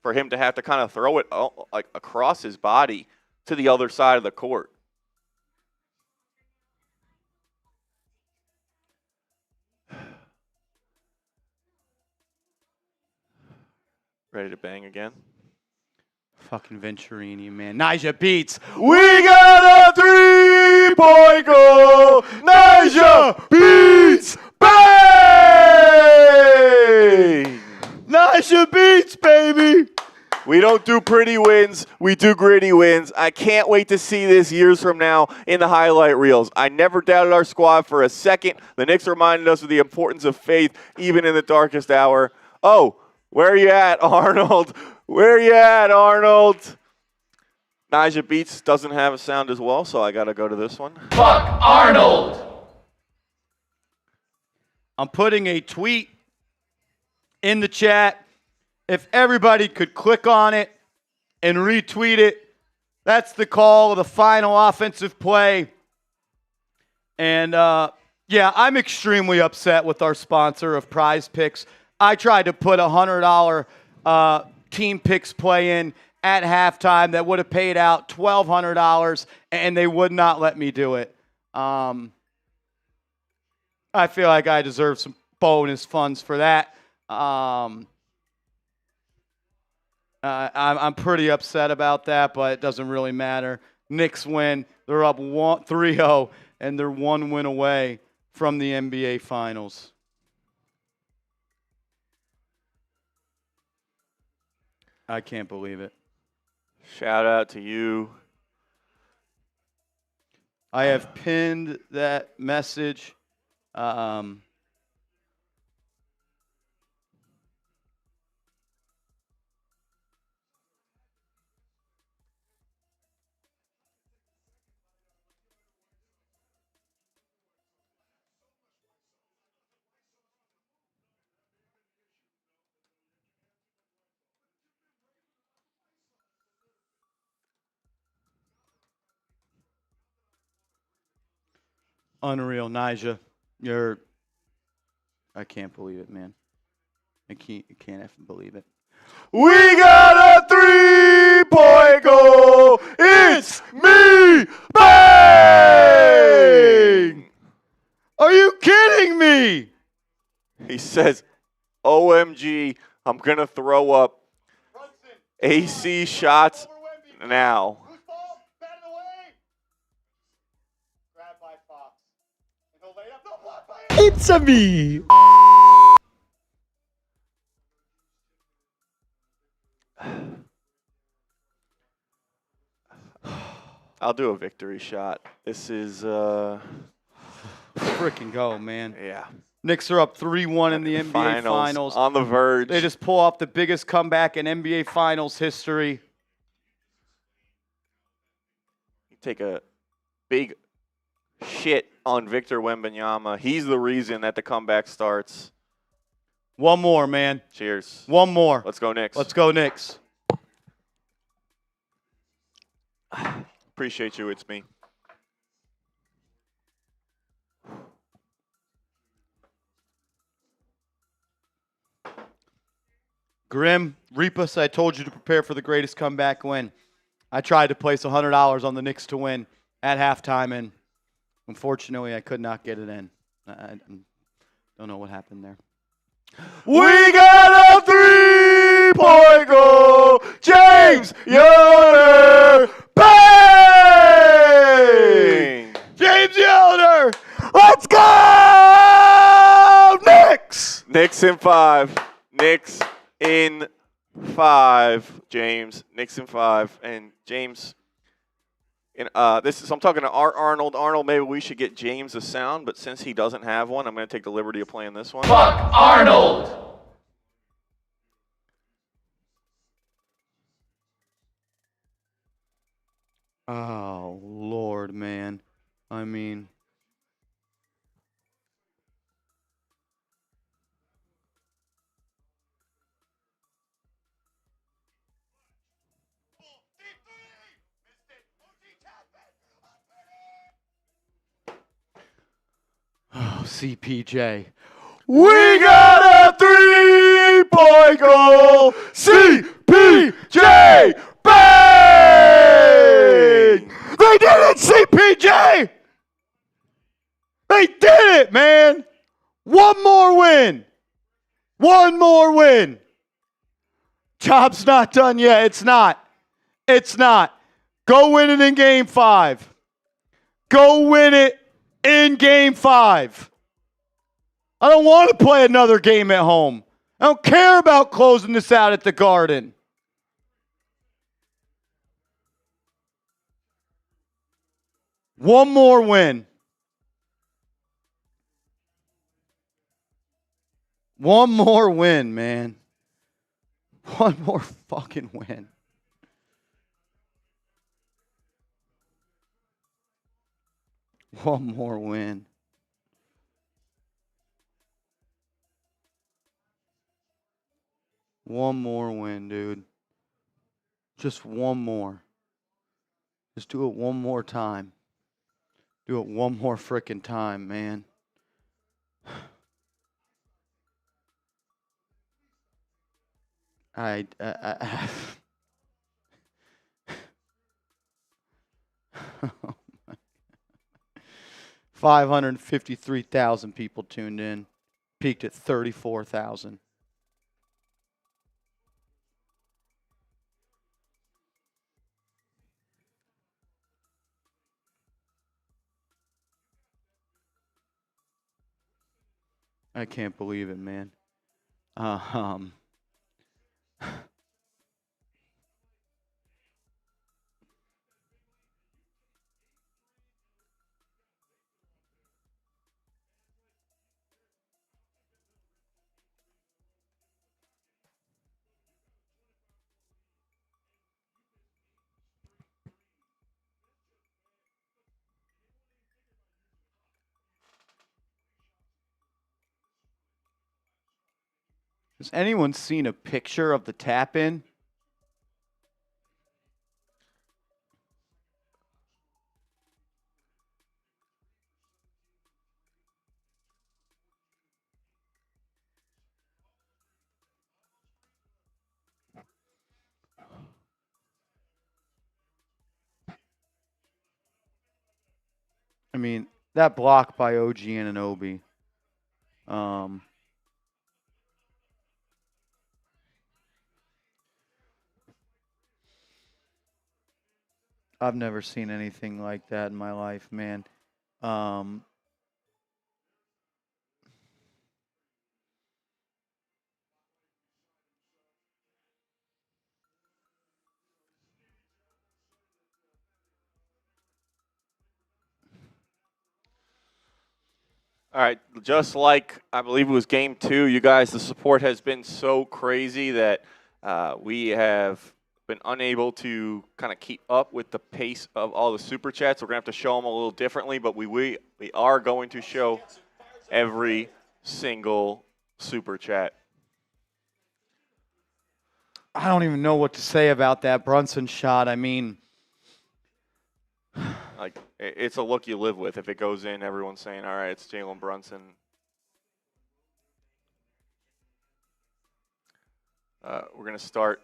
For him to have to kind of throw it like across his body to the other side of the court. Ready to bang again? Fucking Venturini, man. Nyjah beats. We got a 3-point goal. Nyjah beats. Bang! Nyjah beats, baby. We don't do pretty wins. We do gritty wins. I can't wait to see this years from now in the highlight reels. I never doubted our squad for a second. The Knicks reminded us of the importance of faith, even in the darkest hour. Oh, where are you at, Arnold? Where are you at, Arnold? Nyjah Beats doesn't have a sound as well, so I got to go to this one. Fuck Arnold. I'm putting a tweet in the chat. If everybody could click on it and retweet it, that's the call of the final offensive play. And, yeah, I'm extremely upset with our sponsor of Prize Picks. I tried to put a $100 team picks play in at halftime that would have paid out $1,200, and they would not let me do it. I feel like I deserve some bonus funds for that. I'm pretty upset about that, but it doesn't really matter. Knicks win. They're up 3-0, and they're one win away from the NBA Finals. I can't believe it. Shout out to you. I have pinned that message. Unreal, Nyjah. I can't believe it, man. I can't even believe it. We got a 3-point goal. It's me. Bang! Are you kidding me? He says, OMG, I'm going to throw up AC shots now. It's a me. I'll do a victory shot. This is, Freaking go, man. yeah. Knicks are up 3-1 in the NBA Finals. On the verge. They just pull off the biggest comeback in NBA Finals history. You take a big shit on Victor Wembanyama. He's the reason that the comeback starts. One more, man. Cheers. One more. Let's go Knicks. Let's go, Knicks. Appreciate you. It's me. Grim, Reapus, I told you to prepare for the greatest comeback win. I tried to place $100 on the Knicks to win at halftime, and unfortunately, I could not get it in. I don't know what happened there. We got a 3-point goal. James Yoder. Bang! James Yoder! Let's go! Knicks! Knicks in 5. Knicks in 5. James. Knicks in 5. And James. I'm talking to Arnold. Arnold, maybe we should get James a sound, but since he doesn't have one, I'm going to take the liberty of playing this one. Fuck Arnold. Oh, Lord, man. I mean. Oh, CPJ. We got a 3-point goal. CPJ. Bang! They did it, CPJ! They did it, man! One more win! One more win! Job's not done yet. It's not. It's not. Go win it in Game 5. Go win it in Game 5. I don't want to play another game at home. I don't care about closing this out at the Garden. One more win. One more win, man. One more fucking win. One more win. One more win, dude. Just one more. Just do it one more time. Do it one more frickin' time, man. I 553,000 people tuned in. Peaked at 34,000. I can't believe it, man. Has anyone seen a picture of the tap-in? I mean, that block by OG Anunoby. I've never seen anything like that in my life, man. All right, just like I believe it was game 2, you guys, the support has been so crazy that we have been unable to kind of keep up with the pace of all the super chats. We're going to have to show them a little differently, but we are going to show every single super chat. I don't even know what to say about that Brunson shot. I mean, Like, it's a look you live with. If it goes in, everyone's saying, all right, it's Jalen Brunson. We're going to start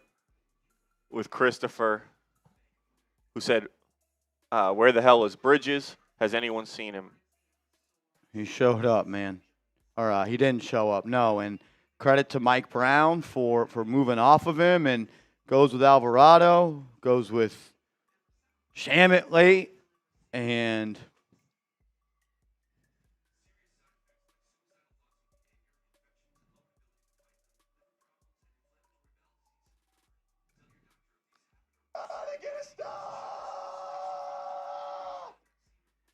with Christopher, who said, where the hell is Bridges? Has anyone seen him? he showed up, man. Or he didn't show up, no. And credit to Mike Brown for moving off of him, and goes with Alvarado, goes with Shamet late, and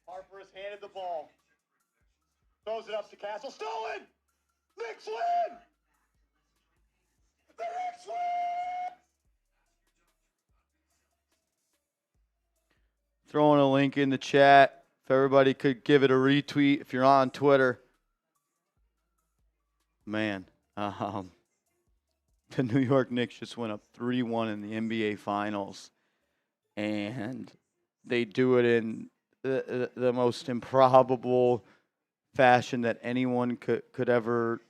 Harper has handed the ball. Throws it up to Castle. Stolen! Knicks win! The Knicks win! Throwing a link in the chat. If everybody could give it a retweet if you're on Twitter. Man, the New York Knicks just went up 3-1 in the NBA Finals. And they do it in the most improbable fashion that anyone could ever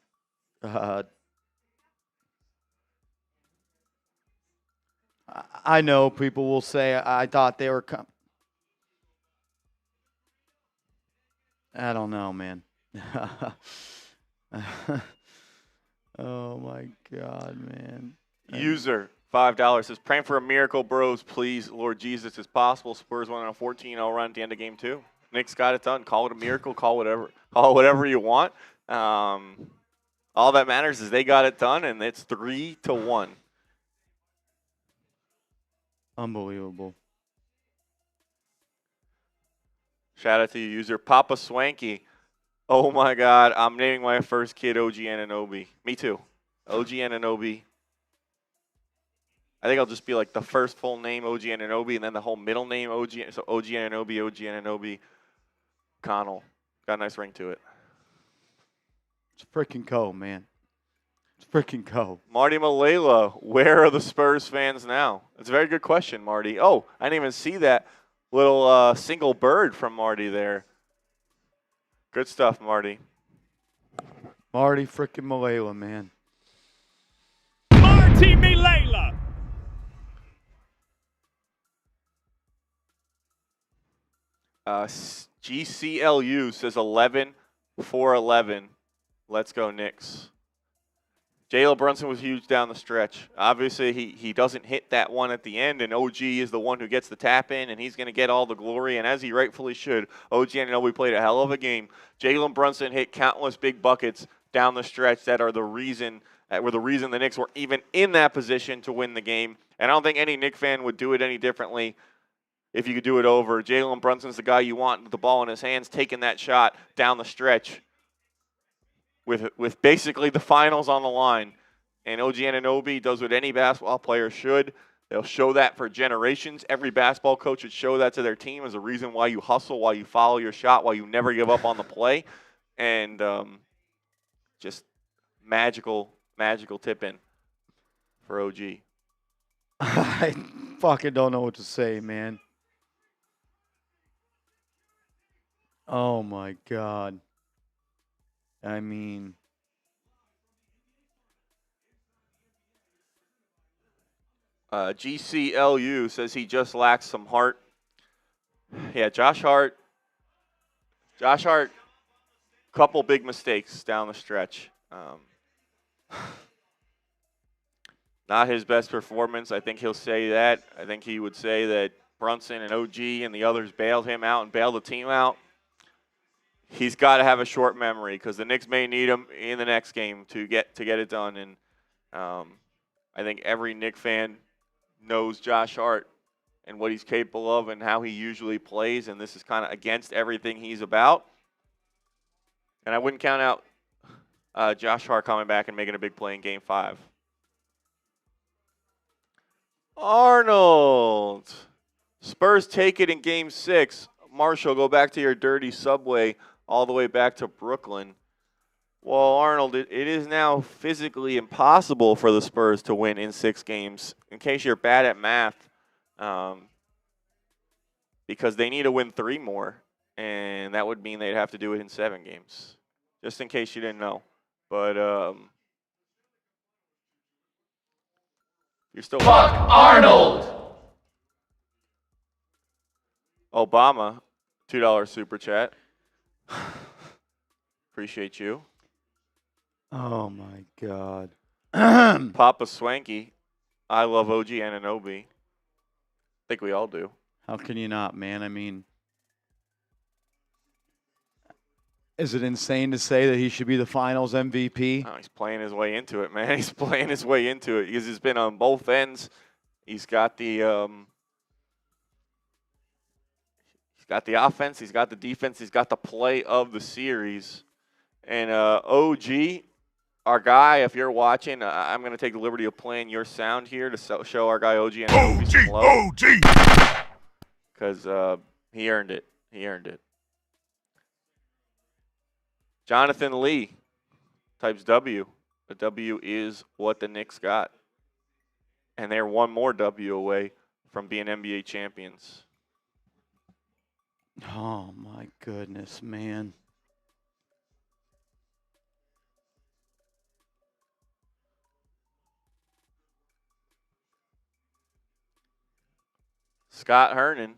I know people will say I thought they were I don't know, man. Oh my God, man. User, $5 says, praying for a miracle, bros, please. Lord Jesus, is possible. Spurs went on a 14-0 run at the end of game 2. Knicks got it done. Call it a miracle. Call it whatever you want. All that matters is they got it done, and it's 3-1. Unbelievable. Shout out to you, user Papa Swanky. Oh my God, I'm naming my first kid OG Anunoby. Me too. OG Anunoby. I think I'll just be like the first full name OG Anunoby, and then the whole middle name OG. So OG Anunoby, Connell. Got a nice ring to it. It's freaking go, man. It's freaking go. Marty Malela, where are the Spurs fans now? That's a very good question, Marty. Oh, I didn't even see that little single bird from Marty there. Good stuff, Marty. Marty freaking Malela, man. Marty Milela. GCLU says 11-4-11. Let's go, Knicks. Jalen Brunson was huge down the stretch. Obviously, he doesn't hit that one at the end, and OG is the one who gets the tap in, and he's going to get all the glory, and as he rightfully should. OG Anunoby played a hell of a game. Jalen Brunson hit countless big buckets down the stretch that were the reason the Knicks were even in that position to win the game. And I don't think any Knicks fan would do it any differently if you could do it over. Jalen Brunson's the guy you want with the ball in his hands, taking that shot down the stretch with basically the finals on the line. And OG Anunoby does what any basketball player should. They'll show that for generations. Every basketball coach should show that to their team as a reason why you hustle, why you follow your shot, why you never give up on the play. And just magical tip in for OG. I fucking don't know what to say, man. Oh, my God. I mean, GCLU says he just lacks some heart. Yeah, Josh Hart, couple big mistakes down the stretch. Not his best performance. I think he'll say that. I think he would say that Brunson and OG and the others bailed him out and bailed the team out. He's got to have a short memory because the Knicks may need him in the next game to get it done. And I think every Knicks fan knows Josh Hart and what he's capable of and how he usually plays. And this is kind of against everything he's about. And I wouldn't count out Josh Hart coming back and making a big play in Game 5. Arnold. Spurs take it in Game 6. Marshall, go back to your dirty subway all the way back to Brooklyn. Well, Arnold, it is now physically impossible for the Spurs to win in 6 games, in case you're bad at math, because they need to win 3 more, and that would mean they'd have to do it in 7 games, just in case you didn't know. But you're still Fuck Arnold. Obama, $2 super chat. Appreciate you. oh, my God. Papa Swanky, I love OG Anunoby. I think we all do. How can you not, man? I mean, is it insane to say that he should be the Finals MVP? Oh, he's playing his way into it, man. He's playing his way into it because he's been on both ends. He's got the offense, he's got the defense, he's got the play of the series. And OG, our guy, if you're watching, I'm going to take the liberty of playing your sound here to show our guy OG Anunoby some love. OG. Because he earned it. He earned it. Jonathan Lee types W. The W is what the Knicks got. And they're one more W away from being NBA champions. Oh, my goodness, man. Scott Hernan.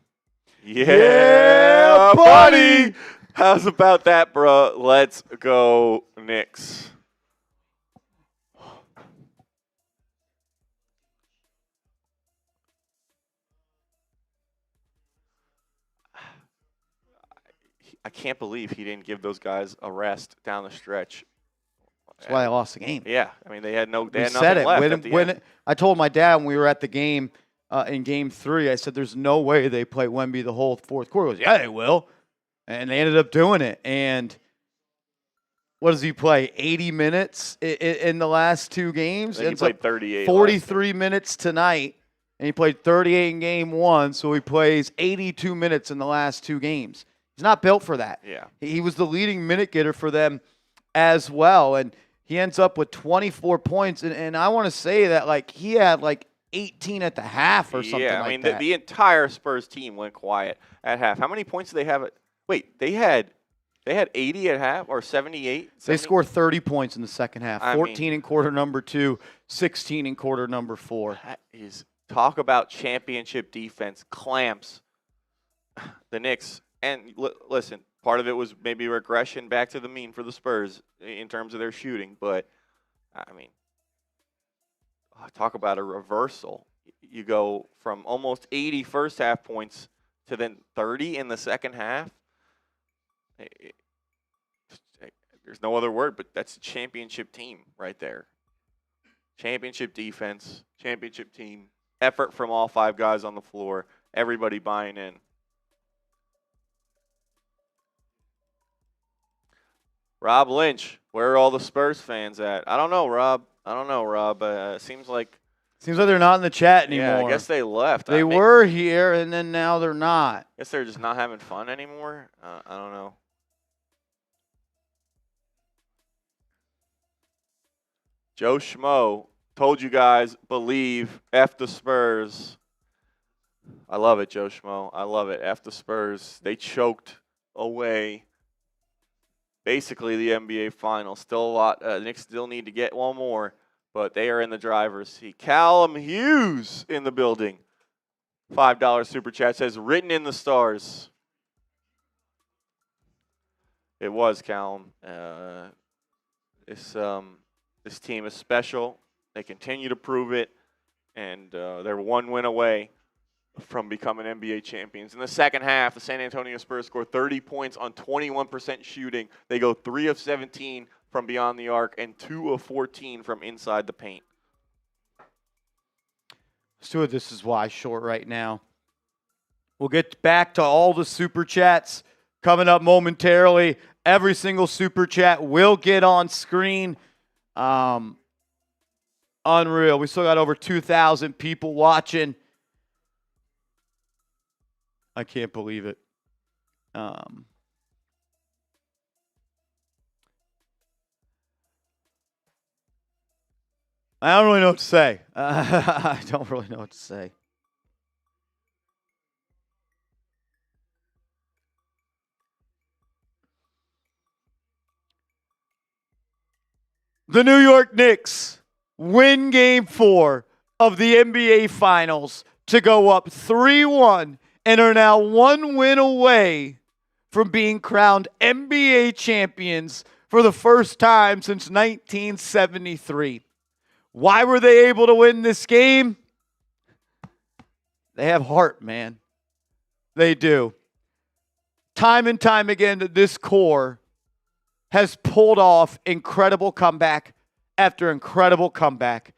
Yeah, buddy. How's about that, bro? Let's go, Knicks. I can't believe he didn't give those guys a rest down the stretch. That's why I lost the game. Yeah, I mean they had We nothing said it. left at the end. I told my dad when we were at the game in Game 3, I said, there's no way they play Wemby the whole fourth quarter. He goes, yeah, they will. And they ended up doing it. And what does he play? 80 minutes in the last 2 games? He played 38. 43 minutes tonight. And he played 38 in game 1, so he plays 82 minutes in the last 2 games. He's not built for that. Yeah. He was the leading minute getter for them as well. And he ends up with 24 points. And I want to say that, like, he had, like, 18 at the half or something yeah, like I mean, that. the entire Spurs team went quiet at half. How many points did they have? Wait, they had 80 at half or 78? They scored 30 points in the second half. I 14 mean, in quarter number 2, 16 in quarter number 4. That is, talk about championship defense, clamps the Knicks. And listen, part of it was maybe regression back to the mean for the Spurs in terms of their shooting. But, I mean, talk about a reversal. You go from almost 80 first half points to then 30 in the second half. There's no other word, but that's a championship team right there. Championship defense, championship team, effort from all 5 guys on the floor, everybody buying in. Rob Lynch, where are all the Spurs fans at? I don't know, Rob. Seems like they're not in the chat anymore. Yeah, I guess they left. They were here, and then now they're not. I guess they're just not having fun anymore. I don't know. Joe Schmo told you guys, believe, F the Spurs. I love it, Joe Schmo. I love it. F the Spurs. They choked away basically the NBA Finals. Still a lot. The Knicks still need to get one more, but they are in the driver's seat. Callum Hughes in the building. $5 super chat says, written in the stars. It was, Callum. This team is special. They continue to prove it, and they're 1 win away from becoming NBA champions. In the second half, the San Antonio Spurs scored 30 points on 21% shooting. They go 3 of 17 from beyond the arc and 2 of 14 from inside the paint. Stuart, this is why short right now. We'll get back to all the super chats coming up momentarily. Every single super chat will get on screen. Unreal. We still got over 2,000 people watching. I can't believe it. I don't really know what to say. I don't really know what to say. The New York Knicks win Game 4 of the NBA Finals to go up 3-1 and are now 1 win away from being crowned NBA champions for the first time since 1973. Why were they able to win this game? They have heart, man. They do. Time and time again, this core has pulled off incredible comeback after incredible comeback.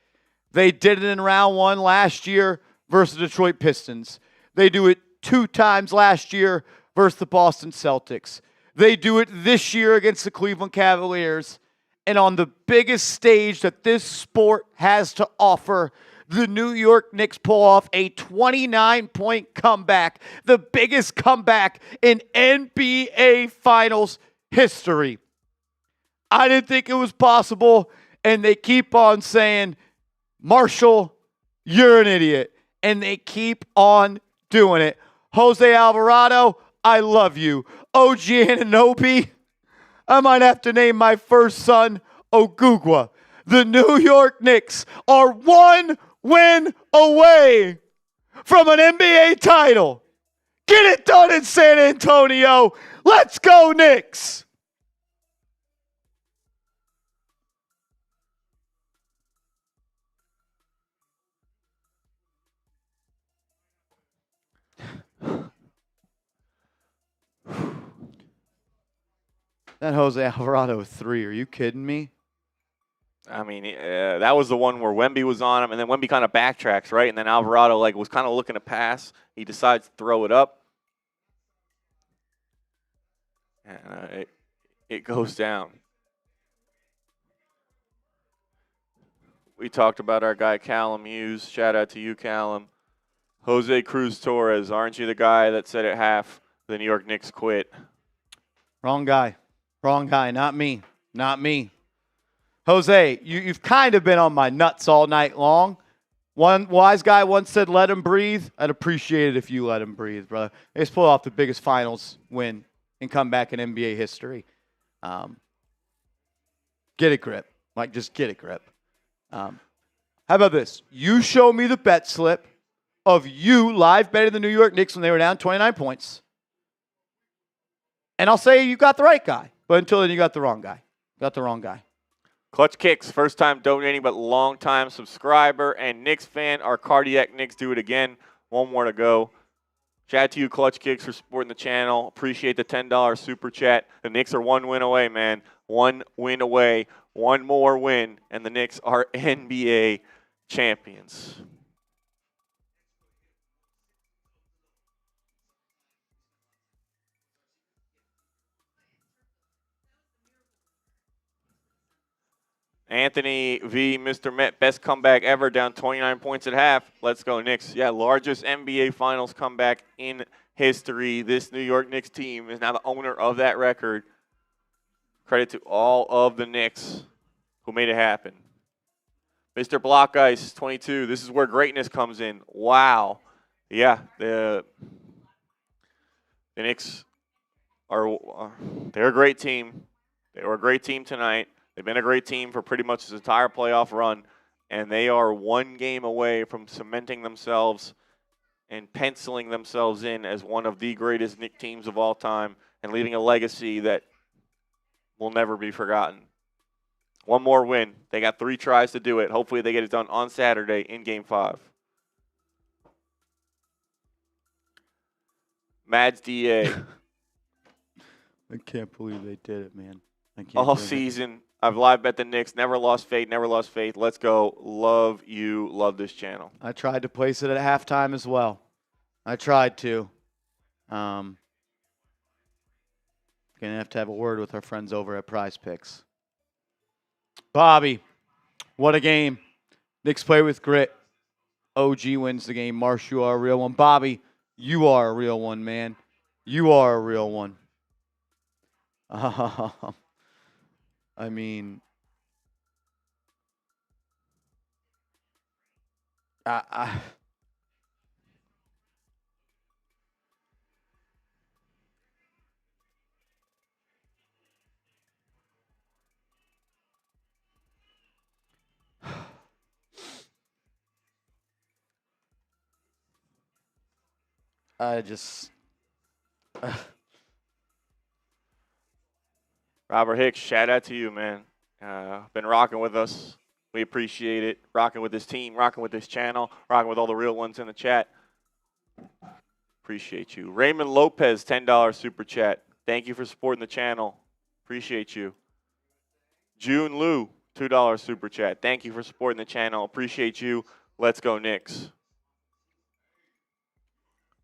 They did it in round 1 last year versus the Detroit Pistons. They do it 2 times last year versus the Boston Celtics. They do it this year against the Cleveland Cavaliers. And on the biggest stage that this sport has to offer, the New York Knicks pull off a 29-point comeback, the biggest comeback in NBA Finals history. I didn't think it was possible, and they keep on saying, Marshall, you're an idiot. And they keep on doing it. Jose Alvarado, I love you. OG Anunoby, I might have to name my first son Ogugwa. The New York Knicks are 1 win away from an NBA title. Get it done in San Antonio. Let's go, Knicks. That Jose Alvarado 3, are you kidding me? I mean, that was the one where Wemby was on him, and then Wemby kind of backtracks, right? And then Alvarado was kind of looking to pass. He decides to throw it up. And it goes down. We talked about our guy Callum Hughes. Shout out to you, Callum. Jose Cruz Torres, aren't you the guy that said at half the New York Knicks quit? Wrong guy. Wrong guy. Not me. Not me. Jose, you've kind of been on my nuts all night long. One wise guy once said, let him breathe. I'd appreciate it if you let him breathe, brother. They just pulled off the biggest finals win and comeback in NBA history. Get a grip. Like, just get a grip. How about this? You show me the bet slip of you live betting the New York Knicks when they were down 29 points. And I'll say you got the right guy. But until then, you got the wrong guy. Got the wrong guy. Clutch Kicks, first time donating, but long time subscriber and Knicks fan. Our cardiac Knicks do it again. One more to go. Shout out to you, Clutch Kicks, for supporting the channel. Appreciate the $10 super chat. The Knicks are 1 win away, man. 1 win away. One more win, and the Knicks are NBA champions. Anthony V, Mr. Met, best comeback ever, down 29 points at half. Let's go, Knicks. Yeah, largest NBA Finals comeback in history. This New York Knicks team is now the owner of that record. Credit to all of the Knicks who made it happen. Mr. Block Ice, 22. This is where greatness comes in. Wow. Yeah, the Knicks they're a great team. They were a great team tonight. They've been a great team for pretty much this entire playoff run, and they are 1 game away from cementing themselves and penciling themselves in as one of the greatest Knicks teams of all time and leaving a legacy that will never be forgotten. 1 more win. They got 3 tries to do it. Hopefully they get it done on Saturday in Game 5. Mads DA. I can't believe they did it, man. I can't All believe it. season, I've live bet the Knicks. Never lost faith, never lost faith. Let's go. Love you. Love this channel. I tried to place it at halftime as well. I tried to. Gonna have to have a word with our friends over at Prize Picks. Bobby, what a game. Knicks play with grit. OG wins the game. Marsh, you are a real one. Bobby, you are a real one, man. You are a real one. I mean, I just. Robert Hicks, shout out to you, man. Been rocking with us. We appreciate it. Rocking with this team, rocking with this channel, rocking with all the real ones in the chat. Appreciate you. Raymond Lopez, $10 super chat. Thank you for supporting the channel. Appreciate you. June Liu, $2 super chat. Thank you for supporting the channel. Appreciate you. Let's go, Knicks.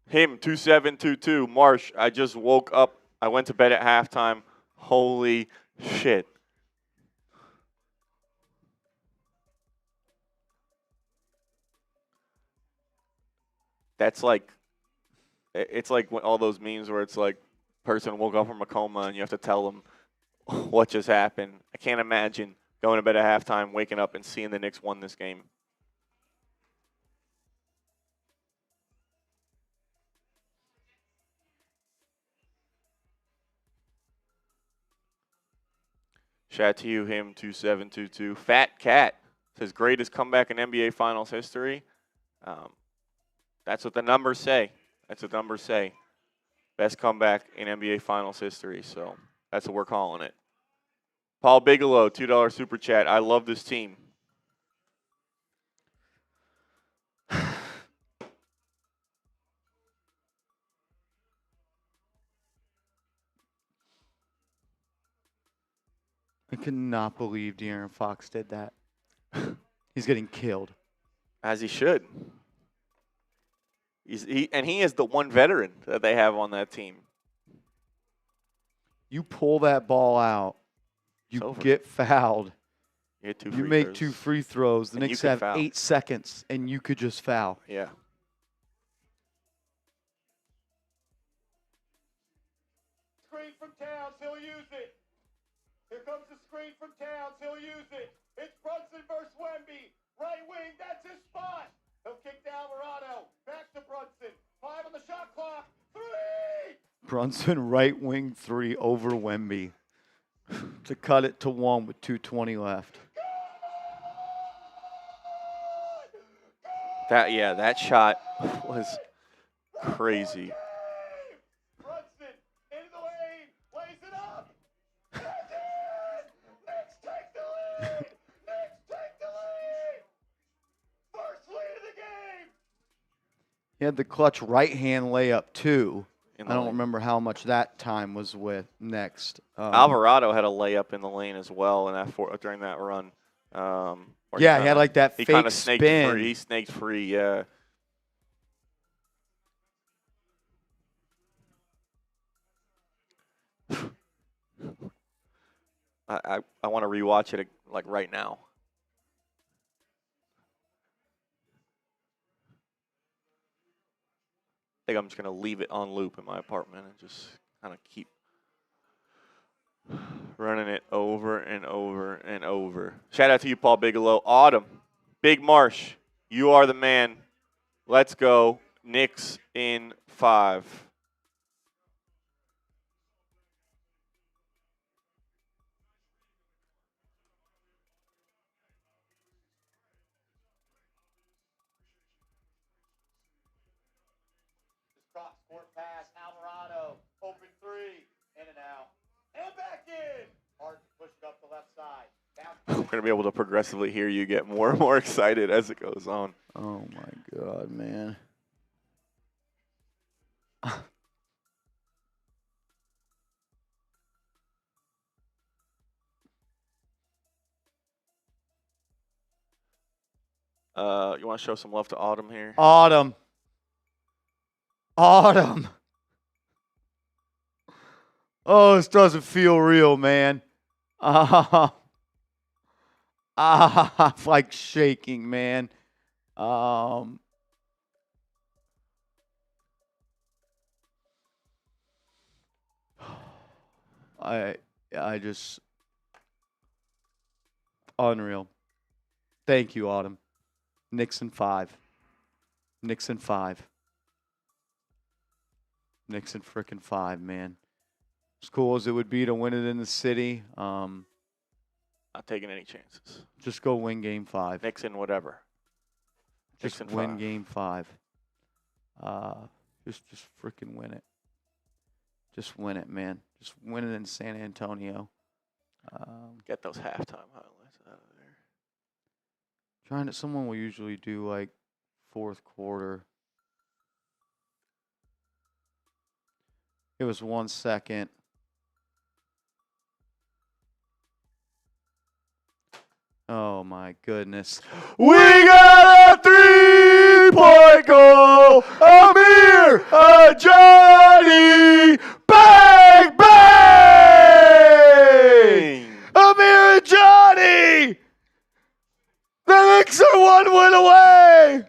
Him, 2722. Marsh, I just woke up. I went to bed at halftime. Holy shit. That's like, it's like all those memes where it's like, person woke up from a coma and you have to tell them what just happened. I can't imagine going to bed at halftime, waking up and seeing the Knicks won this game. Shout out to you, him, 2722. Fat Cat says greatest comeback in NBA Finals history. That's what the numbers say. That's what the numbers say. Best comeback in NBA Finals history. So that's what we're calling it. Paul Bigelow, $2 super chat. I love this team. I cannot believe De'Aaron Fox did that. He's getting killed. As he should. He is the one veteran that they have on that team. You pull that ball out, you over. get fouled. You get 2 You free make throws. 2 free throws. The And you Knicks could have foul. 8 seconds, and you could just foul. Yeah. Screen from Towns, he'll use it. Here comes the screen from Towns, he'll use it. It's Brunson versus Wemby. Right wing, that's his spot. He'll kick to Alvarado. Back to Brunson. 5 on the shot clock. 3! Brunson right wing 3 over Wemby to cut it to 1 with 2:20 left. That shot was crazy. Brunson into the lane, lays it up. That's it! Knicks take the lead! Knicks take the lead! First lead of the game! He had the clutch right-hand layup, too. In I the don't lane. remember how much that time was with next. Alvarado had a layup in the lane as well in that during that run. Where Yeah, he had like that he fake kinda snaked spin. free. He snaked free, yeah. I want to rewatch it like right now. I think I'm just going to leave it on loop in my apartment and just kind of keep running it over and over and over. Shout out to you, Paul Bigelow. Autumn, Big Marsh, you are the man. Let's go. Knicks in 5. Cross court pass, Alvarado, open 3, in and out, and back in. Hard to push it up the left side. We're going to be able to progressively hear you get more and more excited as it goes on. Oh, my God, man. You want to show some love to Autumn here? Autumn. Autumn. Oh, this doesn't feel real, man. I'm like shaking, man. I just unreal. Thank you, Autumn. Knicks in 5. Knicks in 5. Knicks in frickin' 5, man. As cool as it would be to win it in the city, Not taking any chances. just go win game 5. Knicks in whatever. Just Knicks in win 5. game 5. Just freaking win it. Just win it, man. Just win it in San Antonio. Get those halftime highlights out of there. Trying to, someone will usually do like fourth quarter. It was 1 second. Oh my goodness. We got a 3-point goal! Amir Johnny! Bang! Bang! Amir Johnny! The Knicks are 1 win away!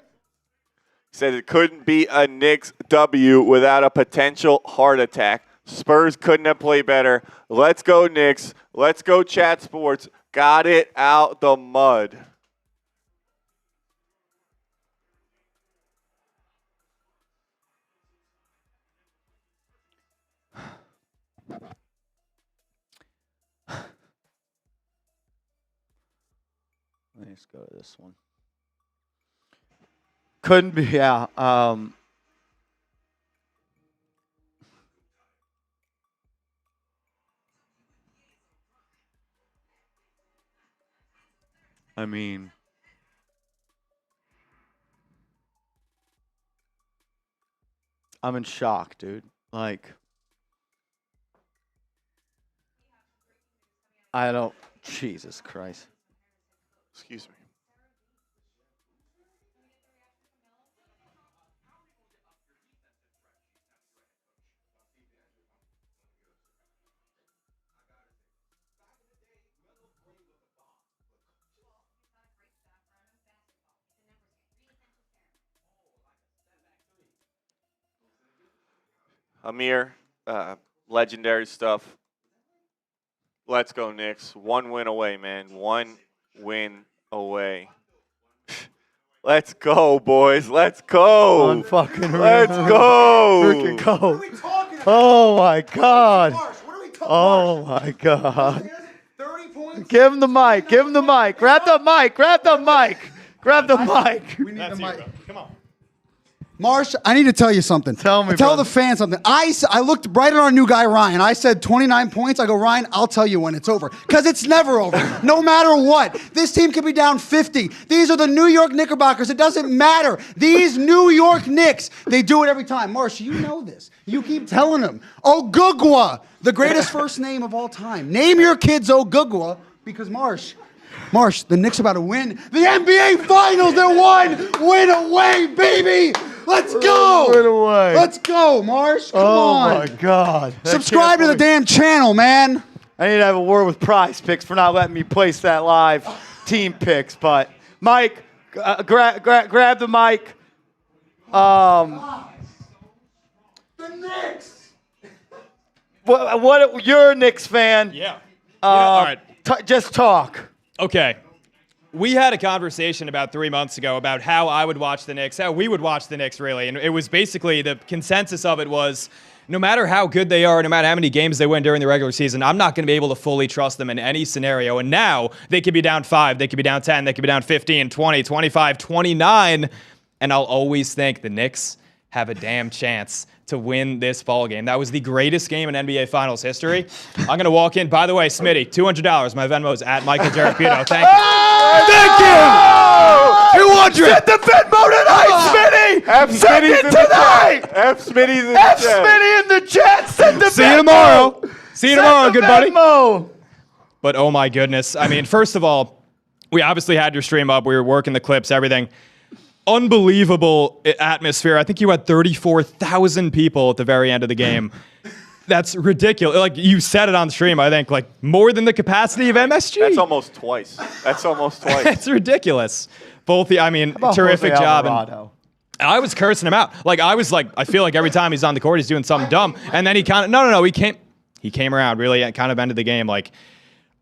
Said it couldn't be a Knicks W without a potential heart attack. Spurs couldn't have played better. Let's go Knicks. Let's go Chat Sports. Got it out the mud. Let's go to this one. Couldn't be, yeah. I mean, I'm in shock, dude. Like, I don't, Jesus Christ. Excuse me. Amir, legendary stuff. Let's go, Knicks. 1 win away, man. 1 win away. Let's go, boys. Let's go. Unfucking Let's go. Freaking go. Oh, my God. Oh, my God. 30 points. Give him the mic. Give him the mic. Grab the mic. Grab the mic. Grab the mic. We need the mic. Come on. Marsh, I need to tell you something. Tell me, Tell brother. the fans something. I looked right at our new guy, Ryan. I said 29 points. I go, Ryan, I'll tell you when it's over. Because it's never over. No matter what. This team could be down 50. These are the New York Knickerbockers. It doesn't matter. These New York Knicks, they do it every time. Marsh, you know this. You keep telling them. Ogugwa, the greatest first name of all time. Name your kids Ogugwa because Marsh, the Knicks are about to win the NBA Finals. They're 1 win away, baby. Let's go. Win away. Let's go, Marsh. Come on. Oh, my God. Subscribe to the damn channel, man. I need to have a word with Prize Picks for not letting me place that live team picks. But, Mike, grab the mic. The Knicks. What? You're a Knicks fan. Yeah. All right. Just talk. Okay. We had a conversation about 3 months ago about how I would watch the Knicks, how we would watch the Knicks, really. And it was basically the consensus of it was no matter how good they are, no matter how many games they win during the regular season, I'm not going to be able to fully trust them in any scenario. And now they could be down 5, they could be down 10, they could be down 15, 20, 25, 29. And I'll always think the Knicks have a damn chance to win this ball game. That was the greatest game in NBA Finals history. I'm going to walk in. By the way, Smitty, $200. My Venmo is at Michael Jarapito. Thank you. Thank you. 200. Send the Venmo tonight, Smitty. F. Send Smitty's it in the tonight. chat. F. Smitty's in the F. chat. Smitty in the chat. Send the See Venmo. you tomorrow. See you Send tomorrow, the good buddy. Venmo. But oh my goodness. I mean, first of all, we obviously had your stream up. We were working the clips, everything. Unbelievable atmosphere. I think you had 34,000 people at the very end of the game. That's ridiculous. Like you said it on stream, I think, like more than the capacity of MSG. That's almost twice. That's almost twice. It's ridiculous. Terrific Jose job. Alvarado? And I was cursing him out. Like I was like, I feel like every time he's on the court, he's doing something dumb. And then he kind of, no, he came around really and kind of ended the game. Like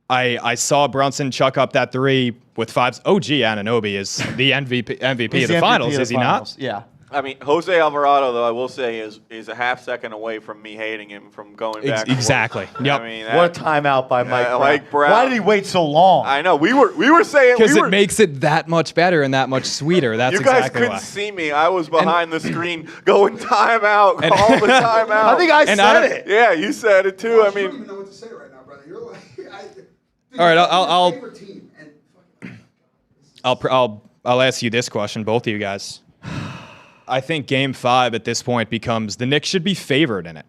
I saw Brunson chuck up that 3 with 5. OG Anunoby is the MVP He's of the finals, is he finals. not? Yeah. I mean, Jose Alvarado, though, I will say, is a half second away from me hating him from going back. Exactly. Yep. I mean, What a timeout by Mike Brown. Brown. Why did he wait so long? I know. We were saying Because it makes it that much better and that much sweeter. That's you guys exactly couldn't why. see me. I was behind the screen going timeout, call the timeout. I think I And said it. Yeah, you said it too. I I don't even mean, know what to say right now, brother. You're like, All right, I'll favorite team. And I'll ask you this question, both of you guys. I think Game 5 at this point becomes the Knicks should be favored in it.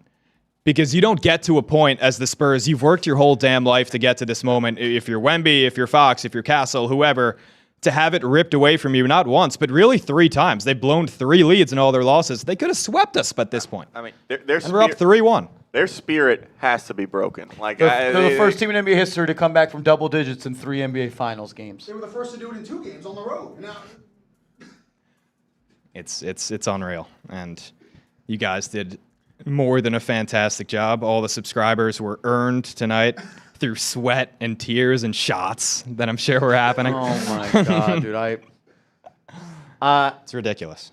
Because you don't get to a point as the Spurs, you've worked your whole damn life to get to this moment. If you're Wemby, if you're Fox, if you're Castle, whoever, to have it ripped away from you not once, but really 3 times. They've blown 3 leads in all their losses. They could have swept us at this point. I mean, And we're up 3-1. their spirit has to be broken. Like They're the first team in NBA history to come back from double digits in 3 NBA Finals games. they were the first to do it in 2 games on the road. Now, It's unreal. And you guys did more than a fantastic job. All the subscribers were earned tonight through sweat and tears and shots that I'm sure were happening. Oh my God, dude! It's ridiculous.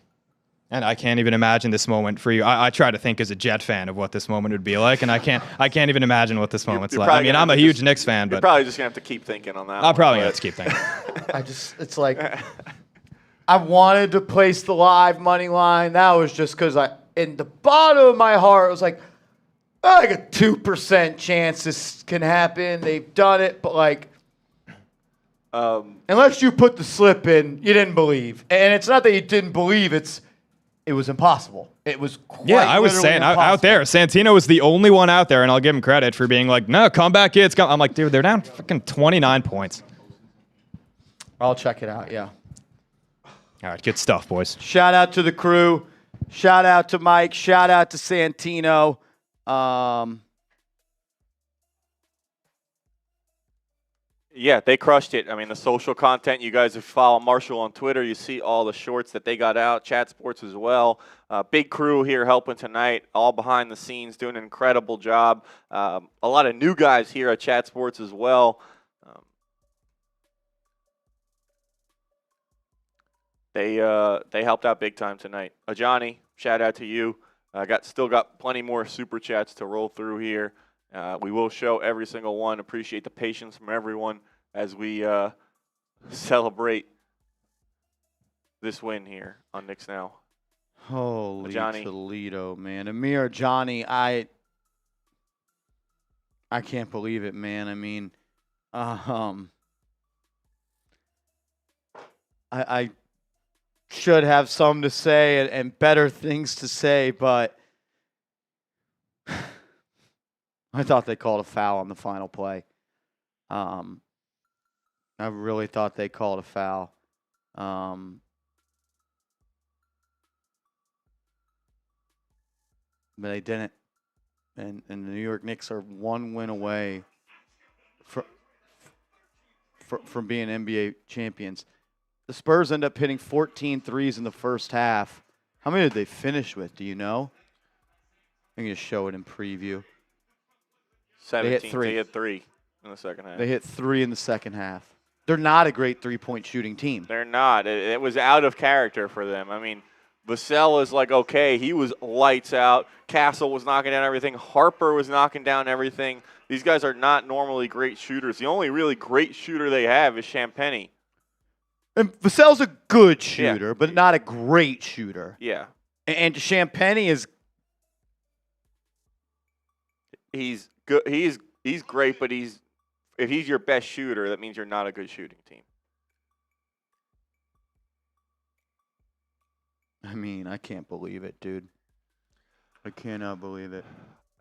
And I can't even imagine this moment for you. I try to think as a Jet fan of what this moment would be like, and I can't even imagine what this moment's like. I mean, I'm a huge Knicks fan, You're but probably just gonna have to keep thinking on that. I'll probably have to keep thinking. it's like I wanted to place the live money line. That was just because in the bottom of my heart, it was like a 2% chance this can happen. They've done it, but unless you put the slip in, you didn't believe. And it's not that you didn't believe; it was impossible. It was quite Yeah, I was literally saying out impossible. there, Santino was the only one out there, and I'll give him credit for being like, no, come back, kids. Come. I'm like, dude, they're down fucking 29 points. I'll check it out. Yeah. All right, good stuff, boys. Shout out to the crew. Shout out to Mike. Shout out to Santino. Yeah, they crushed it. I mean, the social content, you guys have followed Marshall on Twitter. You see all the shorts that they got out, Chat Sports as well. Big crew here helping tonight, all behind the scenes, doing an incredible job. A lot of new guys here at Chat Sports as well. They helped out big time tonight. Johnny, shout out to you. Still got plenty more super chats to roll through here. We will show every single one. Appreciate the patience from everyone as we celebrate this win here on Knicks Now. Holy Johnny. Toledo, man. Amir, Johnny, I can't believe it, man. I mean, I should have some to say and better things to say, but I thought they called a foul on the final play. I really thought they called a foul. But they didn't. And the New York Knicks are one win away from being NBA champions. The Spurs end up hitting 14 threes in the first half. How many did they finish with? Do you know? I'm going to show it in preview. 17. They hit three. They hit 3 in the second half. They hit 3 in the second half. They're not a great three-point shooting team. They're not. It was out of character for them. I mean, Vassell is like, okay, he was lights out. Castle was knocking down everything. Harper was knocking down everything. These guys are not normally great shooters. The only really great shooter they have is Champagnie. And Vassell's a good shooter, but not a great shooter. Yeah. And Champagnie is... He's good. He's great, but if he's your best shooter, that means you're not a good shooting team. I mean, I can't believe it, dude. I cannot believe it.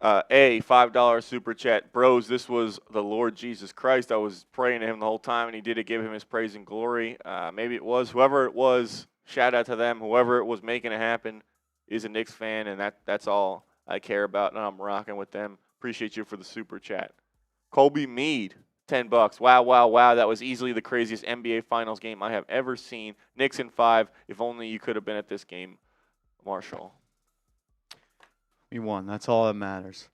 $5 super chat. Bros, this was the Lord Jesus Christ. I was praying to him the whole time, and he did it. Give him his praise and glory. Maybe it was. Whoever it was, shout out to them. Whoever it was making it happen is a Knicks fan, and that's all I care about, and I'm rocking with them. Appreciate you for the super chat. Colby Mead, $10. Wow, wow, wow. That was easily the craziest NBA Finals game I have ever seen. Knicks in 5. If only you could have been at this game, Marshall. We won. That's all that matters.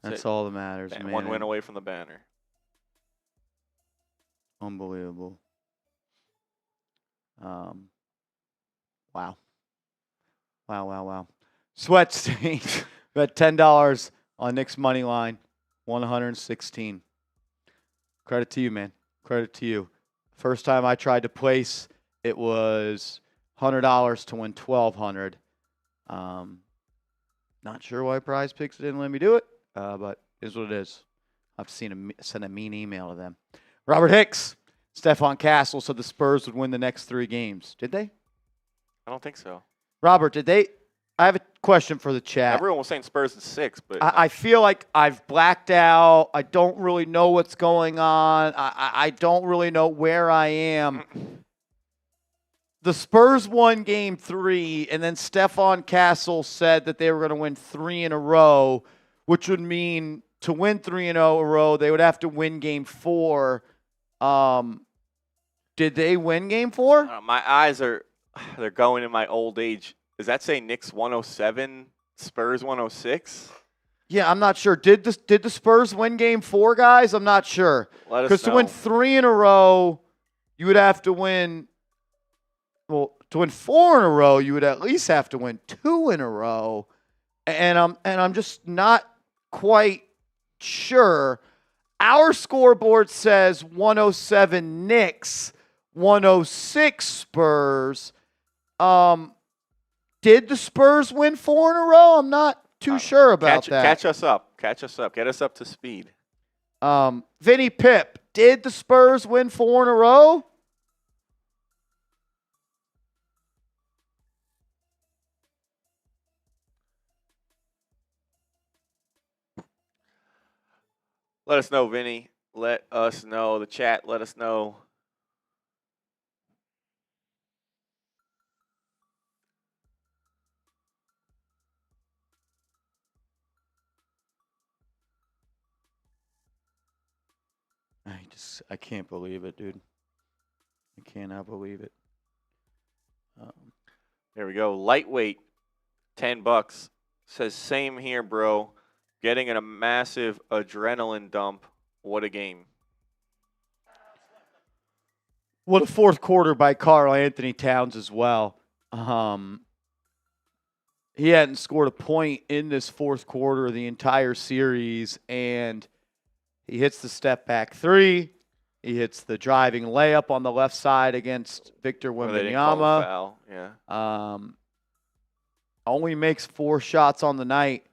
That's all that matters, man. One win away from the banner. Unbelievable. Wow. Wow. Sweat stain. Bet $10 on Knicks money line. 116. Credit to you, man. Credit to you. First time I tried to place, it was $100 to win $1,200. Not sure why Prize Picks didn't let me do it, but it is what it is. I've seen send a mean email to them. Robert Hicks, Stephon Castle said the Spurs would win the next 3 games. Did they? I don't think so. Robert, did they? I have a question for the chat. Everyone was saying Spurs in 6, but I feel like I've blacked out. I don't really know what's going on. I don't really know where I am. The Spurs won game 3, and then Stephon Castle said that they were going to win 3 in a row, which would mean to win 3 in a row, they would have to win game 4. Did they win game 4? my eyes they're going in my old age. Does that say Knicks 107, Spurs 106? Yeah, I'm not sure. Did the Spurs win game 4, guys? I'm not sure. Let us Because to win 3 in a row, you would have to win. Well, to win 4 in a row, you would at least have to win 2 in a row, and I'm just not quite sure. Our scoreboard says 107 Knicks, 106 Spurs. Did the Spurs win 4 in a row? I'm not too sure about that. Catch us up. Catch us up. Get us up to speed. Vinny Pip, did the Spurs win 4 in a row? Let us know, Vinny. Let us know. The chat, let us know. I can't believe it, dude. I cannot believe it. There we go. Lightweight $10. Says, same here, bro. Getting a massive adrenaline dump. What a game. What a fourth quarter by Karl-Anthony Towns as well. He hadn't scored a point in this fourth quarter of the entire series, and he hits the step back three. He hits the driving layup on the left side against Victor Well, they didn't call a Wembanyama. foul. Yeah. Only makes 4 shots on the night,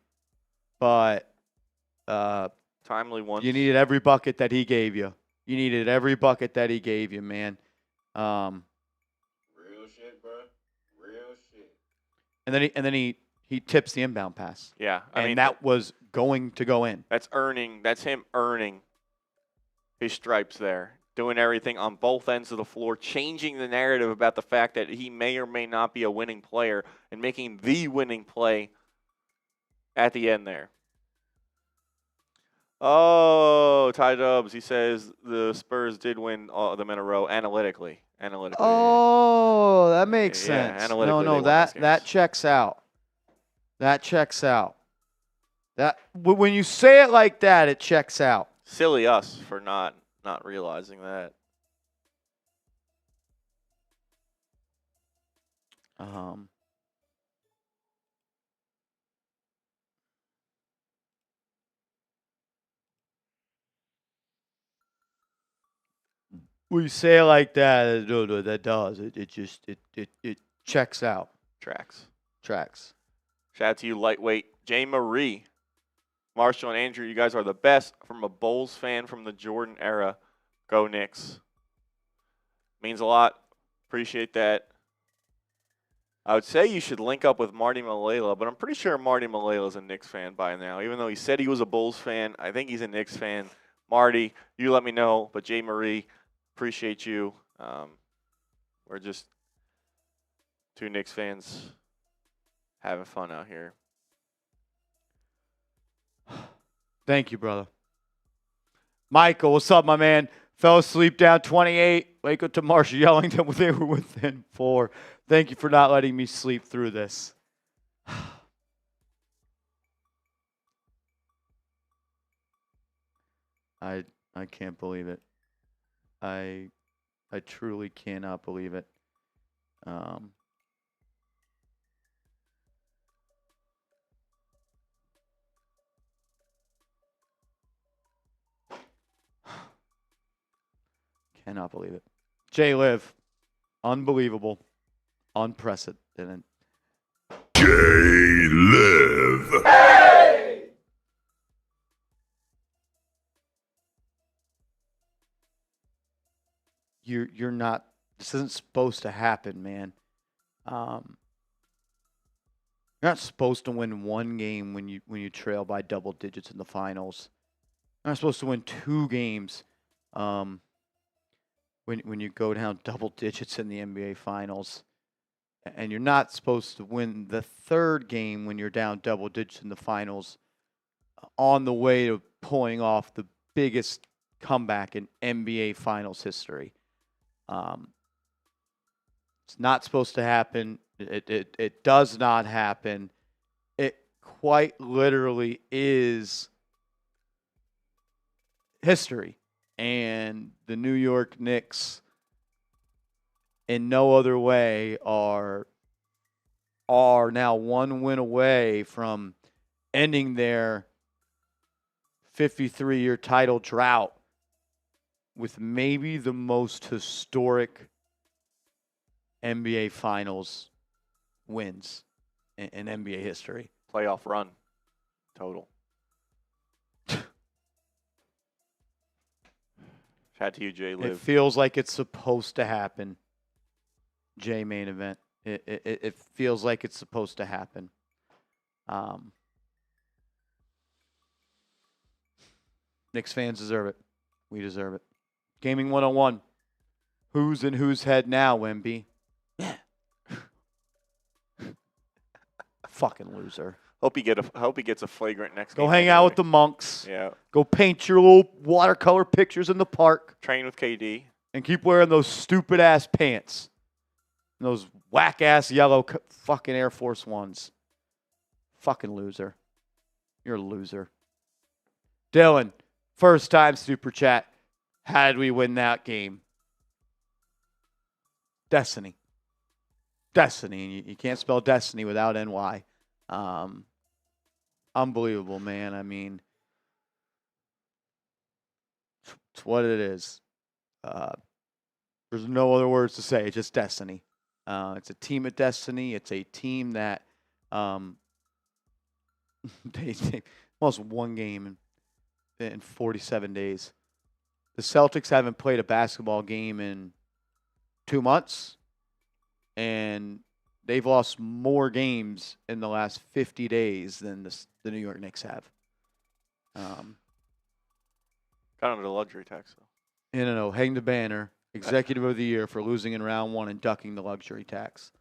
but Timely one. you needed every bucket that he gave you. You needed every bucket that he gave you, man. Real shit, bro. Real shit. And then he tips the inbound pass. Yeah. I And mean, that was going to go in. that's earning. That's him earning his stripes there. Doing everything on both ends of the floor, changing the narrative about the fact that he may or may not be a winning player and making the winning play at the end there. Oh, Ty Dubs, he says the Spurs did win them in a row analytically. Oh, that makes Yeah, sense. analytically, they No, won that those that games. checks out. That checks out. That when you say it like that, it checks out. Silly us for not realizing that. When you say it like that, no, that does. It just checks out. Tracks. Tracks. Shout out to you, lightweight Jay Marie. Marshall and Andrew, you guys are the best. From a Bulls fan from the Jordan era. Go Knicks. Means a lot. Appreciate that. I would say you should link up with Marty Malela, but I'm pretty sure Marty Malela is a Knicks fan by now. Even though he said he was a Bulls fan, I think he's a Knicks fan. Marty, you let me know. But Jay Marie, appreciate you. We're just 2 Knicks fans having fun out here. Thank you, brother. Michael, what's up, my man? Fell asleep down 28. Wake up to Marshall yelling that they were within 4. Thank you for not letting me sleep through this. I can't believe it. I truly cannot believe it. Cannot believe it. Jay Liv, unbelievable, unprecedented. Jay Liv. You're not. This isn't supposed to happen, man. You're not supposed to win one game when you trail by double digits in the finals. You're not supposed to win 2 games when you go down double digits in the NBA Finals. And you're not supposed to win the 3rd game when you're down double digits in the finals on the way to pulling off the biggest comeback in NBA Finals history. It's not supposed to happen. It does not happen. It quite literally is history. And the New York Knicks, in no other way, are now 1 win away from ending their 53-year title drought with maybe the most historic NBA Finals wins in NBA history. Playoff run total. Shout out to you, Jay Liv. It feels like it's supposed to happen. J main event. It feels like it's supposed to happen. Knicks fans deserve it. We deserve it. Gaming 101. Who's in whose head now, Wemby? Yeah. Fucking loser. Hope he gets a flagrant next Go game. hang out with the monks. Yeah. Go paint your little watercolor pictures in the park. Train with KD. And keep wearing those stupid ass pants. And those whack ass yellow fucking Air Force Ones. Fucking loser. You're a loser. Dylan, first time super chat. How did we win that game? Destiny. Destiny. You can't spell destiny without NY. Unbelievable, man. I mean, it's what it is. There's no other words to say. It's just destiny. It's a team of destiny. It's a team that they lost one game in 47 days. The Celtics haven't played a basketball game in 2 months, and they've lost more games in the last 50 days than the New York Knicks have. Got under the luxury tax, though. No. Hang the banner. Executive of the Year for losing in round one and ducking the luxury tax.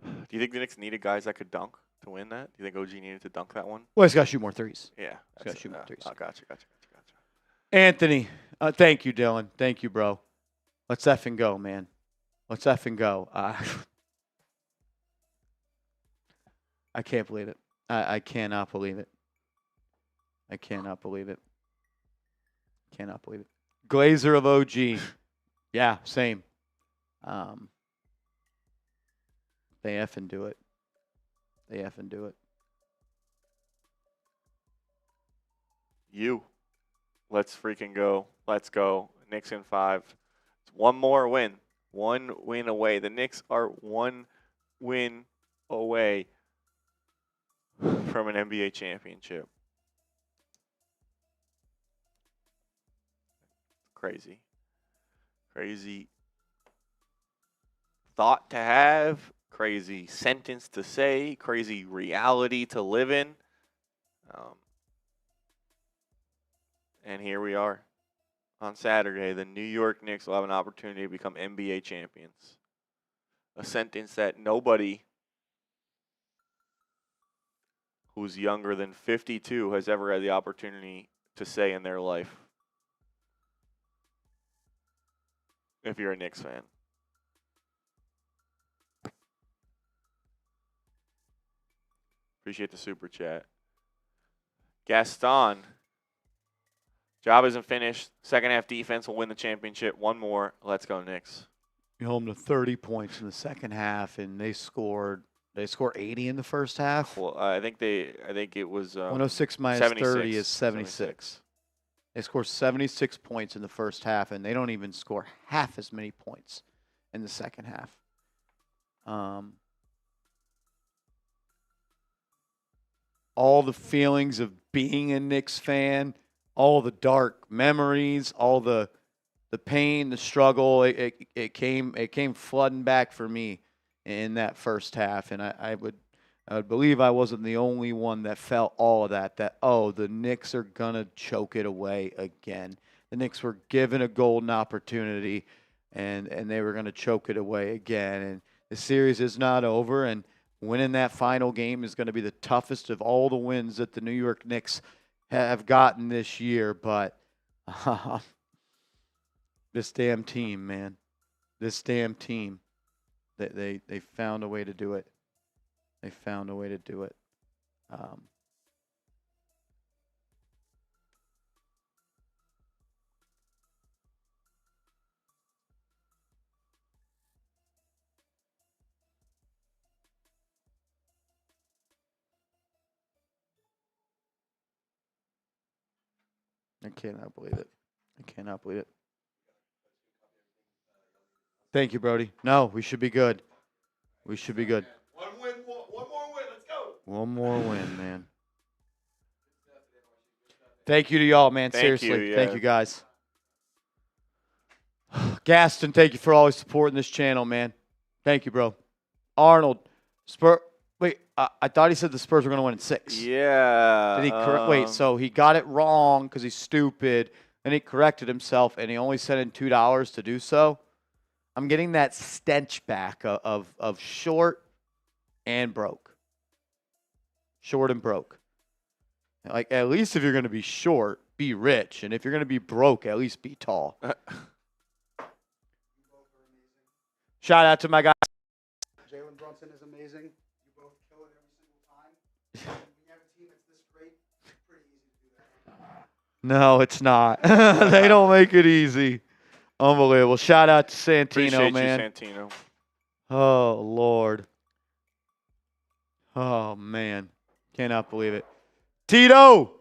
Do you think the Knicks needed guys that could dunk to win that? Do you think OG needed to dunk that one? Well, he's got to shoot more threes. Yeah. He's got to shoot more threes. Oh, gotcha. Anthony, thank you, Dylan. Thank you, bro. Let's effing go, man. Let's effing go. I can't believe it. I cannot believe it. I cannot believe it. Cannot believe it. Glazer of OG. Yeah, same. They effing do it. They effing do it. Let's freaking go. Let's go. Knicks in 5. It's one more win. One win away. The Knicks are one win away from an NBA championship. Crazy. Crazy thought to have. Crazy sentence to say. Crazy reality to live in. And here we are. On Saturday, the New York Knicks will have an opportunity to become NBA champions. A sentence that nobody who's younger than 52 has ever had the opportunity to say in their life. If you're a Knicks fan. Appreciate the super chat. Gaston. Job isn't finished. Second half defense will win the championship. One more. Let's go, Knicks. You're home to 30 points in the second half, and they scored 80 in the first half. Well, I think it was 106 minus 76. 30 is 76. They score 76 points in the first half, and they don't even score half as many points in the second half. All the feelings of being a Knicks fan, all the dark memories, all the pain, the struggle, it came flooding back for me in that first half, and I would believe I wasn't the only one that felt all of that, the Knicks are going to choke it away again. The Knicks were given a golden opportunity, and they were going to choke it away again. And the series is not over, and winning that final game is going to be the toughest of all the wins that the New York Knicks have gotten this year. But this damn team, man, this damn team, they found a way to do it. They found a way to do it. I cannot believe it. I cannot believe it. Thank you, Brody. No, we should be good. We should be good. One more win. Let's go. One more win, man. Thank you to y'all, man. Seriously. Thank you, guys. Gaston, thank you for always supporting this channel, man. Thank you, bro. Arnold, wait, I thought he said the Spurs were going to win in 6. Yeah. Did he wait, so he got it wrong because he's stupid, and he corrected himself, and he only sent in $2 to do so. I'm getting that stench back of short and broke. Short and broke. Like, at least if you're going to be short, be rich. And if you're going to be broke, at least be tall. Shout out to my guy. Jalen Brunson is amazing. You both kill it every single time. When you have a team that's this great, it's pretty easy to do that. No, it's not. They don't make it easy. Unbelievable. Shout out to Santino, Appreciate man. you, Santino. Oh, Lord. Oh, man. Cannot believe it. Tito!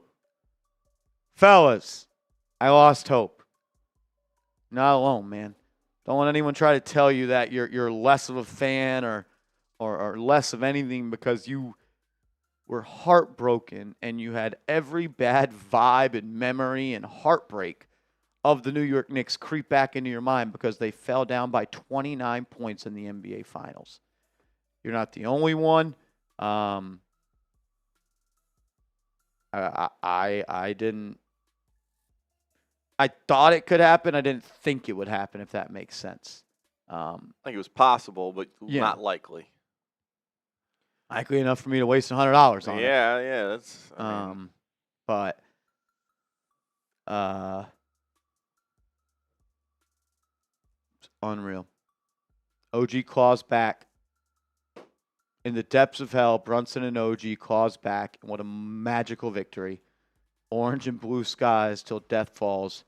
Fellas, I lost hope. Not alone, man. Don't let anyone try to tell you that you're less of a fan or less of anything because you were heartbroken and you had every bad vibe and memory and heartbreak of the New York Knicks creep back into your mind because they fell down by 29 points in the NBA Finals. You're not the only one. I didn't. I thought it could happen. I didn't think it would happen, if that makes sense. I think it was possible, but Yeah. not likely. Likely enough for me to waste $100 on it. Yeah, that's. But it's unreal. OG claws back. In the depths of hell, Brunson and OG claws back. And what a magical victory. Orange and blue skies till death falls.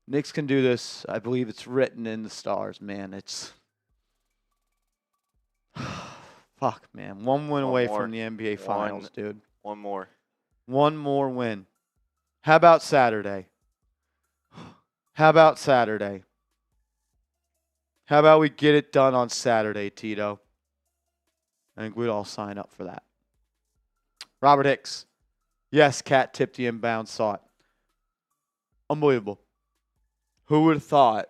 Knicks can do this. I believe it's written in the stars, man. It's fuck, man. One win away from the NBA Finals, dude. One more. One more win. How about Saturday? How about Saturday? How about we get it done on Saturday, Tito? I think we'd all sign up for that. Robert Hicks. Yes, Cat tipped the inbound, saw it. Unbelievable. Who would have thought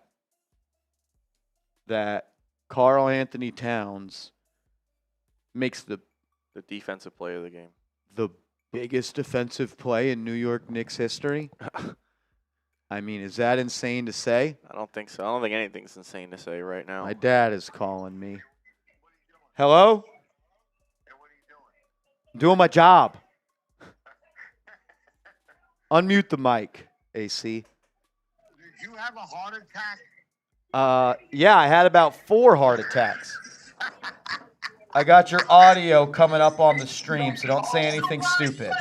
that Karl-Anthony Towns makes the defensive play of the game. The biggest defensive play in New York Knicks history? I mean, is that insane to say? I don't think so. I don't think anything's insane to say right now. My dad is calling me. Hello? I'm doing my job. Unmute the mic, AC. Did you have a heart attack? Yeah, I had about 4 heart attacks. I got your audio coming up on the stream, so don't say anything stupid.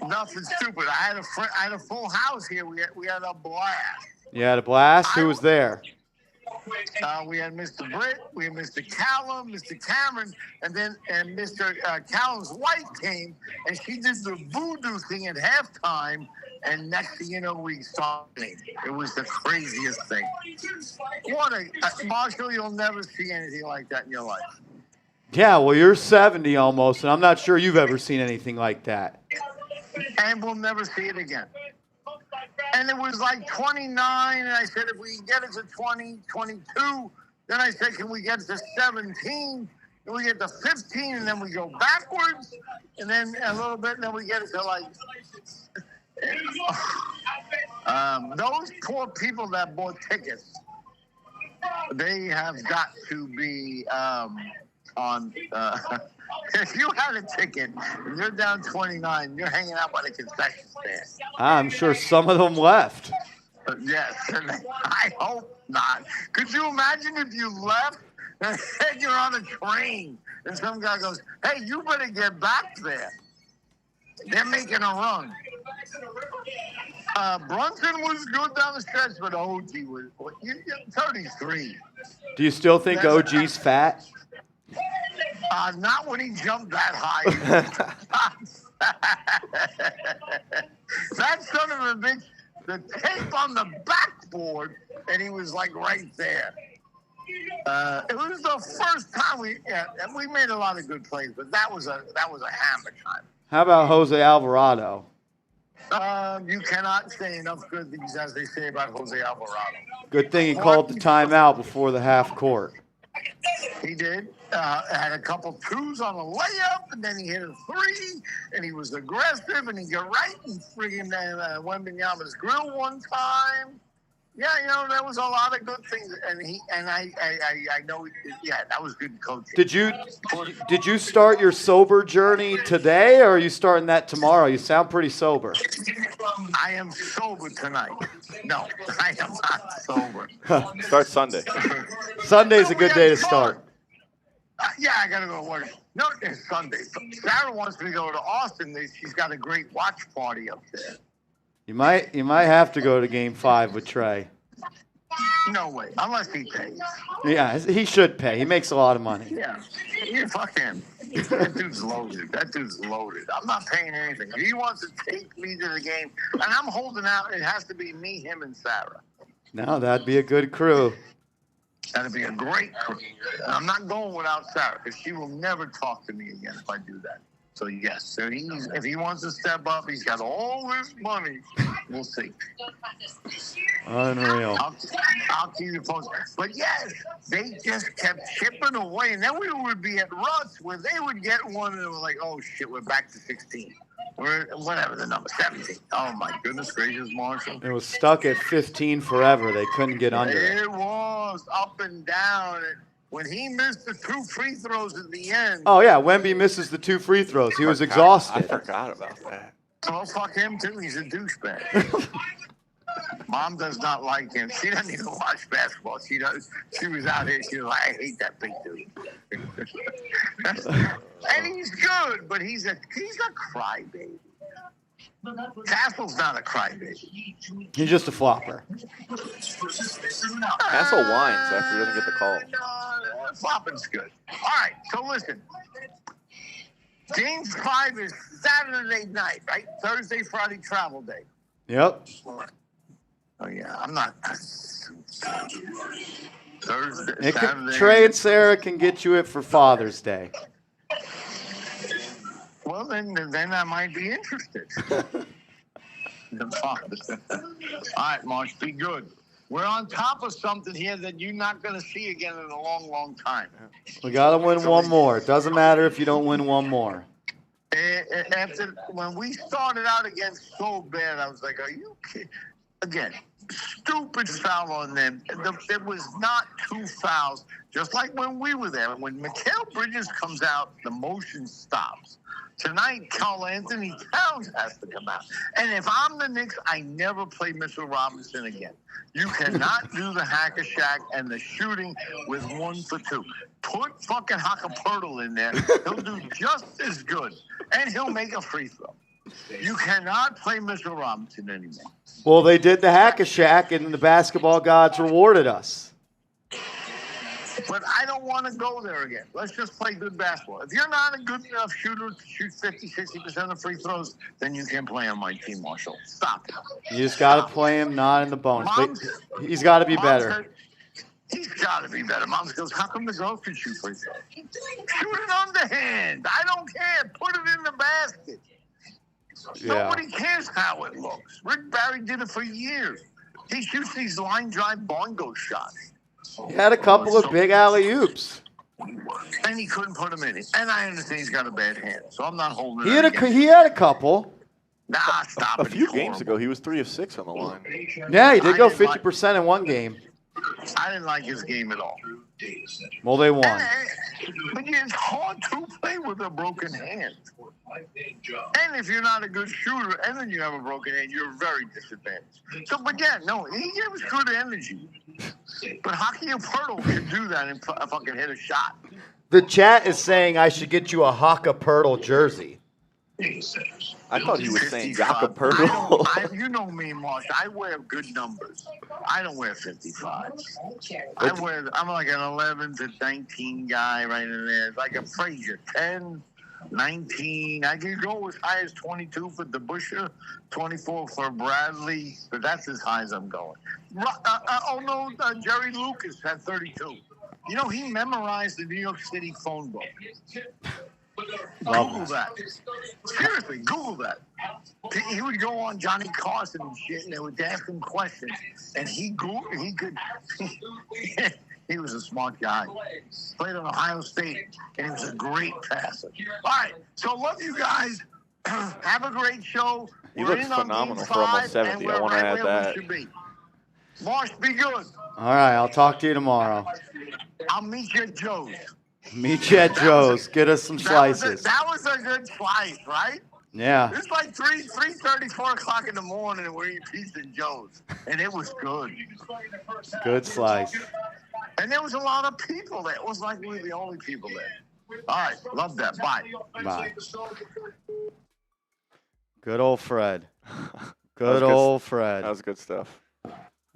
Nothing stupid. I had a full house here. We had a blast. You had a blast? Who was there? We had Mr. Britt, we had Mr. Callum, Mr. Cameron, and Mr. Callum's wife came, and she did the voodoo thing at halftime, and next thing you know, we saw it. It was the craziest thing. Marshall, you'll never see anything like that in your life. Yeah, well, you're 70 almost, and I'm not sure you've ever seen anything like that. And we'll never see it again. And it was like 29, and I said, if we can get it to 20, 22, then I said, can we get to 17? Then we get to 15, and then we go backwards, and then a little bit, and then we get it to like... those poor people that bought tickets, they have got to be on... if you had a ticket and you're down 29, you're hanging out by the concession stand. I'm sure some of them left. Yes, and I hope not. Could you imagine if you left and you're on a train and some guy goes, hey, you better get back there. They're making a run. Brunson was good down the stretch, but OG was 33. Do you still think OG's fat? Not when he jumped that high. That son of a bitch, the tape on the backboard, and he was like right there. It was the first time we made a lot of good plays, but that was a hammer time. How about Jose Alvarado? You cannot say enough good things as they say about Jose Alvarado. Good thing he called the timeout before the half court. He did. Had a couple twos on a layup, and then he hit a 3, and he was aggressive, and he got right in friggin' Wembanyama's grill one time. Yeah, there was a lot of good things, and I know, yeah, that was good coaching. Did you start your sober journey today, or are you starting that tomorrow? You sound pretty sober. I am sober tonight. No, I am not sober. Start Sunday. Sunday's a good day to start. Yeah, I gotta go to work. No, it's Sunday. Sarah wants me to go to Austin. She's got a great watch party up there. You might have to go to Game 5 with Trey. No way, unless he pays. Yeah, he should pay. He makes a lot of money. Yeah, fuck him. That dude's loaded. I'm not paying anything. If he wants to take me to the game, and I'm holding out, it has to be me, him, and Sarah. No, that'd be a good crew. That'd be a great crew. And I'm not going without Sarah, because she will never talk to me again if I do that. So, yes, so if he wants to step up, he's got all this money. We'll see. Unreal. I'll keep you posted. But, yes, they just kept chipping away. And then we would be at ruts where they would get one and they were like, oh, shit, we're back to 16. Or whatever the number, 17. Oh, my goodness gracious, Marshall. It was stuck at 15 forever. They couldn't get under it. It was up and down. When he missed the 2 free throws at the end. Oh, yeah. Wemby misses the 2 free throws. He was exhausted. I forgot about that. Oh, fuck him, too. He's a douchebag. Mom does not like him. She doesn't even watch basketball. She does. She was out here. She was like, I hate that big dude. And he's good, but he's a crybaby. Castle's not a crybaby. He's just a flopper. Castle whines after he doesn't get the call. No, flopping's good. All right, so listen. Game 5 is Saturday night, right? Thursday, Friday, travel day. Yep. Oh, yeah, I'm not. Thursday, Saturday. Trey and Sarah can get you it for Father's Day. Well, then I might be interested. All right, Marsh, be good. We're on top of something here that you're not going to see again in a long, long time. We got to win one more. It doesn't matter if you don't win one more. When we started out against so bad, I was like, are you kidding? Again, stupid foul on them. There was not 2 fouls, just like when we were there. When Mikal Bridges comes out, the motion stops. Tonight, Karl-Anthony Towns has to come out. And if I'm the Knicks, I never play Mitchell Robinson again. You cannot do the hack-a-shack and the shooting with 1 for 2. Put fucking Haka-Pirtle in there. He'll do just as good. And he'll make a free throw. You cannot play Mitchell Robinson anymore. Well, they did the hack-a-shack, and the basketball gods rewarded us. But I don't want to go there again. Let's just play good basketball. If you're not a good enough shooter to shoot 50, 60% of free throws, then you can't play on my team, Marshall. Stop it. You just got to play him not in the bonus. He's got to be better. He's got to be better. Mom goes, how come the girls can shoot free throws? Shoot it underhand. I don't care. Put it in the basket. Yeah. Nobody cares how it looks. Rick Barry did it for years. He shoots these line drive bongo shots. He had a couple of big alley-oops. And he couldn't put them in. And I understand he's got a bad hand, so I'm not holding He it. He had a couple. Nah, stop A it. few games ago, he was 3 of 6 on the line. Yeah, he did go 50% in one game. I didn't like his game at all. Well, they won. But it's hard to play with a broken hand. And if you're not a good shooter and then you have a broken hand, you're very disadvantaged. So, but yeah, no, he gives good energy. But Haka-Pirtle can do that and fucking hit a shot. The chat is saying I should get you a Haka-Pirtle jersey. I thought he was saying 55. Haka-Pirtle. You know me, Marsh. I wear good numbers. I don't wear 55. I'm like an 11 to 19 guy right in there. It's like a Frazier. 10, 19. I can go as high as 22 for DeBusschere, 24 for Bradley, but that's as high as I'm going. Jerry Lucas had 32. You know, he memorized the New York City phone book. Google that. Seriously, Google that. He would go on Johnny Carson and shit, and they would ask him questions, and he could. He was a smart guy. Played at Ohio State, and he was a great passer. All right, so love you guys. Have a great show. He looks phenomenal for almost 70. I want to add that. Marsh, be good. All right, I'll talk to you tomorrow. I'll meet you at Joe's. Meet you at Joe's. Get us some slices. That was a good slice, right? Yeah. It's like 3:30, 4 o'clock in the morning, and we're eating pizza at Joe's, and it was good. Good slice. And there was a lot of people there. It was like we were the only people there. All right, love that. Bye. Bye. Good old Fred. That Old Fred. was good stuff.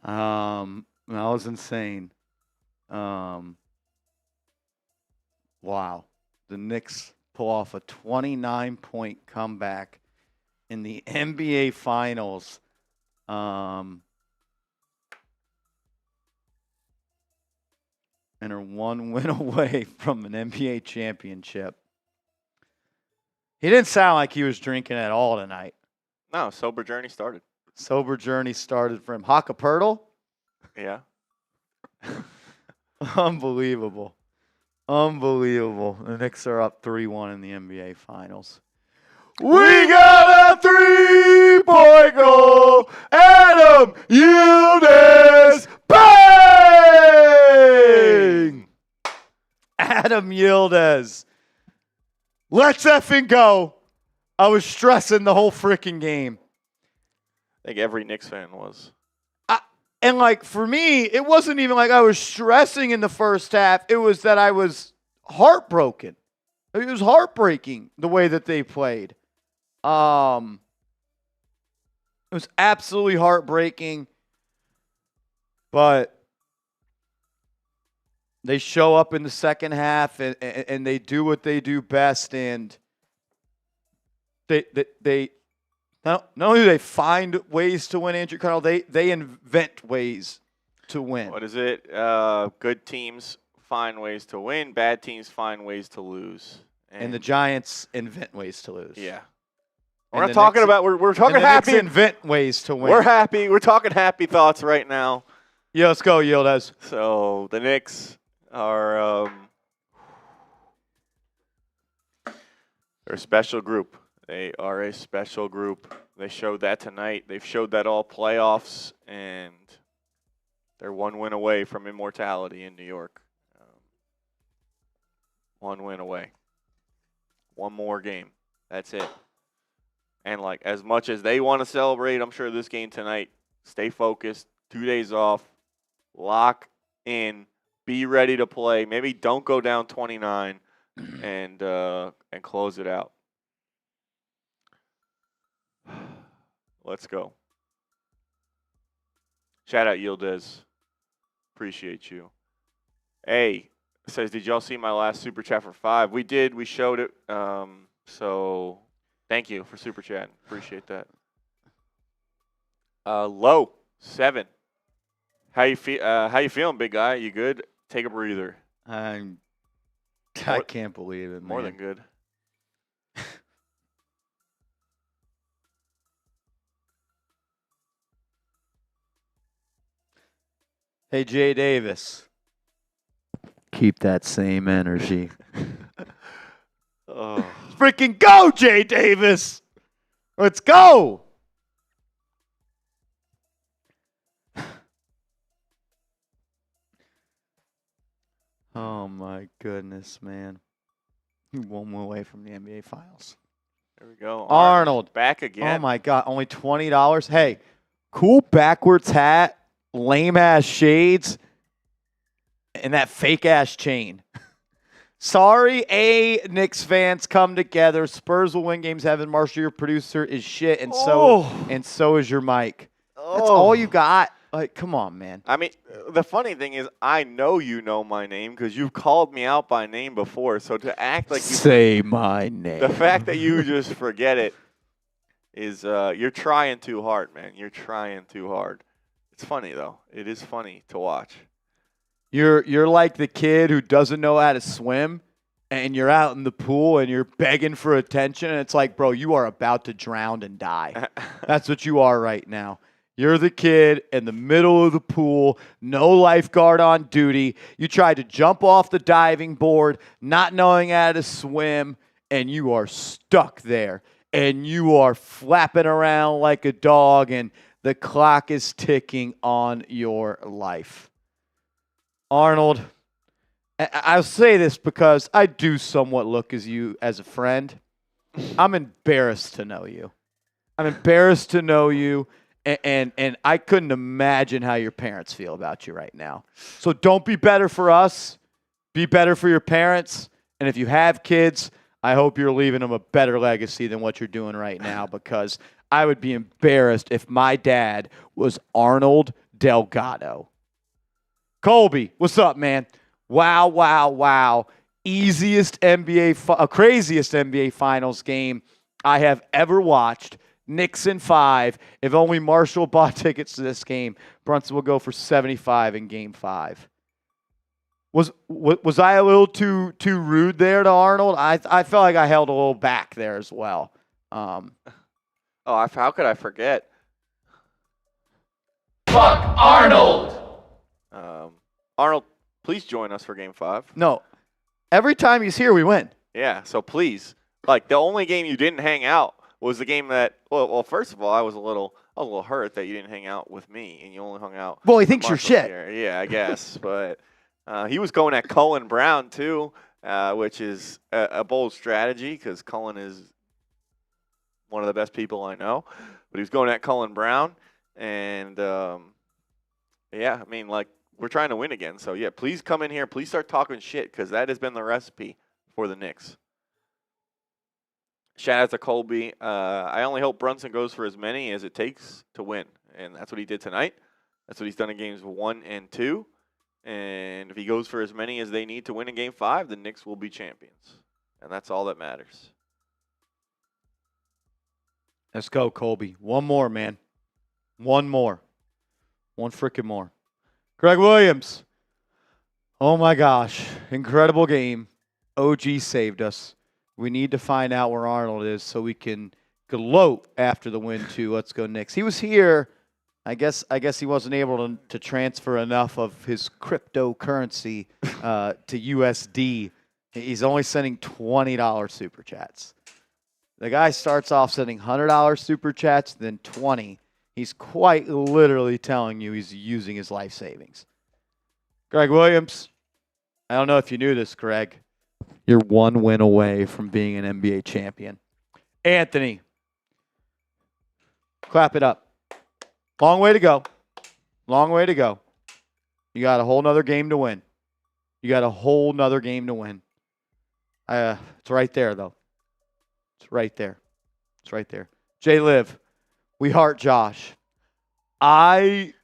That was insane. Wow. The Knicks pull off a 29-point comeback in the NBA Finals. And are one win away from an NBA championship. He didn't sound like he was drinking at all tonight. No, sober journey started. Sober journey started for him. Hakapurtle? Yeah. Unbelievable. Unbelievable. The Knicks are up 3-1 in the NBA Finals. We got a 3-point goal. Adam Yildiz. Bang! Adam Yildiz. Let's effing go. I was stressing the whole freaking game. I think every Knicks fan was. And, like, for me, it wasn't even like I was stressing in the first half. It was that I was heartbroken. It was heartbreaking the way that they played. It was absolutely heartbreaking. But they show up in the second half and they do what they do best. And they not only do they find ways to win, Andrew Carl, they invent ways to win. What is it? Good teams find ways to win. Bad teams find ways to lose. And the Giants invent ways to lose. Yeah. And We're not talking about. We're talking happy. Knicks invent ways to win. We're happy. We're talking happy thoughts right now. Yeah, let's go, Yildiz. So the Knicks are they're a special group. They are a special group. They showed that tonight. They've showed that all playoffs, and they're one win away from immortality in New York. One win away. One more game. That's it. And, like, as much as they want to celebrate, I'm sure this game tonight, stay focused, 2 days off, lock in, be ready to play. Maybe don't go down 29 and close it out. Let's go. Shout out Yildiz. Appreciate you. Hey, says, did y'all see my last super chat for 5? We did. We showed it. So thank you for super chat. Appreciate that. Low 7. How you feeling, big guy? You good? Take a breather. I can't believe it, man. More than good. Hey, Jay Davis. Keep that same energy. Oh. Freaking go, Jay Davis. Let's go. Oh, my goodness, man. One more away from the NBA Finals. There we go. Arnold. Back again. Oh, my God. Only $20. Hey, cool backwards hat, lame-ass shades, and that fake-ass chain. Sorry, Knicks fans come together. Spurs will win games. Evan Marshall, your producer, is shit, and so is your mic. That's all you got. Like, come on, man. I mean, the funny thing is, I know you know my name because you've called me out by name before. So to act like you say my name, the fact that you just forget it is you're trying too hard, man. You're trying too hard. It's funny though. It is funny to watch. You're like the kid who doesn't know how to swim, and you're out in the pool and you're begging for attention, and it's like, bro, you are about to drown and die. That's what you are right now. You're the kid in the middle of the pool, no lifeguard on duty. You tried to jump off the diving board, not knowing how to swim, and you are stuck there. And you are flapping around like a dog, and The clock is ticking on your life. Arnold, I'll say this because I do somewhat look as you as a friend. I'm embarrassed to know you. I'm embarrassed to know you, and I couldn't imagine how your parents feel about you right now. So don't be better for us. Be better for your parents. And if you have kids, I hope you're leaving them a better legacy than what you're doing right now, because I would be embarrassed if my dad was Arnold Delgado. Colby, what's up, man? Wow, wow, wow. Craziest NBA Finals game I have ever watched. Knicks in 5. If only Marshall bought tickets to this game, Brunson will go for 75 in Game 5. Was I a little too rude there to Arnold? I felt like I held a little back there as well. How could I forget? Fuck Arnold. Arnold, please join us for Game 5. No, every time he's here, we win. Yeah, so please. Like, the only game you didn't hang out was the game that, well, first of all, I was a little hurt that you didn't hang out with me and you only hung out. Well, he thinks you're shit. Here. Yeah, I guess. But he was going at Cullen Brown, too, which is a bold strategy because Cullen is one of the best people I know. But he was going at Cullen Brown. And, yeah, I mean, like, we're trying to win again. So, yeah, please come in here. Please start talking shit because that has been the recipe for the Knicks. Shout out to Colby. I only hope Brunson goes for as many as it takes to win. And that's what he did tonight. That's what he's done in Games 1 and 2. And if he goes for as many as they need to win in Game 5, the Knicks will be champions. And that's all that matters. Let's go, Colby. One more, man. One more. One freaking more. Greg Williams. Oh, my gosh. Incredible game. OG saved us. We need to find out where Arnold is so we can gloat after the win, too. Let's go Knicks. He was here. I guess he wasn't able to transfer enough of his cryptocurrency to USD. He's only sending $20 super chats. The guy starts off sending $100 super chats, then 20. He's quite literally telling you he's using his life savings. Greg Williams, I don't know if you knew this, Greg. You're one win away from being an NBA champion. Anthony, clap it up. Long way to go. Long way to go. You got a whole nother game to win. You got a whole nother game to win. It's right there, though. It's right there. It's right there. Jay Liv, we heart Josh. I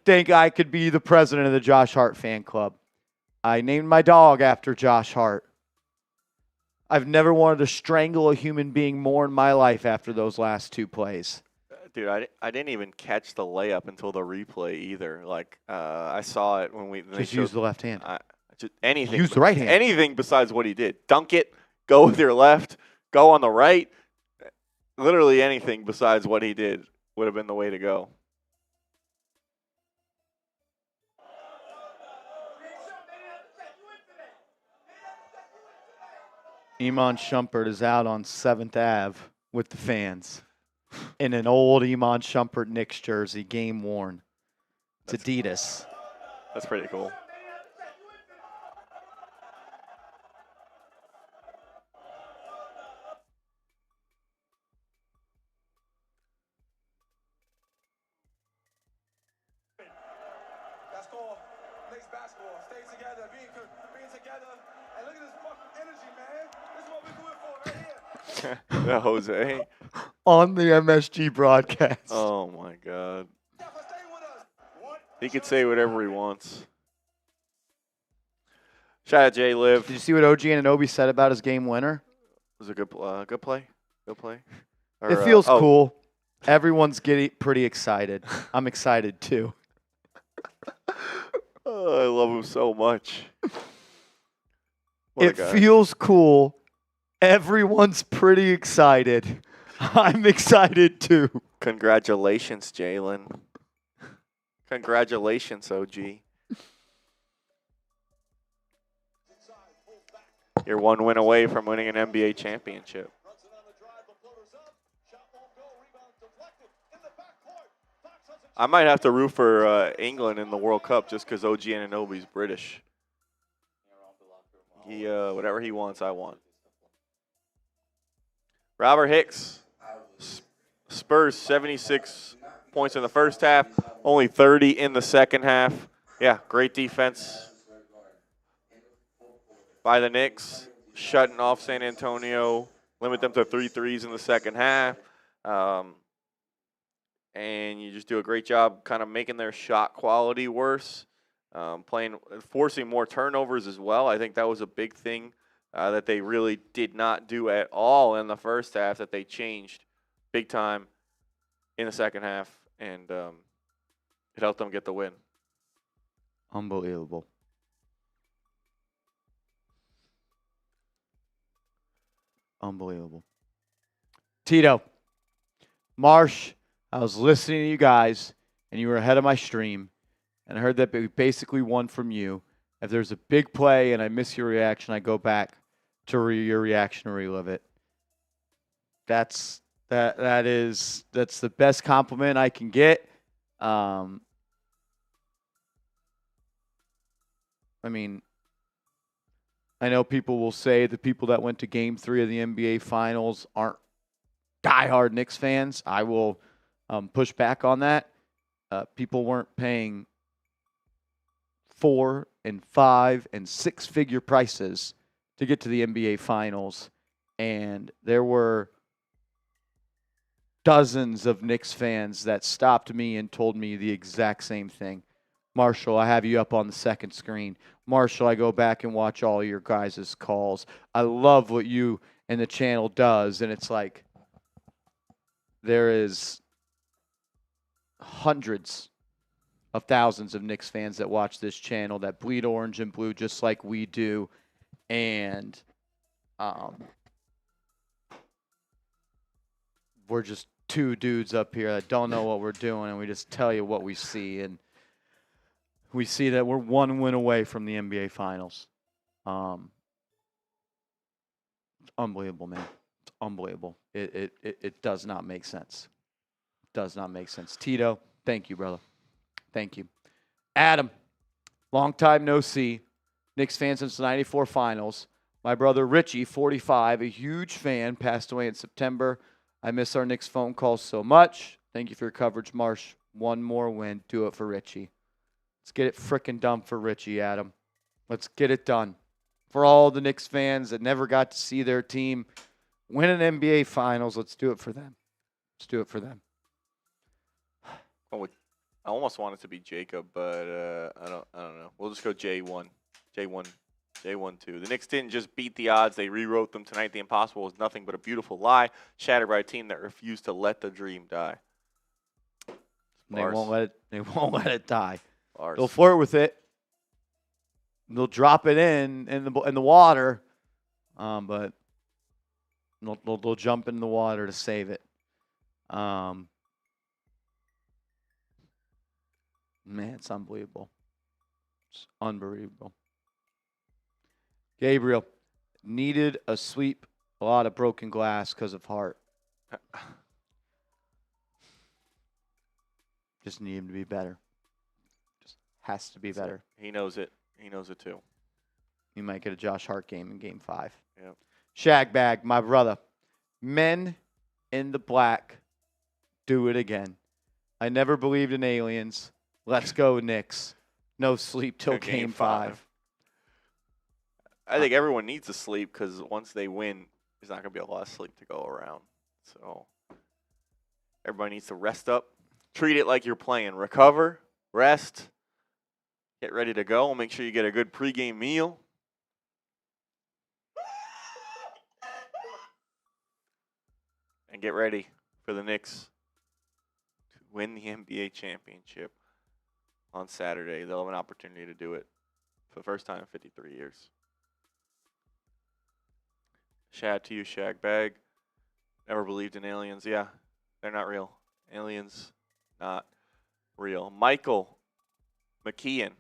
think I could be the president of the Josh Hart fan club. I named my dog after Josh Hart. I've never wanted to strangle a human being more in my life after those last two plays. Dude, I didn't even catch the layup until the replay either. Like, I saw it when Just use the left hand. Just anything. Use the right hand. Anything besides what he did. Dunk it, go with your left, go on the right. Literally anything besides what he did would have been the way to go. Iman Shumpert is out on 7th Ave with the fans in an old Iman Shumpert Knicks jersey, game worn. It's Adidas. That's pretty cool. That's called Knicks basketball. Stay together, being together, and look at this fucking energy, man. This is what we're doing for right here. Jose. On the MSG broadcast. Oh, my God. He could say whatever he wants. Shout out Jay Liv. Did you see what OG Anunoby said about his game winner? It was a good play. Good play. Or, It feels cool. Everyone's getting pretty excited. I'm excited too. Oh, I love him so much. What a It guy. feels cool. Everyone's pretty excited. I'm excited too. Congratulations, Jalen. Congratulations, OG. You're one win away from winning an NBA championship. I might have to root for England in the World Cup just because OG Anunoby's British. He whatever he wants, I want. Robert Hicks, Spurs 76 points in the first half, only 30 in the second half. Yeah, great defense by the Knicks, shutting off San Antonio, limit them to 3 threes in the second half. And you just do a great job kind of making their shot quality worse, forcing more turnovers as well. I think that was a big thing that they really did not do at all in the first half that they changed big time in the second half, and it helped them get the win. Unbelievable. Unbelievable. Tito, Marsh, I was listening to you guys, and you were ahead of my stream, and I heard that we basically won from you. If there's a big play and I miss your reaction, I go back to your reaction and relive it. That's the best compliment I can get. I mean, I know people will say the people that went to Game 3 of the NBA Finals aren't diehard Knicks fans. I will push back on that. People weren't paying 4 and 5 and 6-figure prices to get to the NBA Finals, and there were dozens of Knicks fans that stopped me and told me the exact same thing. Marshall, I have you up on the second screen. Marshall, I go back and watch all your guys' calls. I love what you and the channel does, and it's like there is hundreds of thousands of Knicks fans that watch this channel that bleed orange and blue just like we do, and we're just two dudes up here that don't know what we're doing, and we just tell you what we see, and we see that we're one win away from the NBA Finals. It's unbelievable, man. It's unbelievable. It does not make sense. Does not make sense. Tito, thank you, brother. Thank you. Adam, long time no see. Knicks fan since the 94 Finals. My brother Richie, 45, a huge fan, passed away in September. I miss our Knicks phone calls so much. Thank you for your coverage, Marsh. One more win. Do it for Richie. Let's get it frickin' done for Richie, Adam. Let's get it done. For all the Knicks fans that never got to see their team win an NBA Finals, let's do it for them. Let's do it for them. I almost want it to be Jacob, but I don't know. We'll just go J1. J1 2. The Knicks didn't just beat the odds. They rewrote them tonight. The impossible was nothing but a beautiful lie, shattered by a team that refused to let the dream die. They won't let it die. Bars. They'll flirt with it. They'll drop it in the water, but they'll jump in the water to save it. Man, it's unbelievable. It's unbelievable. Gabriel, needed a sweep, a lot of broken glass because of Hart. Just need him to be better. Just has to be better. He knows it. He knows it too. You might get a Josh Hart game in Game 5. Yep. Shagbag, my brother. Men in the black do it again. I never believed in aliens. Let's go, Knicks. No sleep till Game 5. I think everyone needs to sleep because once they win, there's not going to be a lot of sleep to go around. So everybody needs to rest up. Treat it like you're playing. Recover, rest, get ready to go. Make sure you get a good pregame meal. And get ready for the Knicks to win the NBA championship on Saturday. They'll have an opportunity to do it for the first time in 53 years. Shout out to you, Shagbag. Never believed in aliens. Yeah, they're not real. Aliens, not real. Michael McKeon.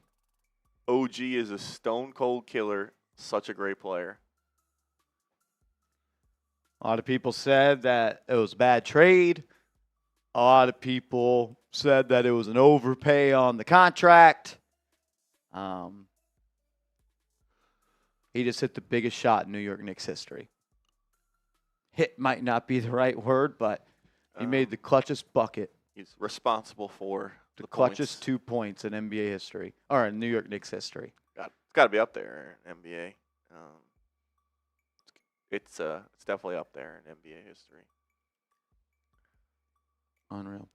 OG is a stone-cold killer. Such a great player. A lot of people said that it was a bad trade. A lot of people said that it was an overpay on the contract. He just hit the biggest shot in New York Knicks history. Hit might not be the right word, but he made the clutchest bucket. He's responsible for The points. clutchest 2 points in NBA history, or in New York Knicks history. It's got to be up there in NBA. It's definitely up there in NBA history. Unreal.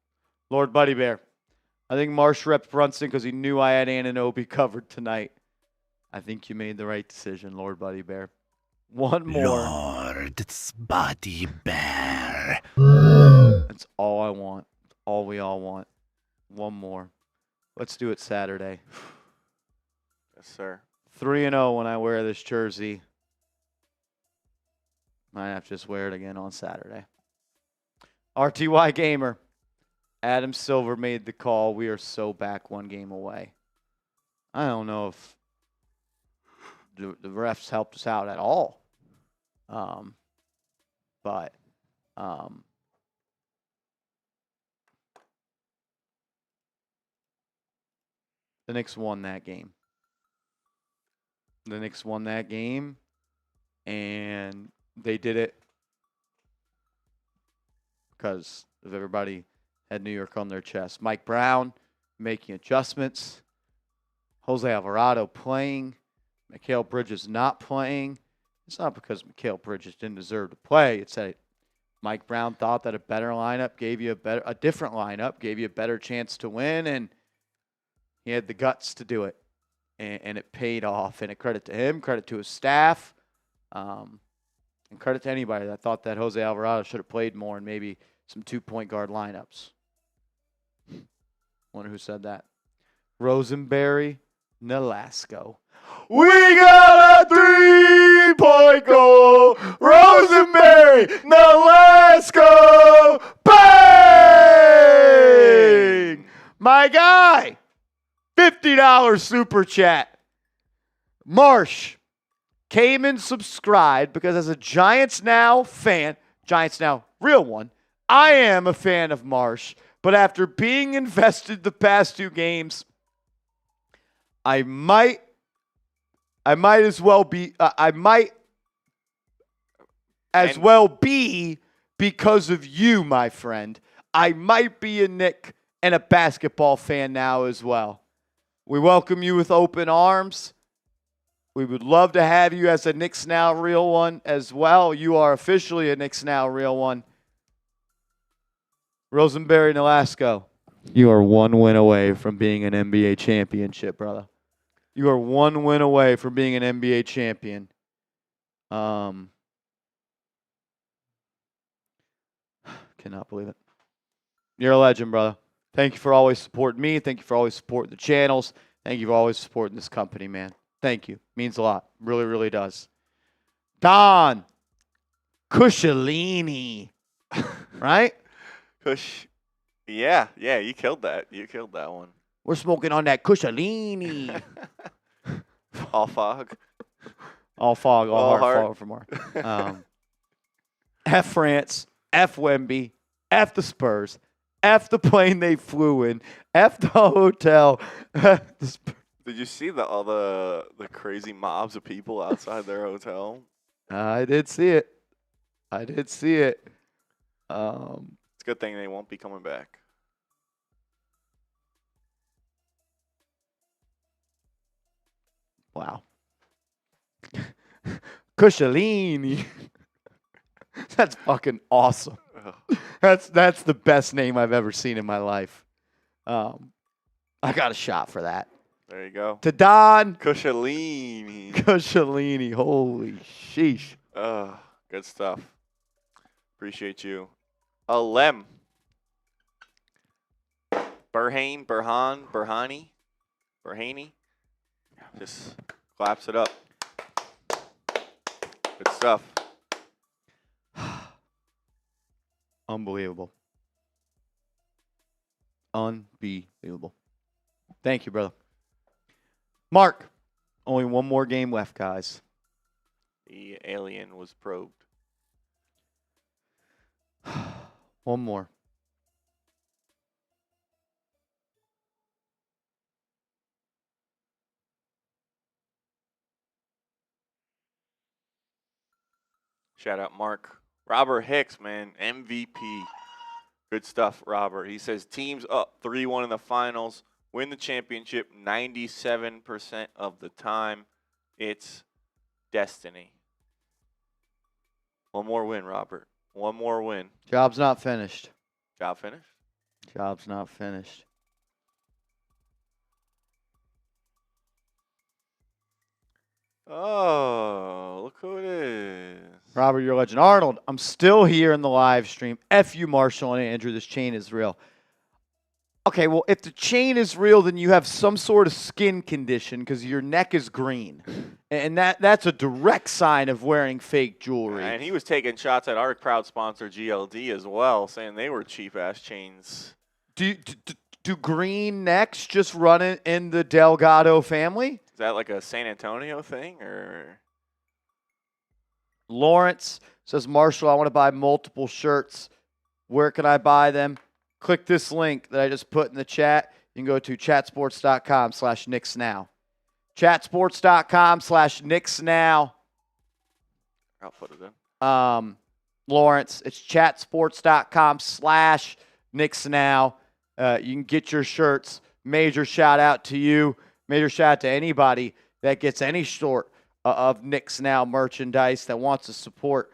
Lord Buddy Bear. I think Marsh repped Brunson because he knew I had Anunoby covered tonight. I think you made the right decision, Lord Buddy Bear. One more. Lord Buddy Bear. That's all I want. All we all want. One more. Let's do it Saturday. Yes, sir. 3-0 when I wear this jersey. Might have to just wear it again on Saturday. RTY Gamer. Adam Silver made the call. We are so back 1 game away. I don't know if the refs helped us out at all. But the Knicks won that game. The Knicks won that game, and they did it because of everybody had New York on their chest. Mike Brown making adjustments. Jose Alvarado playing. Mikal Bridges not playing. It's not because Mikal Bridges didn't deserve to play. It's that Mike Brown thought that a better lineup gave you a different lineup gave you a better chance to win, and he had the guts to do it, and it paid off. And a credit to him, credit to his staff, and credit to anybody that thought that Jose Alvarado should have played more and maybe some 2-point guard lineups. Wonder who said that. Rosenberry, Nolasco. We got a 3-point goal. Rosenberry, Nolasco. Bang! My guy. $50 super chat. Marsh came and subscribed because as a Giants Now fan, Giants Now real one, I am a fan of Marsh, but after being invested the past 2 games, I might as well be because of you, my friend. I might be a Knick and a basketball fan now as well. We welcome you with open arms. We would love to have you as a Knicks Now real one as well. You are officially a Knicks Now real one. Rosenberry, Nolasco, you are 1 win away from being an NBA championship, brother. You are 1 win away from being an NBA champion. Cannot believe it. You're a legend, brother. Thank you for always supporting me. Thank you for always supporting the channels. Thank you for always supporting this company, man. Thank you. Means a lot. Really, really does. Don Cusciolini. Right? Yeah, you killed that. You killed that one. We're smoking on that Cusciolini. All fog. All fog, all All hard heart. fog from our. F France, F Wemby, F the Spurs, F the plane they flew in, F the hotel. The Spurs. Did you see all the crazy mobs of people outside their hotel? I did see it. It's a good thing they won't be coming back. Wow. Cusciolini. That's fucking awesome. That's the best name I've ever seen in my life. I got a shot for that. There you go. To Don Cusciolini. Cusciolini. Holy sheesh. Good stuff. Appreciate you. Lem. Burhani. Just claps it up. Good stuff. Unbelievable. Unbelievable. Thank you, brother. Mark, only 1 more game left, guys. The alien was probed. 1 more. Shout out Mark. Robert Hicks, man, MVP. Good stuff, Robert. He says teams up 3-1 in the finals, win the championship 97% of the time. It's destiny. One more win, Robert. One more win. Job's not finished. Job finished? Job's not finished. Oh, look who it is. Robert, you're a legend. Arnold, I'm still here in the live stream. F you, Marshall and Andrew. This chain is real. Okay, well, if the chain is real, then you have some sort of skin condition because your neck is green. And that's a direct sign of wearing fake jewelry. And he was taking shots at our proud sponsor, GLD, as well, saying they were cheap-ass chains. Do green necks just run in the Delgado family? Is that like a San Antonio thing, or? Lawrence says, Marshall, I want to buy multiple shirts. Where can I buy them? Click this link that I just put in the chat. You can go to chatsports.com/KnicksNow. Chatsports.com/KnicksNow. I'll put it in. Lawrence, it's chatsports.com/KnicksNow. You can get your shirts. Major shout out to you. Major shout out to anybody that gets any sort of Knicks Now merchandise that wants to support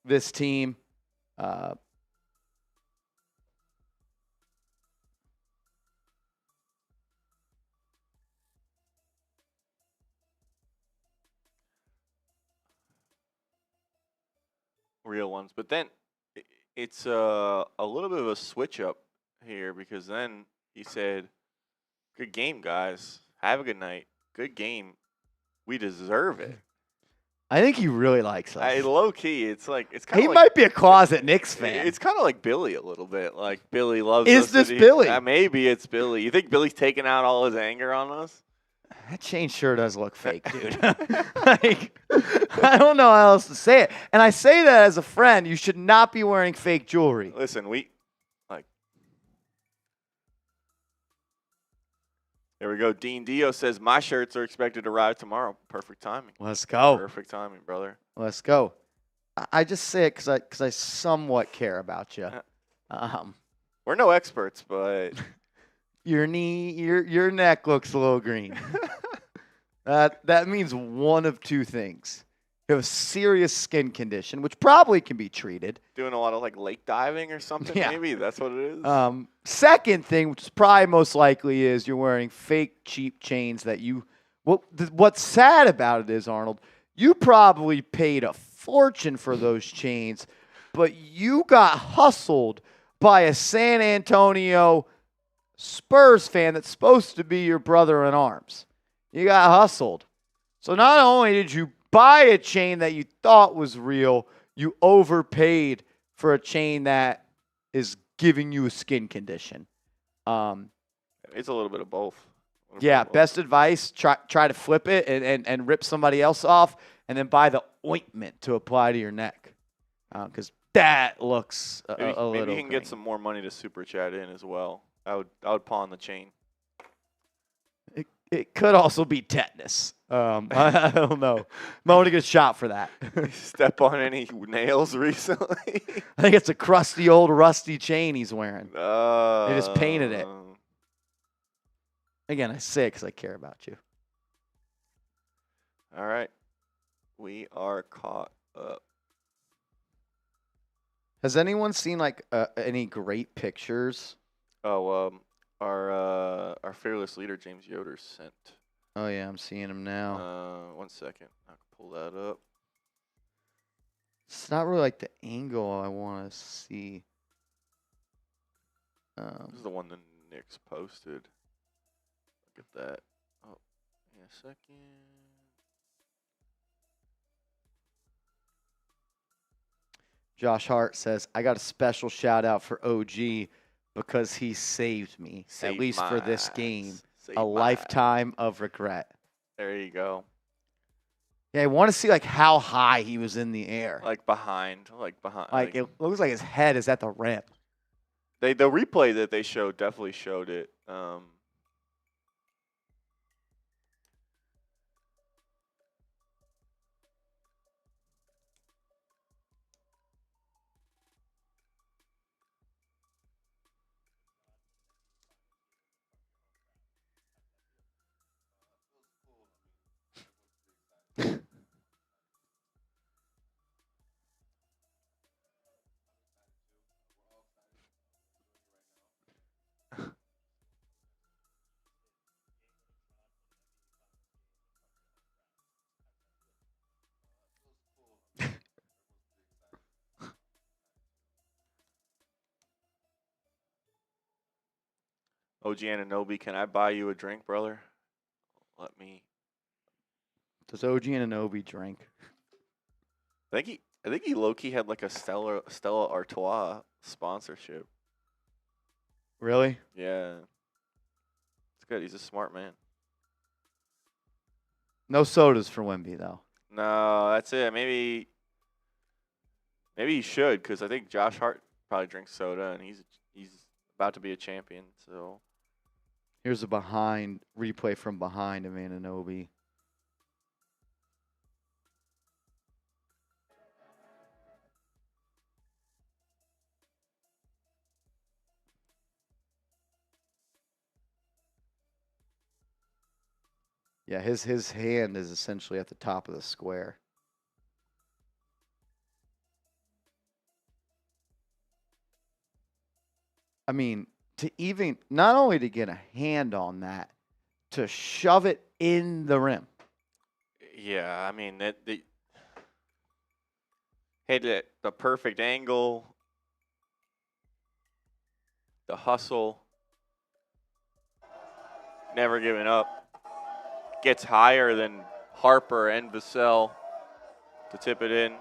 this team. Real ones. But then it's a little bit of a switch up here, because then he said, good game, guys. Have a good night. Good game. We deserve it. I think he really likes us. Low key, it's like it's kind of. He might be a closet Knicks fan. It's kind of like Billy a little bit. Like Billy loves. Is us this and Billy? Maybe it's Billy. You think Billy's taking out all his anger on us? That chain sure does look fake, dude. Like, I don't know how else to say it. And I say that as a friend. You should not be wearing fake jewelry. Listen, there we go. Dean Dio says, my shirts are expected to arrive tomorrow. Perfect timing. Let's go. Perfect timing, brother. Let's go. I just say it because I somewhat care about you. We're no experts, but your neck looks a little green. That means one of two things. You have a serious skin condition, which probably can be treated. Doing a lot of like lake diving or something, Yeah. maybe? That's what it is? Second thing, which is probably most likely, is you're wearing fake cheap chains that you – what's sad about it is, Arnold, you probably paid a fortune for those chains, but you got hustled by a San Antonio Spurs fan that's supposed to be your brother in arms. You got hustled. So not only did you buy a chain that you thought was real, you overpaid for a chain that is giving you a skin condition. It's a little bit of both. Yeah, best advice, try to flip it and rip somebody else off, and then buy the ointment to apply to your neck. Because that looks a little Maybe you can green. get some more money to super chat in as well. I would pawn the chain. It could also be tetanus. I don't know. Might want to get a shot for that. Step on any nails recently? I think it's a crusty old rusty chain he's wearing. They just painted it. Again, I say it because I care about you. All right. We are caught up. Has anyone seen like any great pictures? Oh, our fearless leader, James Yoder, sent. Oh, yeah, I'm seeing him now. 1 second. I can pull that up. It's not really like the angle I want to see. This is the one the Knicks posted. Look at that. Oh, in a second. Josh Hart says, I got a special shout out for OG because he saved me, at least for this game. A lifetime of regret. There you go. Yeah, I want to see like how high he was in the air. Like behind. Like it looks like his head is at the rim. The replay that they showed definitely showed it. OG Anunoby, can I buy you a drink, brother? Let me. Does OG Anunoby drink? I think he low key had like a Stella Artois sponsorship. Really? Yeah. It's good. He's a smart man. No sodas for Wemby, though. No, that's it. Maybe he should, because I think Josh Hart probably drinks soda, and he's about to be a champion. So Here's a replay from behind of Anunoby. Yeah, his hand is essentially at the top of the square. I mean, not only to get a hand on that, to shove it in the rim. yeah, I mean hit it the perfect angle, the hustle, never giving up. Gets higher than Harper and Vassell to tip it in.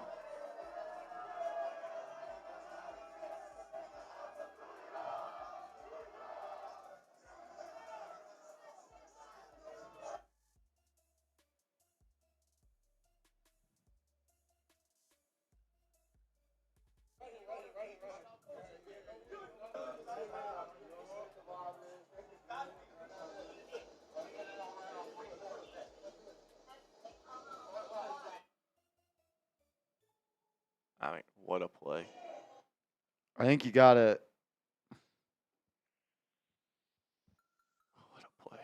I mean, what a play. I think you got to. What a play.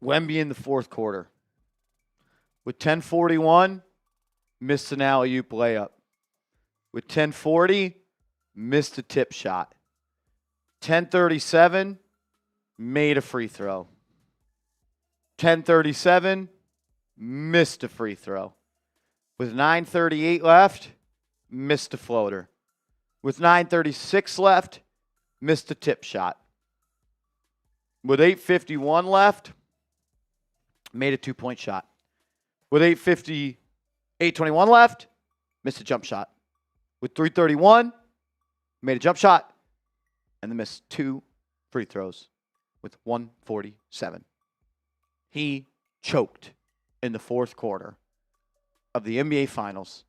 Wemby in the fourth quarter. With 10:41, missed an alley-oop layup. With 10:40, missed a tip shot. 10:37, made a free throw. 10:37, missed a free throw. With 9:38 left, missed a floater. With 9:36 left, missed a tip shot. With 8:51 left, made a two-point shot. With 8:21 left, missed a jump shot. With 3:31, made a jump shot, and then missed two free throws with 1:47. He choked in the fourth quarter of the NBA Finals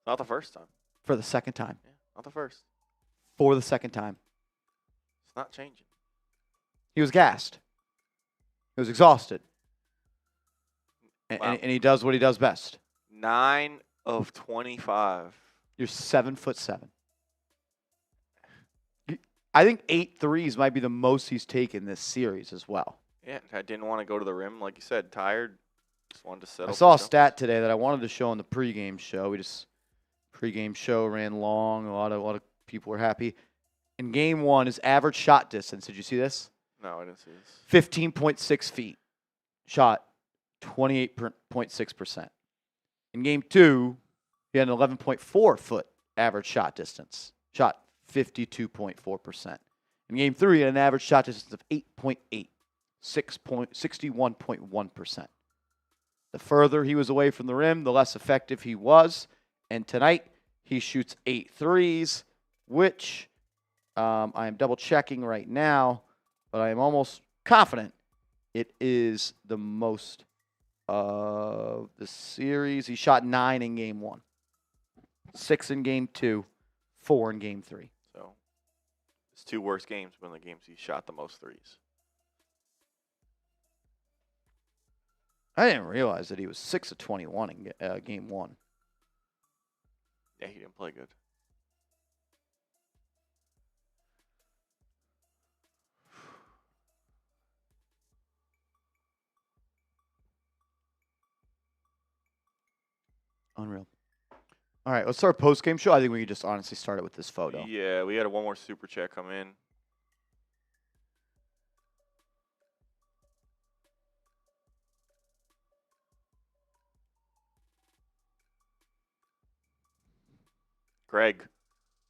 Not the first time. for the second time. Yeah, not the first. For the second time. It's not changing. He was gassed. He was exhausted. Wow. And he does what he does best. 9 of 25. You're 7'7". I think 8 threes might be the most he's taken this series as well. Yeah, I didn't want to go to the rim, like you said, tired. Just wanted to settle. I saw a for stat today that I wanted to show in the pregame show. Pregame show ran long. A lot of people were happy. In game one, his average shot distance, did you see this? No, I didn't see this. 15.6 feet. Shot 28.6%. In game two, he had an 11.4 foot average shot distance. Shot 52.4%. In game three, he had an average shot distance of 8.8, 61.1%. The further he was away from the rim, the less effective he was. And tonight, he shoots 8 threes, which I am double checking right now, but I am almost confident it is the most of the series. He shot 9 in game one, 6 in game two, 4 in game three. So his 2 worst games have been the games he shot the most threes. I didn't realize that he was 6 of 21 in game one. Yeah, he didn't play good. Unreal. All right, let's start post-game show. I think we can just honestly start it with this photo. Yeah, we had one more super chat come in. Greg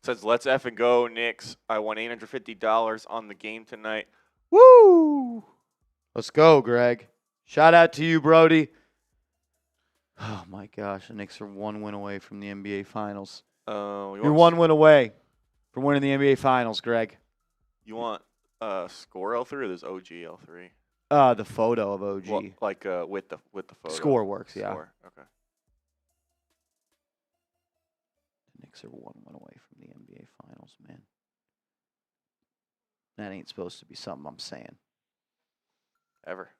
says, let's effing go, Knicks. I won $850 on the game tonight. Woo! Let's go, Greg. Shout out to you, Brody. Oh, my gosh. The Knicks are 1 win away from the NBA Finals. You're 1 win away from winning the NBA Finals, Greg. You want score L3 or this OG L3? The photo of OG. Well, like with the photo. Score works, yeah. Score. Okay. The Knicks are 1 win away from the NBA Finals, man. That ain't supposed to be something I'm saying. Ever.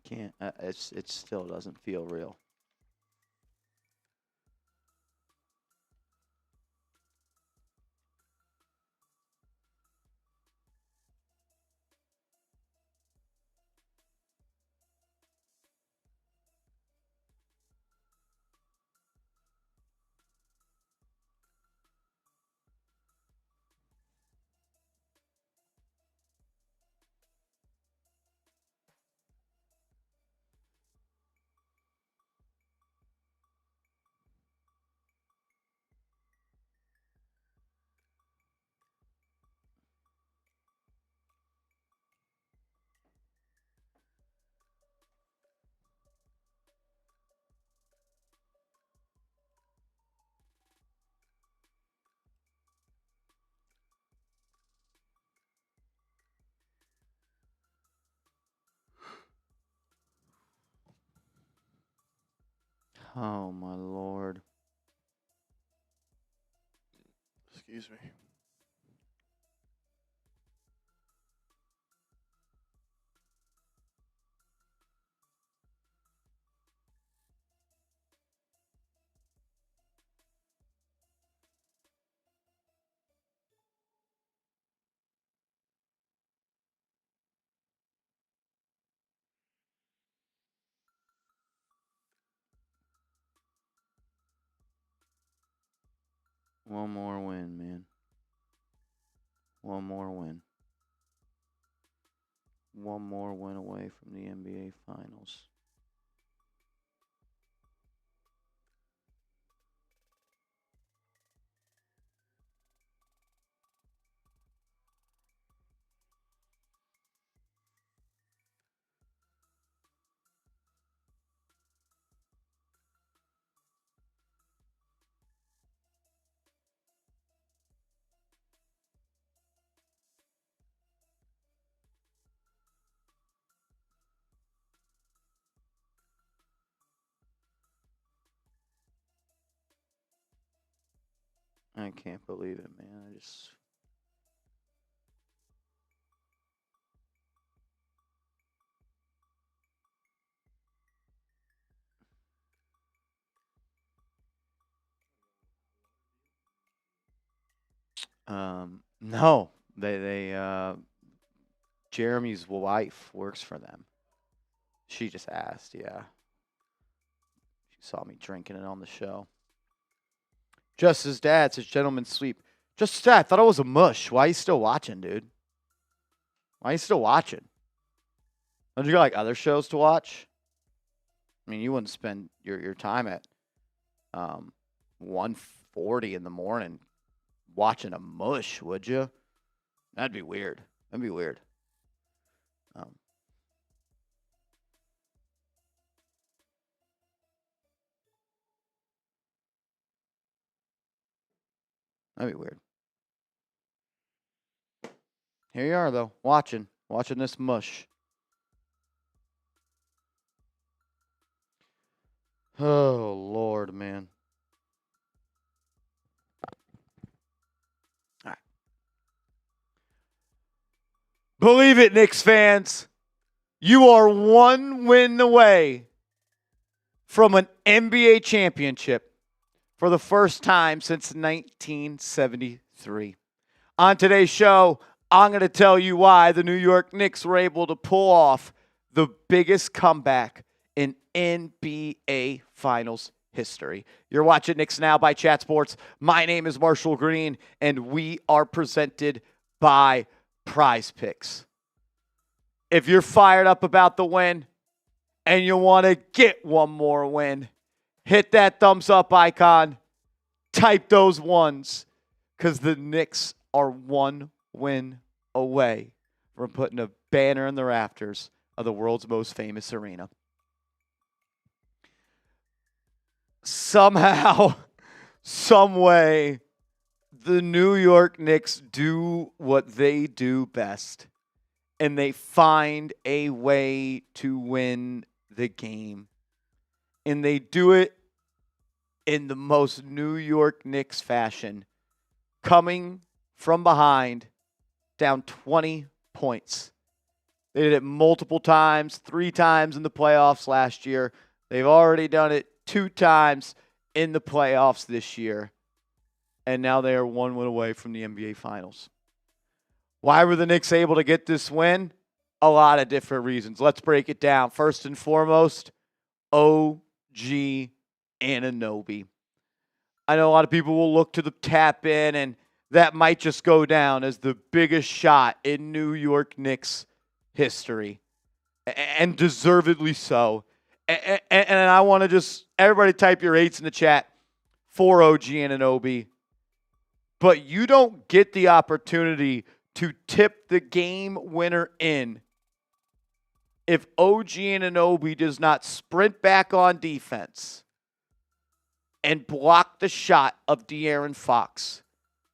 Can't. It still doesn't feel real. Oh, my Lord. Excuse me. One more win, man. One more win. One more win away from the NBA Finals. I can't believe it, man. I just... No. Jeremy's wife works for them. She just asked, yeah. She saw me drinking it on the show. Justice's dad says, gentlemen sleep. Justice's dad, I thought it was a mush. Why are you still watching, dude? Why are you still watching? Don't you got like other shows to watch? I mean, you wouldn't spend your time at 1:40 in the morning watching a mush, would you? That'd be weird. That'd be weird. That'd be weird. Here you are, though, watching this mush. Oh, Lord, man. All right. Believe it, Knicks fans. You are one win away from an NBA championship for the first time since 1973. On today's show, I'm going to tell you why the New York Knicks were able to pull off the biggest comeback in NBA Finals history. You're watching Knicks Now by Chat Sports. My name is Marshall Green, and we are presented by Prize Picks. If you're fired up about the win and you want to get one more win, hit that thumbs up icon, type those ones, because the Knicks are one win away from putting a banner in the rafters of the world's most famous arena. Somehow, some way, the New York Knicks do what they do best, and they find a way to win the game. And they do it in the most New York Knicks fashion, coming from behind, down 20 points. They did it multiple times, 3 times in the playoffs last year. They've already done it 2 times in the playoffs this year. And now they are 1 win away from the NBA Finals. Why were the Knicks able to get this win? A lot of different reasons. Let's break it down. First and foremost, OG Anunoby. I know a lot of people will look to the tap in, and that might just go down as the biggest shot in New York Knicks history, and deservedly so. And I want to just, everybody type your 8s in the chat for OG Anunoby. But you don't get the opportunity to tip the game winner in if OG Anunoby does not sprint back on defense and block the shot of De'Aaron Fox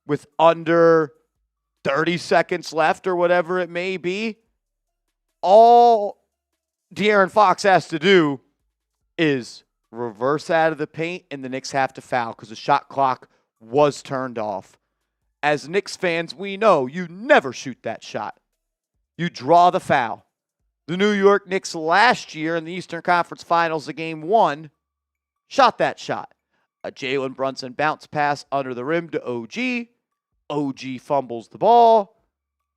with under 30 seconds left or whatever it may be. All De'Aaron Fox has to do is reverse out of the paint, and the Knicks have to foul because the shot clock was turned off. As Knicks fans, we know you never shoot that shot. You draw the foul. The New York Knicks last year in the Eastern Conference Finals of Game 1 shot that shot. A Jalen Brunson bounce pass under the rim to OG. OG fumbles the ball.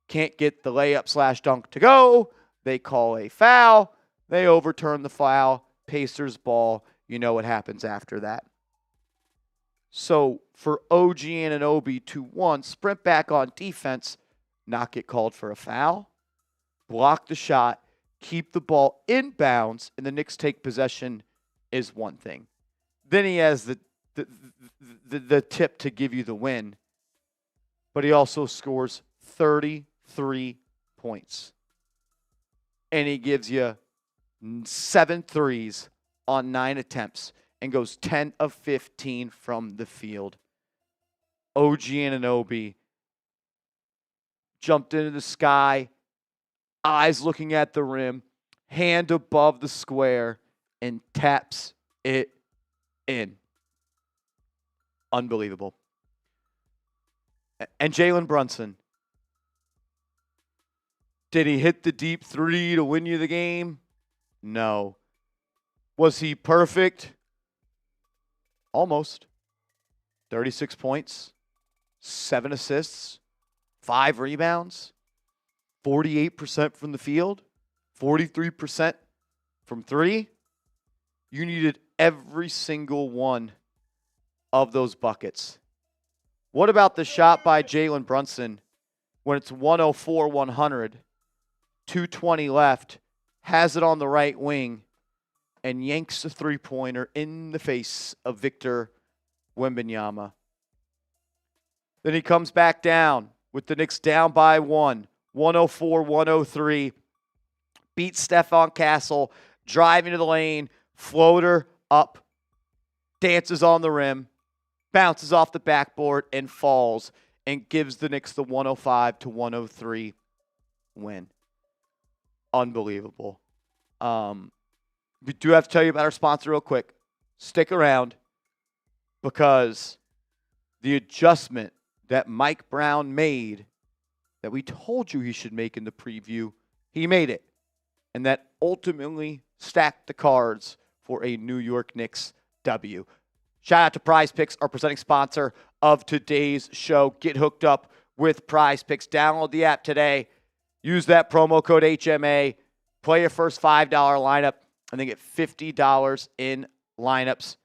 Can't get the layup / dunk to go. They call a foul. They overturn the foul. Pacers ball. You know what happens after that. So for OG Anunoby to, 1, sprint back on defense, not get called for a foul, block the shot, keep the ball in bounds, and the Knicks take possession is one thing. Then he has the tip to give you the win, but he also scores 33 points. And he gives you 7 threes on 9 attempts and goes 10 of 15 from the field. OG Anunoby jumped into the sky, eyes looking at the rim, hand above the square, and taps it in. Unbelievable. And Jalen Brunson. Did he hit the deep 3 to win you the game? No. Was he perfect? Almost. 36 points, 7 assists, 5 rebounds, 48% from the field, 43% from 3. You needed every single one of those buckets. What about the shot by Jalen Brunson when it's 104-100, 2:20 left, has it on the right wing, and yanks a three-pointer in the face of Victor Wembanyama? Then he comes back down with the Knicks down by 1, 104-103, beats Stephon Castle, driving to the lane, floater up, dances on the rim, bounces off the backboard, and falls, and gives the Knicks the 105-103 win. Unbelievable. We do have to tell you about our sponsor real quick. Stick around, because the adjustment that Mike Brown made that we told you he should make in the preview, he made it. and that ultimately stacked the cards for a New York Knicks W. Shout out to Prize Picks, our presenting sponsor of today's show. Get hooked up with Prize Picks. Download the app today. Use that promo code HMA. Play your first $5 lineup, and then get $50 in lineups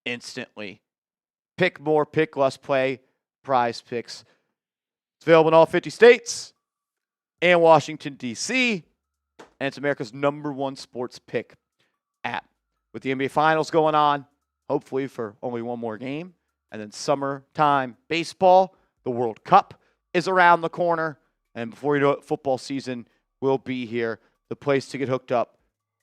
instantly. Pick more, pick less, play Prize Picks. It's available in all 50 states and Washington, D.C., and it's America's #1 sports pick app. With the NBA Finals going on, hopefully for only one more game, and then summertime baseball, the World Cup is around the corner, and before you know it, football season will be here. The place to get hooked up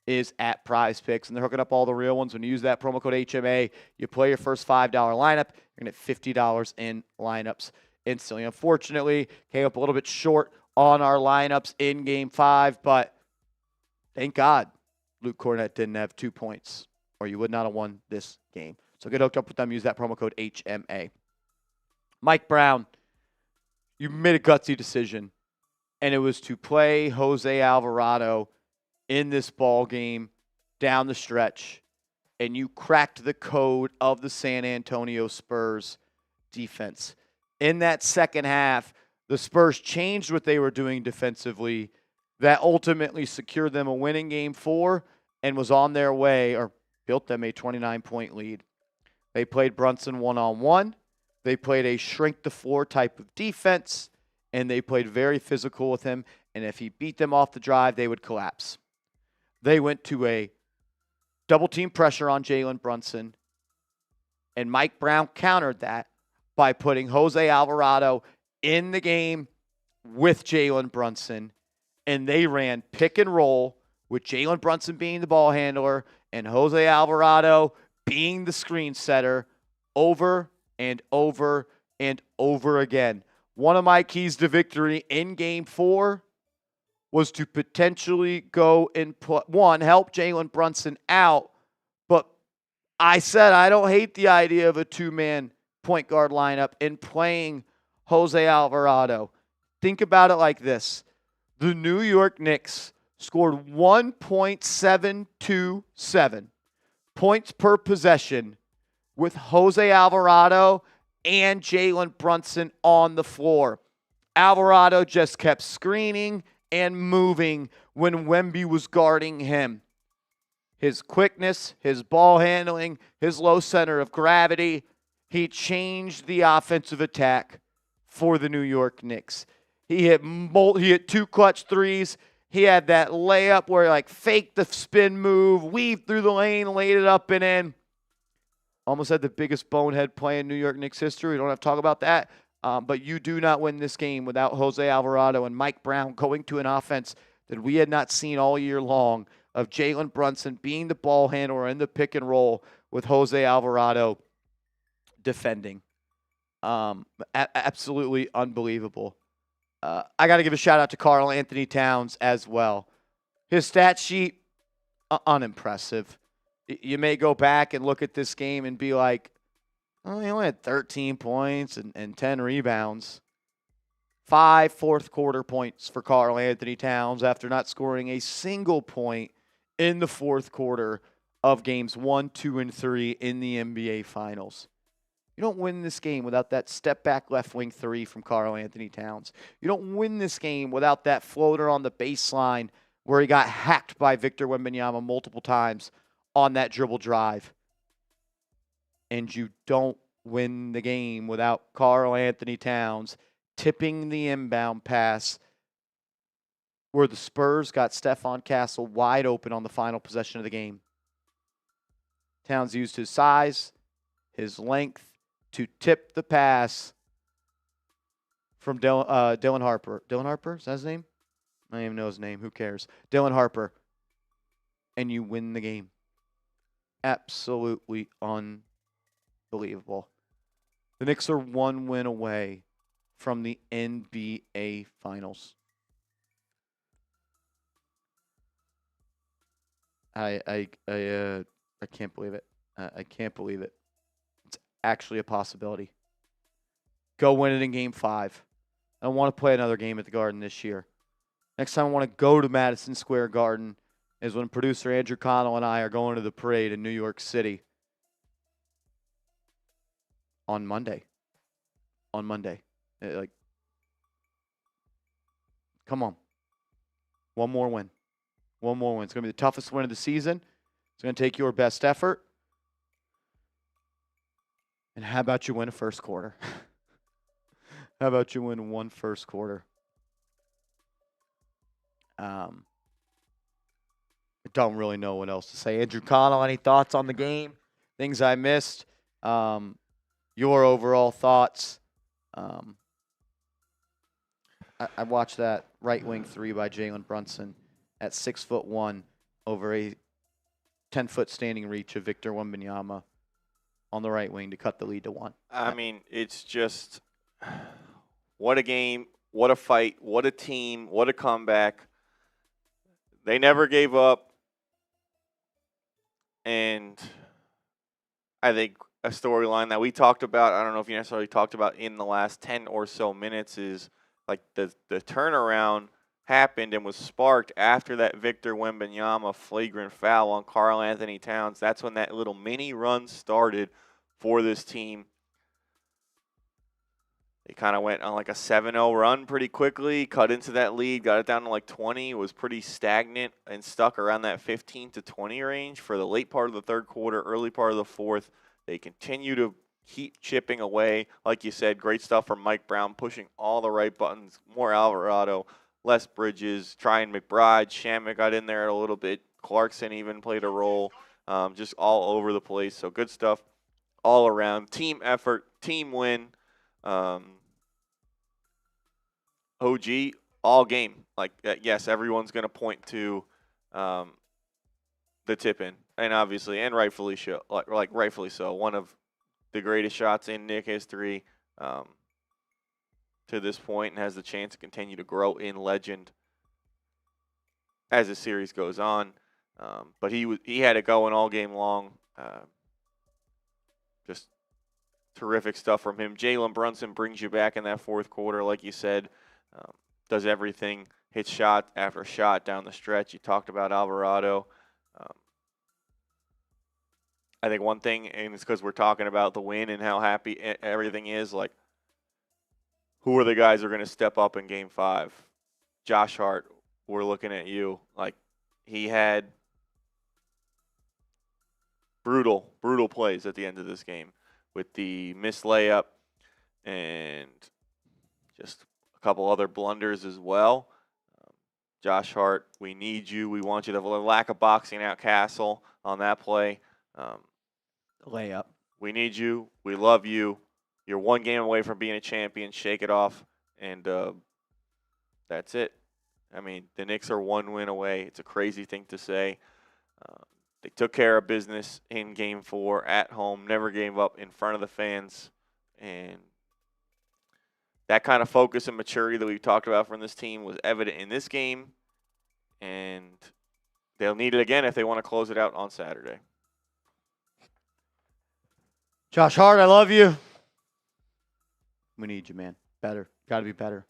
is at Prize Picks, and they're hooking up all the real ones. When you use that promo code HMA, you play your first $5 lineup, you're going to get $50 in lineups instantly. Unfortunately, came up a little bit short on our lineups in Game 5, but thank God Luke Cornett didn't have 2 points, or you would not have won this game. So get hooked up with them. Use that promo code HMA. Mike Brown, you made a gutsy decision, and it was to play Jose Alvarado in this ball game down the stretch, and you cracked the code of the San Antonio Spurs defense. In that second half, the Spurs changed what they were doing defensively. That ultimately secured them a winning Game 4 and was on their way, or built them a 29-point lead. They played Brunson one-on-one. They played a shrink-the-floor type of defense, and they played very physical with him. And if he beat them off the drive, they would collapse. They went to a double-team pressure on Jalen Brunson, and Mike Brown countered that by putting Jose Alvarado in the game with Jalen Brunson, and they ran pick and roll with Jalen Brunson being the ball handler and Jose Alvarado being the screen setter over and over and over again. One of my keys to victory in Game 4 was to potentially go and help Jalen Brunson out, but I said I don't hate the idea of a two-man point guard lineup and playing Jose Alvarado. Think about it like this. The New York Knicks scored 1.727 points per possession with Jose Alvarado and Jalen Brunson on the floor. Alvarado just kept screening and moving when Wemby was guarding him. His quickness, his ball handling, his low center of gravity, he changed the offensive attack for the New York Knicks. He hit 2 clutch threes. He had that layup where he faked the spin move, weaved through the lane, laid it up and in. Almost had the biggest bonehead play in New York Knicks history. We don't have to talk about that. But you do not win this game without Jose Alvarado and Mike Brown going to an offense that we had not seen all year long of Jalen Brunson being the ball handler in the pick and roll with Jose Alvarado defending. Absolutely unbelievable. I got to give a shout out to Karl-Anthony Towns as well. His stat sheet, unimpressive. You may go back and look at this game and be like, oh, he only had 13 points and 10 rebounds. 5 fourth-quarter points for Karl-Anthony Towns after not scoring a single point in the fourth quarter of games 1, 2, and 3 in the NBA Finals. You don't win this game without that step-back left wing 3 from Karl-Anthony Towns. You don't win this game without that floater on the baseline where he got hacked by Victor Wembanyama multiple times on that dribble drive. And you don't win the game without Karl-Anthony Towns tipping the inbound pass where the Spurs got Stephon Castle wide open on the final possession of the game. Towns used his size, his length, to tip the pass from Dylan Harper. Dylan Harper? Is that his name? I don't even know his name. Who cares? Dylan Harper. And you win the game. Absolutely unbelievable. The Knicks are 1 win away from the NBA Finals. I can't believe it. I can't believe it. It's actually a possibility. Go win it in Game 5. I don't want to play another game at the Garden this year. Next time I want to go to Madison Square Garden is when producer Andrew Connell and I are going to the parade in New York City on Monday. Like, come on. One more win. It's going to be the toughest win of the season. It's going to take your best effort. And how about you win a first quarter? How about you win one first quarter? I don't really know what else to say. Andrew Connell, any thoughts on the game? Things I missed? Your overall thoughts? I watched that right wing three by Jalen Brunson at 6'1" over a 10-foot standing reach of Victor Wembanyama on the right wing to cut the lead to 1. I mean, it's just what a game, what a fight, what a team, what a comeback. They never gave up. And I think a storyline that we talked about, I don't know if you necessarily talked about in the last 10 or so minutes, is like the turnaround happened and was sparked after that Victor Wembanyama flagrant foul on Karl-Anthony Towns. That's when that little mini run started for this team. They kind of went on like a 7-0 run pretty quickly, cut into that lead, got it down to like 20, was pretty stagnant and stuck around that 15 to 20 range for the late part of the third quarter, early part of the fourth. They continue to keep chipping away. Like you said, great stuff from Mike Brown, pushing all the right buttons, more Alvarado, less Bridges, trying McBride, Shamet got in there a little bit, Clarkson even played a role, just all over the place. So good stuff all around. Team effort, team win. OG all game. Like, yes, everyone's going to point to the tip-in, and obviously, and rightfully so, one of the greatest shots in Knick history to this point, and has the chance to continue to grow in legend as the series goes on. But he had it going all game long. Just terrific stuff from him. Jalen Brunson brings you back in that fourth quarter, like you said. Does everything, hits shot after shot down the stretch. You talked about Alvarado. I think one thing, and it's because we're talking about the win and how happy everything is, like, who are the guys who are going to step up in Game 5? Josh Hart, we're looking at you. Like, he had brutal plays at the end of this game with the missed layup and just a couple other blunders as well. Josh Hart, we need you. We want you to have a lack of boxing out Castle on that play. Layup. We need you. We love you. You're one game away from being a champion. Shake it off. And that's it. I mean, the Knicks are one win away. It's a crazy thing to say. They took care of business in Game 4 at home, never gave up in front of the fans. And that kind of focus and maturity that we've talked about from this team was evident in this game. And they'll need it again if they want to close it out on Saturday. Josh Hart, I love you. We need you, man. Better. Got to be better.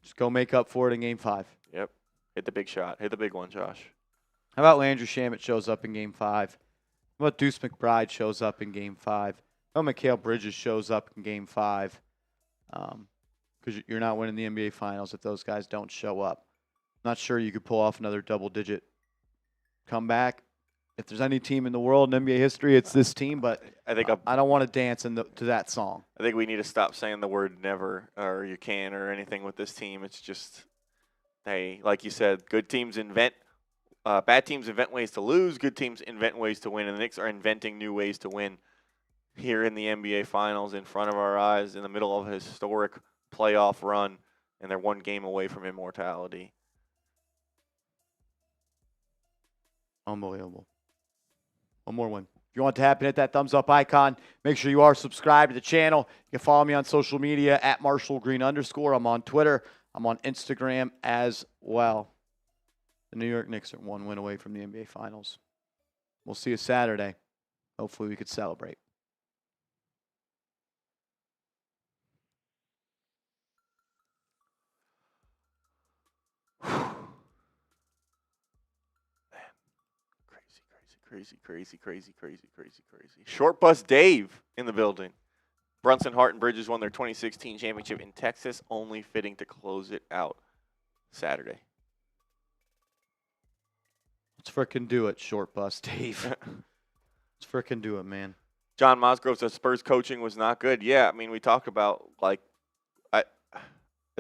Just go make up for it in Game 5. Yep. Hit the big shot. Hit the big one, Josh. How about Landry Shamet shows up in Game 5? How about Deuce McBride shows up in Game 5? How about Mikal Bridges shows up in Game 5? Because you're not winning the NBA Finals if those guys don't show up. Not sure you could pull off another double-digit comeback. If there's any team in the world in NBA history, it's this team, but I don't want to dance to that song. I think we need to stop saying the word never or you can or anything with this team. It's just, hey, like you said, good teams invent, bad teams invent ways to lose, good teams invent ways to win, and the Knicks are inventing new ways to win here in the NBA Finals in front of our eyes in the middle of a historic playoff run, and they're one game away from immortality. Unbelievable. One more win. If you want to happen, hit that thumbs up icon. Make sure you are subscribed to the channel. You can follow me on social media at @MarshallGreen_. I'm on Twitter. I'm on Instagram as well. The New York Knicks are one win away from the NBA Finals. We'll see you Saturday. Hopefully we could celebrate. Crazy. Short Bus Dave in the building. Brunson, Hart, and Bridges won their 2016 championship in Texas, only fitting to close it out Saturday. Let's frickin' do it, Short Bus Dave. Let's frickin' do it, man. John Mosgrove says Spurs coaching was not good. Yeah, I mean, we talk about, like, I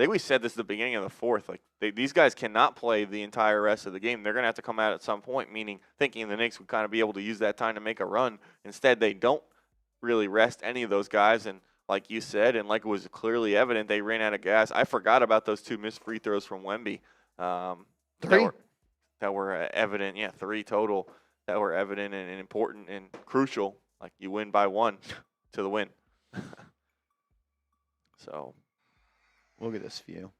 think we said this at the beginning of the fourth. Like, these guys cannot play the entire rest of the game. They're going to have to come out at some point, meaning thinking the Knicks would kind of be able to use that time to make a run. Instead, they don't really rest any of those guys. And like you said, and like it was clearly evident, they ran out of gas. I forgot about those 2 missed free throws from Wemby. 3? That were evident. Yeah, 3 total that were evident and important and crucial. Like, you win by 1 to the win. So, look at this view.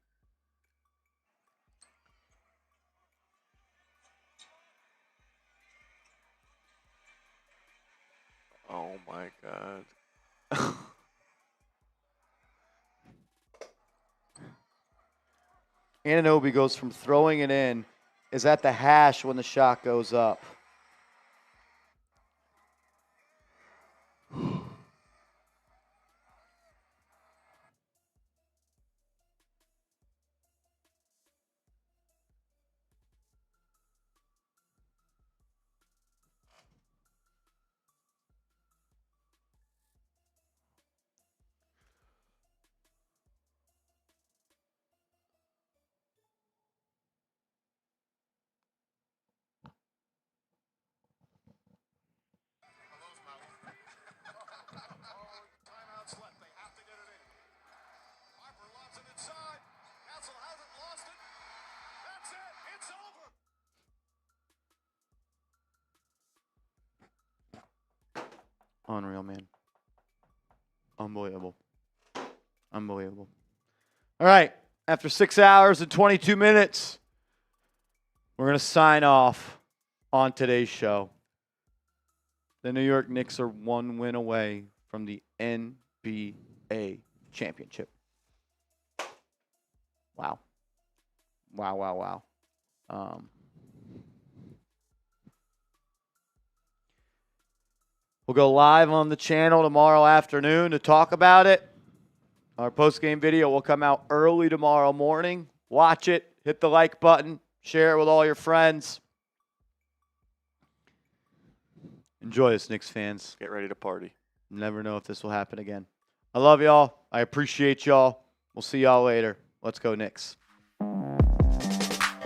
oh my God. Anunoby goes from throwing it in, is at the hash when the shot goes up. Unreal, man. Unbelievable. Unbelievable. All right. After 6 hours and 22 minutes, we're going to sign off on today's show. The New York Knicks are 1 win away from the NBA championship. Wow. Wow. We'll go live on the channel tomorrow afternoon to talk about it. Our post-game video will come out early tomorrow morning. Watch it. Hit the like button. Share it with all your friends. Enjoy this, Knicks fans. Get ready to party. Never know if this will happen again. I love y'all. I appreciate y'all. We'll see y'all later. Let's go, Knicks.